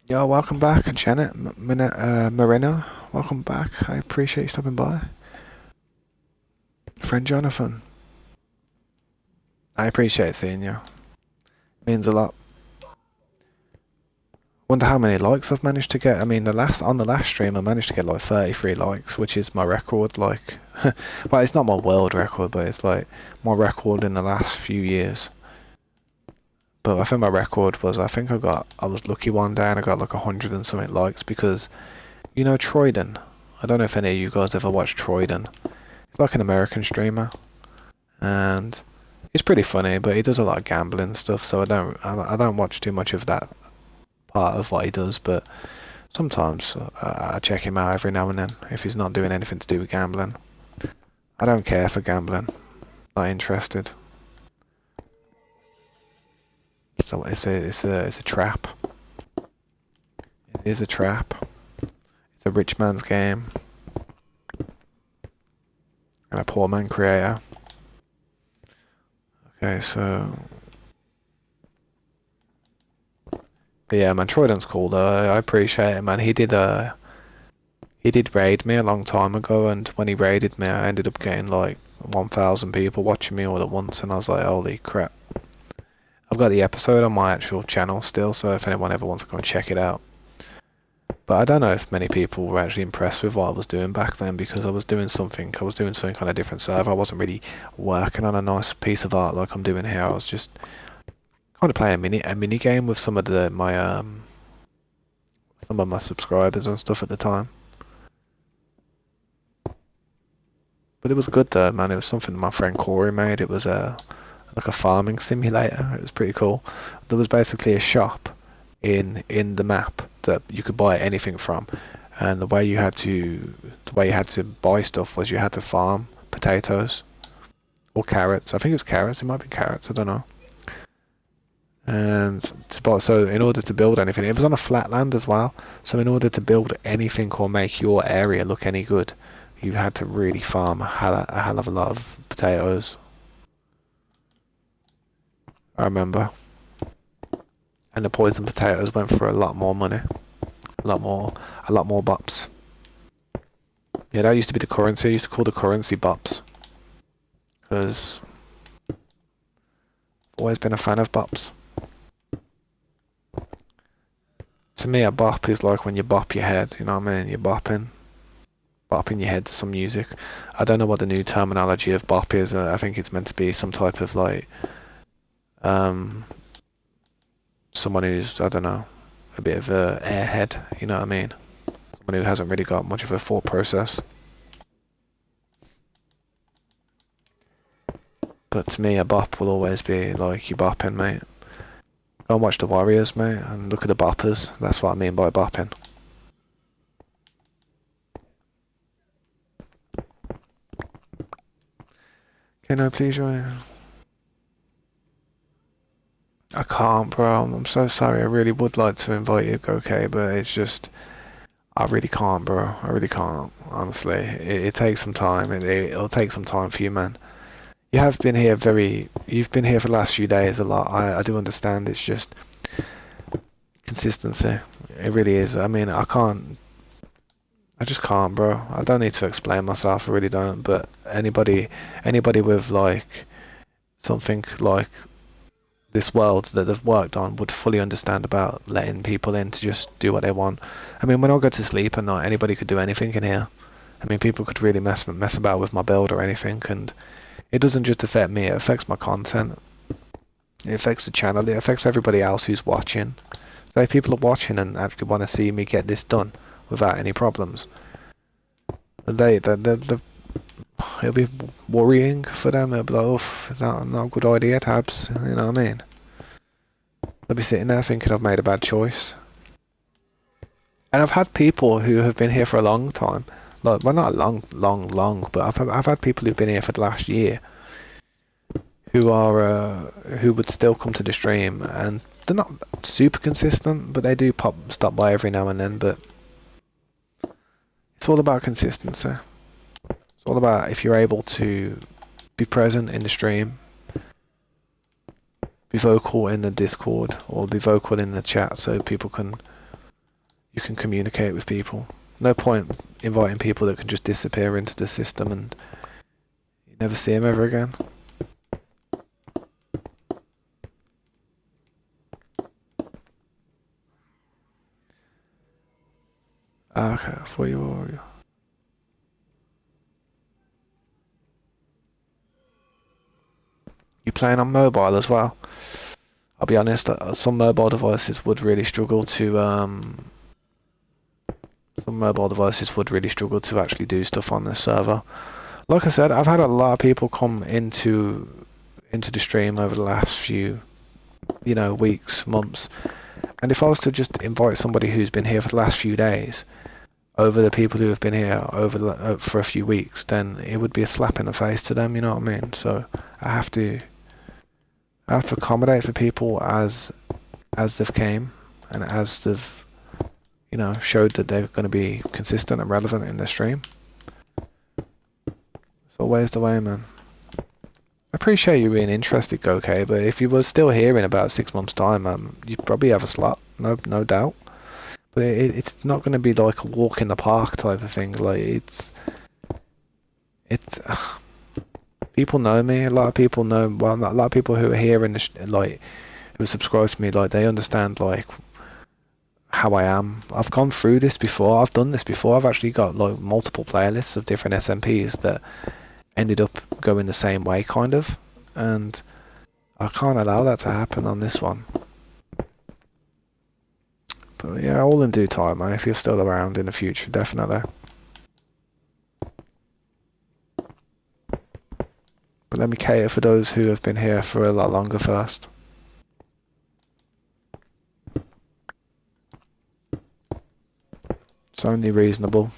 Yo, welcome back, Janet Marina. Welcome back. I appreciate you stopping by. Friend Jonathan. I appreciate seeing you. Means a lot. Wonder how many likes I've managed to get. I mean, on the last stream I managed to get like 33 likes, which is my record. Like, well, it's not my world record, but it's like my record in the last few years. But I think my record was, I was lucky one day and I got like 100 and something likes because, you know, Troyden. I don't know if any of you guys ever watched Troyden. He's like an American streamer, and he's pretty funny, but he does a lot of gambling stuff, so I don't watch too much of that part of what he does, but sometimes I check him out every now and then if he's not doing anything to do with gambling. I don't care for gambling. Not interested. So it's a trap. It is a trap. It's a rich man's game. And a poor man creator. Okay, so... But yeah, man, Troyden's cool though. I appreciate it, man. He did raid me a long time ago, and when he raided me, I ended up getting like 1,000 people watching me all at once, and I was like, holy crap. I've got the episode on my actual channel still, so if anyone ever wants to go and check it out. But I don't know if many people were actually impressed with what I was doing back then, because I was doing something kind of different server. I wasn't really working on a nice piece of art like I'm doing here. I was just kind of playing a mini game with some of my subscribers and stuff at the time. But it was good though, man. It was something my friend Corey made. It was like a farming simulator. It was pretty cool. There was basically a shop in the map that you could buy anything from, and the way you had to buy stuff was you had to farm potatoes or carrots. I think it was carrots. It might be carrots. I don't know. And so in order to build anything, it was on a flat land as well. So in order to build anything or make your area look any good, you had to really farm a hell of a lot of potatoes. I remember. And the poison potatoes went for a lot more money. A lot more bops. Yeah, that used to be the currency. I used to call the currency bops. Because I've always been a fan of bops. To me, a bop is like when you bop your head, you know what I mean? You're bopping your head to some music. I don't know what the new terminology of bop is. I think it's meant to be some type of like, someone who's, I don't know, a bit of a airhead, you know what I mean? Someone who hasn't really got much of a thought process. But to me, a bop will always be like you bopping, mate. Go and watch the Warriors, mate, and look at the boppers. That's what I mean by bopping. Can I please join? I can't, bro. I'm so sorry. I really would like to invite you, okay, but it's just... I really can't, bro. I really can't, honestly. It takes some time. It'll take some time for you, man. You've been here for the last few days a lot. I do understand. It's just consistency. It really is. I mean, I just can't, bro. I don't need to explain myself. I really don't. But anybody with like something like this world that they've worked on would fully understand about letting people in to just do what they want. I mean, when I go to sleep at night, anybody could do anything in here. I mean, people could really mess about with my build or anything, and it doesn't just affect me, it affects my content. It affects the channel, it affects everybody else who's watching. So if people are watching and actually want to see me get this done without any problems, it'll be worrying for them. It'll be like, oh, not a good idea, Tabs. You know what I mean? They'll be sitting there thinking I've made a bad choice. And I've had people who have been here for a long time, like, well, not long, but I've had people who've been here for the last year who would still come to the stream, and they're not super consistent, but they do stop by every now and then. But it's all about consistency. It's all about if you're able to be present in the stream, be vocal in the Discord, or be vocal in the chat, so you can communicate with people. No point inviting people that can just disappear into the system and you never see them ever again. Okay, for you. You playing on mobile as well? I'll be honest, some mobile devices would really struggle to actually do stuff on this server. Like I said, I've had a lot of people come into the stream over the last few, weeks, months, and if I was to just invite somebody who's been here for the last few days over the people who have been here for a few weeks, then it would be a slap in the face to them. You know what I mean? So I have to accommodate for people as they've came and as they've showed that they're going to be consistent and relevant in their stream. It's always the way, man. I appreciate you being interested, Gokay, but if you were still here in about 6 months' time, you'd probably have a slot, no doubt. But it's not going to be like a walk in the park type of thing. Like it's people know me. A lot of people know. Well, a lot of people who are here and who subscribe to me, like they understand like how I am. I've gone through this before. I've done this before. I've actually got like multiple playlists of different SMPs that ended up going the same way, kind of, and I can't allow that to happen on this one. But yeah, all in due time, man. If you're still around in the future, definitely. But let me cater for those who have been here for a lot longer first. It's only reasonable.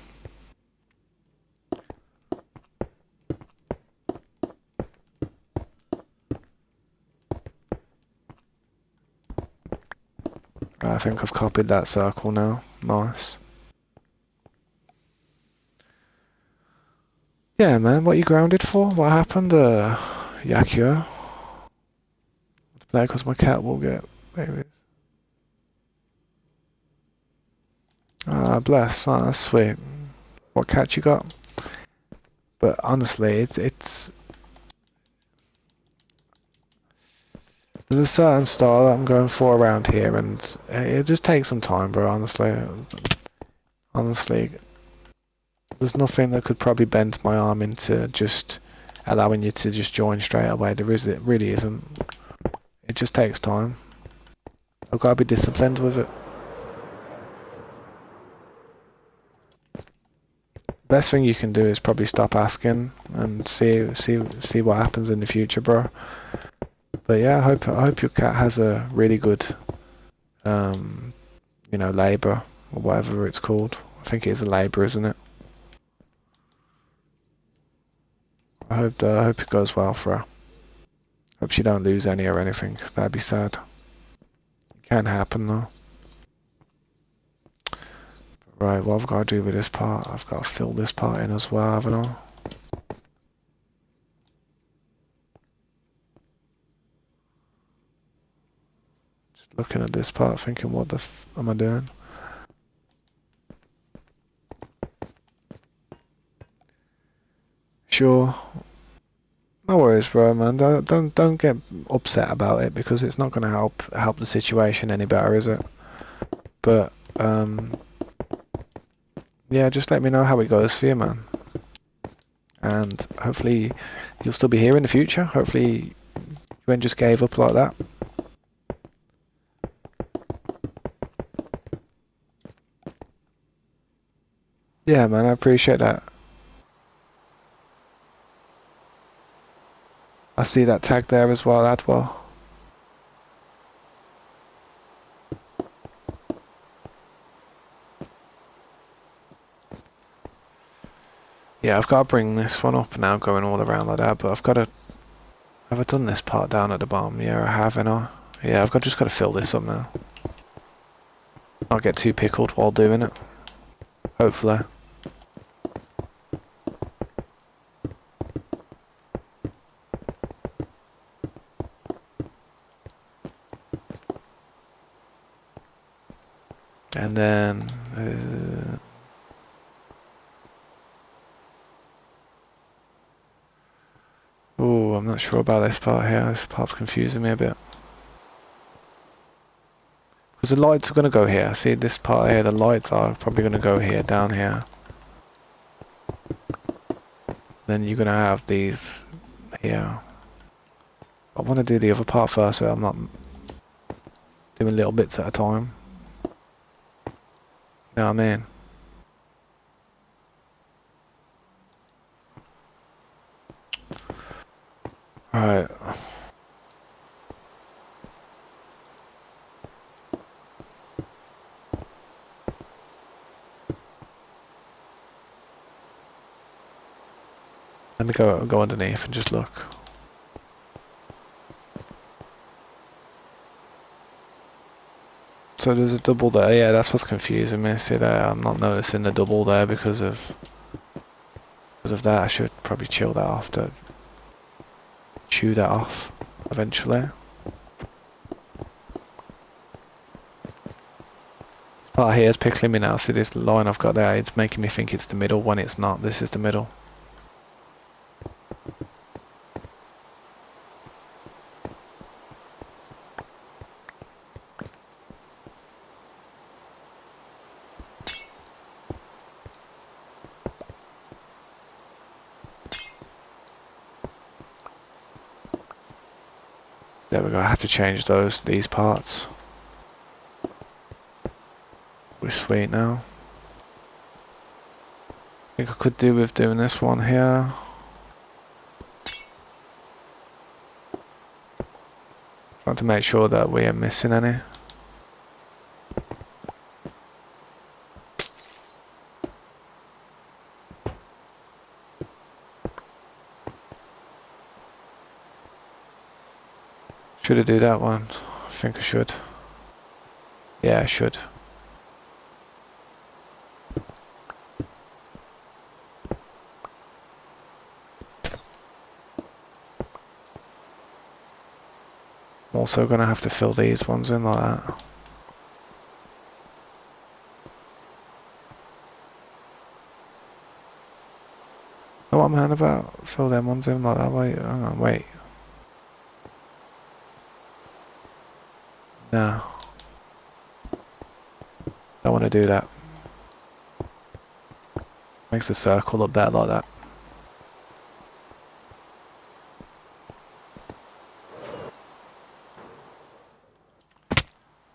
I think I've copied that circle now. Nice. Yeah, man, what are you grounded for? What happened? Yakio? To play because my cat will get babies. Ah, bless. Ah, that's sweet. What cat you got? But honestly, it's there's a certain style that I'm going for around here, and it just takes some time, bro. Honestly, there's nothing that could probably bend my arm into just allowing you to just join straight away. It really isn't. It just takes time. I've got to be disciplined with it. Best thing you can do is probably stop asking and see what happens in the future, bro. But yeah, I hope your cat has a really good, labour or whatever it's called. I think it is a labour, isn't it? I hope it goes well for her. Hope she don't lose any or anything. That'd be sad. It can happen though. Right, what I've got to do with this part? I've got to fill this part in as well, haven't I? Just looking at this part, thinking, what the f am I doing? Sure. No worries, bro, man. Don't get upset about it because it's not going to help the situation any better, is it? But yeah, just let me know how it goes for you, man. And hopefully you'll still be here in the future. Hopefully you ain't just gave up like that. Yeah, man, I appreciate that. I see that tag there as well, Adwell. Yeah, I've got to bring this one up now, going all around like that, but I've got to... Have I done this part down at the bottom? Yeah, I have, and yeah, just got to fill this up now. Not get too pickled while doing it. Hopefully. And then... oh, I'm not sure about this part here. This part's confusing me a bit. Because the lights are going to go here. See this part here, the lights are probably going to go here, down here. Then you're going to have these here. I want to do the other part first, so I'm not doing little bits at a time. You know what I mean? Right. Let me go underneath and just look. So there's a double there. Yeah, that's what's confusing me. See there, I'm not noticing the double there because of that. I should probably chew that off eventually. This part here is pickling me now. See this line I've got there? It's making me think it's the middle when it's not. This is the middle. There we go. I have to change these parts. We're sweet now. I think I could do with doing this one here. Trying to make sure that we ain't missing any. Should I do that one? I think I should. Yeah, I should. I'm also going to have to fill these ones in like that. Know what I'm on about? Fill them ones in like that. Wait, hang on, wait. No. Don't want to do that. Makes a circle up there like that.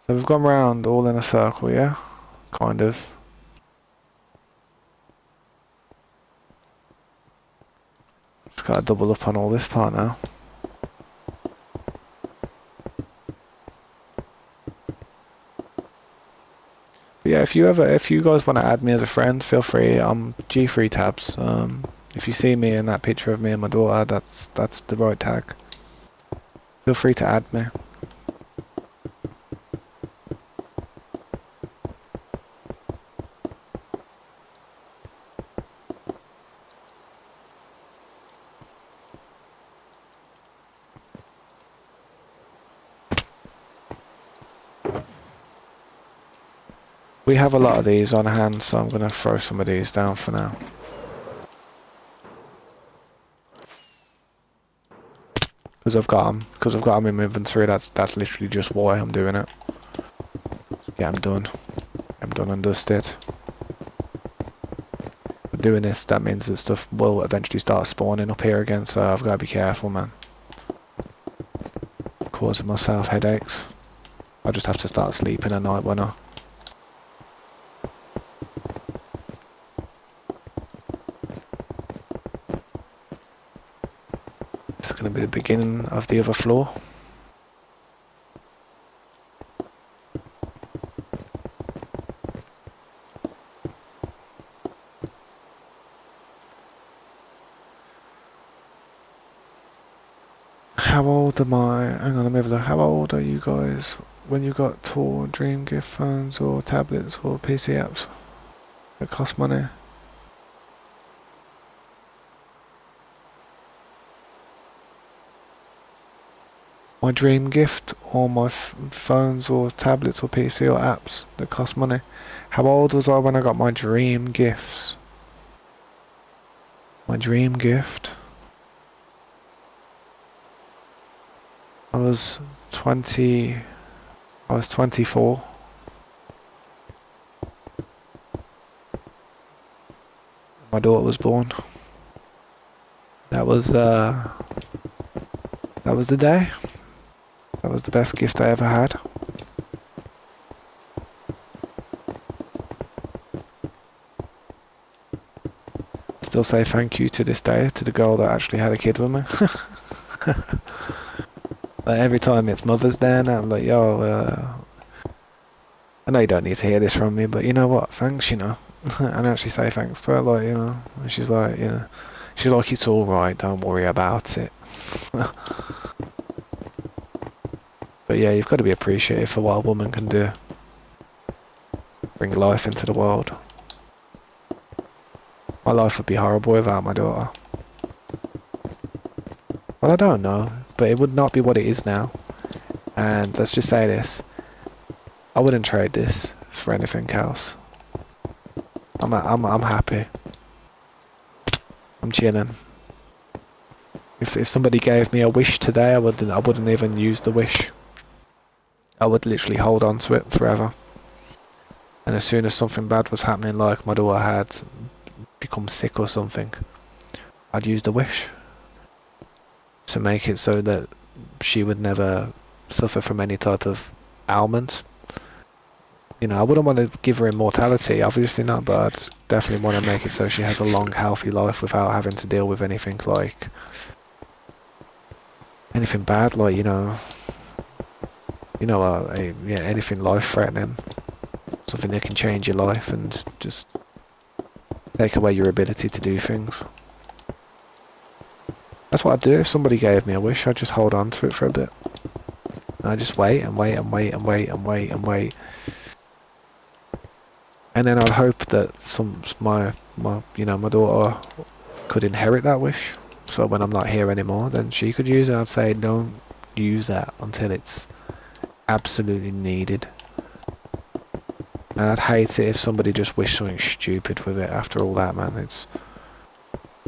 So we've gone round all in a circle, yeah? Kind of. Just gotta double up on all this part now. But yeah, if you guys want to add me as a friend, feel free. I'm G3 tabs. If you see me in that picture of me and my daughter, that's the right tag. Feel free to add me. We have a lot of these on hand, so I'm going to throw some of these down for now. Because I've got them in my inventory, that's literally just why I'm doing it. So get them done. I'm done and dusted. But doing this, that means that stuff will eventually start spawning up here again, so I've got to be careful, man. Causing myself headaches. I'll just have to start sleeping at night when I... This is going to be the beginning of the other floor. how old am I? Hang on, let me have a look. How old are you guys when you got tall dream gift phones or tablets or PC apps that cost money? My dream gift or my phones or tablets or PC or apps that cost money. How old was I when I got my dream gifts? My dream gift. I was 20. I was 24. My daughter was born. That was the day. That was the best gift I ever had. Still say thank you to this day to the girl that actually had a kid with me. Like every time it's Mother's Day and I'm like, yo, I know you don't need to hear this from me, but you know what, thanks, and actually say thanks to her, like, and she's like, she's like, it's alright, don't worry about it. But yeah, you've got to be appreciative for what a woman can do. Bring life into the world. My life would be horrible without my daughter. Well, I don't know, but it would not be what it is now. And let's just say this. I wouldn't trade this for anything else. I'm happy. I'm chilling. If somebody gave me a wish today, I wouldn't even use the wish. I would literally hold on to it forever. And as soon as something bad was happening, like my daughter had become sick or something, I'd use the wish to make it so that she would never suffer from any type of ailment. I wouldn't want to give her immortality, obviously not, but I'd definitely want to make it so she has a long, healthy life without having to deal with anything bad, like, anything life-threatening, something that can change your life and just take away your ability to do things. That's what I'd do if somebody gave me a wish. I'd just hold on to it for a bit. And I'd just wait and wait and wait and wait and wait and wait. And then I'd hope that my daughter could inherit that wish. So when I'm not here anymore, then she could use it. I'd say, don't use that until it's absolutely needed. And I'd hate it if somebody just wished something stupid with it after all that, man. It's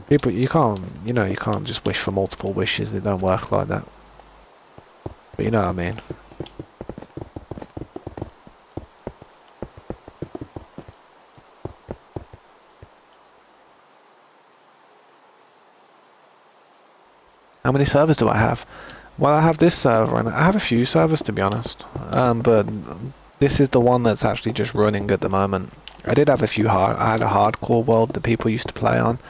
people, you can't just wish for multiple wishes. It don't work like that. But you know what I mean. How many servers do I have? Well, I have this server, and I have a few servers, to be honest. But this is the one that's actually just running at the moment. I did have I had a hardcore world that people used to play on.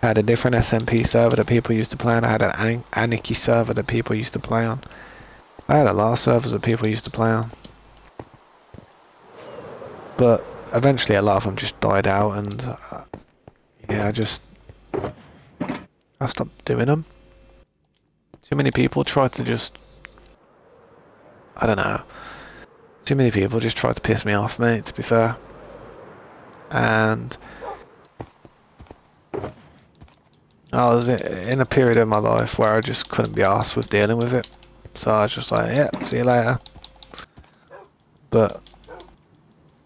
I had a different SMP server that people used to play on. I had an Anarchy server that people used to play on. I had a lot of servers that people used to play on. But eventually a lot of them just died out, and I stopped doing them. Too many people tried to just, I don't know. Too many people just tried to piss me off, mate, to be fair. And I was in a period of my life where I just couldn't be arsed with dealing with it. So I was just like, yeah, see you later. But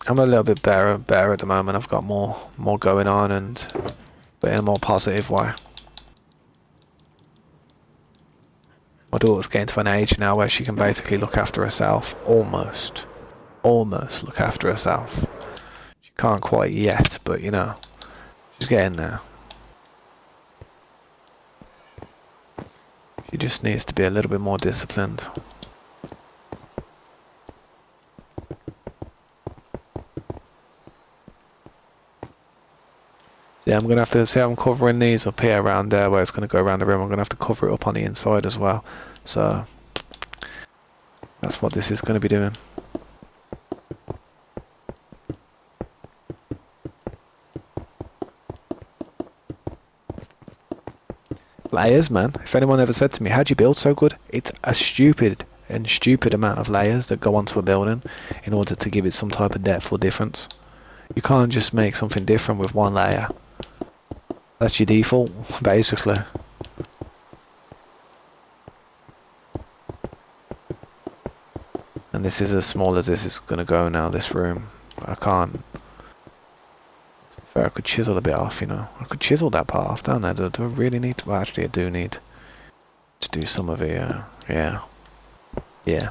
I'm a little bit better at the moment. I've got more going on, but in a more positive way. My daughter's getting to an age now where she can basically look after herself, almost look after herself. She can't quite yet, but she's getting there. She just needs to be a little bit more disciplined. Yeah, I'm going to have to see how I'm covering these up here around there where it's going to go around the room. I'm going to have to cover it up on the inside as well. So that's what this is going to be doing. Layers, man. If anyone ever said to me, how'd you build so good? It's a stupid amount of layers that go onto a building in order to give it some type of depth or difference. You can't just make something different with one layer. That's your default, basically. And this is as small as this is going to go now, this room. I can't. To be fair, I could chisel a bit off, you know. I could chisel that part off, don't I? Do I really need to? Well, actually, I do need to do some of it, yeah. Yeah.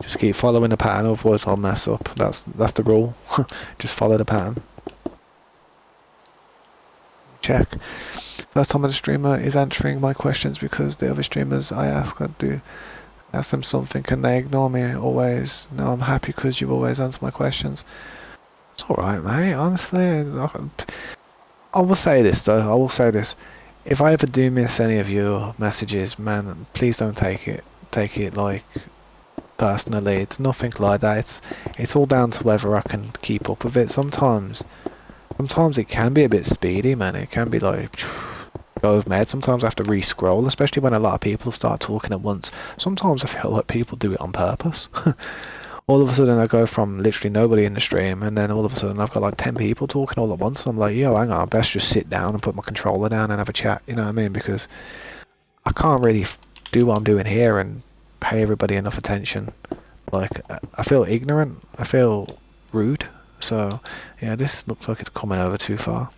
Just keep following the pattern, otherwise I'll mess up. That's the rule. Just follow the pattern. Check. First time as a streamer is answering my questions because the other streamers I ask them something and they ignore me always. No, I'm happy because you've always answered my questions. It's alright, mate, honestly. I will say this though, I will say this. If I ever do miss any of your messages, man, please don't take it like personally. It's nothing like that. It's all down to whether I can keep up with it. Sometimes it can be a bit speedy, man. It can be like go over my head. Sometimes I have to re-scroll, especially when a lot of people start talking at once. Sometimes I feel like people do it on purpose. All of a sudden I go from literally nobody in the stream, and then all of a sudden I've got like 10 people talking all at once, and I'm like, yo, hang on, I best just sit down and put my controller down and have a chat, you know what I mean? Because I can't really do what I'm doing here and pay everybody enough attention. Like, I feel ignorant, I feel rude, so yeah, this looks like it's coming over too far.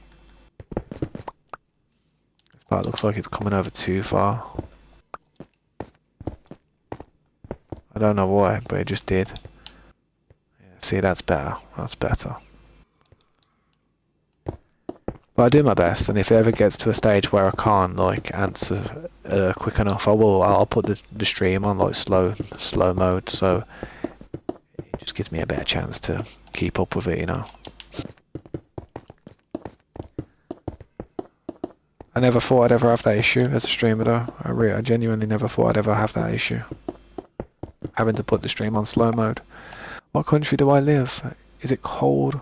This part looks like it's coming over too far. I don't know why, but it just did. See, that's better. That's better. But I do my best, and if it ever gets to a stage where I can't like answer quick enough, I'll put the stream on like slow mode, so it just gives me a better chance to keep up with it, you know. I never thought I'd ever have that issue as a streamer though. I genuinely never thought I'd ever have that issue. Having to put the stream on slow mode. What country do I live? Is it cold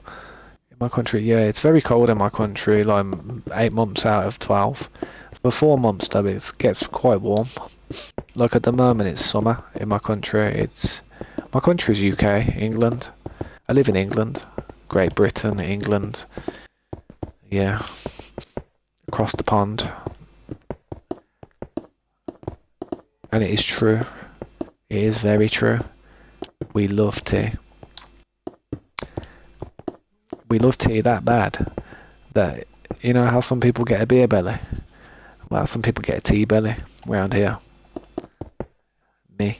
in my country? Yeah, it's very cold in my country, like 8 months out of 12. For 4 months though, it gets quite warm. Like at the moment it's summer in my country. My country is UK, England. I live in England, Great Britain, England. Yeah, across the pond. And it is true. It is very true. We love tea. We love tea that bad that, you know how some people get a beer belly? Well, some people get a tea belly around here. Me.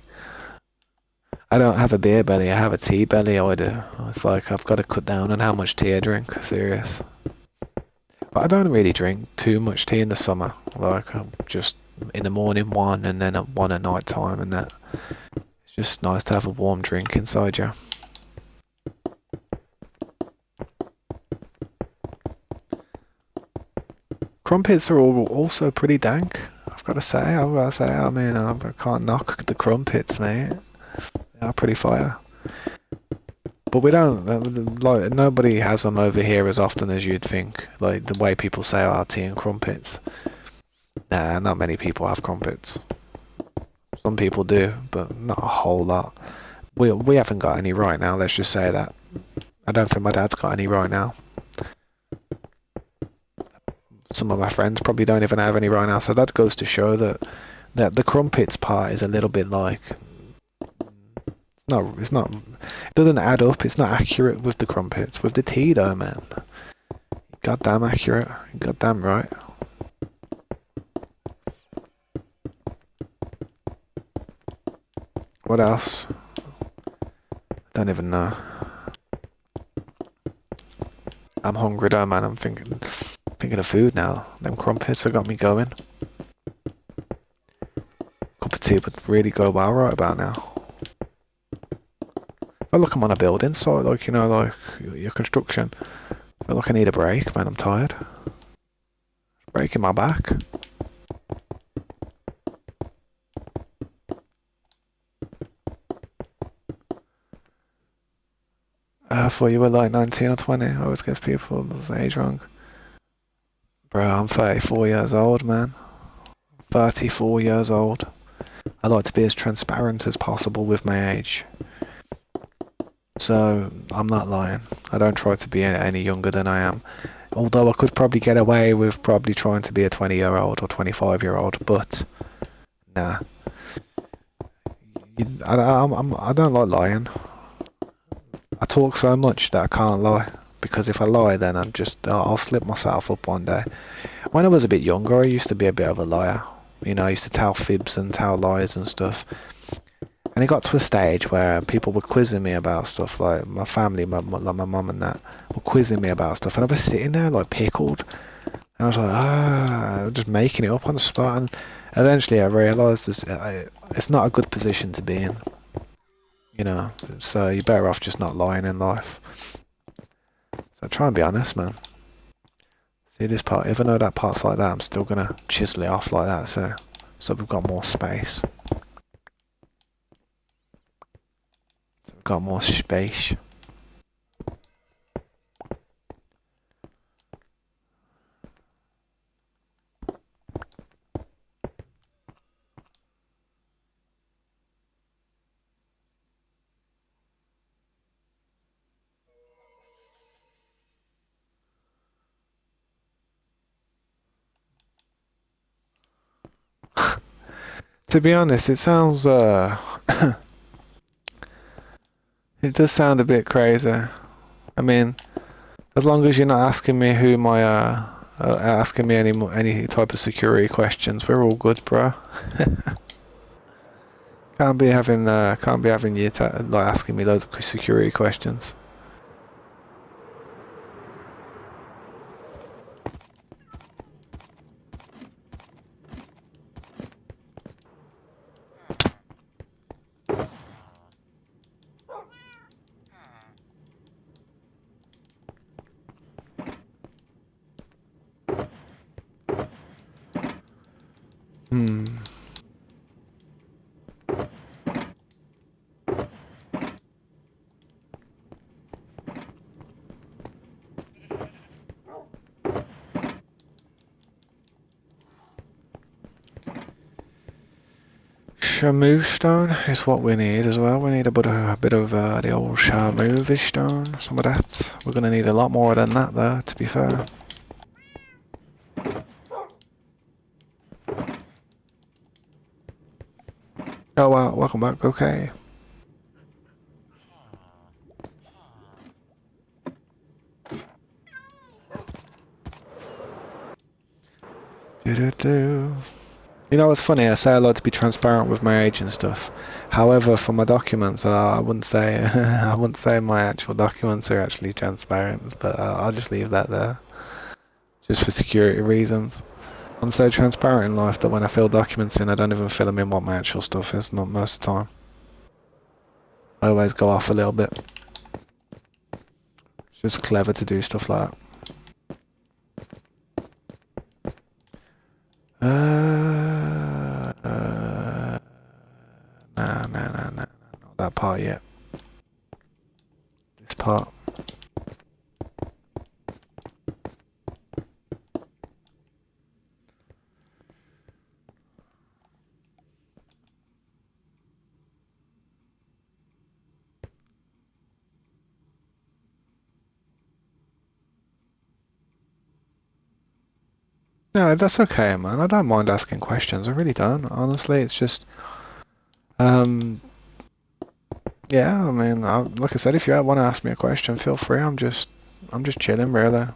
I don't have a beer belly, I have a tea belly, I do. It's like I've got to cut down on how much tea I drink, serious. But I don't really drink too much tea in the summer. Like, just in the morning one, and then one at night time, and that. It's just nice to have a warm drink inside you. Crumpets are also pretty dank, I've got to say. I mean, I can't knock the crumpets, mate. They are pretty fire. But we don't, like, nobody has them over here as often as you'd think. Like, the way people say, oh, tea and crumpets. Nah, not many people have crumpets. Some people do, but not a whole lot. We haven't got any right now, let's just say that. I don't think my dad's got any right now. Some of my friends probably don't even have any right now, so that goes to show that the crumpets part is a little bit like... It's not, it doesn't add up, it's not accurate with the crumpets. With the tea though, man. Goddamn accurate, goddamn right. What else? Don't even know. I'm hungry though, man. I'm thinking of food now. Them crumpets have got me going. Cup of tea would really go well right about now. I feel like I'm on a building site, like, you know, like your construction. I feel like I need a break, man. I'm tired. Breaking my back. I thought you were like 19 or 20. I always get people's age wrong. Bro, I'm 34 years old, man. 34 years old. I like to be as transparent as possible with my age. So, I'm not lying. I don't try to be any younger than I am. Although I could probably get away with probably trying to be a 20-year-old or 25-year-old, but nah. I don't like lying. I talk so much that I can't lie. Because if I lie, then I'll slip myself up one day. When I was a bit younger, I used to be a bit of a liar. You know, I used to tell fibs and tell lies and stuff. And it got to a stage where people were quizzing me about stuff, like my family, like my mum and that, were quizzing me about stuff. And I was sitting there like pickled. And I was like, just making it up on the spot. And eventually I realised it's not a good position to be in. You know, so you're better off just not lying in life. So try and be honest, man. See this part, even though that part's like that, I'm still gonna chisel it off like that, so we've got more space. So we've got more space. To be honest, it sounds it does sound a bit crazy. I mean, as long as you're not asking me who my asking me any type of security questions, we're all good, bro. Can't be having you like asking me loads of security questions. Hmm. Shamu stone is what we need as well. We need a bit of the old Shamu stone, some of that. We're gonna need a lot more than that though, to be fair. Oh wow, welcome back, okay. Do-do-do. You know what's funny? I say I like to be transparent with my age and stuff. However, for my documents, I wouldn't say I wouldn't say my actual documents are actually transparent. But I'll just leave that there, just for security reasons. I'm so transparent in life that when I fill documents in, I don't even fill them in what my actual stuff is. Not most of the time. I always go off a little bit. It's just clever to do stuff like that. Nah, not that part yet. This part. No, that's okay, man. I don't mind asking questions. I really don't. Honestly, it's just, um, yeah. I mean, like I said, if you want to ask me a question, feel free. I'm just chilling, really.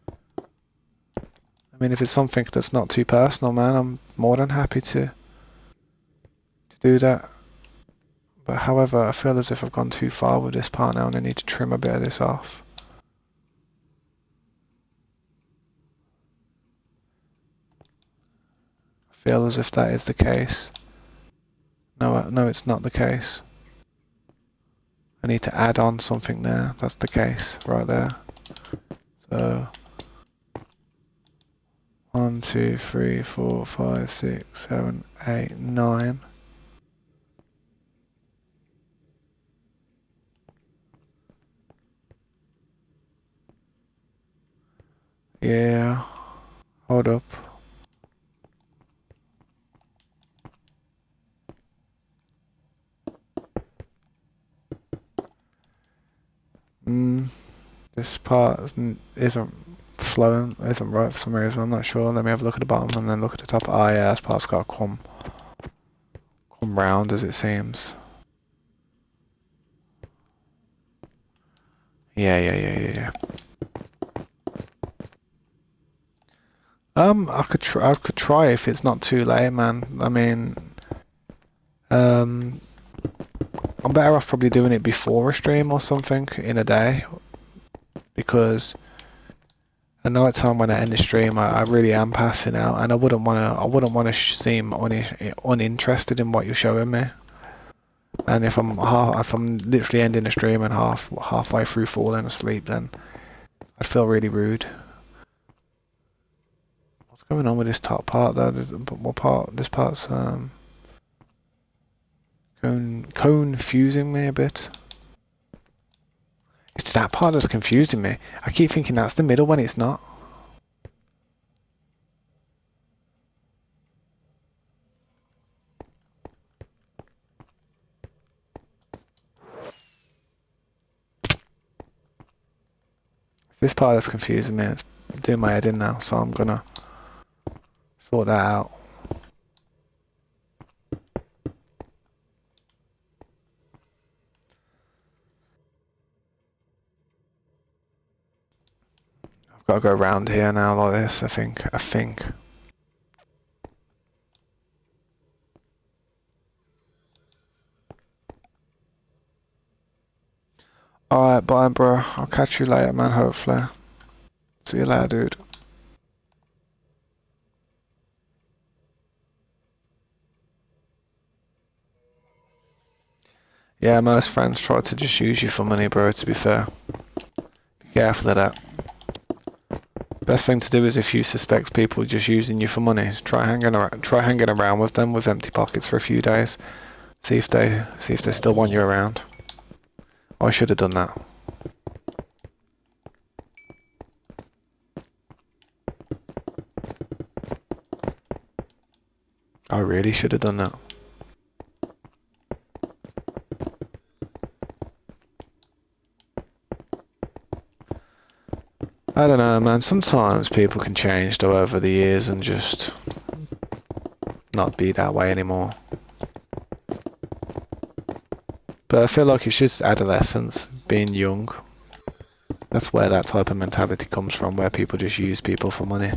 I mean, if it's something that's not too personal, man, I'm more than happy to do that. But however, I feel as if I've gone too far with this part now, and I need to trim a bit of this off. I feel as if that is the case. No, it's not the case. I need to add on something there. That's the case right there. So 1, 2, 3, 4, 5, 6, 7, 8, 9. Yeah. Hold up. This part isn't flowing, isn't right for some reason. I'm not sure. Let me have a look at the bottom and then look at the top. Ah, yeah, this part's got to come round as it seems. Yeah. I could try if it's not too late, man. I mean, I'm better off probably doing it before a stream or something in a day, because at night time when I end the stream, I really am passing out, and I wouldn't want to seem uninterested in what you're showing me. And if I'm literally ending the stream and halfway through falling asleep, then I'd feel really rude. What's going on with this top part though? What part? This part's confusing me a bit. It's that part that's confusing me. I keep thinking that's the middle when it's not. It's this part that's confusing me. It's doing my head in now, so I'm gonna sort that out. I've got to go around here now like this, I think. Alright, bye bro. I'll catch you later, man, hopefully. See you later, dude. Yeah, most friends try to just use you for money, bro, to be fair. Be careful of that. Best thing to do is, if you suspect people just using you for money, try hanging around with them with empty pockets for a few days. See if they still want you around. I should have done that. I really should have done that. I don't know, man. Sometimes people can change though over the years and just not be that way anymore. But I feel like it's just adolescence, being young. That's where that type of mentality comes from, where people just use people for money.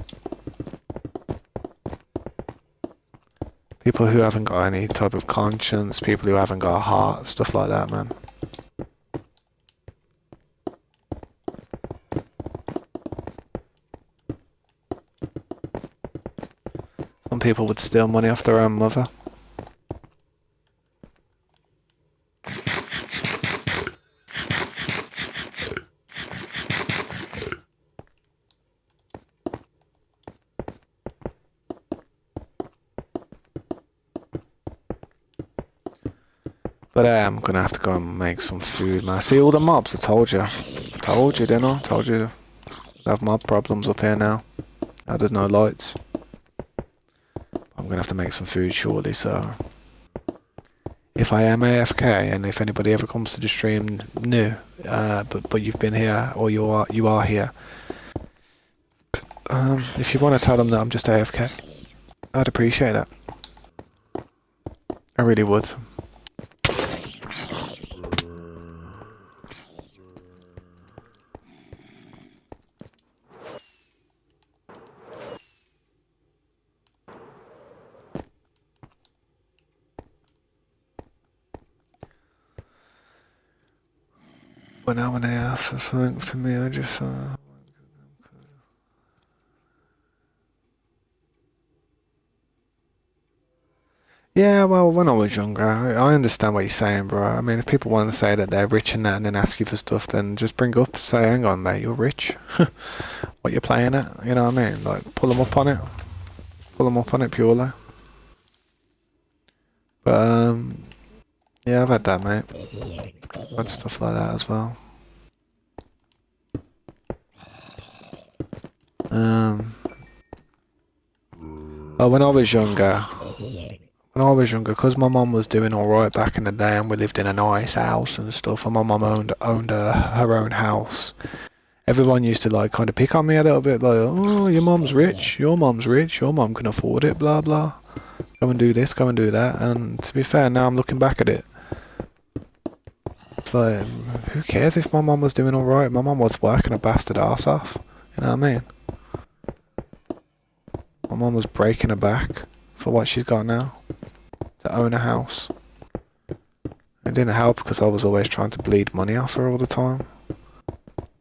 People who haven't got any type of conscience, people who haven't got a heart, stuff like that, man. Some people would steal money off their own mother. But I am gonna have to go and make some food, man. See all the mobs? I told you. Told you, didn't I? Told you I have mob problems up here now. Now there's no lights. I'm gonna have to make some food shortly, so if I am AFK and if anybody ever comes to the stream new, but you've been here or you are here, if you want to tell them that I'm just AFK, I'd appreciate that. I really would. When they ask for something to me, I just yeah, well, when I was younger, I understand what you're saying, bro. I mean, if people want to say that they're rich and that and then ask you for stuff, then just bring up, say, hang on, mate, you're rich. What you're playing at, you know what I mean? Like, pull them up on it. Pull them up on it purely. But, yeah, I've had that, mate. I've had stuff like that as well. Well, when I was younger, because my mum was doing all right back in the day, and we lived in a nice house and stuff, and my mum owned her own house. Everyone used to like kind of pick on me a little bit, like, oh, your mum's rich, your mum can afford it, blah blah. Go and do this, go and do that. And to be fair, now I'm looking back at it, it's like, who cares if my mum was doing all right? My mum was working a bastard arse off. You know what I mean? My mum was breaking her back for what she's got now, to own a house. It didn't help because I was always trying to bleed money off her all the time,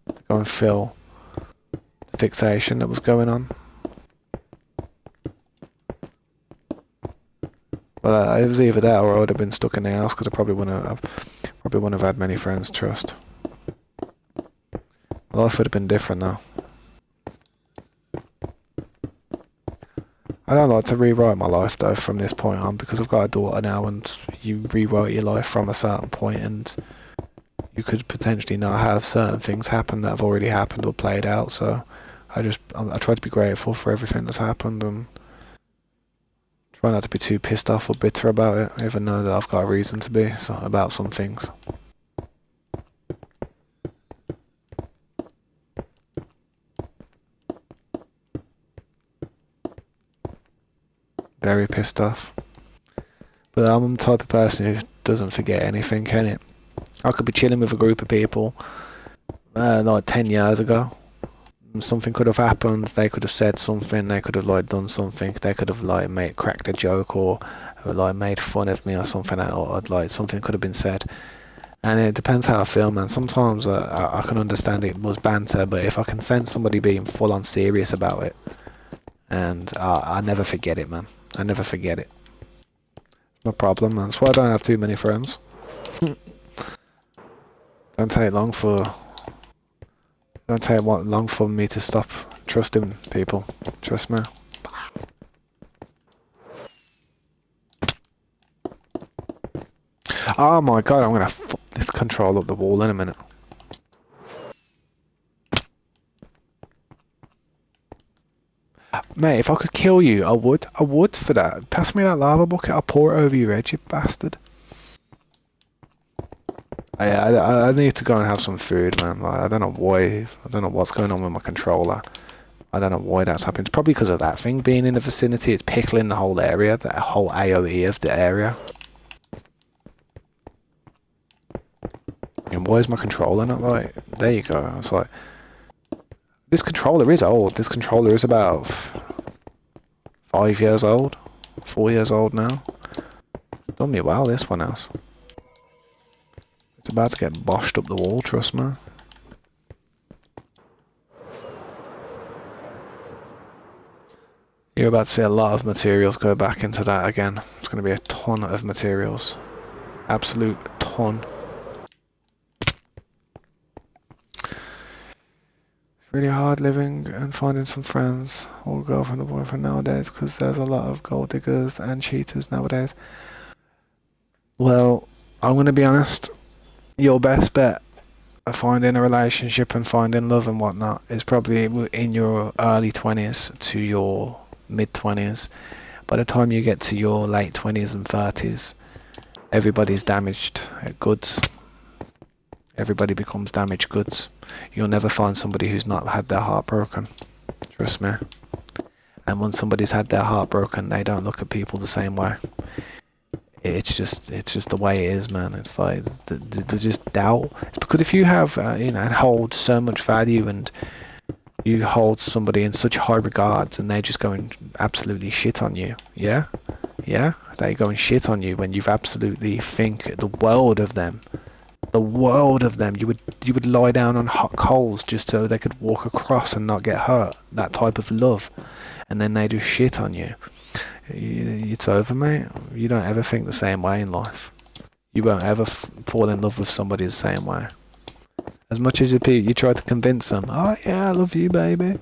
to go and fill the fixation that was going on. But it was either that or I would have been stuck in the house, because I probably wouldn't have had many friends, trust. My life would have been different now. I don't like to rewrite my life though from this point on, because I've got a daughter now, and you rewrite your life from a certain point, and you could potentially not have certain things happen that have already happened or played out. So I try to be grateful for everything that's happened, and try not to be too pissed off or bitter about it, even though that I've got a reason to be about some things. Very pissed off. But I'm the type of person who doesn't forget anything, can it? I could be chilling with a group of people like 10 years ago. Something could have happened, they could have said something, they could have like done something, they could have like cracked a joke, or like made fun of me or something, or like something could have been said. And it depends how I feel, man. Sometimes I can understand it was banter, but if I can sense somebody being full on serious about it, and I never forget it, man. I never forget it. No problem, man. That's why I don't have too many friends. Don't take long for me to stop trusting people. Trust me. Oh my god, I'm gonna fuck this control up the wall in a minute. Mate, if I could kill you, I would. I would for that. Pass me that lava bucket, I'll pour it over your head, you bastard. I need to go and have some food, man. Like, I don't know why. I don't know what's going on with my controller. I don't know why that's happening. It's probably because of that thing being in the vicinity. It's pickling the whole area, the whole AOE of the area. And why is my controller not like... There you go. It's like... This controller is old. This controller is about 5 years old. 4 years old now. It's done me well, this one has. It's about to get boshed up the wall, trust me. You're about to see a lot of materials go back into that again. It's going to be a ton of materials. Absolute ton. Really hard living and finding some friends or girlfriend or boyfriend nowadays, because there's a lot of gold diggers and cheaters nowadays. Well, I'm going to be honest. Your best bet of finding a relationship and finding love and whatnot is probably in your early 20s to your mid-20s. By the time you get to your late 20s and 30s, everybody's damaged goods. Everybody becomes damaged goods. You'll never find somebody who's not had their heart broken. Trust me. And when somebody's had their heart broken, they don't look at people the same way. It's just the way it is, man. It's like there's just doubt. It's because if you have, and hold so much value, and you hold somebody in such high regards, and they just go and absolutely shit on you, yeah, they go and shit on you when you've absolutely think the world of them. You would lie down on hot coals just so they could walk across and not get hurt. That type of love, and then they just shit on you. It's over, mate. You don't ever think the same way in life. You won't ever fall in love with somebody the same way. As much as you try to convince them, oh yeah, I love you, baby.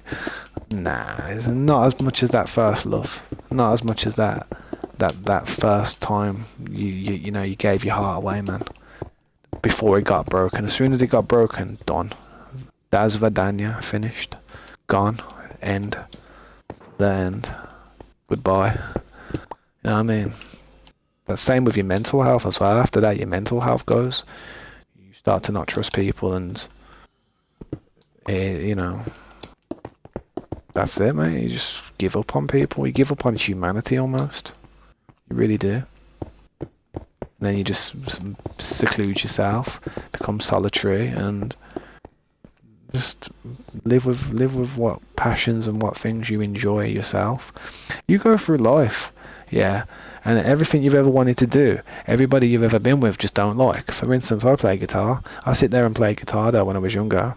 Nah, it's not as much as that first love. Not as much as that first time you gave your heart away, man. Before it got broken. As soon as it got broken, done. Das Vidania, finished. Gone. End. The end. goodbye. You know what I mean? But same with your mental health as well. After that, your mental health goes. You start to not trust people, and you know, that's it, mate. You just give up on people. You give up on humanity almost. You really do. And then you just seclude yourself, become solitary, and just live with what passions and what things you enjoy yourself. You go through life, yeah, and everything you've ever wanted to do, everybody you've ever been with just don't like. For instance, I play guitar. I sit there and play guitar though when I was younger.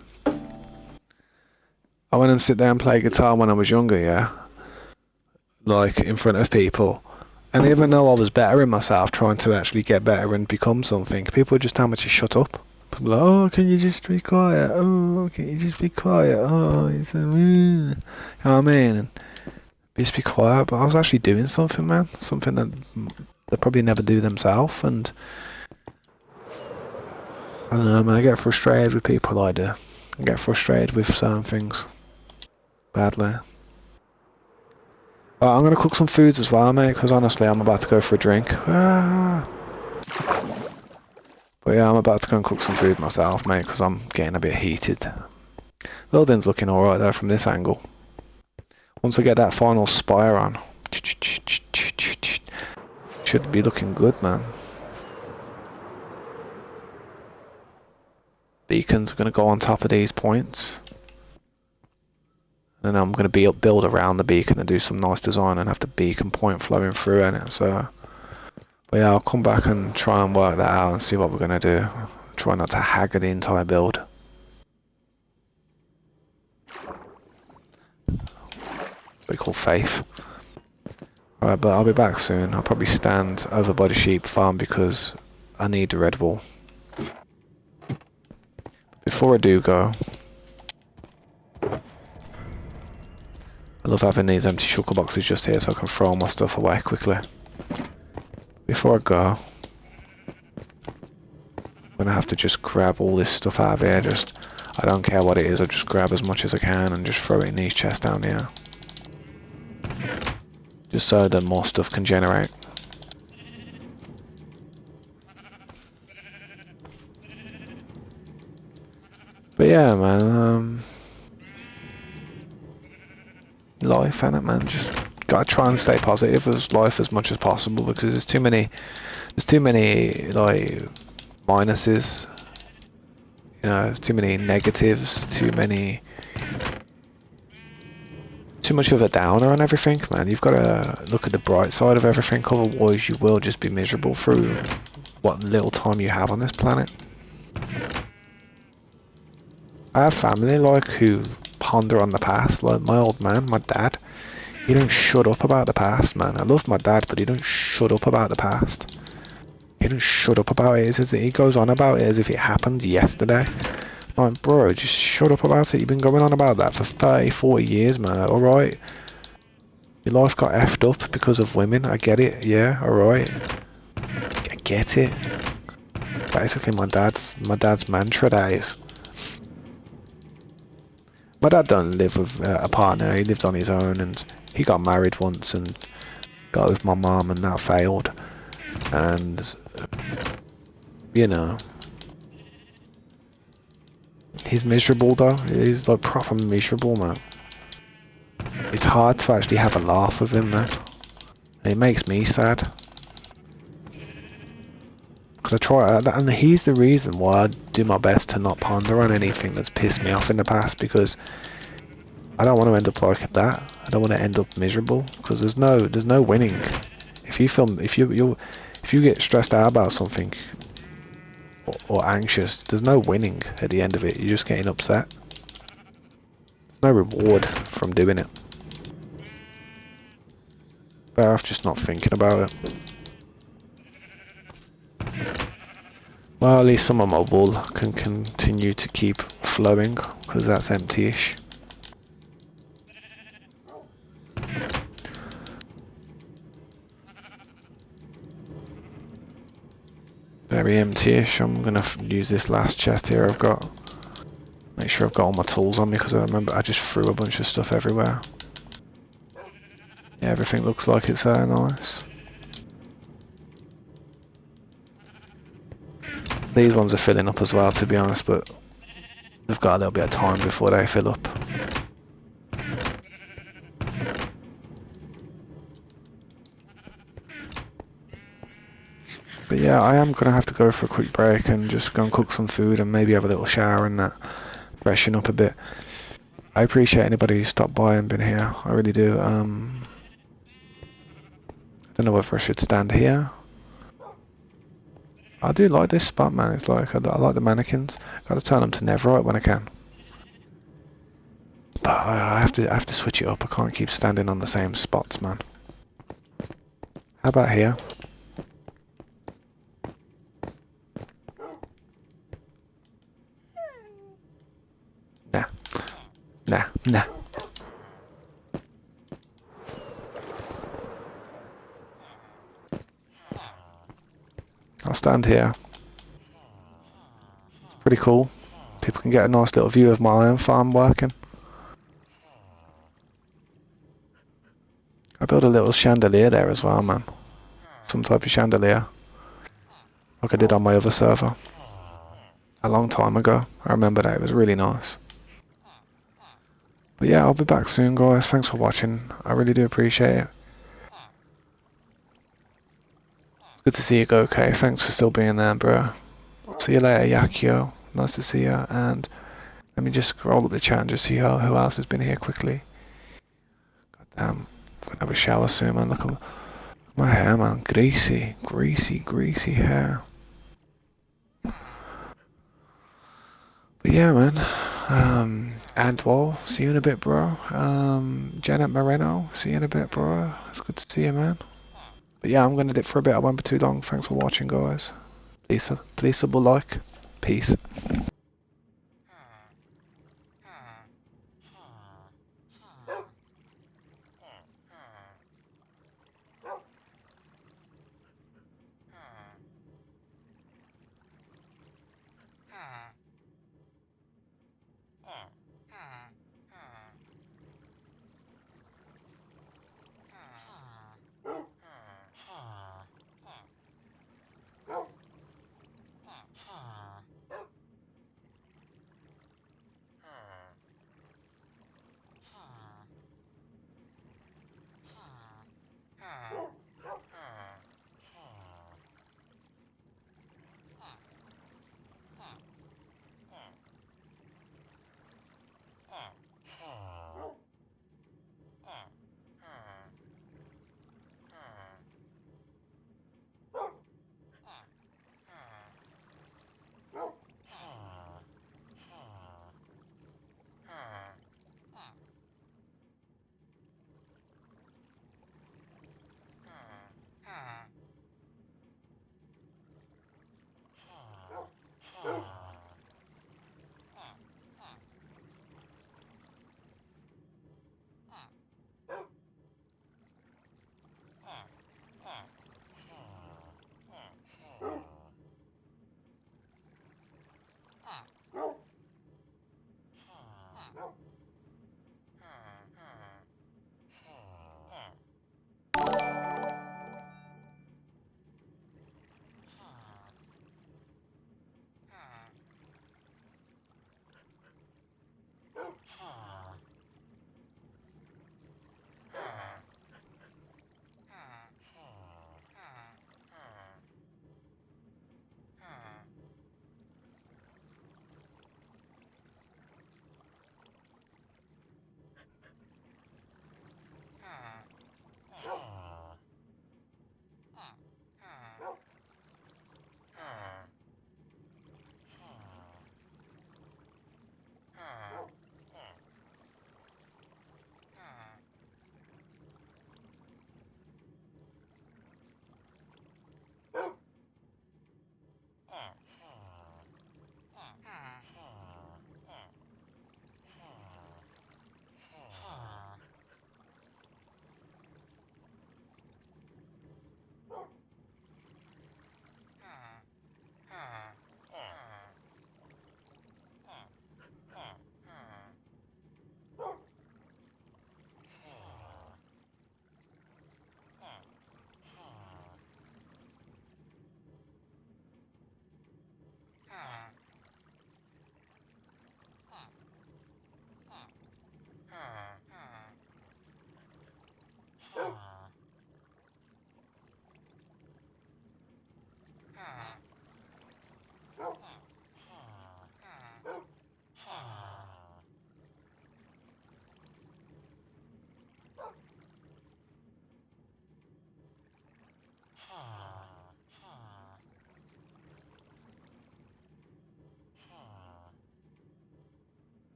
I went and sit there and play guitar when I was younger, yeah, like in front of people. And even though I was bettering myself, trying to actually get better and become something, people would just tell me to shut up. People like, oh, can you just be quiet? Oh, can you just be quiet? Oh, it's you know what I mean? And just be quiet. But I was actually doing something, man. Something that they probably never do themselves. And I don't know, man. I get frustrated with people like that. I get frustrated with certain things. Badly. I'm going to cook some foods as well, mate, because honestly, I'm about to go for a drink. But yeah, I'm about to go and cook some food myself, mate, because I'm getting a bit heated. Building's looking alright though from this angle. Once I get that final spire on, should be looking good, man. Beacons are going to go on top of these points. And I'm going to build around the beacon and do some nice design and have the beacon point flowing through in it. So, but yeah, I'll come back and try and work that out and see what we're going to do. Try not to hagger the entire build. That's what we call faith. Alright, but I'll be back soon. I'll probably stand over by the sheep farm because I need the Red Bull. Before I do go, I love having these empty shulker boxes just here so I can throw all my stuff away quickly. Before I go, I'm going to have to just grab all this stuff out of here. I don't care what it is, I'll just grab as much as I can and just throw it in these chests down here. Just so that more stuff can generate. But yeah, man, life, innit, man? Just gotta try and stay positive with life as much as possible because there's too many like minuses, you know, too many negatives, too much of a downer on everything, man. You've got to look at the bright side of everything, otherwise you will just be miserable through what little time you have on this planet. I have family like who ponder on the past, like my old man, my dad. He don't shut up about the past, man. I love my dad, but he don't shut up about the past. He don't shut up about it. He goes on about it as if it happened yesterday. Like, bro, just shut up about it. You've been going on about that for 30, 40 years, man. Alright. Your life got effed up because of women. I get it. Yeah, alright. I get it. Basically, my dad's mantra, that is. My dad don't live with a partner. He lives on his own, and he got married once and got with my mum, and that failed. And you know, he's miserable though. He's like proper miserable, man. It's hard to actually have a laugh with him, man. And it makes me sad. Because I try, and he's the reason why I do my best to not ponder on anything that's pissed me off in the past, because I don't want to end up like that. I don't want to end up miserable, because there's no winning. If you get stressed out about something or anxious, there's no winning at the end of it. You're just getting upset. There's no reward from doing it. Better off just not thinking about it. Well, at least some of my wool can continue to keep flowing, because that's empty-ish. Very empty-ish. I'm gonna use this last chest here I've got. Make sure I've got all my tools on me, because I remember I just threw a bunch of stuff everywhere. Yeah, everything looks like it's nice. These ones are filling up as well, to be honest, but they've got a little bit of time before they fill up. But yeah, I am going to have to go for a quick break and just go and cook some food and maybe have a little shower and that, freshen up a bit. I appreciate anybody who stopped by and been here. I really do. I don't know whether I should stand here. I do like this spot, man. It's like, I like the mannequins. Gotta turn them to Neverite when I can. But I have to switch it up. I can't keep standing on the same spots, man. How about here? Nah. Nah. Nah. I'll stand here. It's pretty cool. People can get a nice little view of my iron farm working. I built a little chandelier there as well, man. Some type of chandelier. Like I did on my other server. A long time ago. I remember that. It was really nice. But yeah, I'll be back soon, guys. Thanks for watching. I really do appreciate it. It's good to see you go, okay? Thanks for still being there, bro. See you later, Yakio. Nice to see you. And let me just scroll up the chat and just see who else has been here quickly. God damn. I'm gonna have a shower soon, man. Look at my hair, man. Greasy, greasy, greasy hair. But yeah, man. Adwal, see you in a bit, bro. Janet Moreno, see you in a bit, bro. It's good to see you, man. But yeah, I'm gonna dip for a bit. I won't be too long. Thanks for watching, guys. Please sub a like. Peace.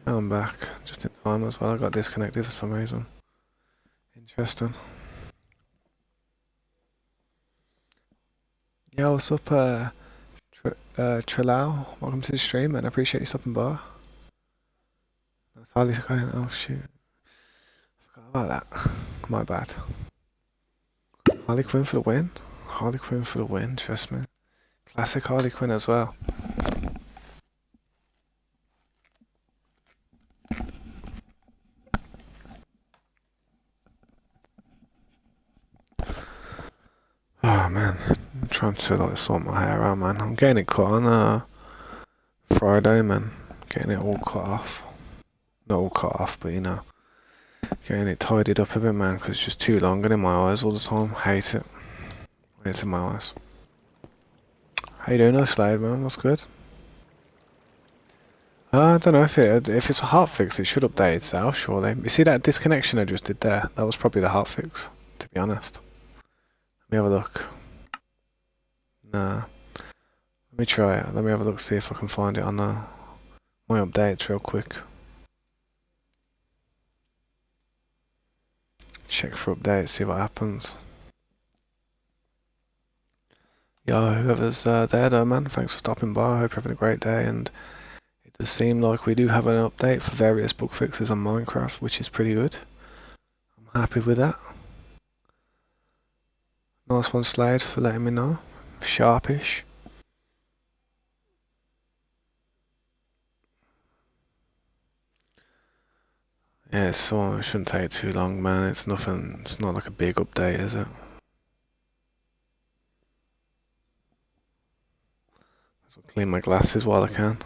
I'm back, just in time as well. I got disconnected for some reason. Interesting. Yeah, what's up, Trilau? Welcome to the stream, and I appreciate you stopping by. That's Harley Quinn. Oh shoot, forgot about that. My bad. Harley Quinn for the win. Harley Quinn for the win. Trust me. Classic Harley Quinn as well. Oh man, I'm trying to like sort my hair out, man. I'm getting it cut on Friday, man. Getting it all cut off. Not all cut off, but you know, getting it tidied up a bit, man, because it's just too long and in my eyes all the time. Hate it. It's in my eyes. How you doing, Slade, man? What's good? I don't know if it's a hotfix, it should update itself, surely. You see that disconnection I just did there? That was probably the hotfix, to be honest. Let me have a look. Nah. Let me try it. Let me have a look, see if I can find it on my updates real quick. Check for updates, see what happens. Yeah, whoever's there though, man, thanks for stopping by. I hope you're having a great day, and it does seem like we do have an update for various bug fixes on Minecraft, which is pretty good. I'm happy with that. Nice one, Slade, for letting me know. Sharpish. Yeah, so it shouldn't take too long, man. It's nothing, it's not like a big update, is it? I'll clean my glasses while I can.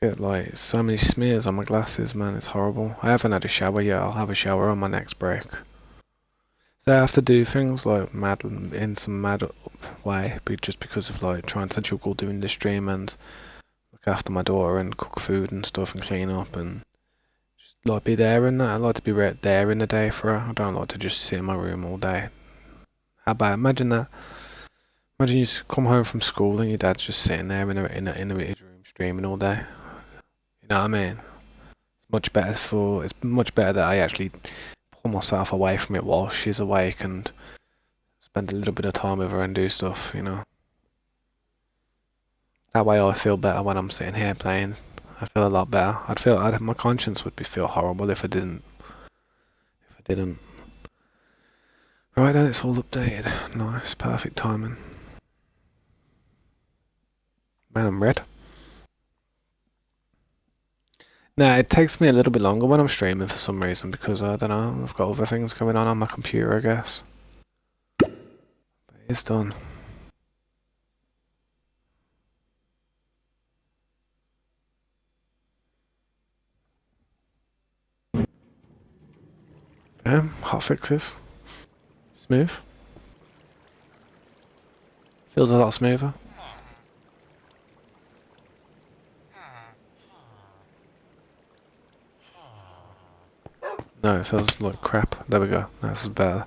Get like so many smears on my glasses, man, it's horrible. I haven't had a shower yet. I'll have a shower on my next break. So I have to do things like mad in some mad way, but just because of like trying to juggle doing the stream and look after my daughter and cook food and stuff and clean up and just like be there in that. I like to be right there in the day for her. I don't like to just sit in my room all day. How about imagine that? Imagine you come home from school and your dad's just sitting there in his room streaming all day. You know what I mean? It's much better that I actually pull myself away from it while she's awake and spend a little bit of time with her and do stuff, you know. That way I feel better when I'm sitting here playing. I feel a lot better. My conscience would feel horrible if I didn't. Right then, it's all updated. Nice, perfect timing. Man, I'm red. Nah, it takes me a little bit longer when I'm streaming for some reason because I don't know, I've got other things going on my computer, I guess. But it's done. Hot fixes. Smooth. Feels a lot smoother. No, it feels like crap. There we go. That's better.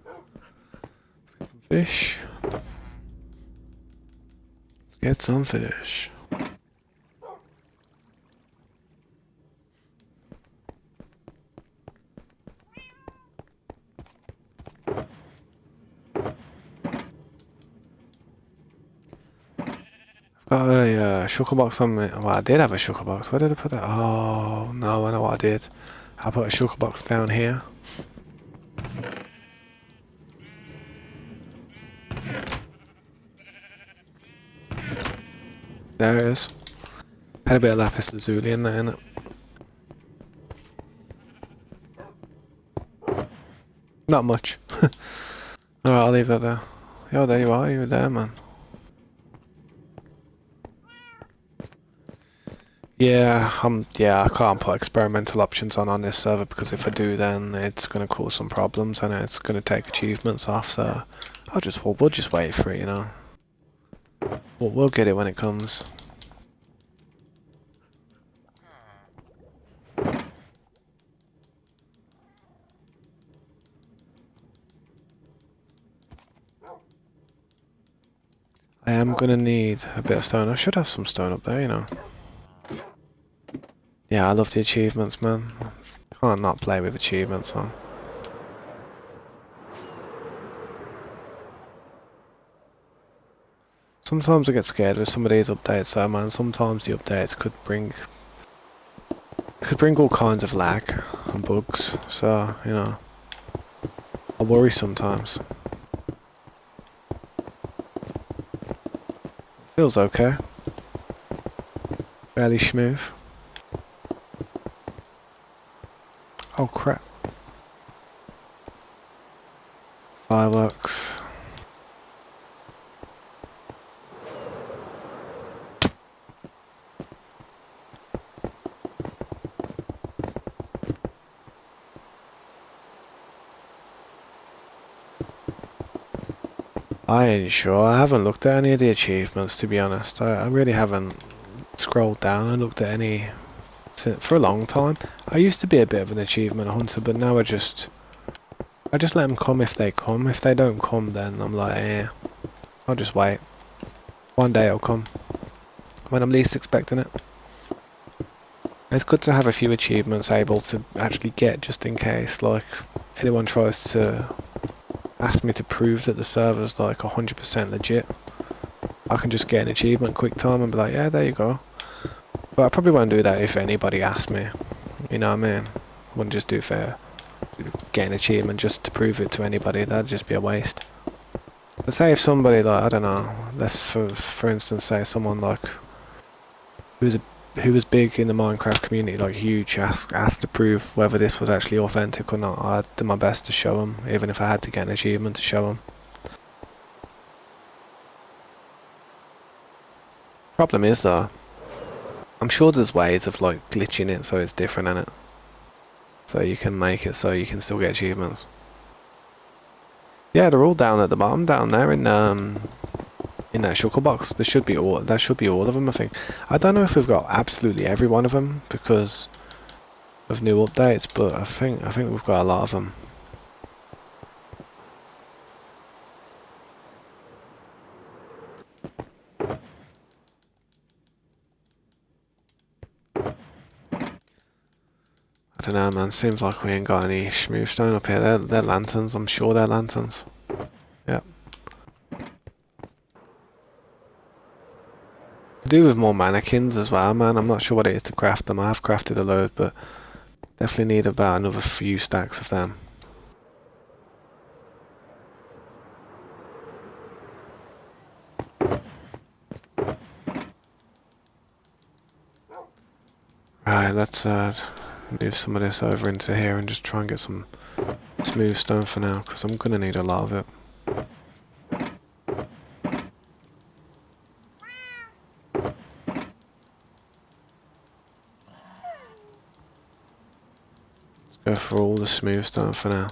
Let's get some fish. Get some fish. Got a shulker box on me. Well, I did have a shulker box. Where did I put that? Oh, no, I know what I did. I put a shulker box down here. There it is. Had a bit of lapis lazuli in there, innit? Not much. Alright, I'll leave that there. Oh, there you are. You were there, man. Yeah, I can't put experimental options on this server because if I do, then it's gonna cause some problems and it's gonna take achievements off. So we'll just wait for it, you know. We'll get it when it comes. I am gonna need a bit of stone. I should have some stone up there, you know. Yeah, I love the achievements, man. Can't not play with achievements on. Sometimes I get scared with some of these updates though, man. Sometimes the updates could bring all kinds of lag and bugs, so, you know, I worry sometimes. Feels okay. Fairly smooth. Oh crap. Fireworks. I ain't sure. I haven't looked at any of the achievements, to be honest. I really haven't scrolled down and looked at any for a long time. I used to be a bit of an achievement hunter, but now I just let them come if they come. If they don't come, then I'm like, I'll just wait. One day it'll come. When I'm least expecting it. It's good to have a few achievements able to actually get, just in case, like, anyone tries to ask me to prove that the server's like 100% legit. I can just get an achievement quick time and be like, yeah, there you go. But I probably won't do that if anybody asks me. You know what I mean? I wouldn't just do fair. Get an achievement just to prove it to anybody. That'd just be a waste. But say if somebody, like, I don't know, let's for instance say someone like who was big in the Minecraft community, like huge, asked to prove whether this was actually authentic or not. I'd do my best to show them, even if I had to get an achievement to show them. Problem is though, I'm sure there's ways of like glitching it so it's different in it. So you can make it so you can still get achievements. Yeah, they're all down at the bottom, down there in that shulker box. There should be all of them, I think. I don't know if we've got absolutely every one of them because of new updates, but I think we've got a lot of them. I don't know, man. Seems like we ain't got any smooth stone up here. They're lanterns. I'm sure they're lanterns. Yep. Could do with more mannequins as well, man. I'm not sure what it is to craft them. I have crafted a load, but definitely need about another few stacks of them. Right, let's move some of this over into here and just try and get some smooth stone for now, because I'm going to need a lot of it. Let's go for all the smooth stone for now.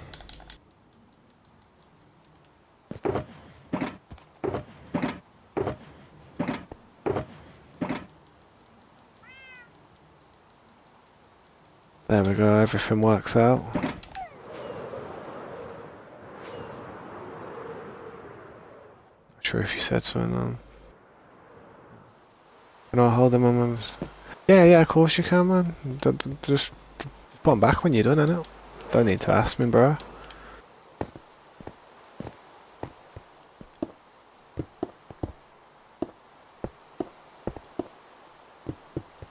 There we go, everything works out. Not sure if you said so or not. Can I hold them on my... Yeah, of course you can, man. Just put them back when you're done, innit? Don't need to ask me, bro.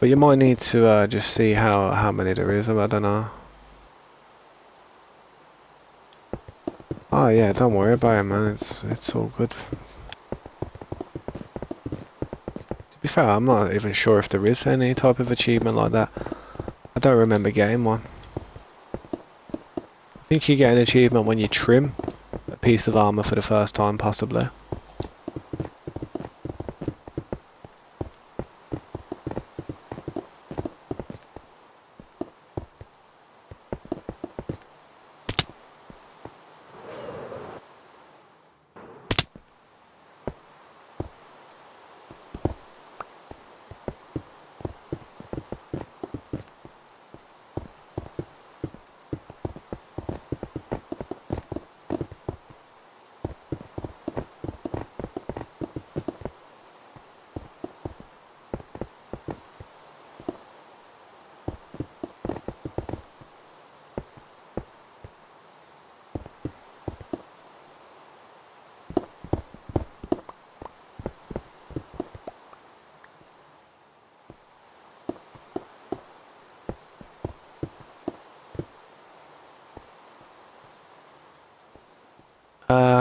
But you might need to just see how many there is. I don't know. Oh yeah, don't worry about it, man. It's all good. To be fair, I'm not even sure if there is any type of achievement like that. I don't remember getting one. I think you get an achievement when you trim a piece of armor for the first time, possibly.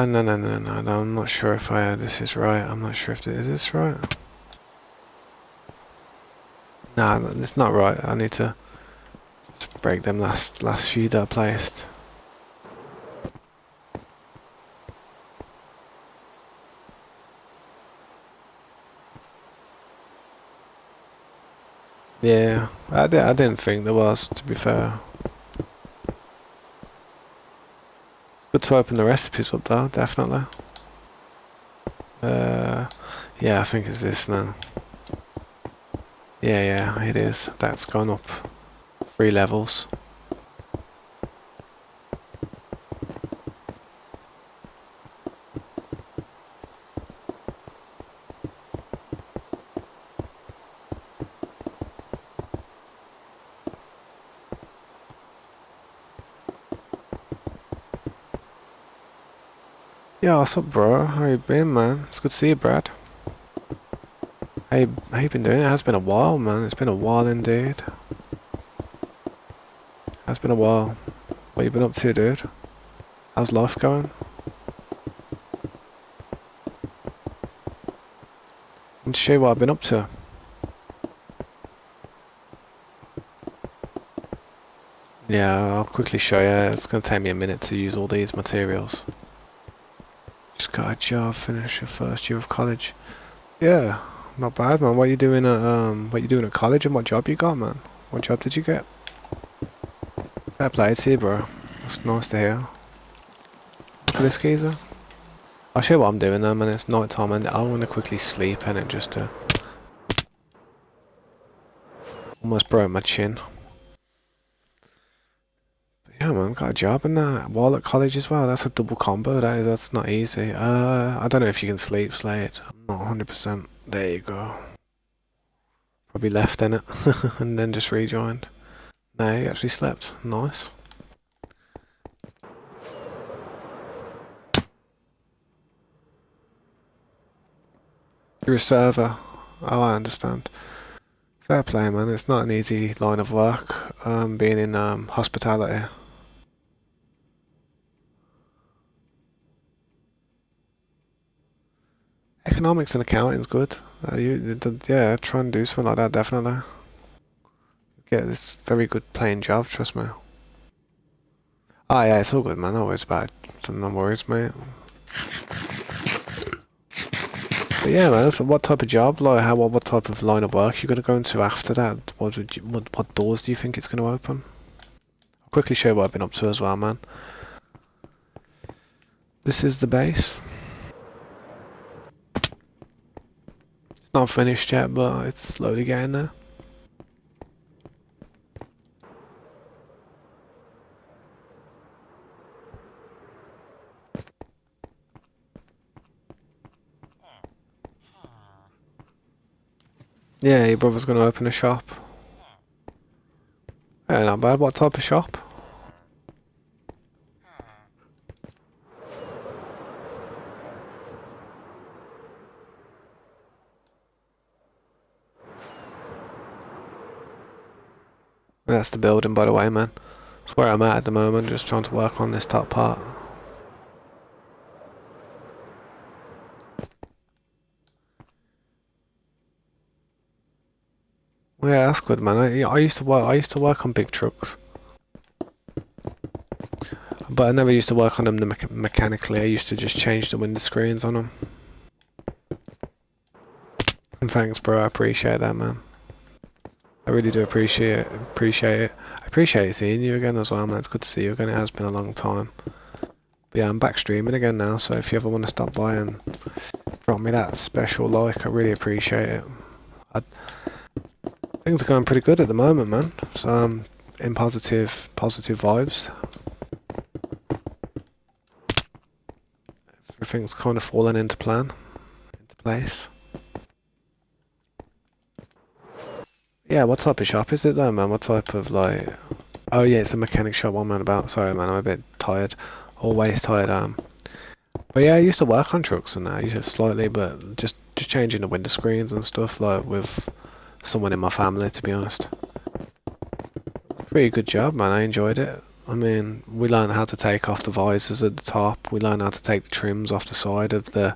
No, I'm not sure if this is right. I'm not sure if is this right? Nah, it's not right. I need to just break them last few that I placed. Yeah, I didn't think there was, to be fair. It's good to open the recipes up though, definitely. Yeah, I think it's this now. Yeah, it is. That's gone up 3 levels. Yeah, what's up, bro? How you been, man? It's good to see you, Brad. How you been doing? It has been a while, man. It's been a while indeed. Has been a while. What you been up to, dude? How's life going? I'm to show you what I've been up to. Yeah, I'll quickly show you. It's gonna take me a minute to use all these materials. Just got a job, finish your first year of college. Yeah, not bad, man. What you doing at college and what job you got, man? What job did you get? Fair play to you, bro. That's nice to hear. Look at this geezer. I'll show you what I'm doing now, man. It's night time and I want to quickly sleep and it just almost broke my chin. But yeah, man, got a job and that while at college as well. That's a double combo. That's not easy. I don't know if you can sleep slate. I'm not 100%. There you go. Probably left in it and then just rejoined. No, you actually slept. Nice. You're a server. Oh, I understand. Fair play, man. It's not an easy line of work, being in hospitality. Economics and accounting's good. Yeah, try and do something like that, definitely. Get this very good paying job, trust me. Oh yeah, it's all good, man. No worries about it. No worries, mate. But yeah, man. So what type of job, like, what type of line of work you gonna go into after that? What doors do you think it's gonna open? I'll quickly show you what I've been up to as well, man. This is the base. It's not finished yet, but it's slowly getting there. Yeah, your brother's gonna open a shop. Yeah, not bad. What type of shop? That's the building, by the way, man. That's where I'm at the moment, just trying to work on this top part. Yeah, that's good, man. I used to work. I used to work on big trucks, but I never used to work on them mechanically. I used to just change the window screens on them. And thanks, bro. I appreciate that, man. I really do appreciate it. I appreciate seeing you again as well, man. It's good to see you again. It has been a long time. But yeah, I'm back streaming again now. So if you ever want to stop by and drop me that special like, I really appreciate it. Things are going pretty good at the moment, man. So I'm in positive vibes. Everything's kind of fallen into place. Yeah, what type of shop is it though, man? What type of like? Oh yeah, it's a mechanic shop. One man about. Sorry, man, I'm a bit tired. Always tired. But yeah, I used to work on trucks and that. I used to slightly, but just changing the window screens and stuff like with someone in my family, to be honest. Pretty good job, man. I enjoyed it. I mean, we learned how to take off the visors at the top. We learned how to take the trims off the side of the,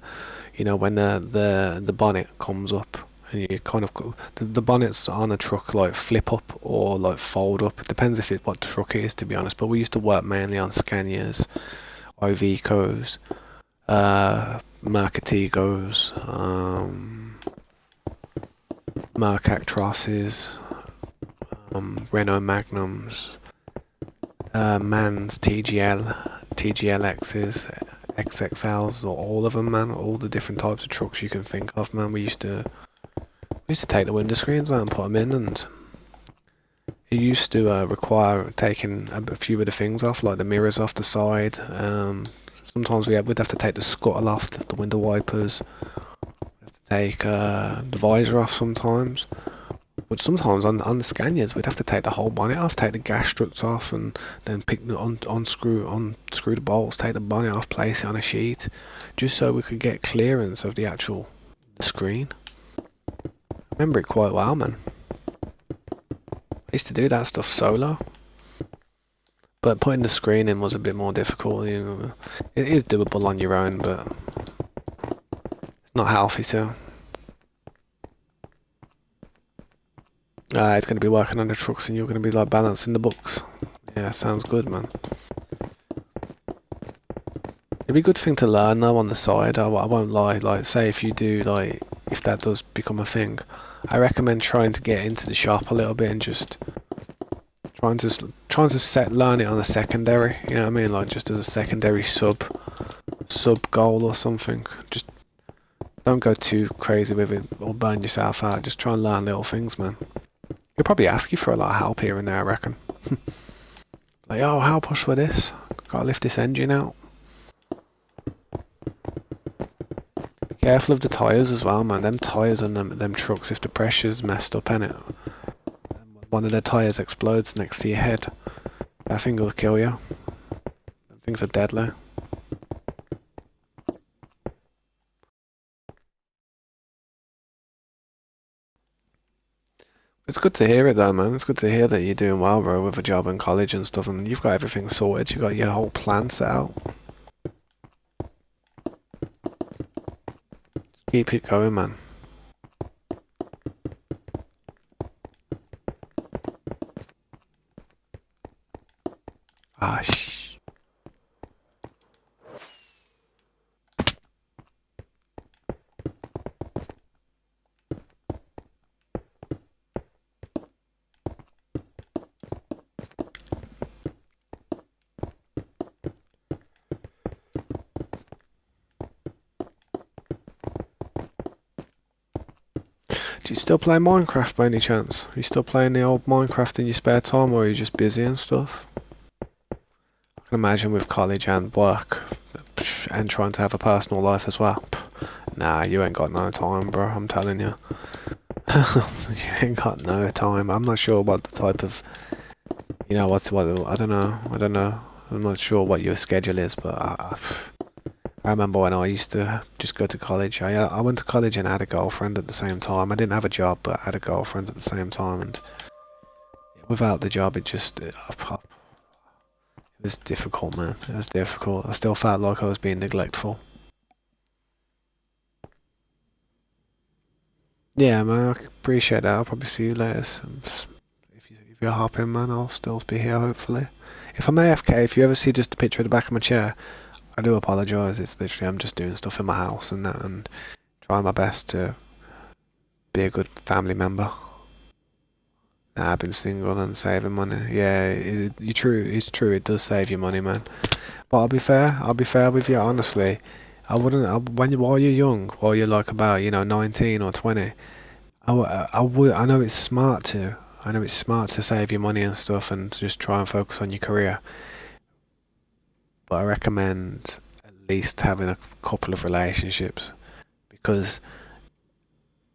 when the bonnet comes up, and you kind of the bonnets on a truck like flip up or like fold up. It depends if what truck it is, to be honest. But we used to work mainly on Scanias, Ivecos, Mercatigos, Merc Actrosses, Renault Magnums, Mans TGLXs, XXLs, or all of them, man. All the different types of trucks you can think of, man. We used to take the window screens out and put them in, and it used to require taking a few of the things off, like the mirrors off the side. Sometimes we'd have to take the scuttle off, the window wipers. We'd have to take the visor off sometimes. But sometimes on the Scanias, we'd have to take the whole bonnet off, take the gas struts off, and then unscrew the bolts, take the bonnet off, place it on a sheet, just so we could get clearance of the actual screen. I remember it quite well, man. I used to do that stuff solo, but putting the screen in was a bit more difficult. It is doable on your own, but it's not healthy too. It's going to be working on the trucks and you're going to be like balancing the books. Yeah, sounds good, man. It'd be a good thing to learn though on the side. I won't lie. Like, say if you do, like, if that does become a thing, I recommend trying to get into the shop a little bit and just trying to learn it on a secondary. You know what I mean? Like just as a secondary sub goal or something. Just don't go too crazy with it or burn yourself out. Just try and learn little things, man. He'll probably ask you for a lot of help here and there, I reckon. Like, oh, help us with this. Gotta lift this engine out. Be careful of the tyres as well, man. Them tyres on them trucks, if the pressure's messed up in it, one of the tyres explodes next to your head, that thing will kill you. Them things are deadly. It's good to hear it though, man. It's good to hear that you're doing well, bro, with a job in college and stuff, and you've got everything sorted. You've got your whole plan set out. Keep it going, man. Ah, Do you still play Minecraft by any chance? Are you still playing the old Minecraft in your spare time, or are you just busy and stuff? I can imagine with college and work and trying to have a personal life as well. Nah, you ain't got no time, bro. I'm telling you. You ain't got no time. I'm not sure what the type of, what I don't know. I'm not sure what your schedule is, but I remember when I used to just go to college. I went to college and I had a girlfriend at the same time. I didn't have a job, but I had a girlfriend at the same time, and Without the job, it was difficult, man. It was difficult. I still felt like I was being neglectful. Yeah, man. I appreciate that. I'll probably see you later. If you're hopping, man, I'll still be here hopefully. If I'm AFK, if you ever see just a picture of the back of my chair, I do apologise. It's literally I'm just doing stuff in my house and that, and trying my best to be a good family member. Nah, I've been single and saving money. Yeah, you true. It's true. It does save you money, man. But I'll be fair. I'll be fair with you. Honestly, I wouldn't. While you're young, while you're like about 19 or 20, I would. I know it's smart to. I know it's smart to save your money and stuff and just try and focus on your career. But I recommend at least having a couple of relationships because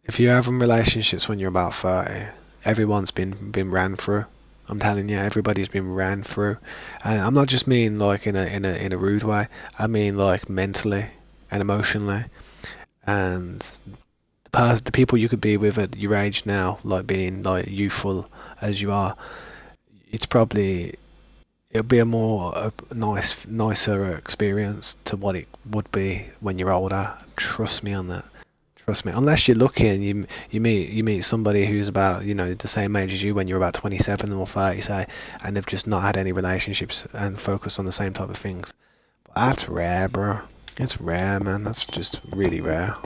if you're having relationships when you're about 30, everyone's been ran through. I'm telling you, everybody's been ran through, and I'm not just mean like in a rude way. I mean like mentally and emotionally, and the people you could be with at your age now, like being like youthful as you are, it's probably it'll be nicer experience to what it would be when you're older. Trust me on that. Trust me. Unless you're lucky and you meet somebody who's about the same age as you when you're about 27 or 30, say, and they've just not had any relationships and focused on the same type of things. But that's rare, bro. It's rare, man. That's just really rare.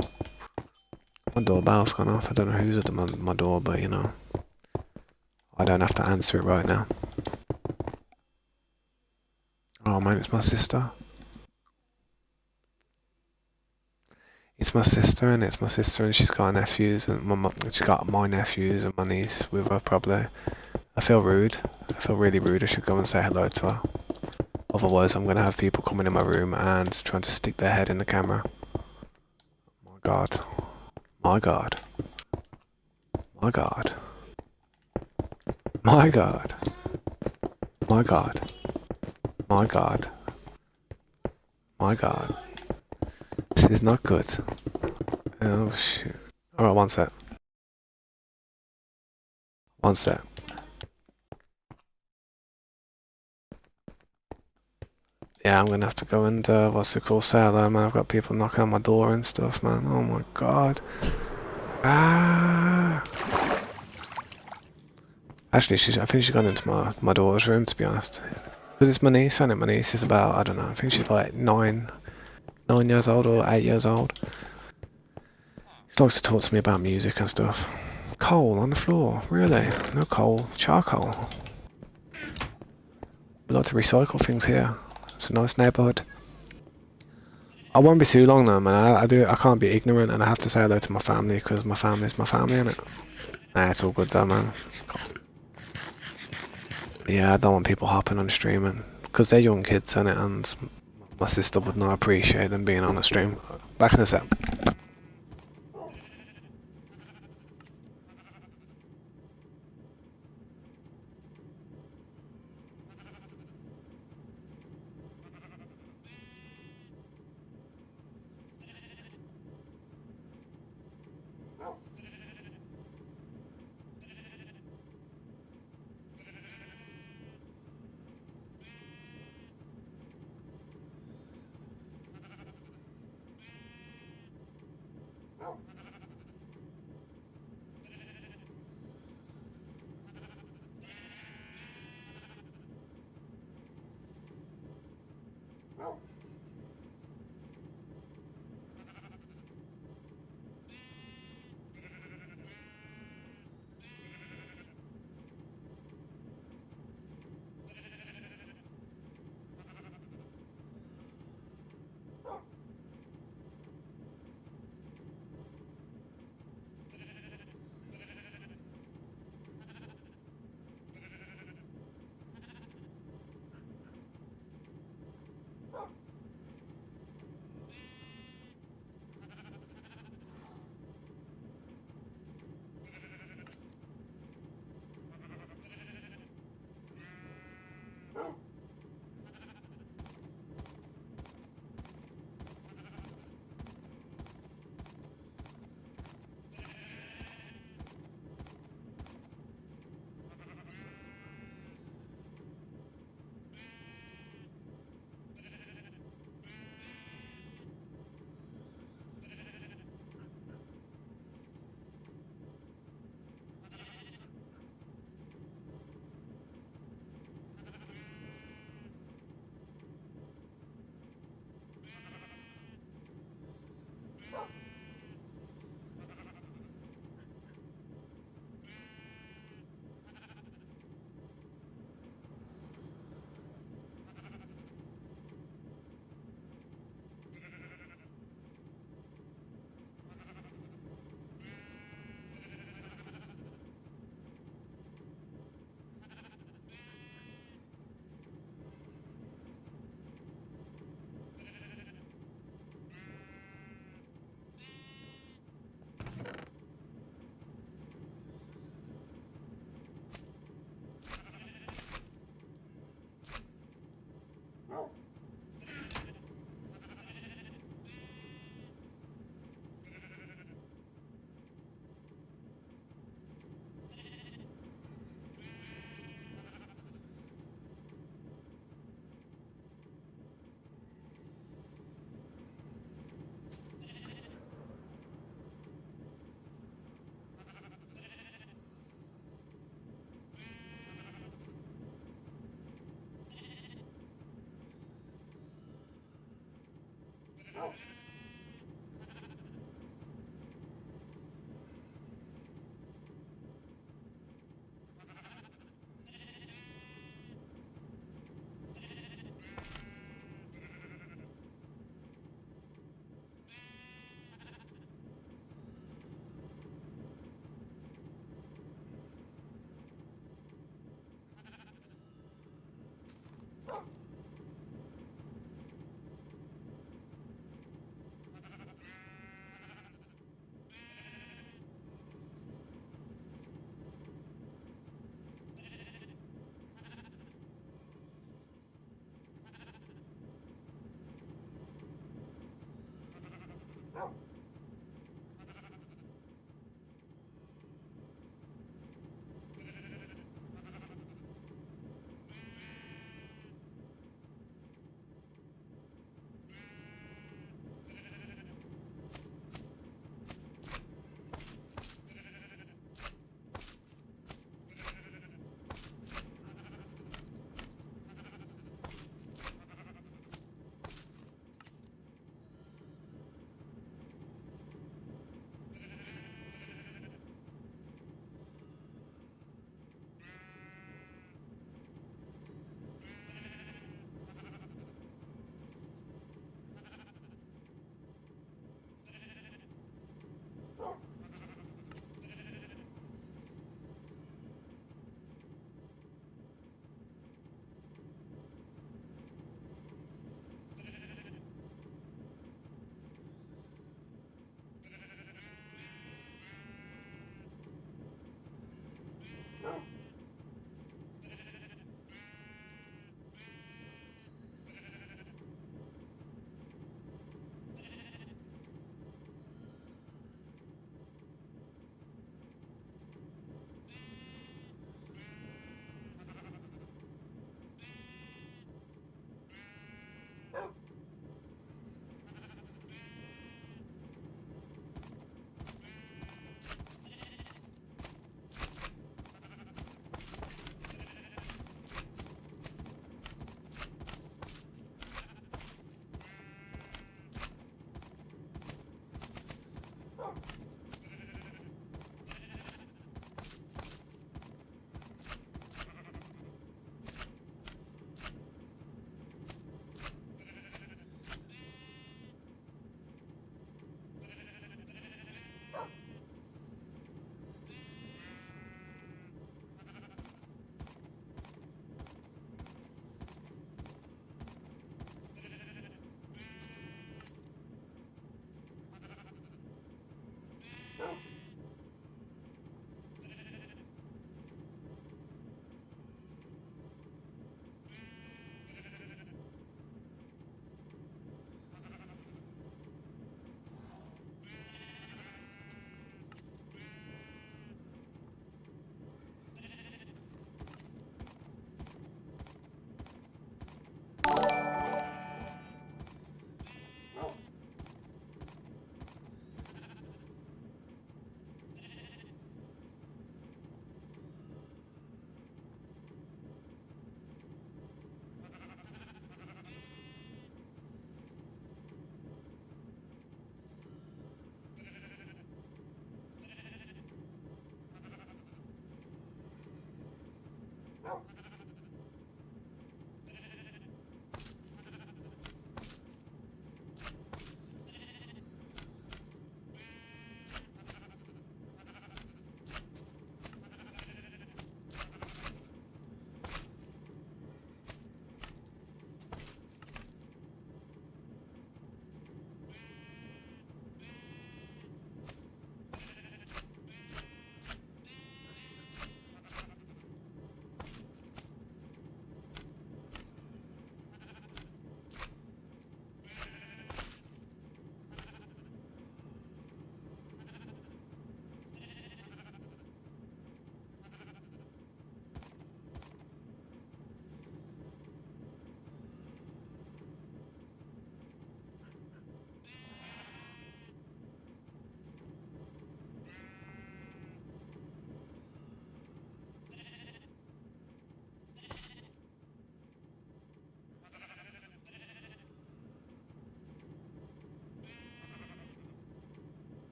My doorbell's gone off. I don't know who's at my door, but I don't have to answer it right now. Oh man, it's my sister. It's my sister, and it's my sister, and she's got nephews, and she's got my nephews and my niece with her. Probably. I feel rude. I feel really rude. I should go and say hello to her. Otherwise, I'm gonna have people coming in my room and trying to stick their head in the camera. My God. My God. My God. My God. My God. My God. My God. This is not good. Oh shoot. Alright, one sec. One sec. Yeah, I'm gonna have to go and what's it called? Say hello, man. I've got people knocking on my door and stuff, man. Oh my God. Ah. Actually, I think she's gone into my daughter's room, to be honest. Because it's my niece, and my niece is about, I don't know, I think she's like 9 years old or 8 years old. She likes to talk to me about music and stuff. Coal on the floor, really? No coal, charcoal. We like to recycle things here. It's a nice neighbourhood. I won't be too long though, man. I can't be ignorant, and I have to say hello to my family because my family's my family, innit? Nah, it's all good though, man. Yeah, I don't want people hopping on streaming because they're young kids, innit? And my sister would not appreciate them being on the stream. Back in a sec.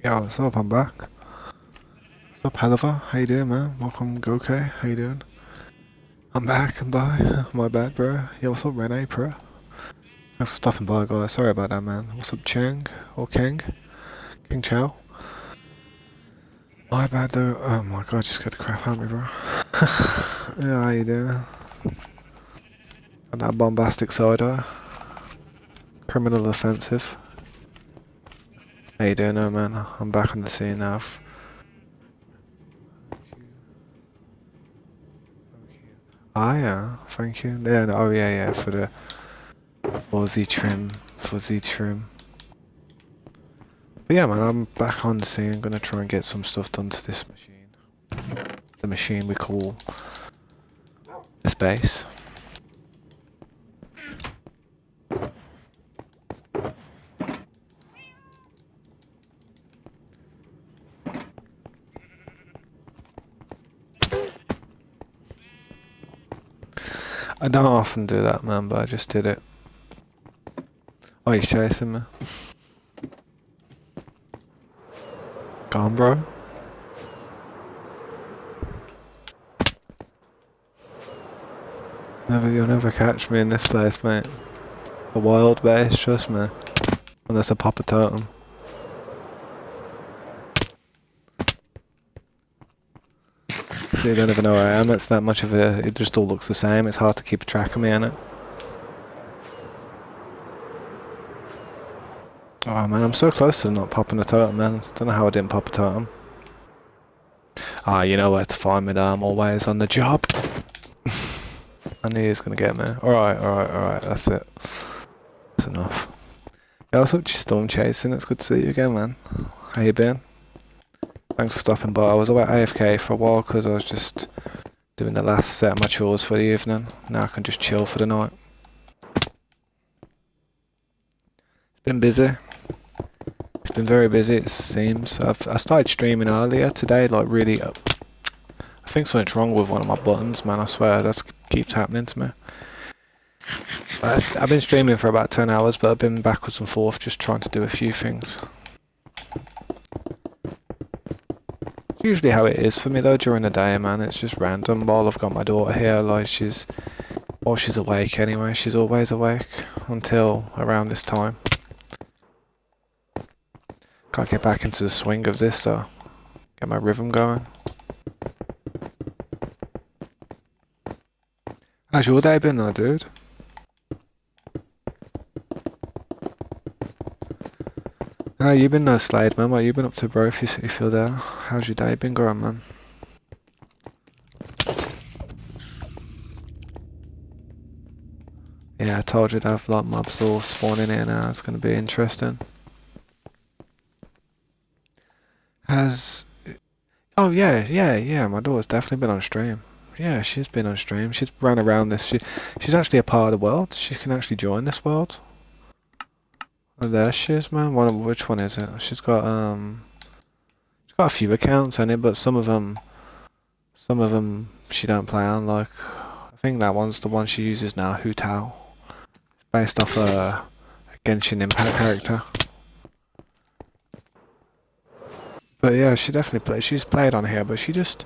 Yo, what's up? I'm back. What's up, Heliver? How you doing, man? Welcome, Gokai. How you doing? I'm back. I'm by. My bad, bro. Yo, what's up, Rene, bro? Thanks for stopping by, guys. Sorry about that, man. What's up, Chang? Or King? King Chow? My bad, though. Oh my god, just got the crap out of me, bro. Yeah, how you doing? Got that bombastic side eye. Criminal offensive. How you doing, oh man? I'm back on the scene now. Ah, yeah, thank you. Yeah, oh yeah, yeah, for the fuzzy trim. But yeah, man, I'm back on the scene. Gonna try and get some stuff done to this machine. The machine we call this base. I don't often do that, man, but I just did it. Oh, he's chasing me. Gone, bro. You'll never catch me in this place, mate. It's a wild base, trust me. Unless I pop a totem. See, you don't even know where I am. It's not much of a... It just all looks the same. It's hard to keep track of me, innit? Oh man, I'm so close to not popping a totem, man. Don't know how I didn't pop a totem. Ah, you know where to find me though. I'm always on the job. I knew he was gonna get me. Alright, that's it. That's enough. Yeah, what's up, Storm Chasing? It's good to see you again, man. How you been? Thanks for stopping by. I was away AFK for a while because I was just doing the last set of my chores for the evening. Now I can just chill for the night. It's been busy. It's been very busy, it seems. I started streaming earlier today, like really. I think something's wrong with one of my buttons, man. I swear that keeps happening to me. I've been streaming for about 10 hours, but I've been backwards and forth just trying to do a few things. It's usually how it is for me though during the day, man. It's just random. While I've got my daughter here, like she's awake anyway. She's always awake until around this time. Can't get back into the swing of this though. Get my rhythm going. How's your day been though, dude? No, you've been no Slade, man. What you been up to, bro, if you feel there? How's your day been going, man? Yeah, I told you to have like mobs all spawning in now. It's going to be interesting. Oh, yeah, my daughter's definitely been on stream. Yeah, she's been on stream. She's ran around this. She's actually a part of the world. She can actually join this world. Oh, there she is, man. Which one is it? She's got a few accounts in it, but some of them she don't play on. Like, I think that one's the one she uses now, Hu Tao. It's based off a Genshin Impact character. But yeah, she definitely plays. She's played on here, but she's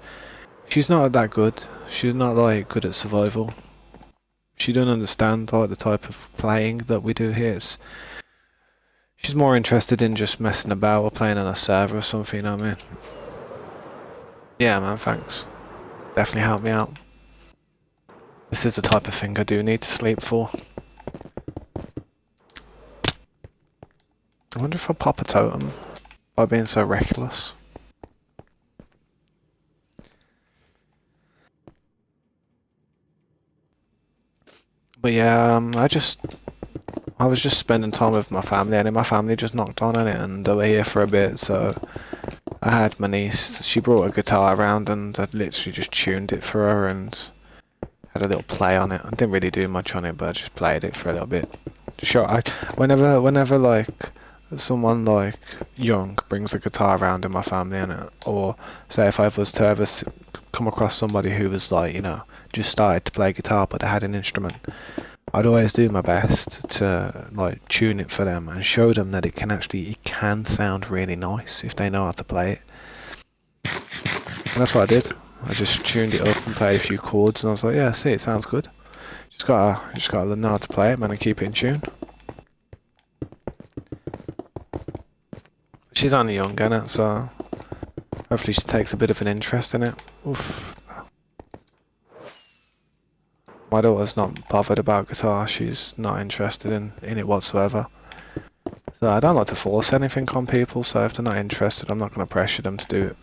not that good. She's not like good at survival. She don't understand like the type of playing that we do here. She's more interested in just messing about or playing on a server or something, you know what I mean? Yeah, man, thanks. Definitely help me out. This is the type of thing I do need to sleep for. I wonder if I'll pop a totem by being so reckless. But yeah, I was just spending time with my family, and my family just knocked on it, and they were here for a bit, so I had my niece. She brought a guitar around, and I literally just tuned it for her and had a little play on it. I didn't really do much on it, but I just played it for a little bit. Sure, whenever like someone like young brings a guitar around in my family, innit? Or say if I was to ever come across somebody who was like, you know, just started to play guitar but they had an instrument, I'd always do my best to like tune it for them and show them that it can sound really nice if they know how to play it. And that's what I did. I just tuned it up and played a few chords, and I was like, yeah, see, it sounds good. Just gotta know how to play it, man, and keep it in tune. She's only young, innit? So hopefully she takes a bit of an interest in it. Oof. My daughter's not bothered about guitar. She's not interested in it whatsoever. So I don't like to force anything on people, so if they're not interested, I'm not going to pressure them to do it.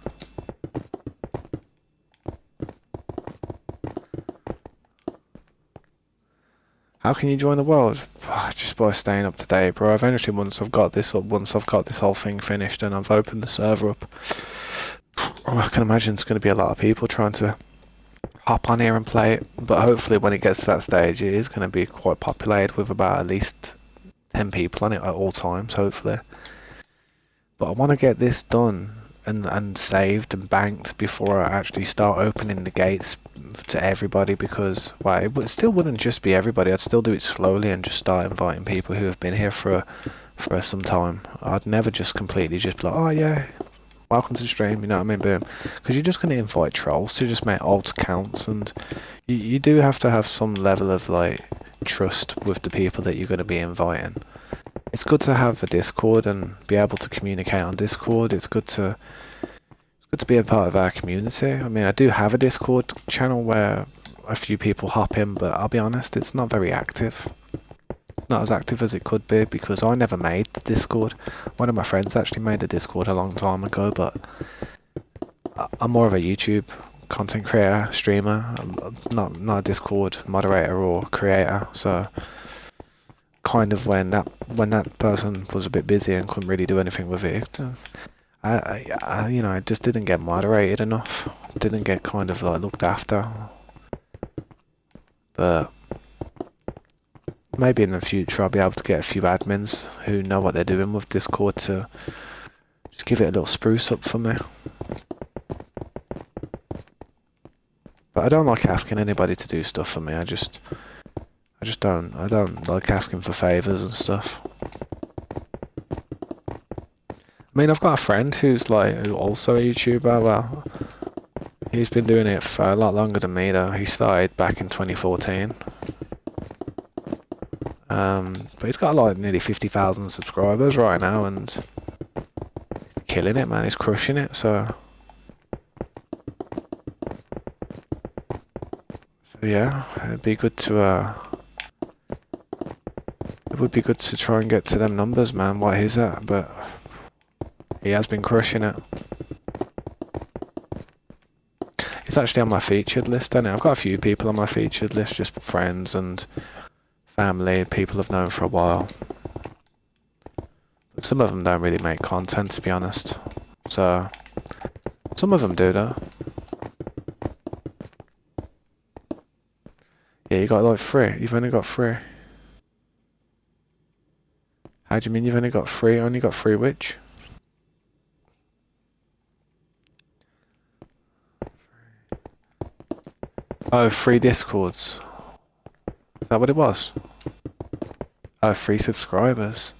How can you join the world? Just by staying up to date, bro. Eventually, once I've got this whole thing finished and I've opened the server up, I can imagine it's going to be a lot of people trying to hop on here and play it. But hopefully, when it gets to that stage, it is going to be quite populated with about at least 10 people on it at all times, hopefully. But I want to get this done and saved and banked before I actually start opening the gates to everybody, because it still wouldn't just be everybody. I'd still do it slowly and just start inviting people who have been here for some time. I'd never just completely just be like, oh yeah, welcome to the stream, you know what I mean, boom. Because you're just going to invite trolls to just make alt accounts, and you do have to have some level of like trust with the people that you're going to be inviting. It's good to have a Discord and be able to communicate on Discord. It's good to be a part of our community. I mean, I do have a Discord channel where a few people hop in, but I'll be honest, it's not very active. It's not as active as it could be because I never made the Discord. One of my friends actually made the Discord a long time ago, but I'm more of a YouTube content creator, streamer. I'm not a Discord moderator or creator. So kind of when that person was a bit busy and couldn't really do anything with it, I just didn't get moderated enough. Didn't get kind of like looked after. But maybe in the future I'll be able to get a few admins who know what they're doing with Discord to just give it a little spruce up for me. But I don't like asking anybody to do stuff for me. I don't like asking for favours and stuff. I mean, I've got a friend who's also a YouTuber. Well, he's been doing it for a lot longer than me though. He started back in 2014. But he's got like nearly 50,000 subscribers right now, and he's killing it, man. He's crushing it. So yeah, it'd be good to it would be good to try and get to them numbers, man. What is that? But he has been crushing it. It's actually on my featured list, isn't it? I've got a few people on my featured list, just friends and family, people I've known for a while. But some of them don't really make content, to be honest. So some of them do, though. Yeah, you got like 3. You've only got 3. How do you mean you've only got 3? Only got 3 which? Oh, 3 Discords. Is that what it was? Oh, 3 subscribers.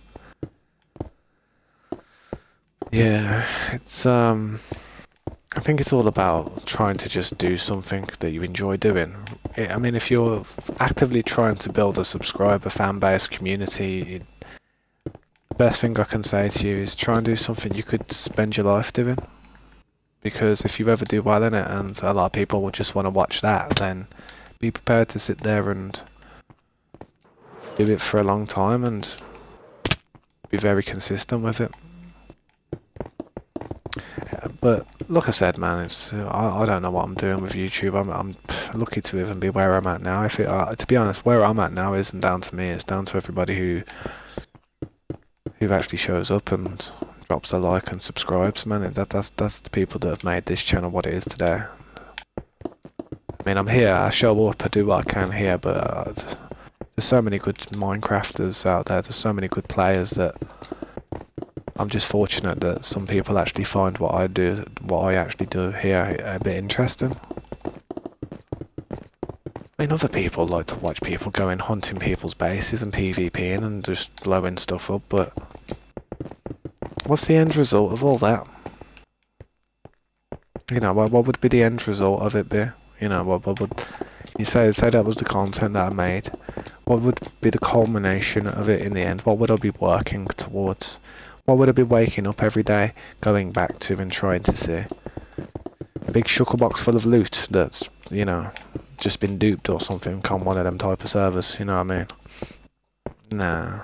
Yeah, it's I think it's all about trying to just do something that you enjoy doing. I mean, if you're actively trying to build a subscriber fan base community, the best thing I can say to you is try and do something you could spend your life doing. Because if you ever do well in it, and a lot of people will just want to watch that, then be prepared to sit there and do it for a long time and be very consistent with it. But like I said, man, it's I don't know what I'm doing with YouTube. I'm lucky to even be where I'm at now. If to be honest, where I'm at now isn't down to me. It's down to everybody who actually shows up and drops a like and subscribes, man. That's the people that have made this channel what it is today. I mean, I'm here. I show up. I do what I can here, but there's so many good Minecrafters out there. There's so many good players that I'm just fortunate that some people actually find what I actually do here a bit interesting. I mean, other people like to watch people going hunting people's bases and PvPing and just blowing stuff up, but what's the end result of all that? You know, what would be the end result of it be? You know, what would you say that was the content that I made? What would be the culmination of it in the end? What would I be working towards? What would I be waking up every day, going back to and trying to see? A big shuckle box full of loot that's, you know, just been duped or something on one of them type of servers, you know what I mean? Nah.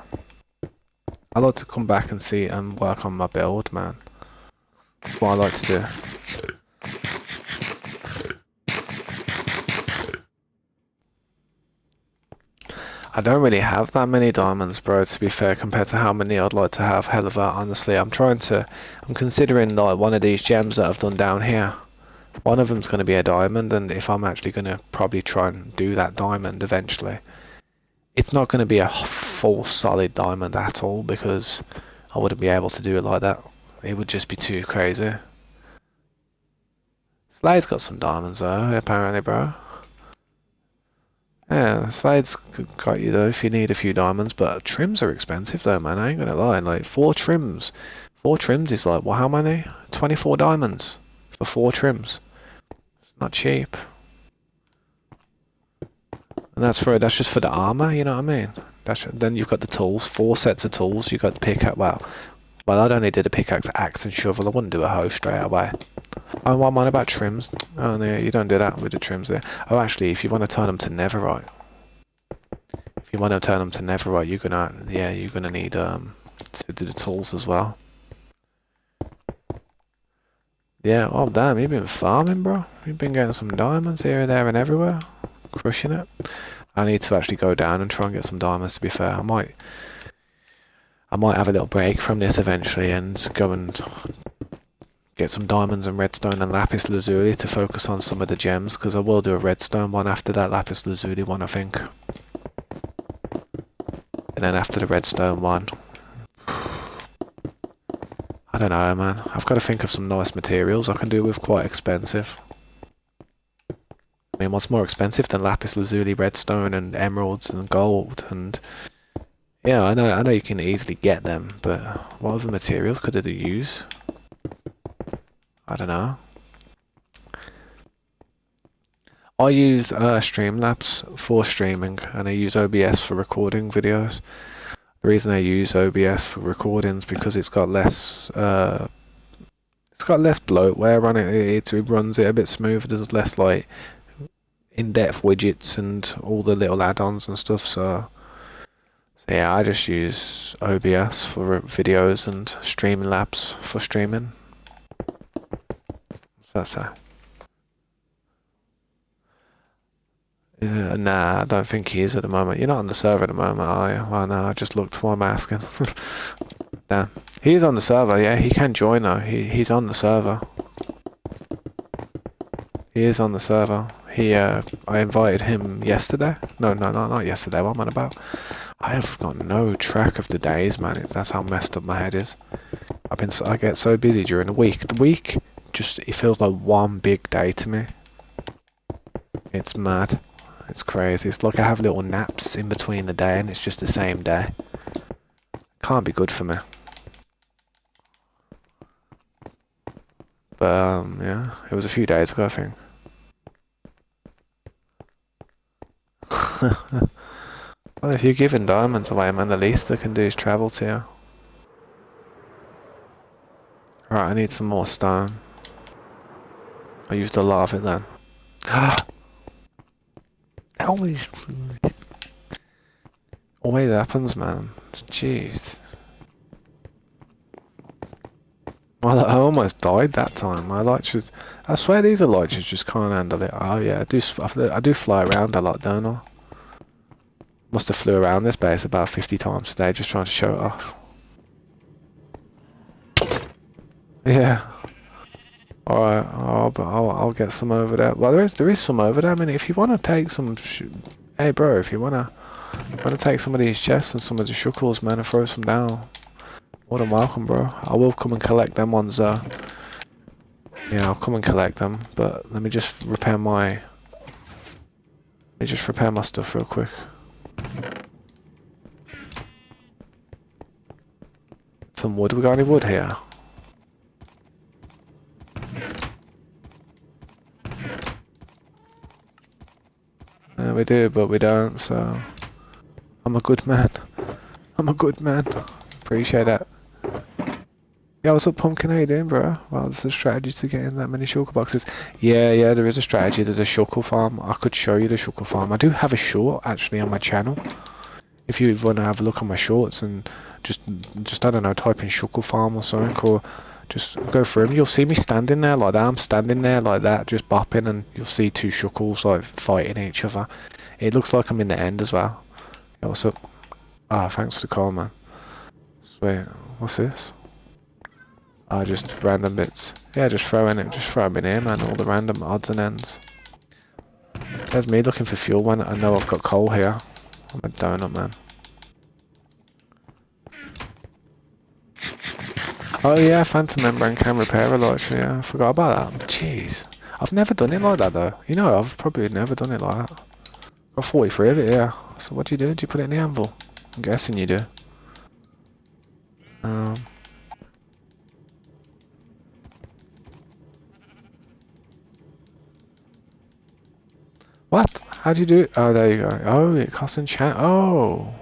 I like to come back and see and work on my build, man. That's what I like to do. I don't really have that many diamonds, bro, to be fair, compared to how many I'd like to have. Hell of a lot, honestly. I'm considering like one of these gems that I've done down here. One of them's going to be a diamond, and if I'm actually going to probably try and do that diamond eventually, it's not going to be a full solid diamond at all, because I wouldn't be able to do it like that. It would just be too crazy. Slade's got some diamonds though, apparently, bro. Yeah, Slade's got you though if you need a few diamonds, but trims are expensive though, man. I ain't gonna lie. Like 4 trims. 4 trims is like, well, how many? 24 diamonds for 4 trims. It's not cheap. And that's just for the armor, you know what I mean? Then you've got the tools, 4 sets of tools. You've got the pickaxe. Well, I'd only did a pickaxe, axe, and shovel. I wouldn't do a hoe straight away. Oh, what am I about trims? Oh, no, you don't do that with the trims there. Oh, actually, if you want to turn them to netherite, you're gonna need to do the tools as well. Yeah, oh damn, you've been farming, bro. You've been getting some diamonds here, there, and everywhere. Crushing it. I need to actually go down and try and get some diamonds, to be fair. I might have a little break from this eventually and go and get some diamonds and redstone and lapis lazuli to focus on some of the gems, because I will do a redstone one after that lapis lazuli one, I think. And then after the redstone one, I don't know, man. I've got to think of some nice materials I can do with quite expensive. I mean, what's more expensive than lapis lazuli, redstone, and emeralds and gold? And yeah, I know you can easily get them, but what other materials could I use? I don't know. I use Streamlabs for streaming, and I use OBS for recording videos. The reason I use OBS for recordings because it's got less bloatware on it. It runs it a bit smoother. There's less like in-depth widgets and all the little add-ons and stuff. So yeah, I just use OBS for videos and Streamlabs for streaming. What's that say? Nah, I don't think he is at the moment. You're not on the server at the moment, are you? Oh no, I just looked while I'm asking. Damn. He is on the server, yeah, he can join though. He's on the server. He is on the server. I invited him yesterday. No, not yesterday. What am I about? I have got no track of the days, man. That's how messed up my head is. I get so busy during the week. The week it feels like one big day to me. It's mad. It's crazy. It's like I have little naps in between the day and it's just the same day. Can't be good for me. But yeah, it was a few days ago, I think. Well, if you're giving diamonds away, man, the least they can do is travel to you. Right, I need some more stone. I used a lot of it then. Always happens, man. Jeez. Well, I almost died that time. My lights I swear these are lights just can't handle it. Oh yeah, I do fly around a lot, don't I? Must have flew around this base about 50 times today just trying to show it off. Yeah. Alright, I'll get some over there. Well, there is some over there. I mean, if you want to take some... Hey, bro, if you want to take some of these chests and some of the shuckles, man, and throw some down, more than welcome, bro. I will come and collect them ones, Yeah, I'll come and collect them, but let me just repair my... stuff real quick. Some wood. We got any wood here? Yeah, we do, but we don't, so... I'm a good man. I'm a good man. Appreciate that. Yeah, what's up, Pumpkin? How you doing, bro? Well, there's a strategy to getting that many shulker boxes. Yeah, there is a strategy. There's a shulker farm. I could show you the shulker farm. I do have a short, actually, on my channel. If you want to have a look on my shorts and just I don't know, type in shulker farm or something, or just go through them. You'll see me standing there like that. I'm standing there like that, just bopping, and you'll see two shuckles like fighting each other. It looks like I'm in the end as well. Yeah, what's up? Ah, thanks for the call, man. Sweet. What's this? Ah, just random bits. Yeah, just throw them in here, man. All the random odds and ends. There's me looking for fuel when I know I've got coal here. I'm a donut, man. Oh yeah, phantom membrane can repair a lot. Yeah, I forgot about that. Jeez, I've never done it like that though. You know, I've probably never done it like that. Got 43 of it, yeah. So what do you do? Do you put it in the anvil? I'm guessing you do. What? How do you do it? Oh, there you go. Oh, it costs enchant. Oh.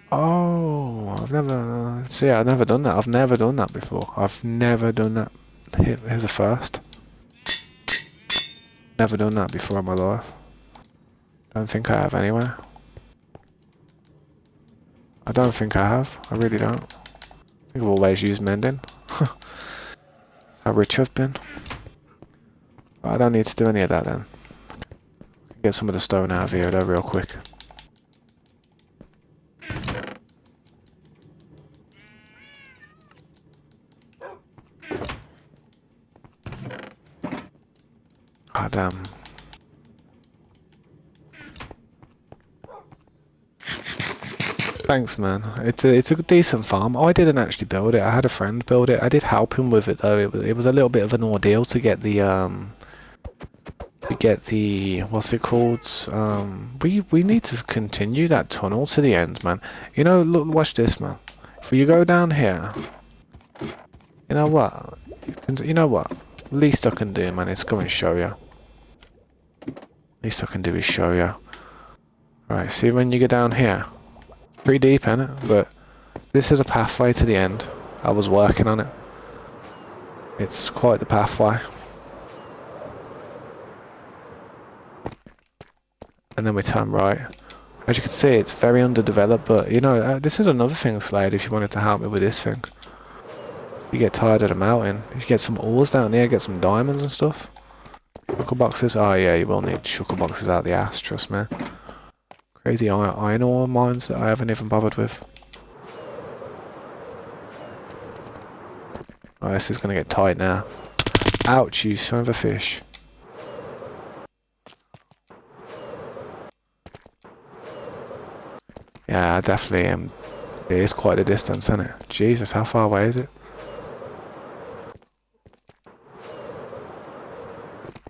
Oh, I've never... See, I've never done that. I've never done that before. I've never done that. Here's a first. Never done that before in my life. Don't think I have anyway. I don't think I have. I really don't. I think I've always used mending. how rich I've been. But I don't need to do any of that then. Get some of the stone out of here though real quick. Ah, damn. Thanks, man. It's a decent farm. I didn't actually build it. I had a friend build it. I did help him with it though. It was a little bit of an ordeal to get the what's it called? We need to continue that tunnel to the end, man. You know, look, watch this, man. If you go down here, you know what? You know what? Least I can do, man, is go and show you. Least I can do is show you. Right, see when you get down here. Pretty deep, innit? But this is a pathway to the end. I was working on it. It's quite the pathway. And then we turn right. As you can see, it's very underdeveloped, but you know, this is another thing, Slade, if you wanted to help me with this thing. If you get tired of the mountain, you get some ores down there, get some diamonds and stuff. Shuckle boxes, oh yeah, you will need shuckle boxes out the ass, trust me. Crazy iron ore mines that I haven't even bothered with. Oh, this is gonna get tight now. Ouch, you son of a fish. Yeah, I definitely am. It is quite a distance, isn't it? Jesus, how far away is it?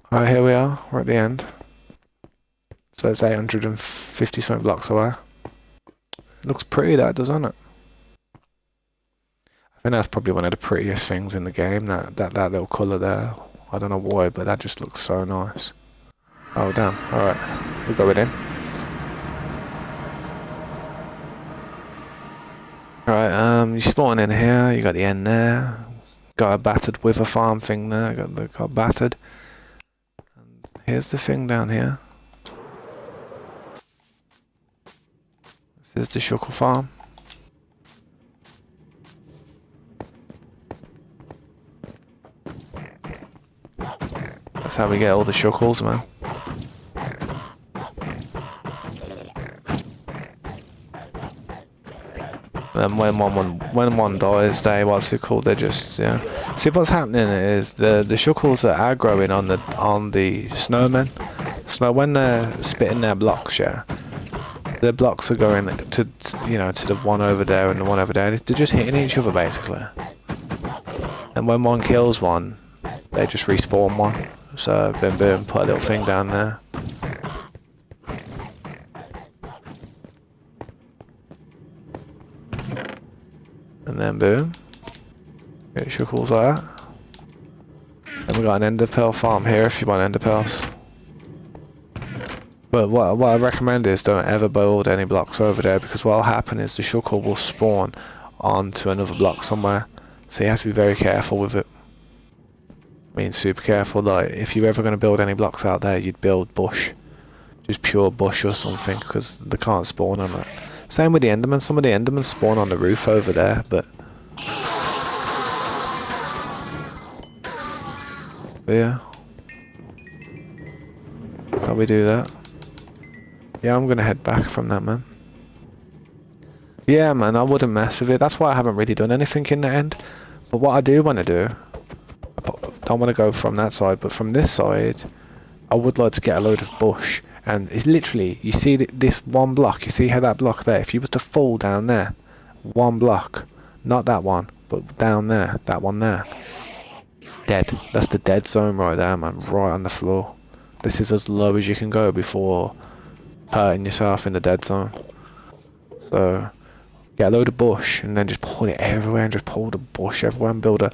Alright, here we are. We're at the end. So it's 850 something blocks away. It looks pretty, that, doesn't it? I think that's probably one of the prettiest things in the game, that little colour there. I don't know why, but that just looks so nice. Oh, damn. Alright. We'll go in. Alright, you spawn in here, you got the end there. Got a battered wither farm thing there, got battered. And here's the thing down here. This is the shuckle farm. That's how we get all the shuckles, man. And when one dies, what's it called? They're just, yeah. See, what's happening is the shuckles that are growing on the snowmen. When they're spitting their blocks, yeah. The blocks are going to to the one over there and the one over there. They're just hitting each other basically. And when one kills one, they just respawn one. So boom, boom, put a little thing down there. And then boom, get shuckles like that. And we got an ender pearl farm here if you want ender pearls. But what I recommend is don't ever build any blocks over there, because what will happen is the shuckle will spawn onto another block somewhere. So you have to be very careful with it. I mean, super careful. Like, if you're ever going to build any blocks out there, you'd build bush. Just pure bush or something, because they can't spawn on that. Same with the endermen. Some of the endermen spawn on the roof over there, but yeah. That's how we do that. Yeah, I'm gonna head back from that, man. Yeah, man, I wouldn't mess with it. That's why I haven't really done anything in the end. But what I do want to do, I don't want to go from that side, but from this side, I would like to get a load of bush. And it's literally, you see this one block, you see how that block there, if you was to fall down there, one block, not that one, but down there, that one there, dead. That's the dead zone right there, man, right on the floor. This is as low as you can go before hurting yourself in the dead zone. So get a load of bush and then just pull it everywhere and just pull the bush everywhere and build a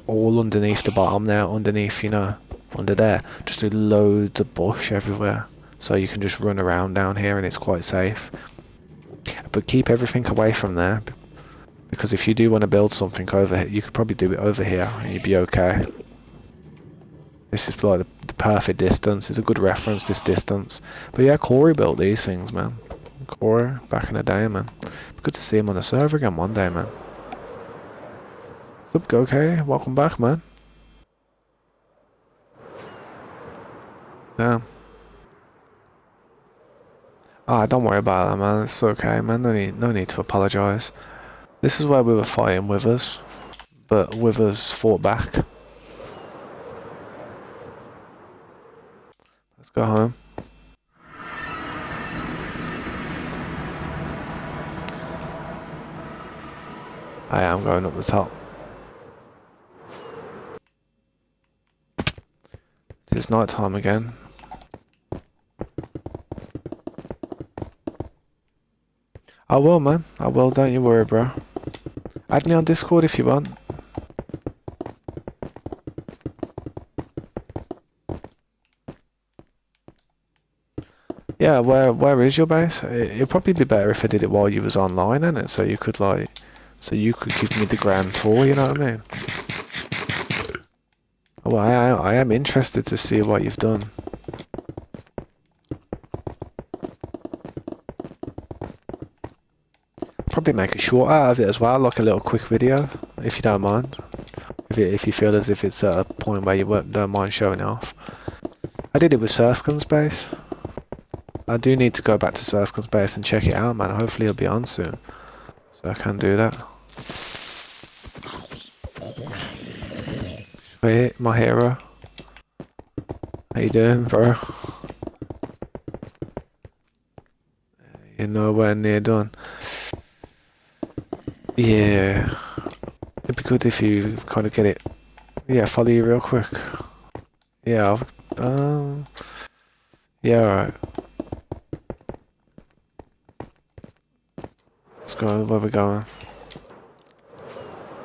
all underneath the bottom there, underneath, under there. Just do loads of bush everywhere. So you can just run around down here and it's quite safe. But keep everything away from there, because if you do want to build something over here, you could probably do it over here and you'd be okay. This is like the perfect distance. It's a good reference, this distance. But yeah, Corey built these things, man. Corey, back in the day, man. Good to see him on the server again one day, man. What's up, Gokay? Welcome back, man. Damn. Ah, don't worry about that, man. It's okay, man. No need to apologise. This is where we were fighting Withers, but Withers fought back. Let's go home. I am going up the top. It's night time again. I will, man. I will, don't you worry, bro. Add me on Discord if you want. Yeah, where is your base? It'd probably be better if I did it while you was online, innit? So you could give me the grand tour, you know what I mean? Well, I am interested to see what you've done. Probably make a short out of it as well, like a little quick video, if you don't mind. If you feel as if it's at a point where you don't mind showing it off. I did it with Surskin's base. I do need to go back to Surskin's base and check it out, man. Hopefully it'll be on soon, so I can do that. Sweet, my hero. How you doing, bro? You're nowhere near done. Yeah, it'd be good if you kind of get it. Yeah, follow you real quick. Yeah, yeah, alright. Let's go. Where we going?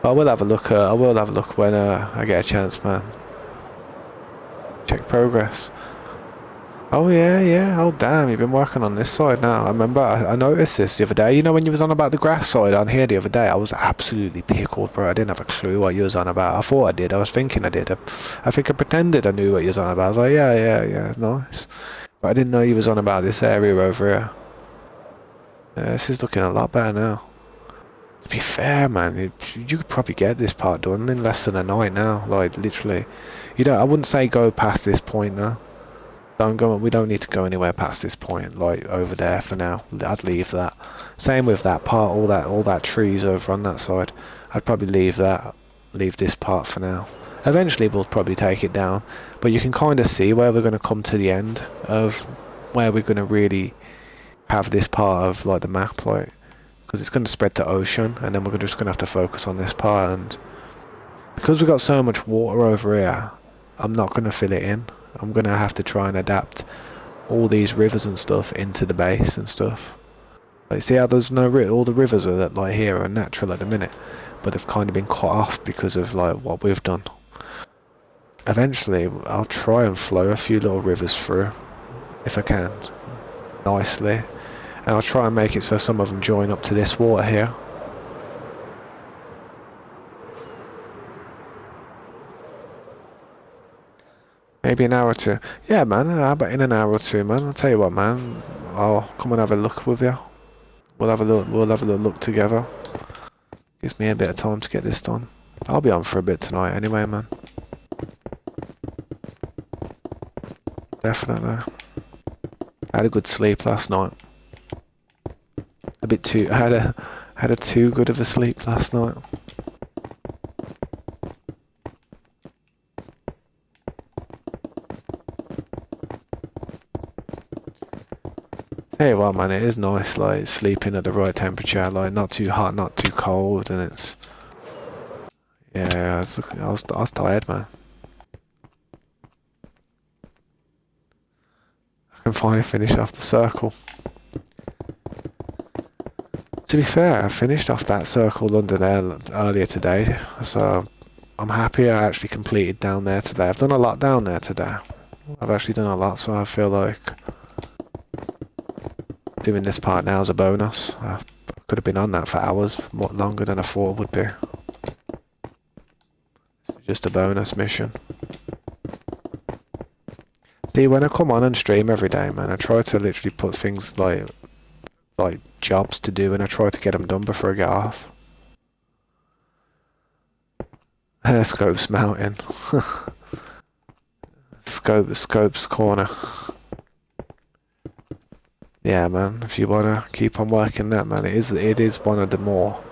I will have a look. I will have a look when I get a chance, man. Check progress. Oh yeah. Oh damn, you've been working on this side now. I remember I noticed this the other day. You know when you was on about the grass side on here the other day, I was absolutely pickled, bro. I didn't have a clue what you was on about. I thought I did. I was thinking I did. I think I pretended I knew what you was on about. I was like, yeah, nice. But I didn't know you was on about this area over here. Yeah, this is looking a lot better now. To be fair, man, you could probably get this part done in less than a night now. Like literally, I wouldn't say go past this point now. Don't go. We don't need to go anywhere past this point. Like over there for now. I'd leave that. Same with that part. All that trees over on that side. I'd probably leave that. Leave this part for now. Eventually, we'll probably take it down. But you can kind of see where we're going to come to the end of where we're going to really have this part of like the map, like because it's going to spread to ocean, and then we're just going to have to focus on this part. And because we've got so much water over here, I'm not going to fill it in. I'm going to have to try and adapt all these rivers and stuff into the base and stuff. Like, see how there's all the rivers are that like here are natural at the minute, but they've kind of been cut off because of like what we've done. Eventually, I'll try and flow a few little rivers through, if I can, nicely. And I'll try and make it so some of them join up to this water here. Maybe an hour or two. Yeah, man. How about in an hour or two, man? I'll tell you what, man. I'll come and have a look with you. We'll have a little look together. Gives me a bit of time to get this done. I'll be on for a bit tonight anyway, man. Definitely. I had a good sleep last night. I had a too good of a sleep last night. Tell you what, man, it is nice, like, sleeping at the right temperature, like, not too hot, not too cold, and it's... Yeah, I was tired, man. I can finally finish off the circle. To be fair, I finished off that circle under there earlier today, so I'm happy I actually completed down there today. I've done a lot down there today. I've actually done a lot, so I feel like doing this part now is a bonus. I could have been on that for hours, what longer than I thought it would be. It's just a bonus mission. See, when I come on and stream every day, man, I try to literally put things like jobs to do, and I try to get them done before I get off. Let's go mountain. Scope's corner. Yeah, man. If you wanna keep on working that, man, it is one of the more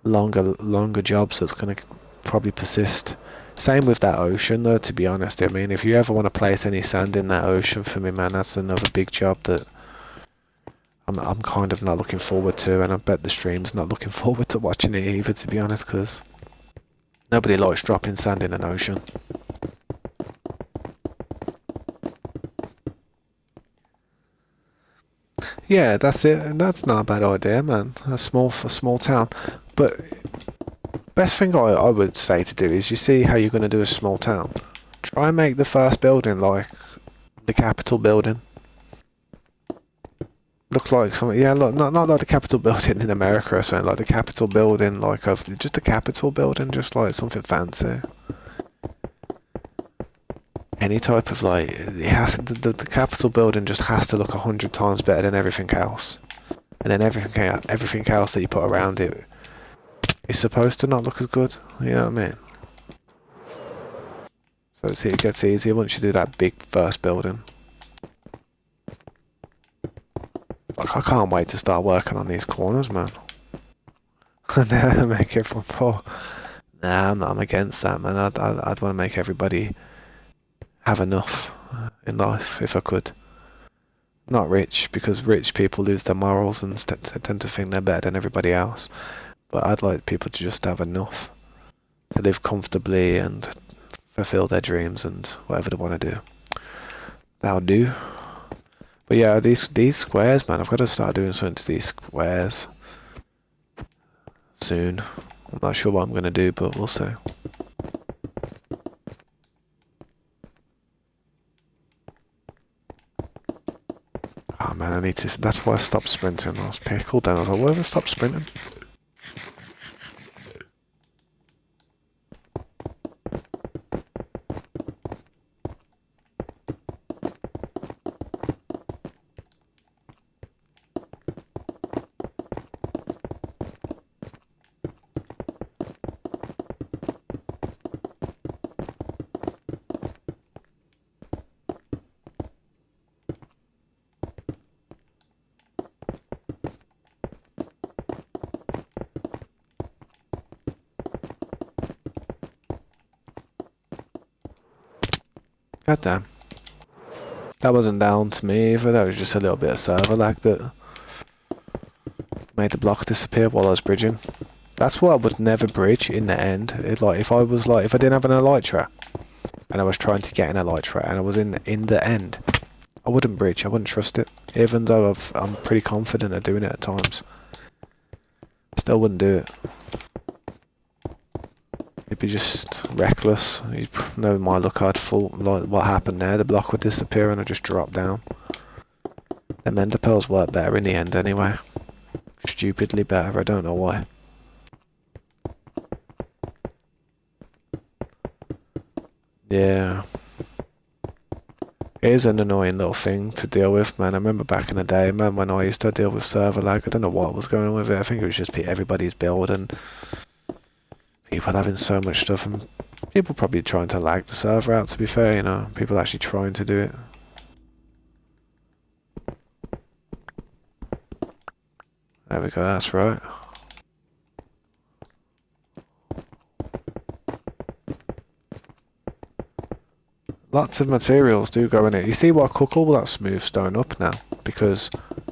longer jobs that's gonna probably persist. Same with that ocean, though. To be honest, I mean, if you ever want to place any sand in that ocean for me, man, that's another big job that I'm kind of not looking forward to, and I bet the stream's not looking forward to watching it either, to be honest, because nobody likes dropping sand in an ocean. Yeah, that's it. That's not a bad idea, man. A small town, but best thing I would say to do is, you see how you're going to do a small town. Try and make the first building like the Capitol building. Look like something, yeah. Look, not like the Capitol building in America or something. Like the Capitol building, like of just the Capitol building, just like something fancy. Any type of like, it has the Capitol building just has to look 100 times better than everything else, and then everything else that you put around it is supposed to not look as good. You know what I mean? So it gets easier once you do that big first building. Like, I can't wait to start working on these corners, man. Make everyone poor. Nah, I'm against that, man. I'd want to make everybody have enough in life if I could. Not rich, because rich people lose their morals and tend to think they're better than everybody else. But I'd like people to just have enough to live comfortably and fulfill their dreams and whatever they want to do. That'll do. But yeah, these squares, man, I've got to start doing something to these squares soon. I'm not sure what I'm going to do, but we'll see. Oh man, I need to. That's why I stopped sprinting. I was pickled down. I was like, why have I stopped sprinting? God damn. That wasn't down to me either, that was just a little bit of server lag that made the block disappear while I was bridging. That's why I would never bridge in the end. If I didn't have an elytra and I was trying to get an elytra and I was in the end, I wouldn't bridge, I wouldn't trust it. Even though I'm pretty confident at doing it at times. Still wouldn't do it. It'd be just reckless. You know, my luck, I'd fall. Like what happened there, the block would disappear and I'd just drop down. Them ender pearls work better in the end anyway. Stupidly better, I don't know why. Yeah. It is an annoying little thing to deal with, man. I remember back in the day, man, when I used to deal with server lag, I don't know what was going on with it. I think it was just everybody's build and people having so much stuff, and people probably trying to lag the server out, to be fair, you know. People actually trying to do it. There we go, that's right. Lots of materials do go in it. You see why I cook all that smooth stone up now? Because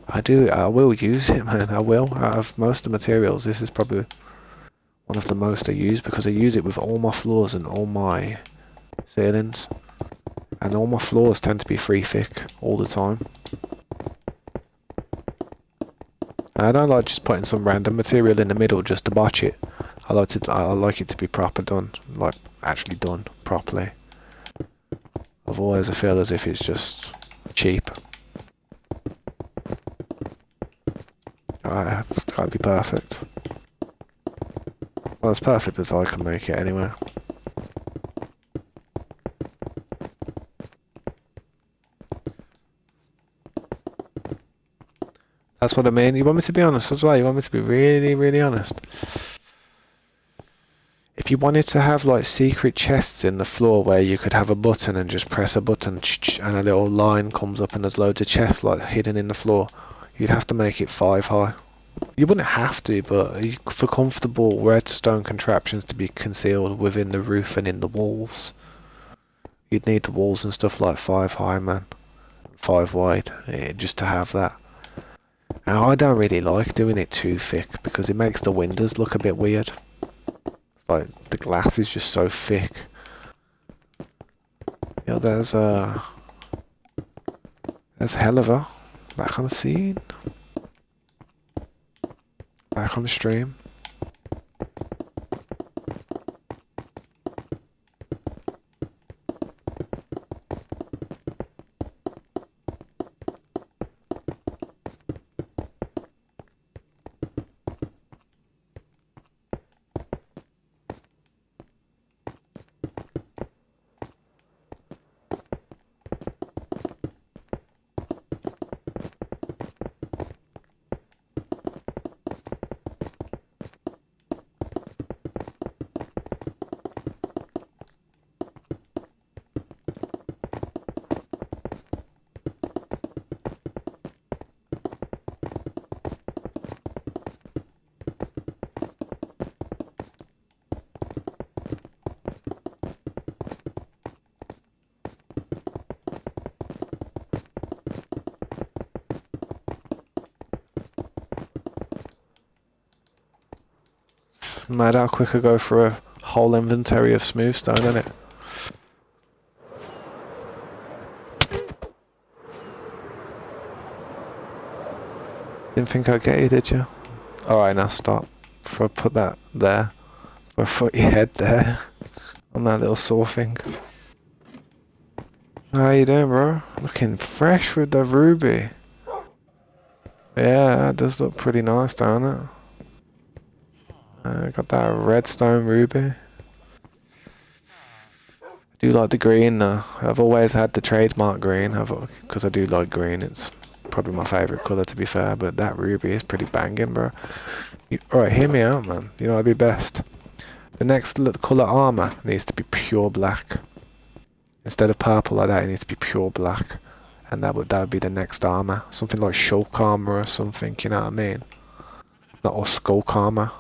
I will use it, man. I will. Out of most of the materials, this is probably one of the most I use, because I use it with all my floors and all my ceilings. And all my floors tend to be 3 thick all the time. And I don't like just putting some random material in the middle just to botch it. I like it to be proper done, like actually done properly. Otherwise I feel as if it's just cheap. It's gotta be perfect. Well, as perfect as I can make it anyway. That's what I mean. You want me to be honest as well? You want me to be really, really honest? if you wanted to have like secret chests in the floor where you could have a button and just press a button and a little line comes up and there's loads of chests like hidden in the floor, you'd have to make it 5 high. You wouldn't have to, but for comfortable redstone contraptions to be concealed within the roof and in the walls, you'd need the walls and stuff like 5 high, man. 5 wide, just to have that. And I don't really like doing it too thick because it makes the windows look a bit weird. It's like the glass is just so thick. Yeah, there's Helliver back on the scene. Back on the stream. Mad how quick I go through a whole inventory of smooth stone, isn't it? Didn't think I'd get you, did you? Alright, now stop. Before I put that there. Before I put your head there. On that little saw thing. How you doing, bro? Looking fresh with the ruby. Yeah, that does look pretty nice, don't it? Got that redstone ruby. I do like the green though. I've always had the trademark green because I do like green. It's probably my favourite colour to be fair, but that ruby is pretty banging, bro. Alright, hear me out, man. You know what'd be best? The next colour armour needs to be pure black. Instead of purple like that, it needs to be pure black. And that would be the next armour. Something like shulk armour or something, you know what I mean? Not all skulk armour.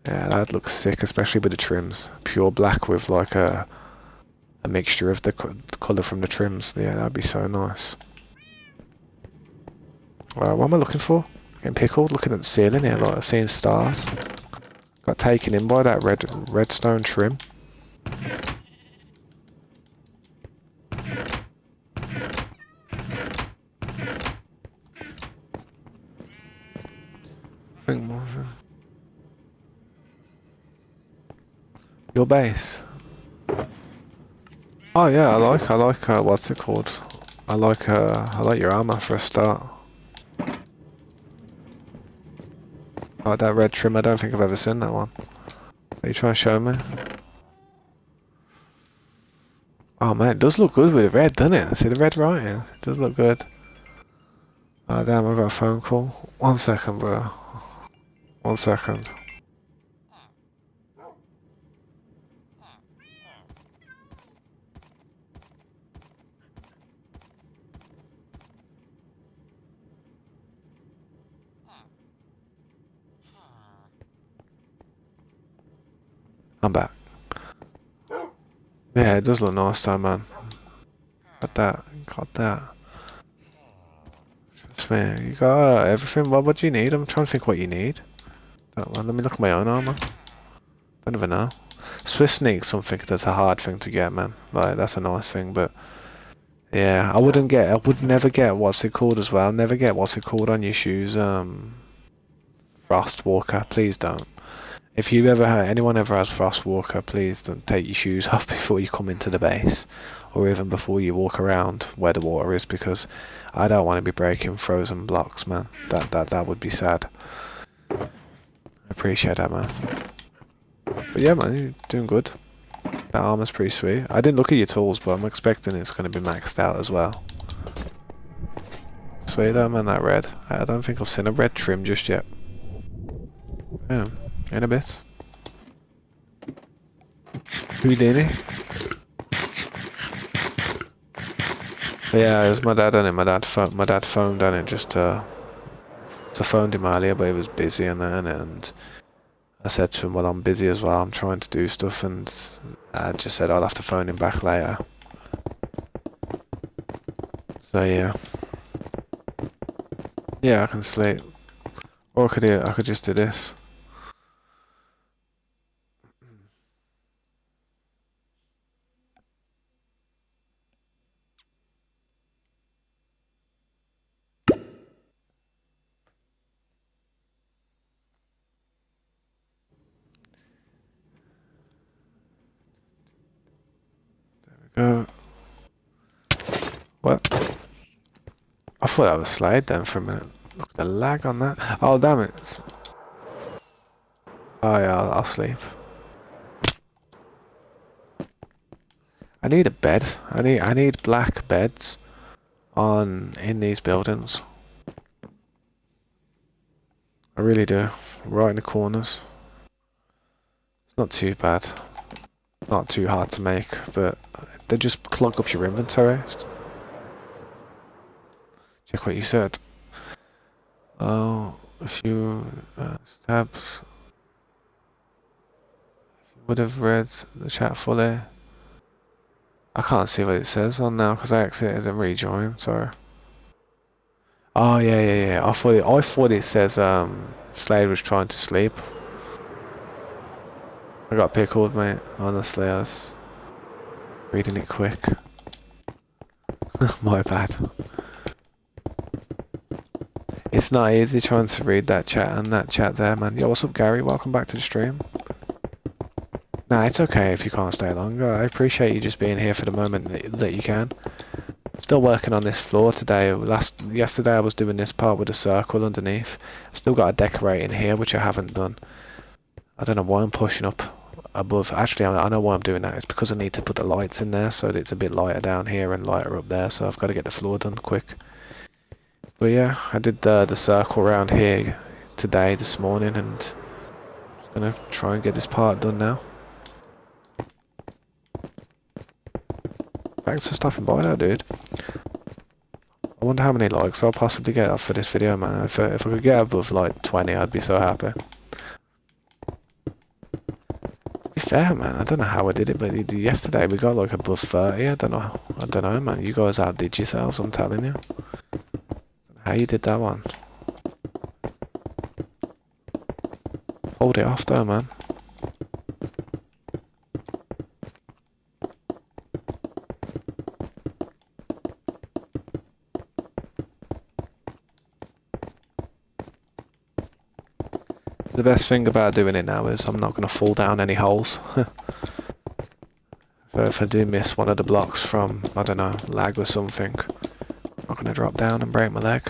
Yeah, that looks sick, especially with the trims. Pure black with like a mixture of the colour from the trims. Yeah, that'd be so nice. What am I looking for? Getting pickled, looking at the ceiling here, like seeing stars. Got taken in by that redstone trim. I think more of your base. Oh yeah, I like what's it called? I like your armor for a start. Oh, that red trim, I don't think I've ever seen that one. Are you trying to show me? Oh man, it does look good with the red, doesn't it? See the red writing? It does look good. Oh damn, I got a phone call. 1 second, bro. 1 second. I'm back. Yeah, it does look nice though, man. Got that. Trust me, you got everything. What do you need? I'm trying to think what you need. Let me look at my own armor. Don't even know. Swift sneak something that's a hard thing to get, man. Like that's a nice thing, but yeah, I would never get what's it called as well. Never get what's it called on your shoes. Frostwalker, please don't. If you anyone ever has Frostwalker, please don't take your shoes off before you come into the base, or even before you walk around where the water is, because I don't want to be breaking frozen blocks, man. That would be sad. I appreciate that, man. But yeah, man, you're doing good. That armor's pretty sweet. I didn't look at your tools, but I'm expecting it's going to be maxed out as well. Sweet though, man, that red. I don't think I've seen a red trim just yet. Yeah. In a bit. Houdini. But yeah, it was my dad on it. My dad phoned on it just to. So I phoned him earlier, but he was busy and I said to him, well, I'm busy as well. I'm trying to do stuff, and I just said I'll have to phone him back later. So yeah. Yeah, I can sleep. Or I could just do this. Go. What? I thought I was Slade then for a minute. Look at the lag on that. Oh, damn it. Oh yeah, I'll sleep. I need a bed. I need black beds in these buildings. I really do. Right in the corners. It's not too bad. Not too hard to make, but they just clog up your inventory. Check what you said. Oh, a few stabs. If you would have read the chat fully. I can't see what it says on now because I exited and rejoined. Sorry. Oh yeah. I thought it says Slade was trying to sleep. I got pickled, mate. Honestly, I was reading it quick. My bad. It's not easy trying to read that chat and that chat there, man. Yo, what's up, Gary? Welcome back to the stream. Nah, it's okay if you can't stay longer. I appreciate you just being here for the moment that you can. Still working on this floor today. Yesterday I was doing this part with a circle underneath. Still got a decorate in here, which I haven't done. I don't know why I'm pushing up above. Actually, I know why I'm doing that. It's because I need to put the lights in there so that it's a bit lighter down here and lighter up there. So I've got to get the floor done quick. But yeah, I did the circle around here today, this morning, and just gonna try and get this part done now. Thanks for stopping by though, dude. I wonder how many likes I'll possibly get up for this video, man. If I could get above like 20, I'd be so happy. To be fair, man, I don't know how I did it, but yesterday we got like above 30. I don't know, man. You guys outdid yourselves, I'm telling you. How you did that one? Hold it off though, man. The best thing about doing it now is I'm not going to fall down any holes. So if I do miss one of the blocks from, I don't know, lag or something, I'm not going to drop down and break my leg.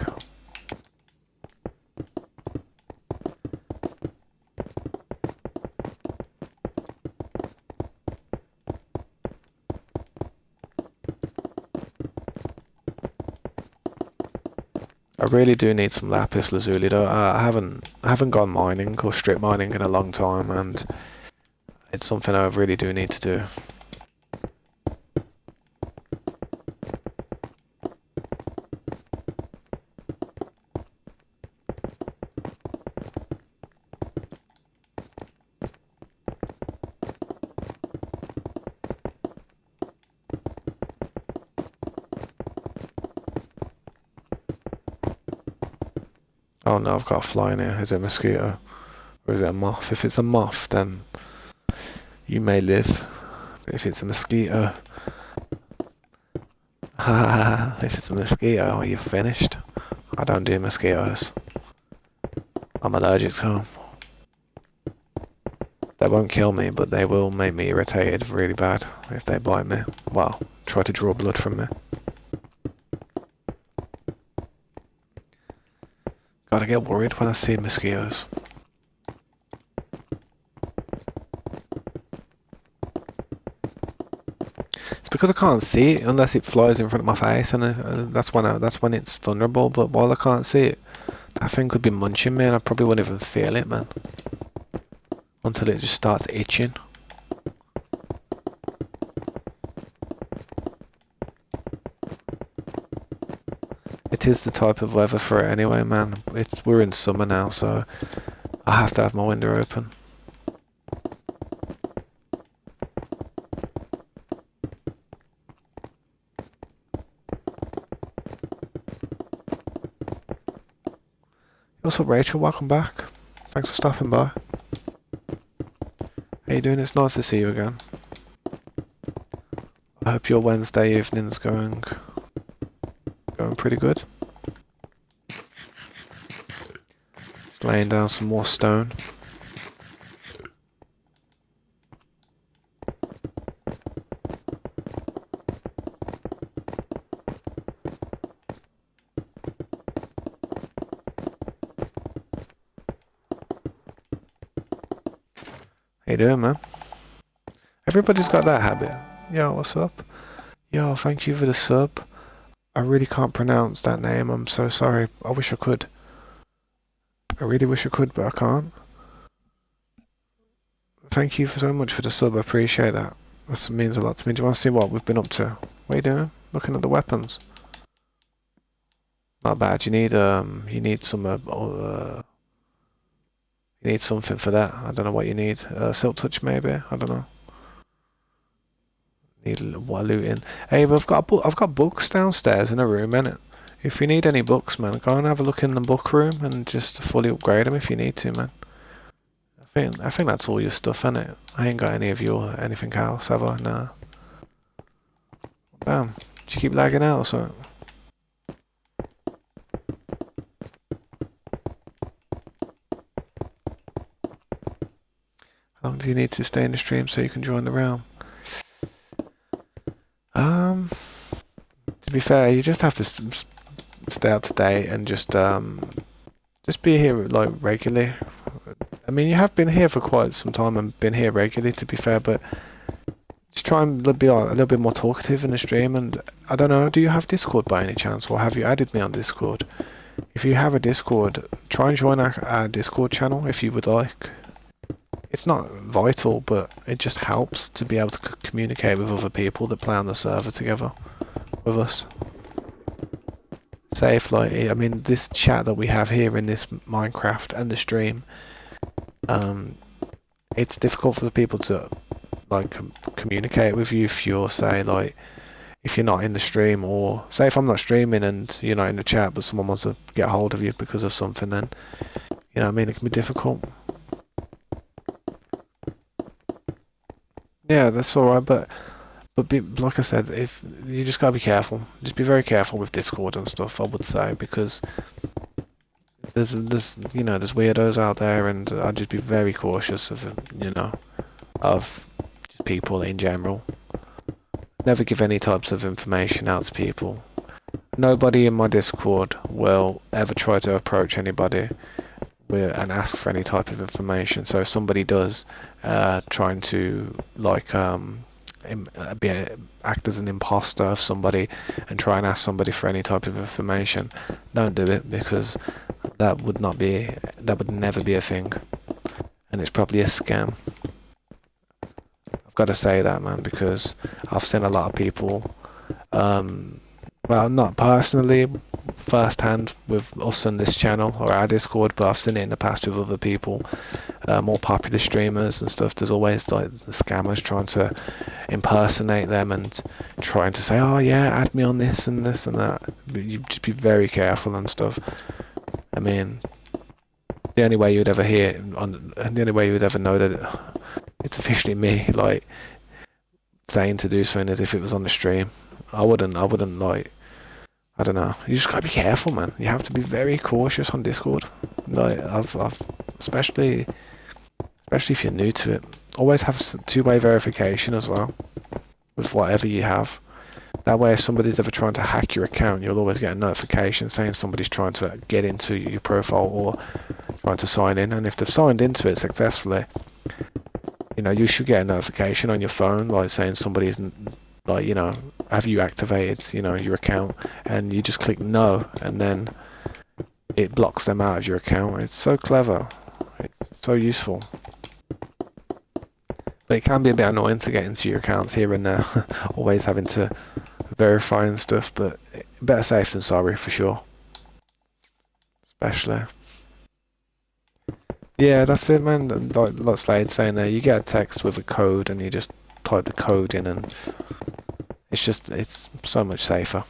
I really do need some lapis lazuli though. I haven't gone mining or strip mining in a long time, and it's something I really do need to do. Oh no, I've got a fly in here. Is it a mosquito? Or is it a moth? If it's a moth, then you may live. But if it's a mosquito... if it's a mosquito, you're finished. I don't do mosquitoes. I'm allergic to them. They won't kill me, but they will make me irritated really bad if they bite me. Well, try to draw blood from me. Gotta get worried when I see mosquitoes. It's because I can't see it unless it flies in front of my face, and that's when it's vulnerable. But while I can't see it, that thing could be munching me, and I probably wouldn't even feel it, man. Until it just starts itching. it is the type of weather for it anyway, man. We're in summer now, so I have to have my window open. What's up, Rachel? Welcome back. Thanks for stopping by. How you doing? It's nice to see you again. I hope your Wednesday evening's going pretty good. Just laying down some more stone. How you doing, man? Everybody's got that habit. Yo, what's up? Yo, thank you for the sub. I really can't pronounce that name. I'm so sorry. I wish I could. I really wish I could, but I can't. Thank you so much for the sub. I appreciate that. That means a lot to me. Do you want to see what we've been up to? What are you doing? Looking at the weapons. Not bad. You need some you need something for that. I don't know what you need. Silk touch maybe. I don't know. Need a little looting. Hey, I've got books downstairs in a room, innit? If you need any books, man, go and have a look in the book room and just fully upgrade them if you need to, man. I think that's all your stuff, innit? I ain't got any of your anything else, have I? Nah. Damn. Did you keep lagging out or something? How long do you need to stay in the stream so you can join the realm? To be fair, you just have to stay up to date and just be here like regularly. I mean, you have been here for quite some time and been here regularly, to be fair, but just try and be a little bit more talkative in the stream. And I don't know, do you have Discord by any chance, or have you added me on Discord? If you have a Discord, try and join our Discord channel if you would like. It's not vital, but it just helps to be able to communicate with other people that play on the server together with us. Say if this chat that we have here in this Minecraft and the stream, it's difficult for the people to communicate with you if you're if you're not in the stream, or say if I'm not streaming and you're not in the chat but someone wants to get a hold of you because of something, then you know what I mean, it can be difficult. Yeah, that's alright, but like I said, if you just gotta be careful. Just be very careful with Discord and stuff, I would say, because there's weirdos out there, and I'd just be very cautious of just people in general. Never give any types of information out to people. Nobody in my Discord will ever try to approach anybody and ask for any type of information. So if somebody does trying to act as an imposter of somebody and try and ask somebody for any type of information, don't do it, because that would never be a thing, and it's probably a scam. I've got to say that, man, because I've seen a lot of people, well, not personally firsthand with us on this channel or our Discord, but I've seen it in the past with other people, more popular streamers and stuff. There's always the scammers trying to impersonate them and trying to say, oh yeah, add me on this and that. You just be very careful and stuff. I mean, the only way you'd ever the only way you would ever know that it's officially me saying to do something is if it was on the stream. I wouldn't I don't know. You just gotta be careful, man. You have to be very cautious on Discord. Especially if you're new to it. Always have two-way verification as well with whatever you have. That way, if somebody's ever trying to hack your account, you'll always get a notification saying somebody's trying to get into your profile or trying to sign in. And if they've signed into it successfully, you should get a notification on your phone, saying somebody's have you activated, your account, and you just click no, and then it blocks them out of your account. It's so clever. It's so useful. But it can be a bit annoying to get into your accounts here and there, always having to verify and stuff, but better safe than sorry, for sure. especially. Yeah, that's it, man. Like Slade saying there, you get a text with a code and you just type the code in, and it's so much safer.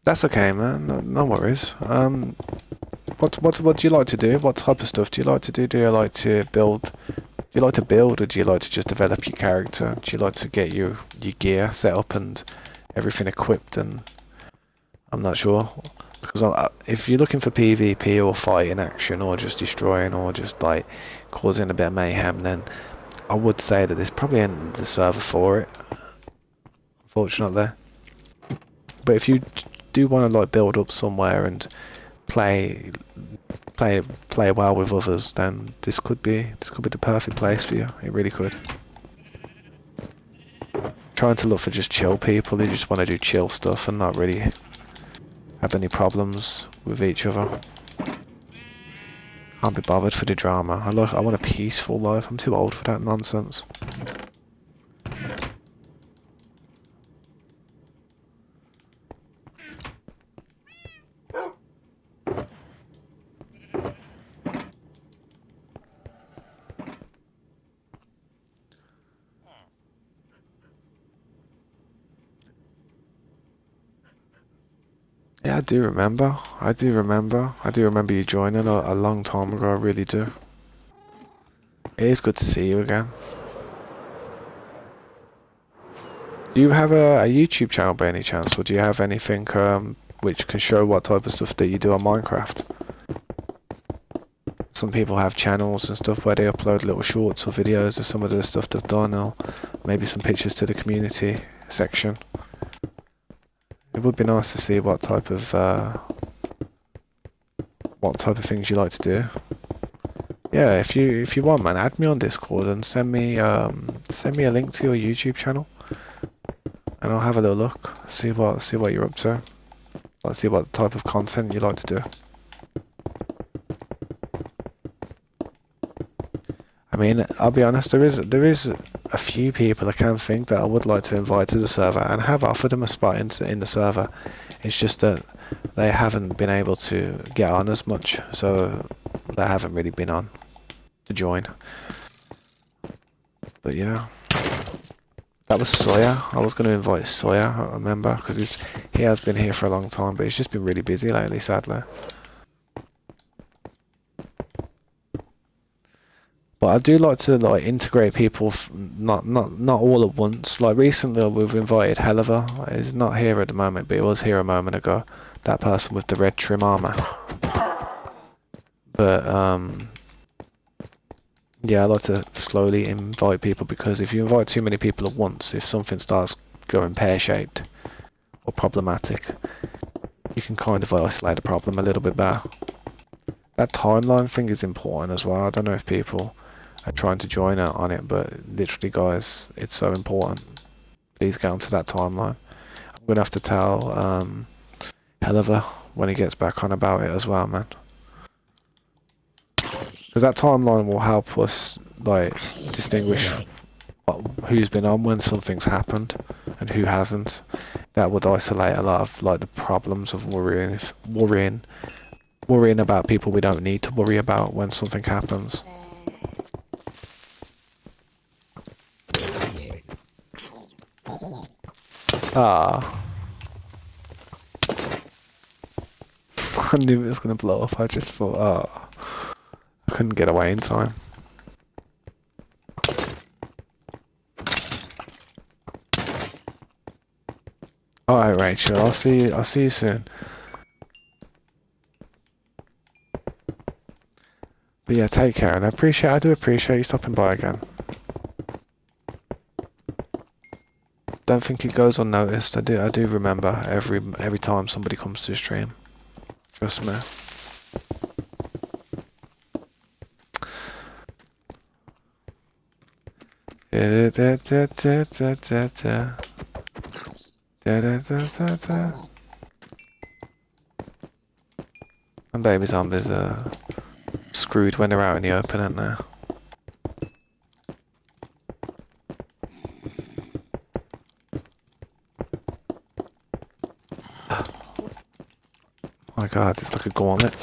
That's okay, man. No worries. What do you like to do? What type of stuff do you like to do? Do you like to build? Do you like to build, or do you like to just develop your character? Do you like to get your gear set up and everything equipped? And I'm not sure, because if you're looking for PvP or fighting action or just destroying or just like causing a bit of mayhem, then I would say that there's probably in the server for it, unfortunately. But if you do want to like build up somewhere and play well with others, then this could be the perfect place for you. It really could. Trying to look for just chill people who just want to do chill stuff and not really have any problems with each other. Can't be bothered for the drama. I want a peaceful life. I'm too old for that nonsense. Yeah, I do remember. I do remember you joining a long time ago. I really do. It is good to see you again. Do you have a YouTube channel by any chance, or do you have anything which can show what type of stuff that you do on Minecraft? Some people have channels and stuff where they upload little shorts or videos of some of the stuff they've done, or maybe some pictures to the community section. It would be nice to see what type of things you like to do. Yeah, if you want, man, add me on Discord and send me a link to your YouTube channel, and I'll have a little look, see what you're up to. Let's see what type of content you like to do. I mean, I'll be honest, there is a few people I can think that I would like to invite to the server, and have offered them a spot in the server. It's just that they haven't been able to get on as much, so they haven't really been on to join. But yeah, that was Sawyer. I was going to invite Sawyer, I remember, because he has been here for a long time, but he's just been really busy lately, sadly. But I do like to integrate people, not all at once. Like recently, we've invited Helliver. He's not here at the moment, but he was here a moment ago. That person with the red trim armor. But yeah, I like to slowly invite people, because if you invite too many people at once, if something starts going pear-shaped or problematic, you can kind of isolate the problem a little bit better. That timeline thing is important as well. I don't know if people are trying to join out on it, but literally, guys, it's so important. Please get onto that timeline. I'm gonna have to tell Helliver when he gets back on about it as well, man. Because that timeline will help us distinguish who's been on when something's happened and who hasn't. That would isolate a lot of the problems of worrying about people we don't need to worry about when something happens. Ah. I knew it was going to blow up. I just thought, I couldn't get away in time. Alright, Rachel, I'll see you soon. But yeah, take care, and I do appreciate you stopping by again. Don't think it goes unnoticed. I do remember every time somebody comes to the stream. Trust me. And baby zombies are screwed when they're out in the open, aren't they? My god, it's like a gauntlet.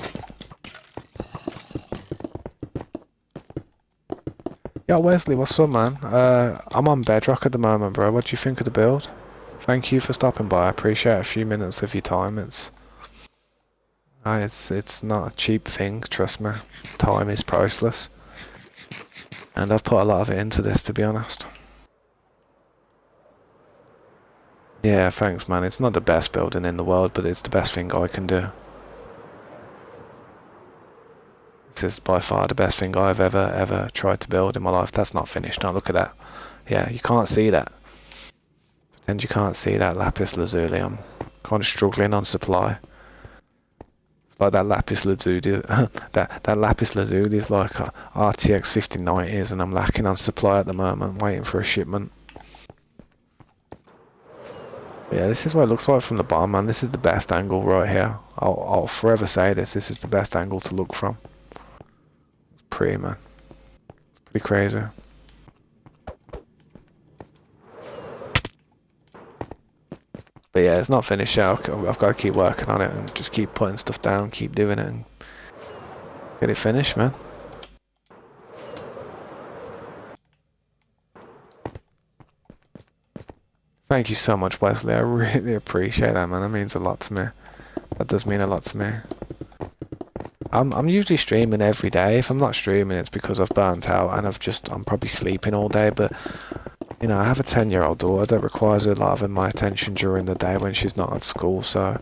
Yo, Wesley, what's up, man? I'm on Bedrock at the moment, bro. What do you think of the build? Thank you for stopping by. I appreciate a few minutes of your time. It's not a cheap thing, trust me. Time is priceless. And I've put a lot of it into this, to be honest. Yeah, thanks, man. It's not the best building in the world, but it's the best thing I can do. This is by far the best thing I've ever tried to build in my life. That's not finished. Now look at that. Yeah, you can't see that. Pretend you can't see that lapis lazuli. I'm kind of struggling on supply. It's like that lapis lazuli. that lapis lazuli is like RTX 5090s, and I'm lacking on supply at the moment. Waiting for a shipment. Yeah, this is what it looks like from the bottom, man. This is the best angle right here. I'll forever say this. This is the best angle to look from. It's pretty, man. It's pretty crazy. But yeah, it's not finished yet. I've got to keep working on it and just keep putting stuff down, keep doing it, and get it finished, man. Thank you so much, Wesley. I really appreciate that, man. That means a lot to me. That does mean a lot to me. I'm usually streaming every day. If I'm not streaming, it's because I've burnt out and I'm probably sleeping all day. But you know, I have a 10-year-old daughter that requires a lot of my attention during the day when she's not at school. So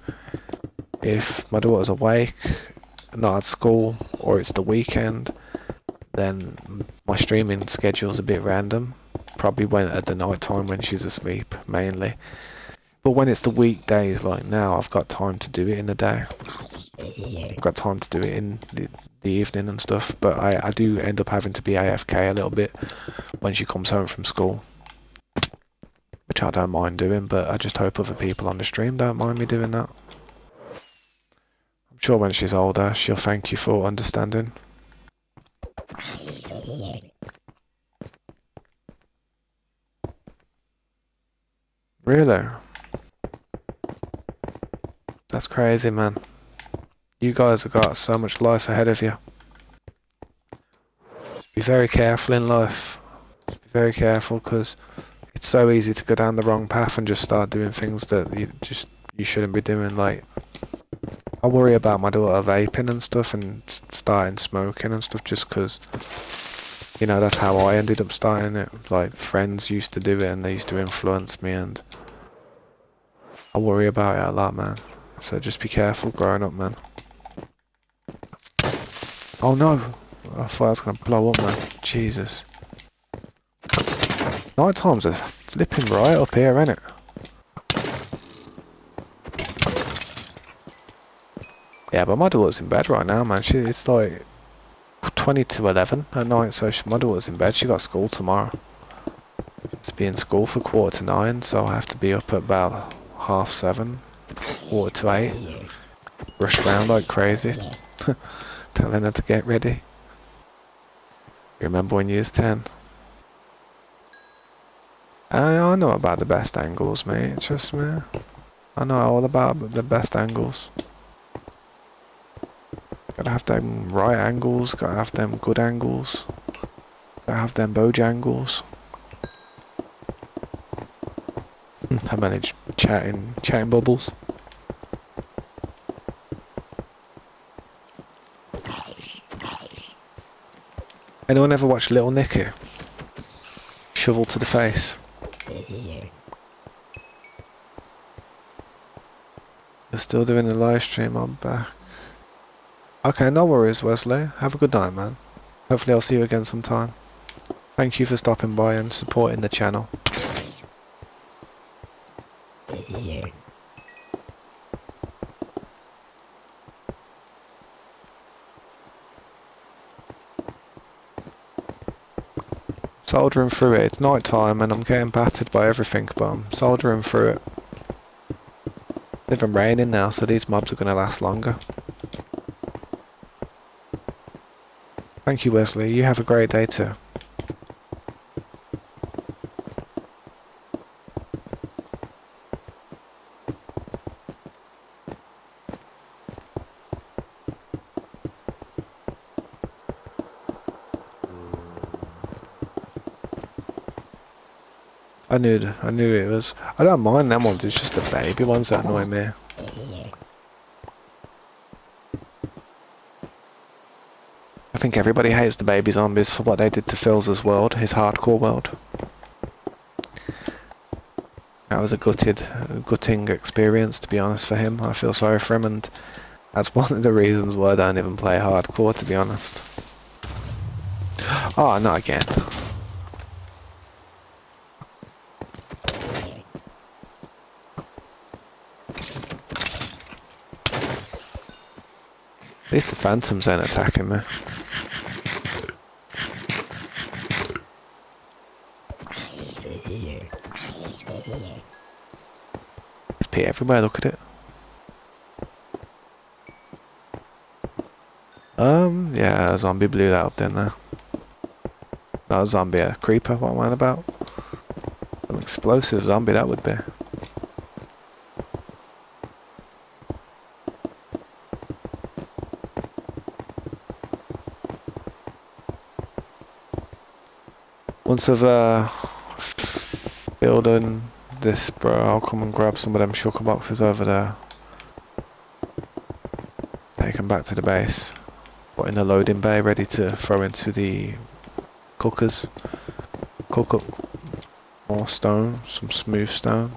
if my daughter's awake, not at school, or it's the weekend, then my streaming schedule's a bit random. Probably at the night time when she's asleep, mainly. But when it's the weekdays like now, I've got time to do it in the day. I've got time to do it in the evening and stuff. But I do end up having to be AFK a little bit when she comes home from school, which I don't mind doing, but I just hope other people on the stream don't mind me doing that. I'm sure when she's older, she'll thank you for understanding. Really? That's crazy, man. You guys have got so much life ahead of you. Just be very careful in life. Just be very careful, because it's so easy to go down the wrong path and just start doing things that you shouldn't be doing. Like, I worry about my daughter vaping and stuff and starting smoking and stuff, just because, you know, that's how I ended up starting it. Like, friends used to do it and they used to influence me, and I worry about it a lot, man. So just be careful growing up, man. Oh no! I thought I was gonna blow up, man. Jesus. Night times are flipping right up here, ain't it? Yeah, but my daughter's in bed right now, man. It's like 20 to 11 at night, so my daughter's in bed. She got school tomorrow. She's be in school for 8:45, so I have to be up at about 7:30, 7:45. Rush around like crazy, telling her to get ready. You remember when you was 10? I know about the best angles, mate. Trust me. I know all about the best angles. Gotta have them right angles, gotta have them good angles, gotta have them bojangles. I managed chatting bubbles. Anyone ever watch Little Nicky? Shovel to the face. You're still doing the live stream, I'm back. Okay, no worries, Wesley. Have a good night, man. Hopefully I'll see you again sometime. Thank you for stopping by and supporting the channel. Soldering through it. It's night time and I'm getting battered by everything, but I'm soldering through it. It's even raining now, so these mobs are going to last longer. Thank you, Wesley. You have a great day too. I knew it was. I don't mind them ones. It's just the baby ones that annoy me. I think everybody hates the baby zombies for what they did to Phil's world, his hardcore world. That was a gutting experience, to be honest, for him. I feel sorry for him, and that's one of the reasons why I don't even play hardcore, to be honest. Oh, not again. At least the phantoms ain't attacking me. XP everywhere, look at it. Yeah, a zombie blew that up, didn't there? Not a zombie, a creeper, what am I on about? An explosive zombie, that would be. Once I've filled in this, bro, I'll come and grab some of them shulker boxes over there. Take them back to the base. Put in the loading bay, ready to throw into the cookers. Cook up more stone, some smooth stone.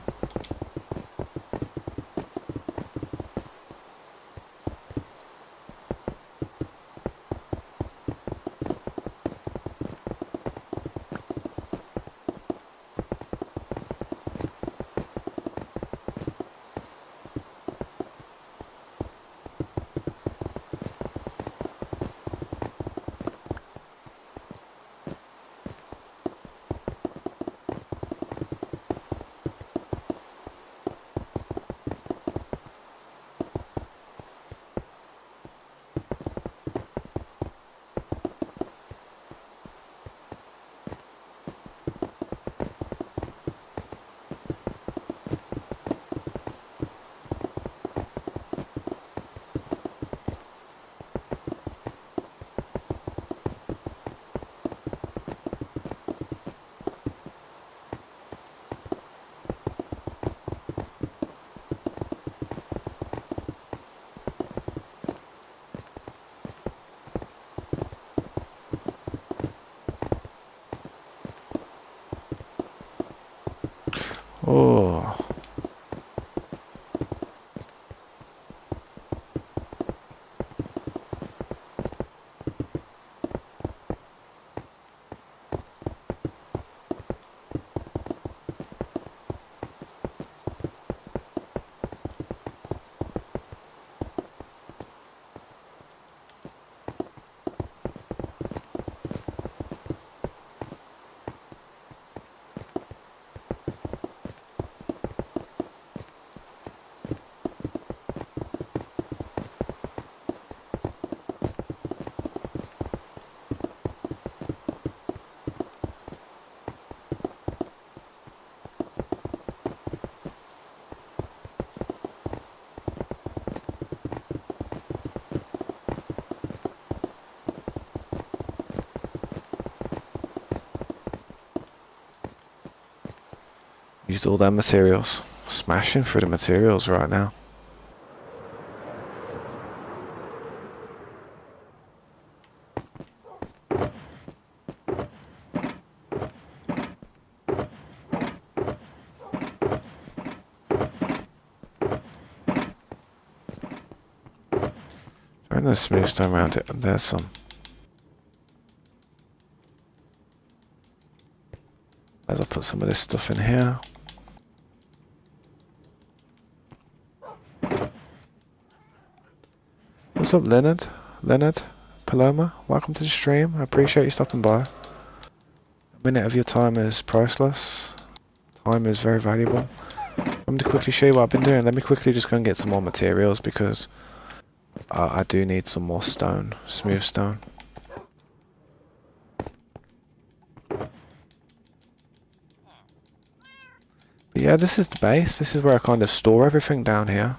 Oh. Used all them materials. Smashing through the materials right now. Throwing the smooth stone around it, and there's some. As I put some of this stuff in here. What's up, Leonard? Leonard? Paloma? Welcome to the stream. I appreciate you stopping by. A minute of your time is priceless. Time is very valuable. I'm going to quickly show you what I've been doing. Let me quickly just go and get some more materials because I do need some more stone. Smooth stone. But yeah, this is the base. This is where I kind of store everything down here.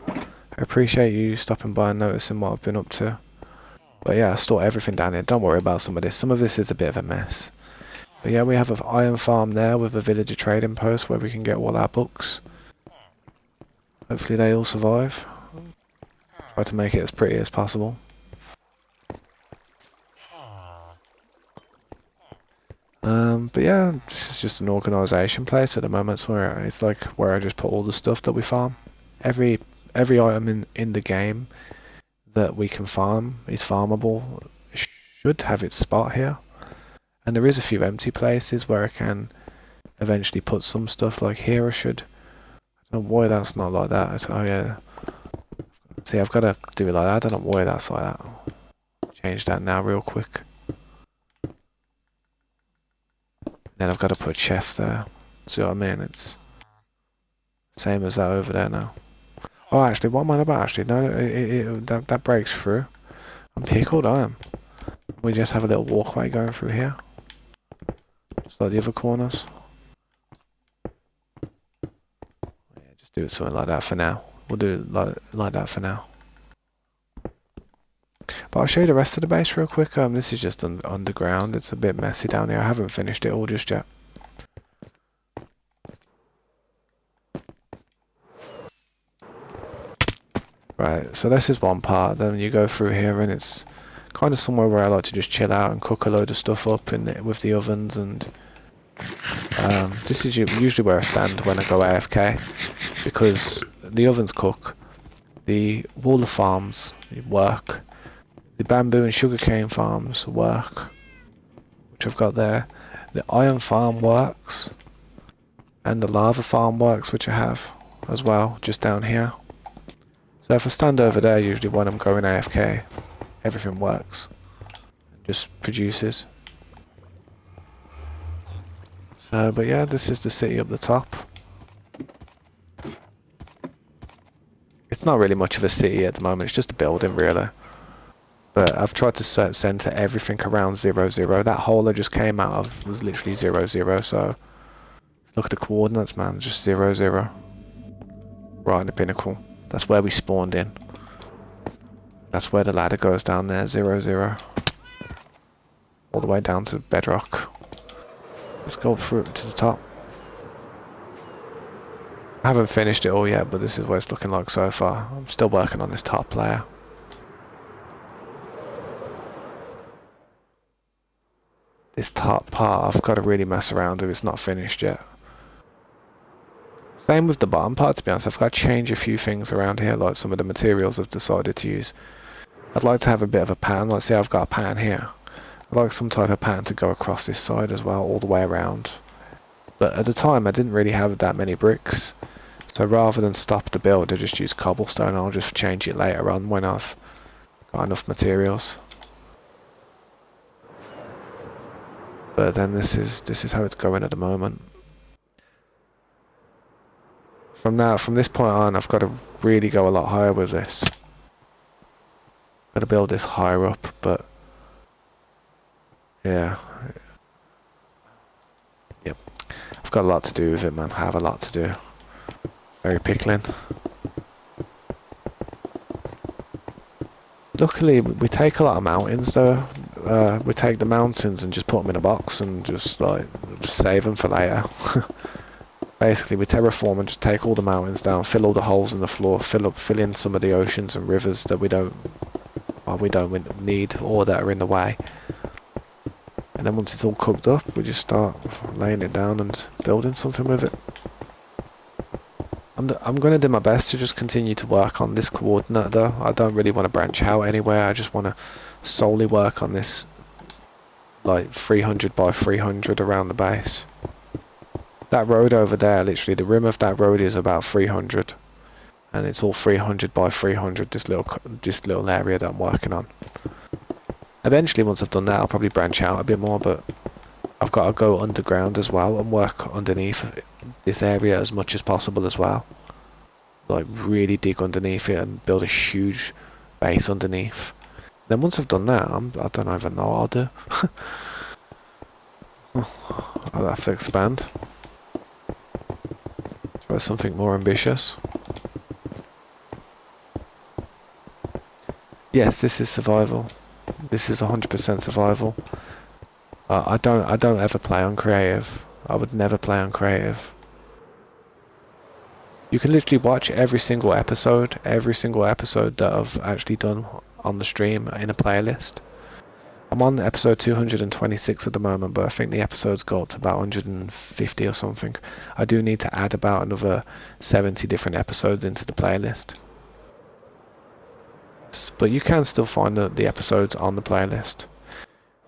I appreciate you stopping by and noticing what I've been up to. But yeah, I store everything down here. Don't worry about some of this. Some of this is a bit of a mess. But yeah, we have an iron farm there with a villager trading post where we can get all our books. Hopefully they all survive. Try to make it as pretty as possible. But yeah, this is just an organisation place at the moment. It's like where I just put all the stuff that we farm. Every item in the game that we can farm is farmable. It should have its spot here. And there is a few empty places where I can eventually put some stuff, like here I should. I don't know why that's not like that. Oh yeah. See, I've got to do it like that. I don't know why that's like that. Change that now real quick. Then I've got to put a chest there. See what I mean? It's same as that over there now. Oh, actually, what am I about? Actually, no, that breaks through. I'm pickled, I am. We just have a little walkway going through here. Just like the other corners. Yeah, just do it something like that for now. We'll do it like that for now. But I'll show you the rest of the base real quick. This is just underground. It's a bit messy down here. I haven't finished it all just yet. Right, so this is one part. Then you go through here and it's kind of somewhere where I like to just chill out and cook a load of stuff up with the ovens. And this is usually where I stand when I go AFK, because the ovens cook, the water farms work, the bamboo and sugarcane farms work, which I've got there. The iron farm works, and the lava farm works, which I have as well, just down here. So if I stand over there, usually when I'm going AFK, everything works. It just produces. So, but yeah, this is the city up the top. It's not really much of a city at the moment, it's just a building really. But I've tried to centre everything around 0, 0. That hole I just came out of was literally 0, 0, so look at the coordinates, man, just 0, 0. Right in the pinnacle. That's where we spawned in. That's where the ladder goes down there, 0, 0. All the way down to bedrock. Let's go through to the top. I haven't finished it all yet, but this is what it's looking like so far. I'm still working on this top layer. This top part I've got to really mess around with, it's not finished yet. Same with the bottom part, to be honest. I've got to change a few things around here, like some of the materials I've decided to use. I'd like to have a bit of a pan. Let's say I've got a pan here. I'd like some type of pan to go across this side as well, all the way around. But at the time I didn't really have that many bricks, so rather than stop the build I just use cobblestone. I'll just change it later on when I've got enough materials. But then this is how it's going at the moment. From this point on, I've got to really go a lot higher with this. Got to build this higher up, but yeah, yep. I've got a lot to do with it, man. I have a lot to do. Very pickling. Luckily, we take a lot of mountains though. We take the mountains and just put them in a box and just like save them for later. Basically, we terraform and just take all the mountains down, fill all the holes in the floor, fill in some of the oceans and rivers that we don't need or that are in the way. And then once it's all cooked up, we just start laying it down and building something with it. I'm going to do my best to just continue to work on this coordinate though. I don't really want to branch out anywhere. I just want to solely work on this like 300 by 300 around the base. That road over there, literally the rim of that road is about 300, and it's all 300 by 300, this little area that I'm working on. Eventually, once I've done that, I'll probably branch out a bit more, but I've got to go underground as well and work underneath this area as much as possible as well. Like really dig underneath it and build a huge base underneath. Then once I've done that, I don't even know what I'll do. I'll have to expand. Try something more ambitious. Yes, this is survival. This is 100% survival. I don't ever play on creative. I would never play on creative. You can literally watch every single episode that I've actually done on the stream in a playlist. I'm on episode 226 at the moment, but I think the episodes go up to about 150 or something. I do need to add about another 70 different episodes into the playlist. But you can still find the episodes on the playlist.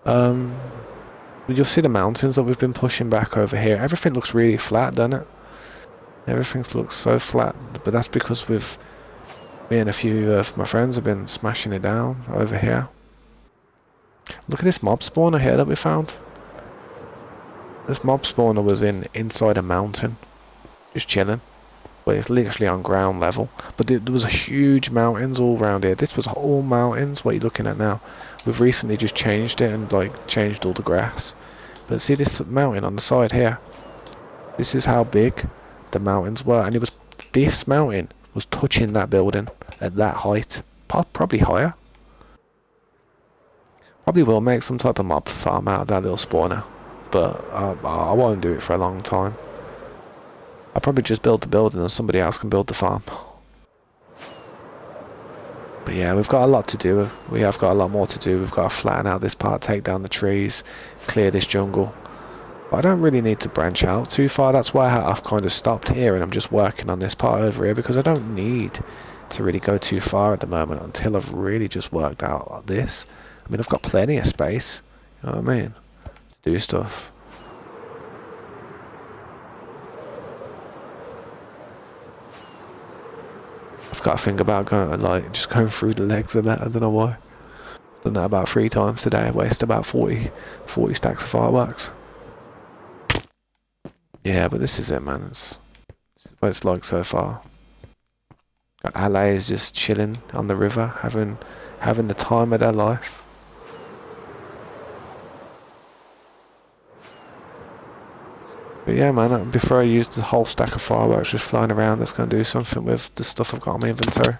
You'll see the mountains that we've been pushing back over here. Everything looks really flat, doesn't it? Everything looks so flat, but that's because me and a few of my friends have been smashing it down over here. Look at this mob spawner here that we found. This mob spawner was inside a mountain, just chilling. But it's literally on ground level. But there was huge mountains all around here. This was all mountains. What you're looking at now. We've recently just changed it and changed all the grass. But see this mountain on the side here. This is how big the mountains were, and this mountain was touching that building at that height, probably higher. Probably will make some type of mob farm out of that little spawner, but I won't do it for a long time. I'll probably just build the building and somebody else can build the farm. But yeah, we've got a lot to do. We have got a lot more to do. We've got to flatten out this part, take down the trees, clear this jungle. But I don't really need to branch out too far. That's why I've kind of stopped here and I'm just working on this part over here, because I don't need to really go too far at the moment until I've really just worked out this. I mean, I've got plenty of space, you know what I mean, to do stuff. I've got to think about just going through the legs of that. I don't know why. I've done that about 3 times today. I wasted about 40 stacks of fireworks. Yeah, but this is it, man. This is what it's like so far. LA is just chilling on the river, having the time of their life. But yeah, man, before I use the whole stack of fireworks just flying around, that's going to do something with the stuff I've got in my inventory.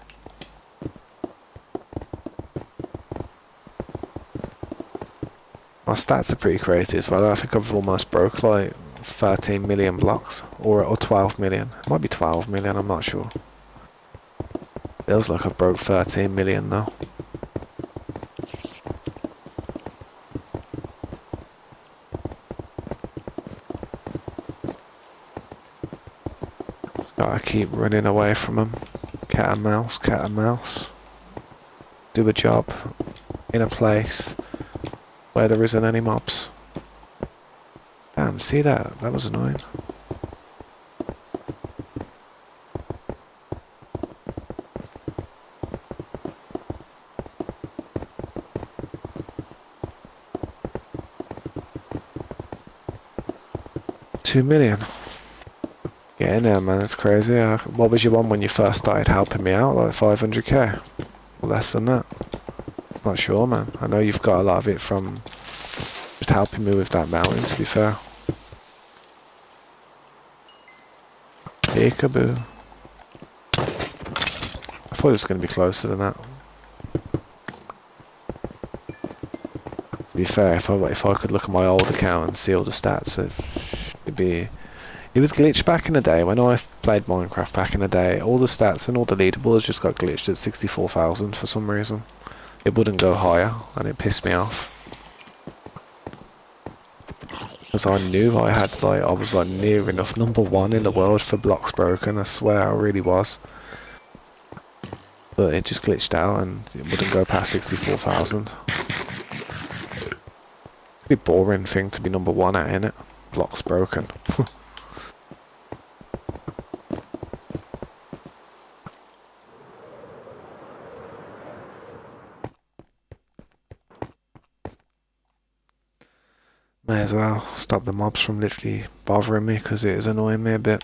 My stats are pretty crazy as well. I think I've almost broke 13 million blocks, or 12 million. It might be 12 million, I'm not sure. Feels like I've broke 13 million now. Gotta keep running away from them. Cat and mouse, cat and mouse. Do a job in a place where there isn't any mobs. Damn, see that? That was annoying. $2 million. Get in there, man, it's crazy. What was you on when you first started helping me out? Like 500k? Less than that? Not sure, man. I know you've got a lot of it from just helping me with that mountain, to be fair. Peekaboo. I thought it was going to be closer than that. To be fair, if I could look at my old account and see all the stats, it'd be... It was glitched back in the day. When I played Minecraft back in the day, all the stats and all the leaderboards just got glitched at 64,000 for some reason. It wouldn't go higher, and it pissed me off. Because I knew I was near enough #1 in the world for blocks broken. I swear I really was. But it just glitched out and it wouldn't go past 64,000. Pretty boring thing to be #1 at, innit? Blocks broken. May as well stop the mobs from literally bothering me, because it is annoying me a bit.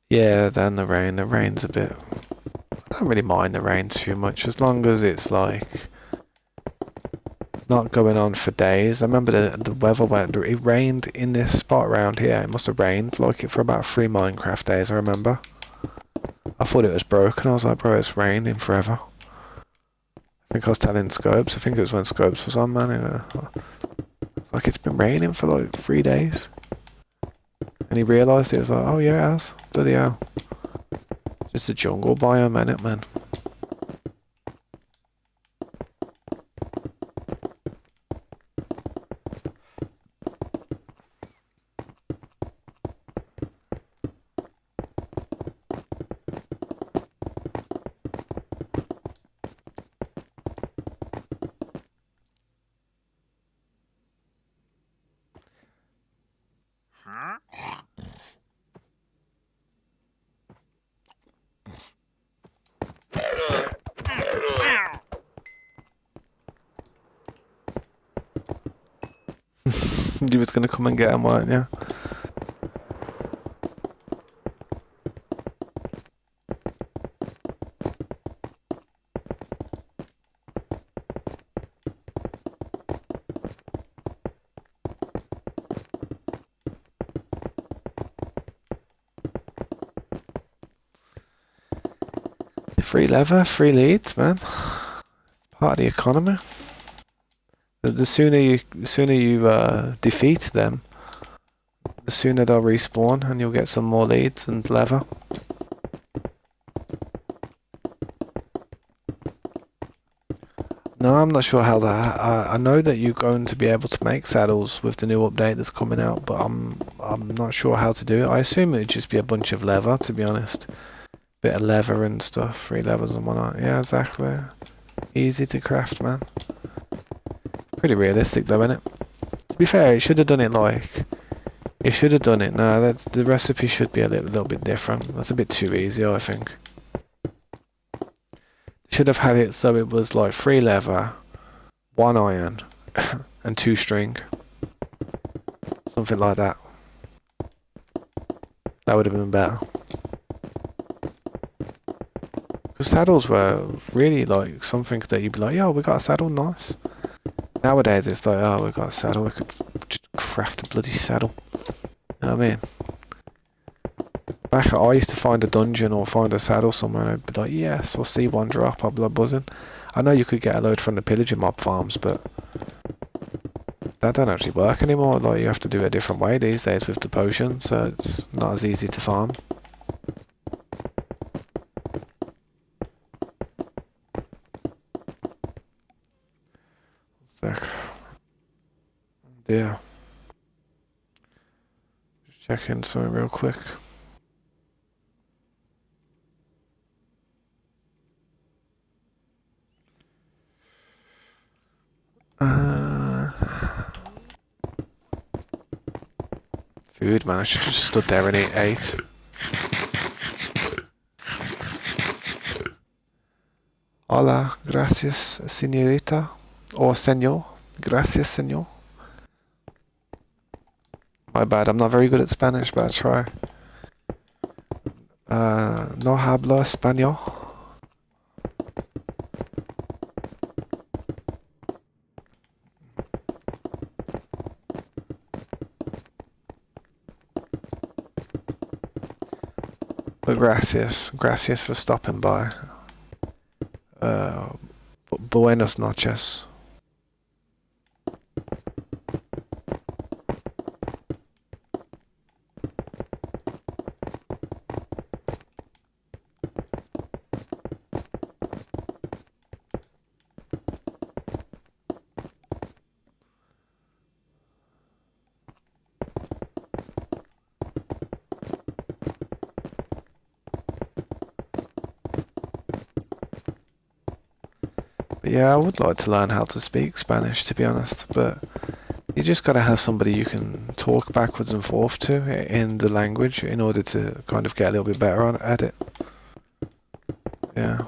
Yeah, then the rain's a bit... I don't really mind the rain too much, as long as it's not going on for days. I remember the weather it rained in this spot around here. It must have rained for about 3 Minecraft days, I remember. I thought it was broken. I was like, bro, it's raining forever. I think I was telling Scopes. I think it was when Scopes was on, man. Like, it's been raining for like 3 days. And he realised it. Was like, oh yeah, it has. Bloody hell. It's just a jungle biome, innit, man? You was gonna come and get him, weren't you? Free leather, free leads, man. It's part of the economy. The sooner you defeat them, the sooner they'll respawn, and you'll get some more leads and leather. No, I'm not sure how that. I know that you're going to be able to make saddles with the new update that's coming out, but I'm not sure how to do it. I assume it'd just be a bunch of leather, to be honest. Bit of leather and stuff, free levers and whatnot. Yeah, exactly. Easy to craft, man. Pretty realistic though, innit? To be fair, it should have done it like... It should have done it. No, the recipe should be a little bit different. That's a bit too easy, I think. Should have had it so it was like 3 leather, 1 iron, and 2 string. Something like that. That would have been better. Because saddles were really like something that you'd be like, yo, we got a saddle, nice. Nowadays it's like, oh, we got a saddle, we could just craft a bloody saddle. You know what I mean? Back I used to find a dungeon or find a saddle somewhere and I'd be like, yes, we'll see one drop, I'll be like buzzing. I know you could get a load from the pillager mob farms, but that don't actually work anymore. Like, you have to do it a different way these days with the potions, so it's not as easy to farm. Sec. Yeah. Just checking something real quick. Food, man. I should have just stood there and ate. Hola, gracias, señorita. Or señor. Gracias, señor. My bad, I'm not very good at Spanish, but I try. No hablo español. But gracias for stopping by. Buenos noches. Yeah, I would like to learn how to speak Spanish, to be honest, but you just gotta have somebody you can talk backwards and forth to in the language in order to kind of get a little bit better at it. Yeah.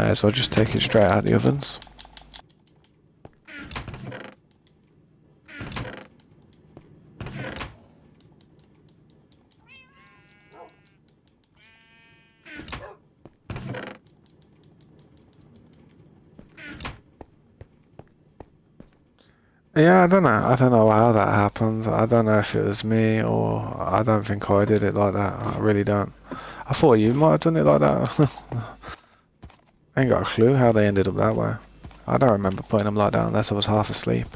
May as well just take it straight out the ovens. Yeah, I don't know. I don't know how that happened. I don't know if it was me or I don't think I did it like that. I really don't. I thought you might have done it like that. I ain't got a clue how they ended up that way. I don't remember putting them like that unless I was half asleep.